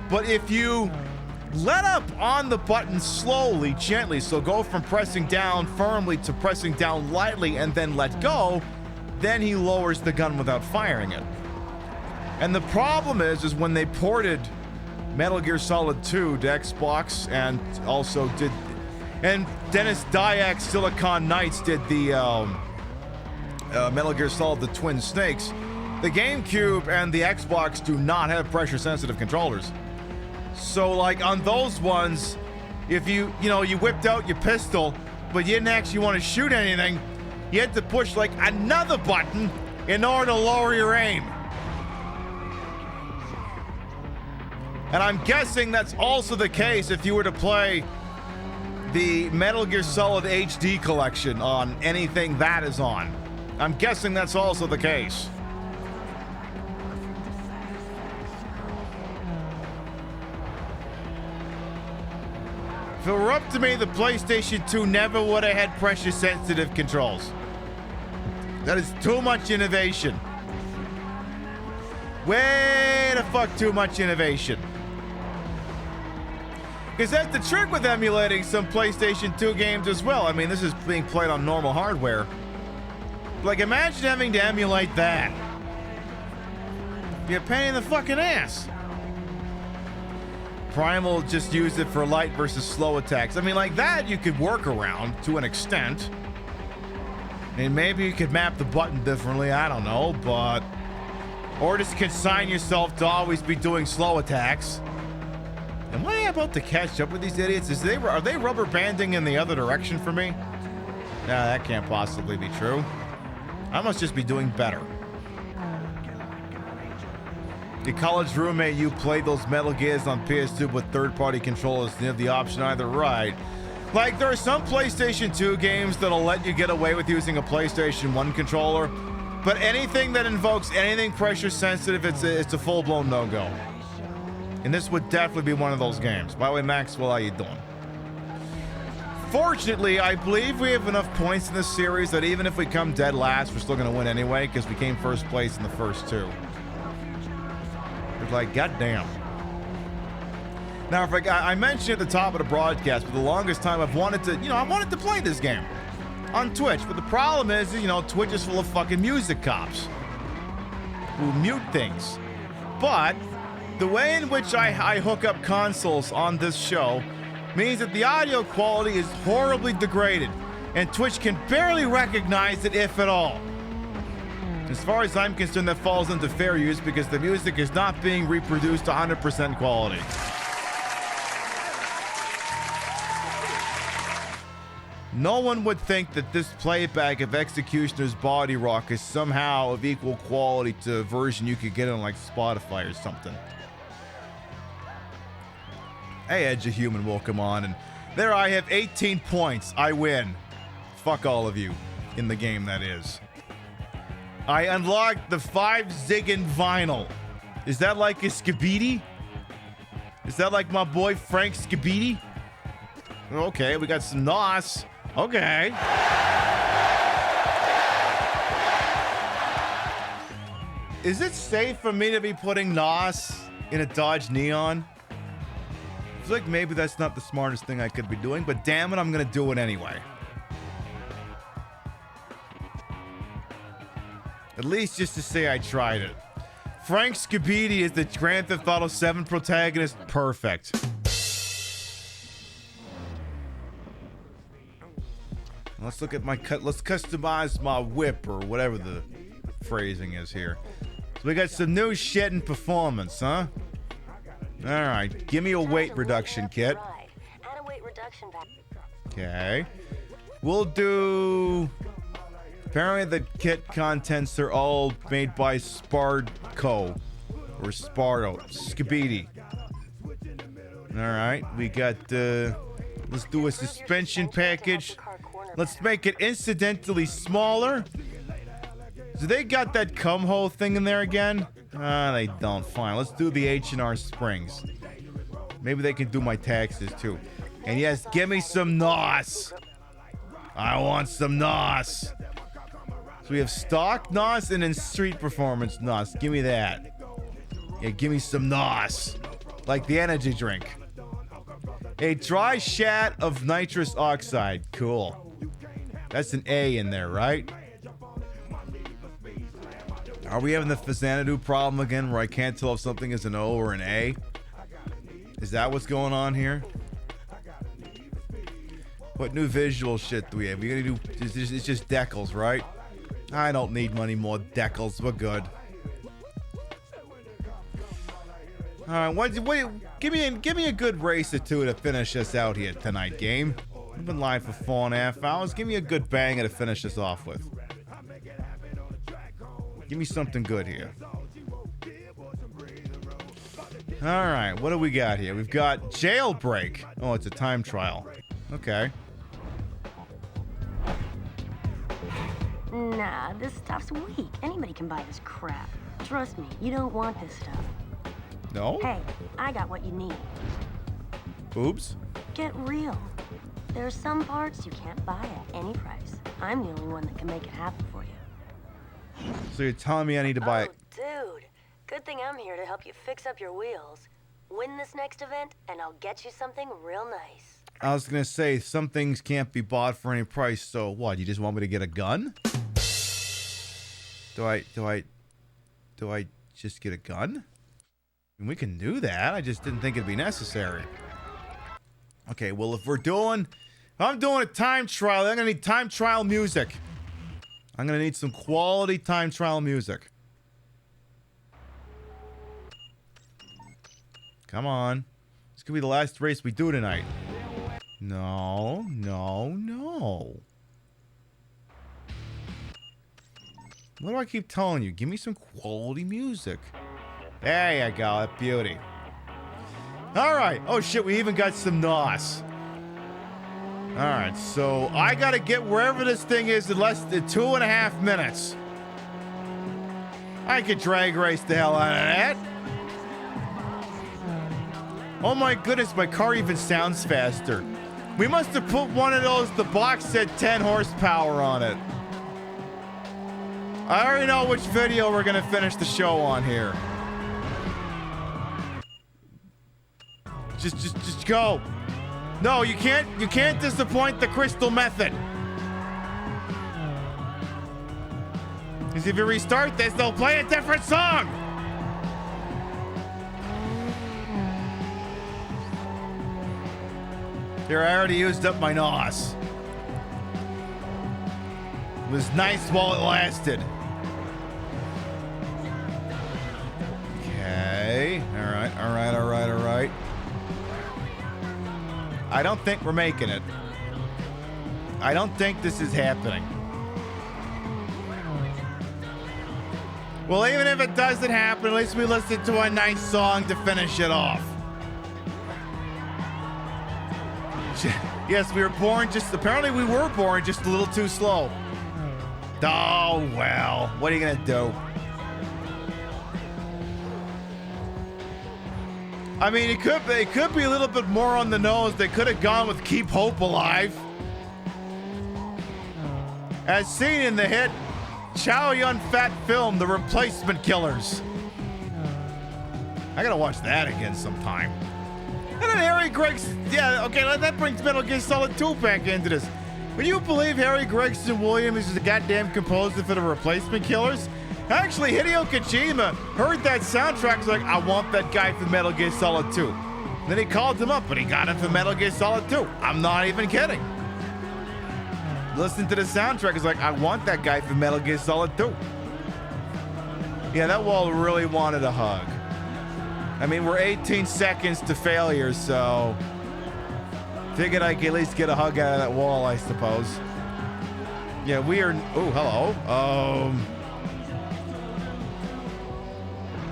But if you let up on the button slowly, gently, so go from pressing down firmly to pressing down lightly and then let go, then he lowers the gun without firing it. And the problem is when they ported Metal Gear Solid 2 to Xbox and also and Dennis Dyack, Silicon Knights did the Metal Gear Solid, the Twin Snakes. The GameCube and the Xbox do not have pressure-sensitive controllers. So, like, on those ones, if you whipped out your pistol, but you didn't actually want to shoot anything, you had to push, like, another button in order to lower your aim. And I'm guessing that's also the case if you were to play the Metal Gear Solid HD collection on anything that is on. I'm guessing that's also the case. If it were up to me, the PlayStation 2 never would have had pressure-sensitive controls. That is too much innovation. Way the fuck too much innovation. Because that's the trick with emulating some PlayStation 2 games as well. I mean, this is being played on normal hardware. Like, imagine having to emulate that. Be a pain in the fucking ass. Primal just used it for light versus slow attacks. I mean, like that you could work around to an extent. And maybe you could map the button differently, I don't know, but... Or just consign yourself to always be doing slow attacks. Am I about to catch up with these idiots? Are they rubber banding in the other direction for me? Nah, that can't possibly be true. I must just be doing better. Your college roommate, you played those Metal Gears on PS2 with third-party controllers. You have the option either, right? Like, there are some PlayStation 2 games that'll let you get away with using a PlayStation 1 controller, but anything that invokes anything pressure-sensitive, it's a full-blown no-go. And this would definitely be one of those games. By the way, Maxwell, how you doing? Fortunately, I believe we have enough points in this series that even if we come dead last, we're still going to win anyway, because we came first place in the first two. It's like, goddamn. Now, if I mentioned at the top of the broadcast, for the longest time, I've wanted to, I wanted to play this game on Twitch. But the problem is, Twitch is full of fucking music cops who mute things. But the way in which I hook up consoles on this show means that the audio quality is horribly degraded, and Twitch can barely recognize it, if at all. As far as I'm concerned, that falls into fair use because the music is not being reproduced to 100% quality. No one would think that this playback of Executioner's Body Rock is somehow of equal quality to a version you could get on like Spotify or something. Hey, Edge of Human, welcome on. And there I have 18 points. I win. Fuck all of you. In the game, that is. I unlocked the 5 Ziggin vinyl. Is that like a Skibidi? Is that like my boy Frank Skibidi? Okay, we got some NOS. Okay. Is it safe for me to be putting NOS in a Dodge Neon? I feel like maybe that's not the smartest thing I could be doing, but damn it, I'm gonna do it anyway. At least just to say I tried it. Frank Skibidi is the Grand Theft Auto 7 protagonist. Perfect. Let's look at let's customize my whip, or whatever the phrasing is here. So we got some new shit in performance, huh? Alright, give me a weight reduction kit. Okay. We'll do... Apparently the kit contents are all made by Spardco. Or Spardo. Skibidi. Alright, we got... let's do a suspension package. Let's make it incidentally smaller. So they got that cum hole thing in there again? They don't. Fine. Let's do the H&R Springs. Maybe they can do my taxes too. And yes, give me some NOS. I want some NOS. So we have stock NOS and then street performance NOS. Give me that. Yeah, give me some NOS. Like the energy drink. A dry shat of nitrous oxide. Cool. That's an A in there, right? Are we having the Xanadu problem again where I can't tell if something is an O or an A? Is that what's going on here? What new visual shit do we have? We gonna do... It's just decals, right? I don't need many more decals. We're good. Alright, give me a good race or two to finish us out here tonight, game. We've been live for 4.5 hours. Give me a good banger to finish us off with. Give me something good here. Alright, what do we got here? We've got Jailbreak. Oh, it's a time trial. Okay. Nah, this stuff's weak. Anybody can buy this crap. Trust me, you don't want this stuff. No? Hey, I got what you need. Oops. Get real. There are some parts you can't buy at any price. I'm the only one that can make it happen for you. So you're telling me I need to buy... Dude, good thing I'm here to help you fix up your wheels. Win this next event, and I'll get you something real nice. I was gonna say, some things can't be bought for any price, so what, you just want me to get a gun? Do I just get a gun? I mean, we can do that, I just didn't think it'd be necessary. Okay, well if I'm doing a time trial, I'm gonna need time trial music. I'm gonna need some quality time trial music. Come on. This could be the last race we do tonight. No, no, no. What do I keep telling you? Give me some quality music. There you go. That beauty. All right. Oh, shit. We even got some NOS. All right. So I got to get wherever this thing is in less than 2.5 minutes. I could drag race the hell out of that. Oh, my goodness. My car even sounds faster. We must have put one of those, the box said 10 horsepower on it. I already know which video we're going to finish the show on here. Just go. No, you can't disappoint the Crystal Method. Because if you restart this, they'll play a different song. Here, I already used up my NOS. It was nice while it lasted. Okay. All right. I don't think we're making it. I don't think this is happening. Well, even if it doesn't happen, at least we listen to a nice song to finish it off. Yes, we were born apparently we were born just a little too slow. Oh, well, what are you gonna do? I mean, it could be a little bit more on the nose. They could have gone with Keep Hope Alive. As seen in the hit Chow Yun-Fat film, The Replacement Killers. I gotta watch that again sometime. And then Harry Gregson, yeah, okay, that brings Metal Gear Solid 2 back into this. Would you believe Harry Gregson Williams is the goddamn composer for The Replacement Killers? Actually, Hideo Kojima heard that soundtrack, was like, I want that guy for Metal Gear Solid 2. Then he called him up, and he got him for Metal Gear Solid 2. I'm not even kidding. Listen to the soundtrack, it's like, I want that guy for Metal Gear Solid 2. Yeah, that wall really wanted a hug. I mean, we're 18 seconds to failure, so figured I could at least get a hug out of that wall, I suppose. Yeah, we are. Oh, hello.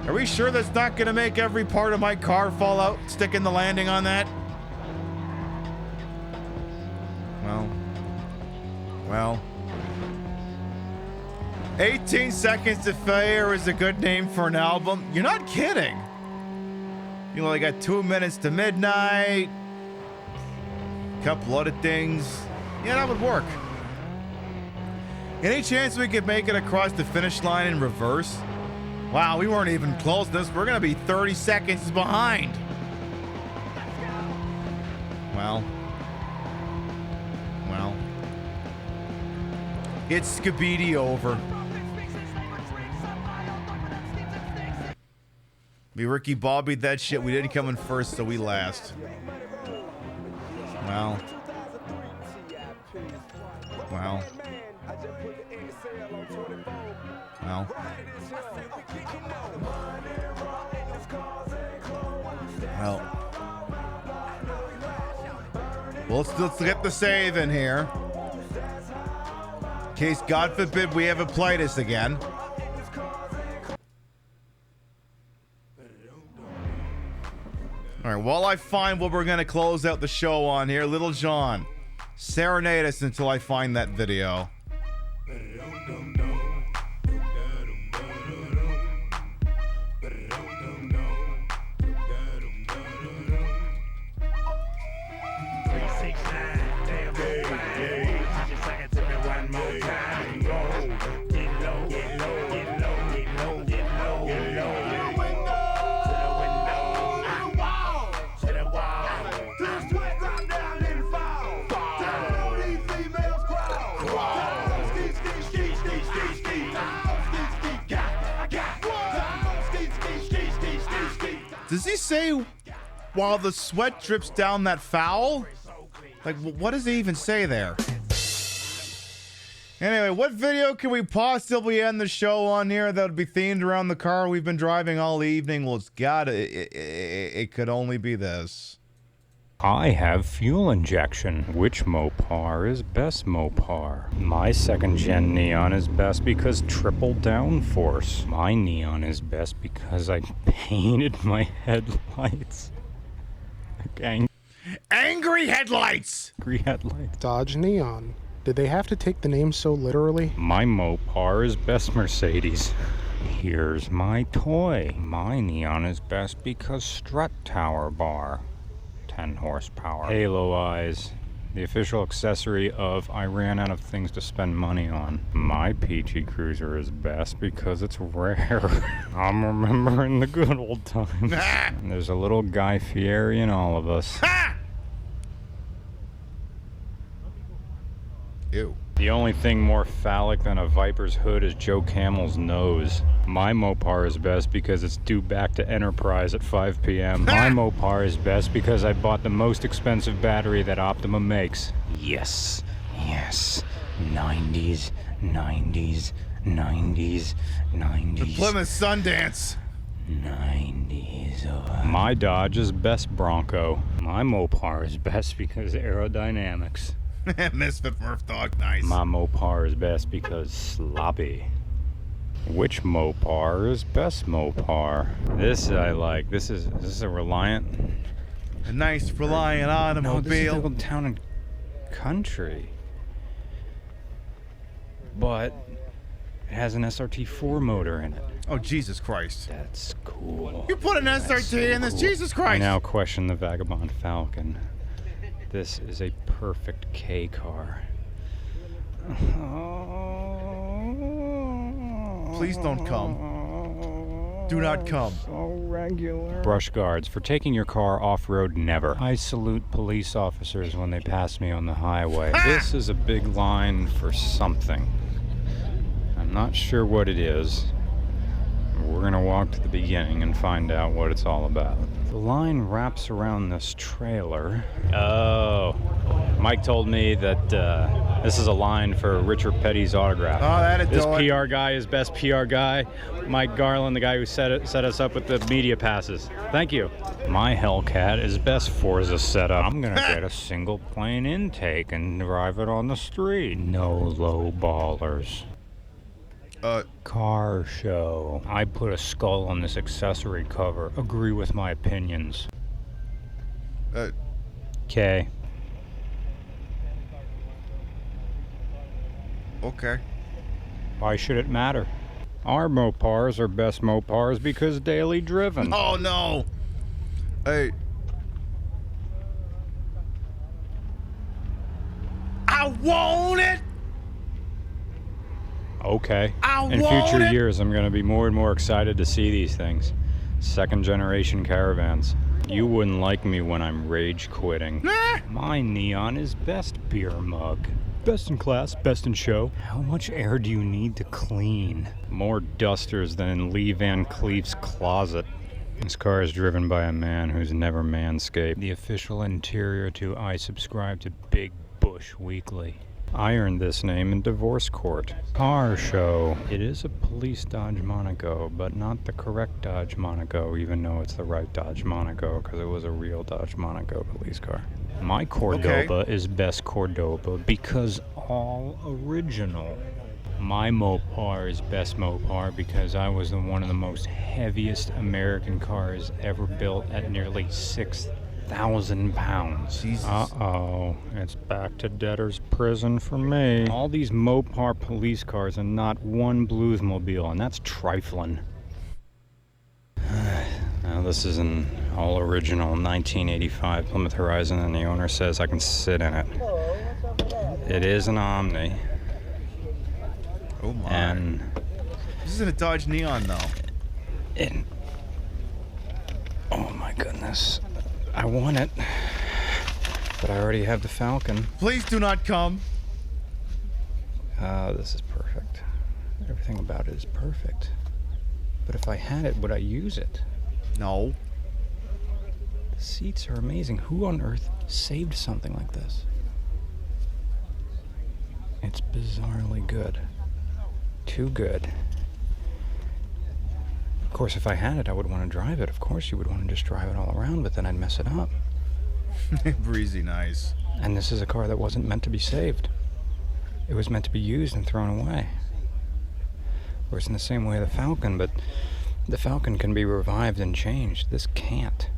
Are we sure that's not going to make every part of my car fall out, sticking the landing on that? Well. 18 Seconds to Failure is a good name for an album. You're not kidding. You only got 2 minutes to midnight. Couple other things. Yeah, that would work. Any chance we could make it across the finish line in reverse? Wow, we weren't even close to this. We're going to be 30 seconds behind. Well. It's Skibidi over. We Ricky Bobbied that shit. We didn't come in first, so we last. Well. Well, let's get the save in here. In case, God forbid, we ever play this again. All right, while I find what we're going to close out the show on here, Little John, serenade us until I find that video. Does he say, while the sweat drips down that foul? Like, what does he even say there? Anyway, what video can we possibly end the show on here that would be themed around the car we've been driving all evening? Well, it could only be this. I have fuel injection. Which Mopar is best Mopar? My second-gen Neon is best because triple downforce. My Neon is best because I painted my headlights. Angry headlights! Angry headlights. Dodge Neon. Did they have to take the name so literally? My Mopar is best Mercedes. Here's my toy. My Neon is best because strut tower bar. 10 horsepower. Halo eyes. The official accessory of I ran out of things to spend money on. My Peachy Cruiser is best because it's rare. I'm remembering the good old times. There's a little Guy Fieri in all of us. Ew. The only thing more phallic than a Viper's hood is Joe Camel's nose. My Mopar is best because it's due back to Enterprise at 5 p.m. My Mopar is best because I bought the most expensive battery that Optima makes. Yes, yes. 90s, 90s, 90s, 90s. The Plymouth Sundance. 90s. My Dodge is best Bronco. My Mopar is best because aerodynamics. Misfit Murph Dog, nice. My Mopar is best because sloppy. Which Mopar is best Mopar? This I like. This is a Reliant. A nice Reliant automobile. No, this is a town and country. But it has an SRT4 motor in it. Oh, Jesus Christ. That's cool. You put an SRT in this, Jesus Christ. I now question the Vagabond Falcon. This is a perfect K car. Please don't come. Do not come. So regular. Brush guards for taking your car off-road, never. I salute police officers when they pass me on the highway. This is a big line for something. I'm not sure what it is. We're gonna walk to the beginning and find out what it's all about. The line wraps around this trailer. Oh, Mike told me that this is a line for Richard Petty's autograph. Oh, that'd This do it. PR guy is best PR guy. Mike Garland, the guy who set us up with the media passes. Thank you. My Hellcat is best Forza setup. I'm gonna get a single plane intake and drive it on the street. No low ballers. Car show. I put a skull on this accessory cover. Agree with my opinions. Okay. Okay. Why should it matter? Our Mopars are best Mopars because daily driven. Oh no. Hey. I want it. Okay. In future years, I'm going to be more and more excited to see these things. Second generation caravans. You wouldn't like me when I'm rage quitting. My Neon is best beer mug. Best in class, best in show. How much air do you need to clean? More dusters than in Lee Van Cleef's closet. This car is driven by a man who's never manscaped. The official interior to I Subscribe to Big Bush Weekly. I earned this name in divorce court. Car show. It is a police Dodge Monaco, but not the correct Dodge Monaco, even though it's the right Dodge Monaco, because it was a real Dodge Monaco police car. My Cordoba is best Cordoba because all original. My Mopar is best Mopar because I was one of the most heaviest American cars ever built at nearly 6,000 pounds. Jesus. Uh-oh, it's back to debtor's prison for me. All these Mopar police cars and not one Bluesmobile, and that's trifling. Now this is an all-original 1985 Plymouth Horizon, and the owner says I can sit in it. It is an Omni. Oh my. And this isn't a Dodge Neon though. Oh my goodness. I want it, but I already have the Falcon. Please do not come. This is perfect. Everything about it is perfect. But if I had it, would I use it? No. The seats are amazing. Who on earth saved something like this? It's bizarrely good. Too good. Of course, if I had it, I would want to drive it. Of course, you would want to just drive it all around, but then I'd mess it up. Breezy nice. And this is a car that wasn't meant to be saved. It was meant to be used and thrown away. Or it's in the same way the Falcon, but the Falcon can be revived and changed. This can't.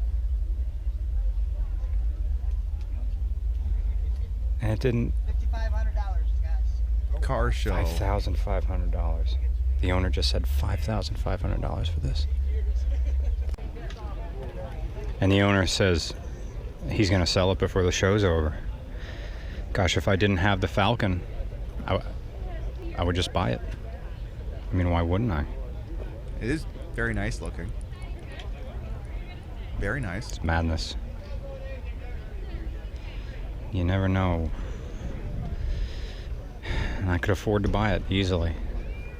And it didn't. $5,500, guys. Car show. $5,500. The owner just said $5,500 for this. And the owner says he's going to sell it before the show's over. Gosh, if I didn't have the Falcon, I would just buy it. I mean, why wouldn't I? It is very nice looking. Very nice. It's madness. You never know. And I could afford to buy it easily.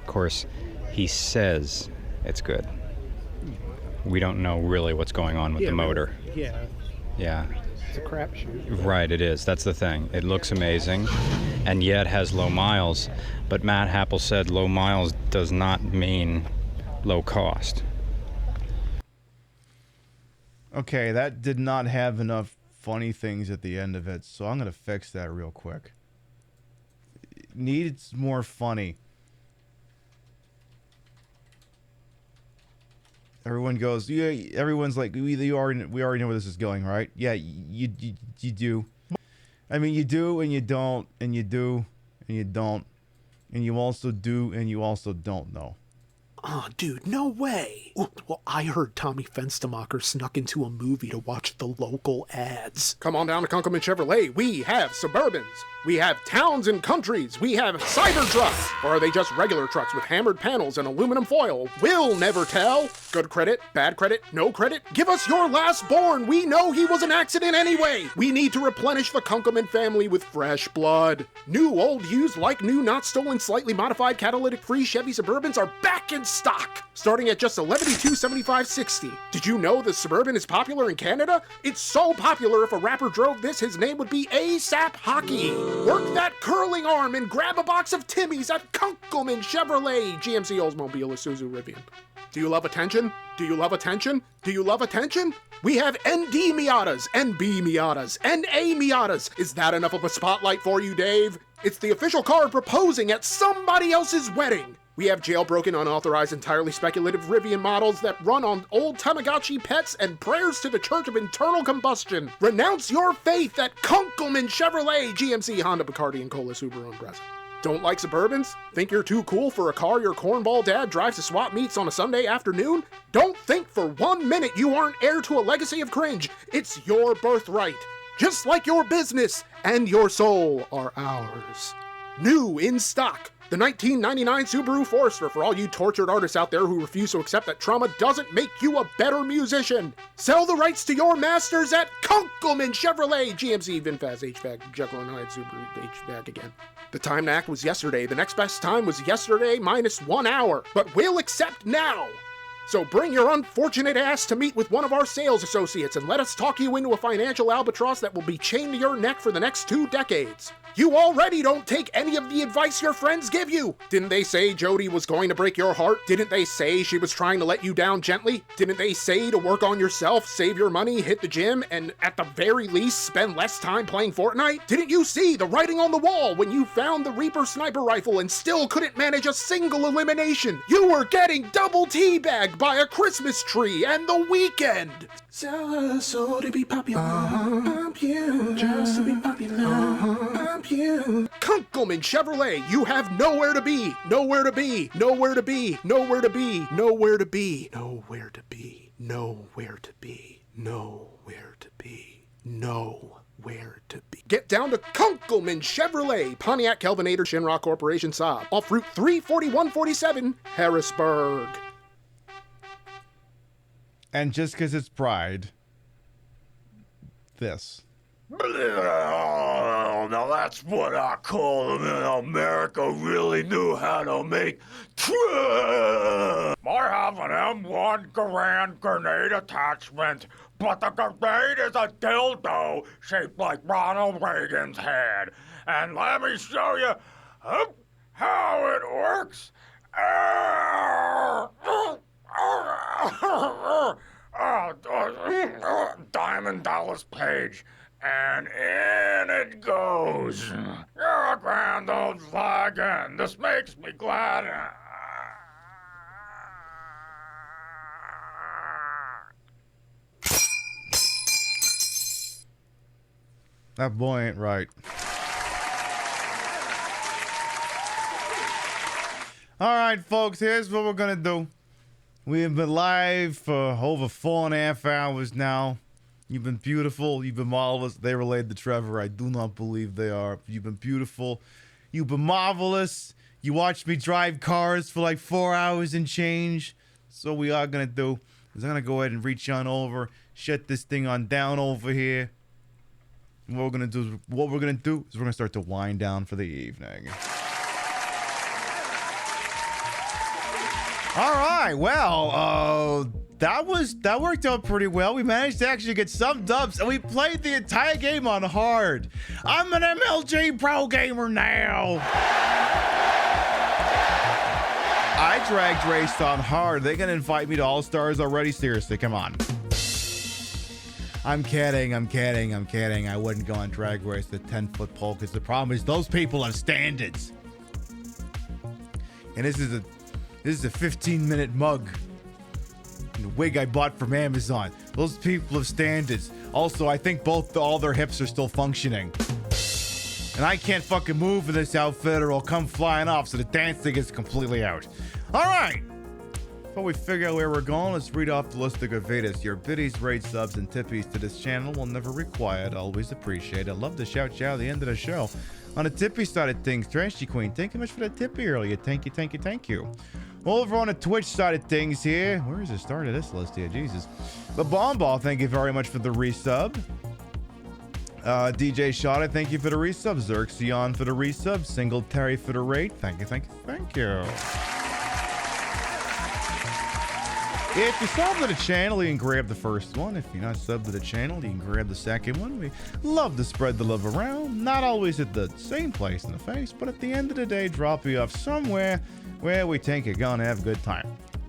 Of course, he says it's good. We don't know really what's going on with the motor. Yeah. Yeah. It's a crapshoot. Right, it is. That's the thing. It looks amazing, and yet has low miles. But Matt Happel said low miles does not mean low cost. Okay, that did not have enough funny things at the end of it, so I'm going to fix that real quick. It needs more funny. Everyone goes, yeah. Everyone's like, we already know where this is going, right? Yeah, you do. I mean, you do and you don't, and you do and you don't, and you also do and you also don't know. Oh, dude, no way. Well, I heard Tommy Fenstermacher snuck into a movie to watch the local ads. Come on down to Kunkelman Chevrolet. We have Suburbans. We have towns and countries. We have cyber trucks. Or are they just regular trucks with hammered panels and aluminum foil? We'll never tell. Good credit, bad credit, no credit. Give us your last born. We know he was an accident anyway. We need to replenish the Kunkelman family with fresh blood. New, old, used, like new, not stolen, slightly modified, catalytic-free Chevy Suburbans are back in stock, starting at just $11,275.60. Did you know the Suburban is popular in Canada? It's so popular if a rapper drove this, his name would be A$AP Hockey. Work that curling arm and grab a box of Timmy's at Kunkelman Chevrolet, GMC Oldsmobile, Isuzu Rivian. Do you love attention? Do you love attention? Do you love attention? We have ND Miatas, NB Miatas, NA Miatas. Is that enough of a spotlight for you, Dave? It's the official car proposing at somebody else's wedding. We have jailbroken, unauthorized, entirely speculative Rivian models that run on old Tamagotchi pets and prayers to the Church of Internal Combustion. Renounce your faith at Kunkelman Chevrolet, GMC, Honda, Bacardi, and Cola, Subaru, and Brezza. Don't like Suburbans? Think you're too cool for a car your cornball dad drives to swap meets on a Sunday afternoon? Don't think for 1 minute you aren't heir to a legacy of cringe. It's your birthright. Just like your business and your soul are ours. New in stock. The 1999 Subaru Forester for all you tortured artists out there who refuse to accept that trauma doesn't make you a better musician. Sell the rights to your masters at Kunkelman Chevrolet, GMC, VinFast, HVAC, Jekyll and Hyde, Subaru, HVAC again. The time to act was yesterday. The next best time was yesterday minus 1 hour. But we'll accept now. So bring your unfortunate ass to meet with one of our sales associates and let us talk you into a financial albatross that will be chained to your neck for the next 2 decades. You already don't take any of the advice your friends give you. Didn't they say Jody was going to break your heart? Didn't they say she was trying to let you down gently? Didn't they say to work on yourself, save your money, hit the gym, and at the very least spend less time playing Fortnite? Didn't you see the writing on the wall when you found the Reaper sniper rifle and still couldn't manage a single elimination? You were getting double teabagged by a Christmas tree and the weekend. Sell a soul to be popular. Pump you just to be popular. Pump you. Kunkelman Chevrolet, you have nowhere to be. Nowhere to be. Nowhere to be. Nowhere to be. Nowhere to be. Nowhere to be. Nowhere to be. Nowhere to be. Nowhere to be. Get down to Kunkelman Chevrolet, Pontiac Kelvinator, Shinrock Corporation, Saab, off Route 34147, Harrisburg. And just because it's pride, this. Now that's what I call them in America really knew how to make trip. I have an M1 Garand grenade attachment, but the grenade is a dildo shaped like Ronald Reagan's head. And let me show you how it works. Diamond and Dallas Page. And in it goes. You're a grand old flagon. This makes me glad. That boy ain't right. All right, folks, here's what we're going to do. We have been live for over 4.5 hours now. You've been beautiful. You've been marvelous. They relayed to Trevor. I do not believe they are. You've been beautiful. You've been marvelous. You watched me drive cars for like 4 hours and change. So what we are going to do is I'm going to go ahead and reach on over, shut this thing on down over here. And what we're going to do is we're going to start to wind down for the evening. All right, well, that worked out pretty well. We managed to actually get some dubs, and we played the entire game on hard. I'm an MLG pro gamer now. I dragged raced on hard. They're gonna invite me to All Stars already? Seriously, come on. I'm kidding. I wouldn't go on drag race the 10-foot pole because the problem is those people have standards. And this is a 15-minute mug. And the wig I bought from Amazon. Those people have standards. Also, I think all their hips are still functioning. And I can't fucking move in this outfit or I'll come flying off, so the dancing is completely out. All right. Before we figure out where we're going, let's read off the list of Gavitas. Your biddies, raid subs, and tippies to this channel will never required. Always appreciate it. Love to shout you out at the end of the show. On the tippy side of things, Trashy Queen, thank you much for that tippy earlier. Thank you. Over on the Twitch side of things here, where is the start of this list here? Jesus. The Bomb Ball, thank you very much for the resub. DJ Shot, thank you for the resub. Xerxion for the resub. Single Terry for the raid. Thank you. If you sub to the channel, you can grab the first one. If you're not subbed to the channel, you can grab the second one. We love to spread the love around. Not always at the same place in the face, but at the end of the day, drop you off somewhere where we think you're gonna have a good time.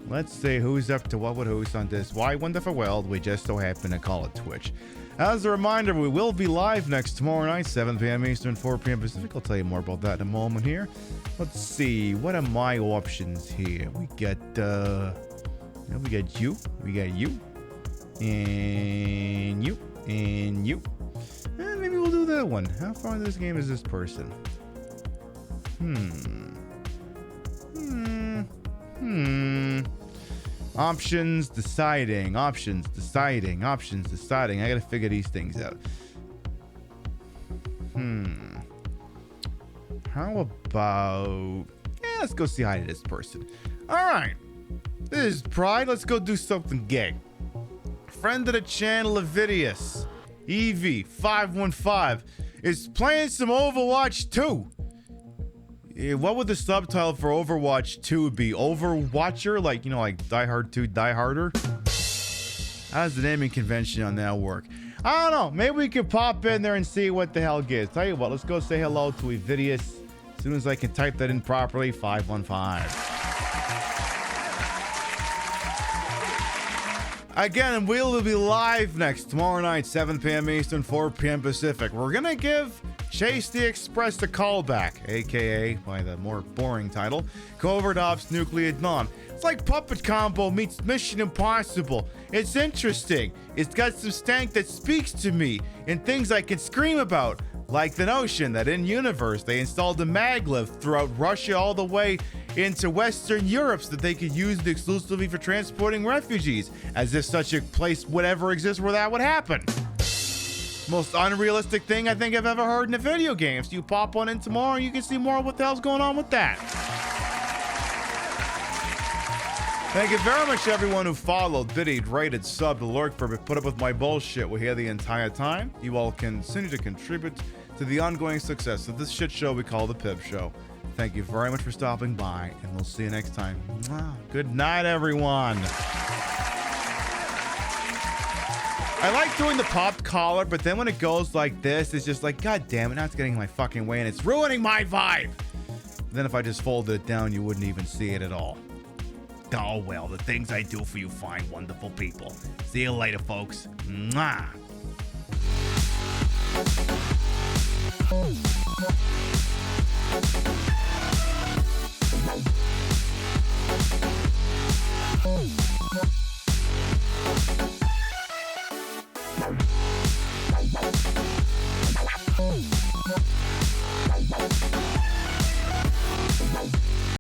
Let's see who's up to what with who's on this why wonderful world. We just so happen to call it Twitch. As a reminder, we will be live next tomorrow night, 7 p.m. Eastern, 4 p.m. Pacific. I'll tell you more about that in a moment here. Let's see. What are my options here? We got you, and you. Maybe we'll do that one. How far in this game is this person? Options deciding. I gotta figure these things out. How about... let's go say hi to this person. All right. This is Pride. Let's go do something gay. Friend of the channel, Avidius, EV515, is playing some Overwatch 2. What would the subtitle for Overwatch 2 be? Overwatcher? Like Die Hard 2, Die Harder? How does the naming convention on that work? I don't know. Maybe we could pop in there and see what the hell gives. Tell you what, let's go say hello to Avidius. As soon as I can type that in properly, 515. Again, we'll be live tomorrow night, 7 p.m. Eastern, 4 p.m. Pacific. We're going to give Chase the Express the callback, a.k.a. by the more boring title, Covert Ops Nuclear Dawn. It's like Puppet Combo meets Mission Impossible. It's interesting. It's got some stank that speaks to me and things I can scream about. Like the notion that in universe they installed a maglev throughout Russia all the way into Western Europe so that they could use it exclusively for transporting refugees, as if such a place would ever exist where that would happen. Most unrealistic thing I think I've ever heard in a video game. So you pop on in tomorrow and you can see more of what the hell's going on with that. Thank you very much to everyone who followed, biddied, rated, subbed, lurked, for put up with my bullshit. We're here the entire time. You all continue to contribute to the ongoing success of this shit show we call the Pib Show. Thank you very much for stopping by, and we'll see you next time. Good night, everyone. I like doing the pop collar, but then when it goes like this, it's just like, God damn it, now it's getting in my fucking way, and it's ruining my vibe. Then if I just folded it down, you wouldn't even see it at all. Oh, well, the things I do for you fine, wonderful people. See you later, folks. Mwah.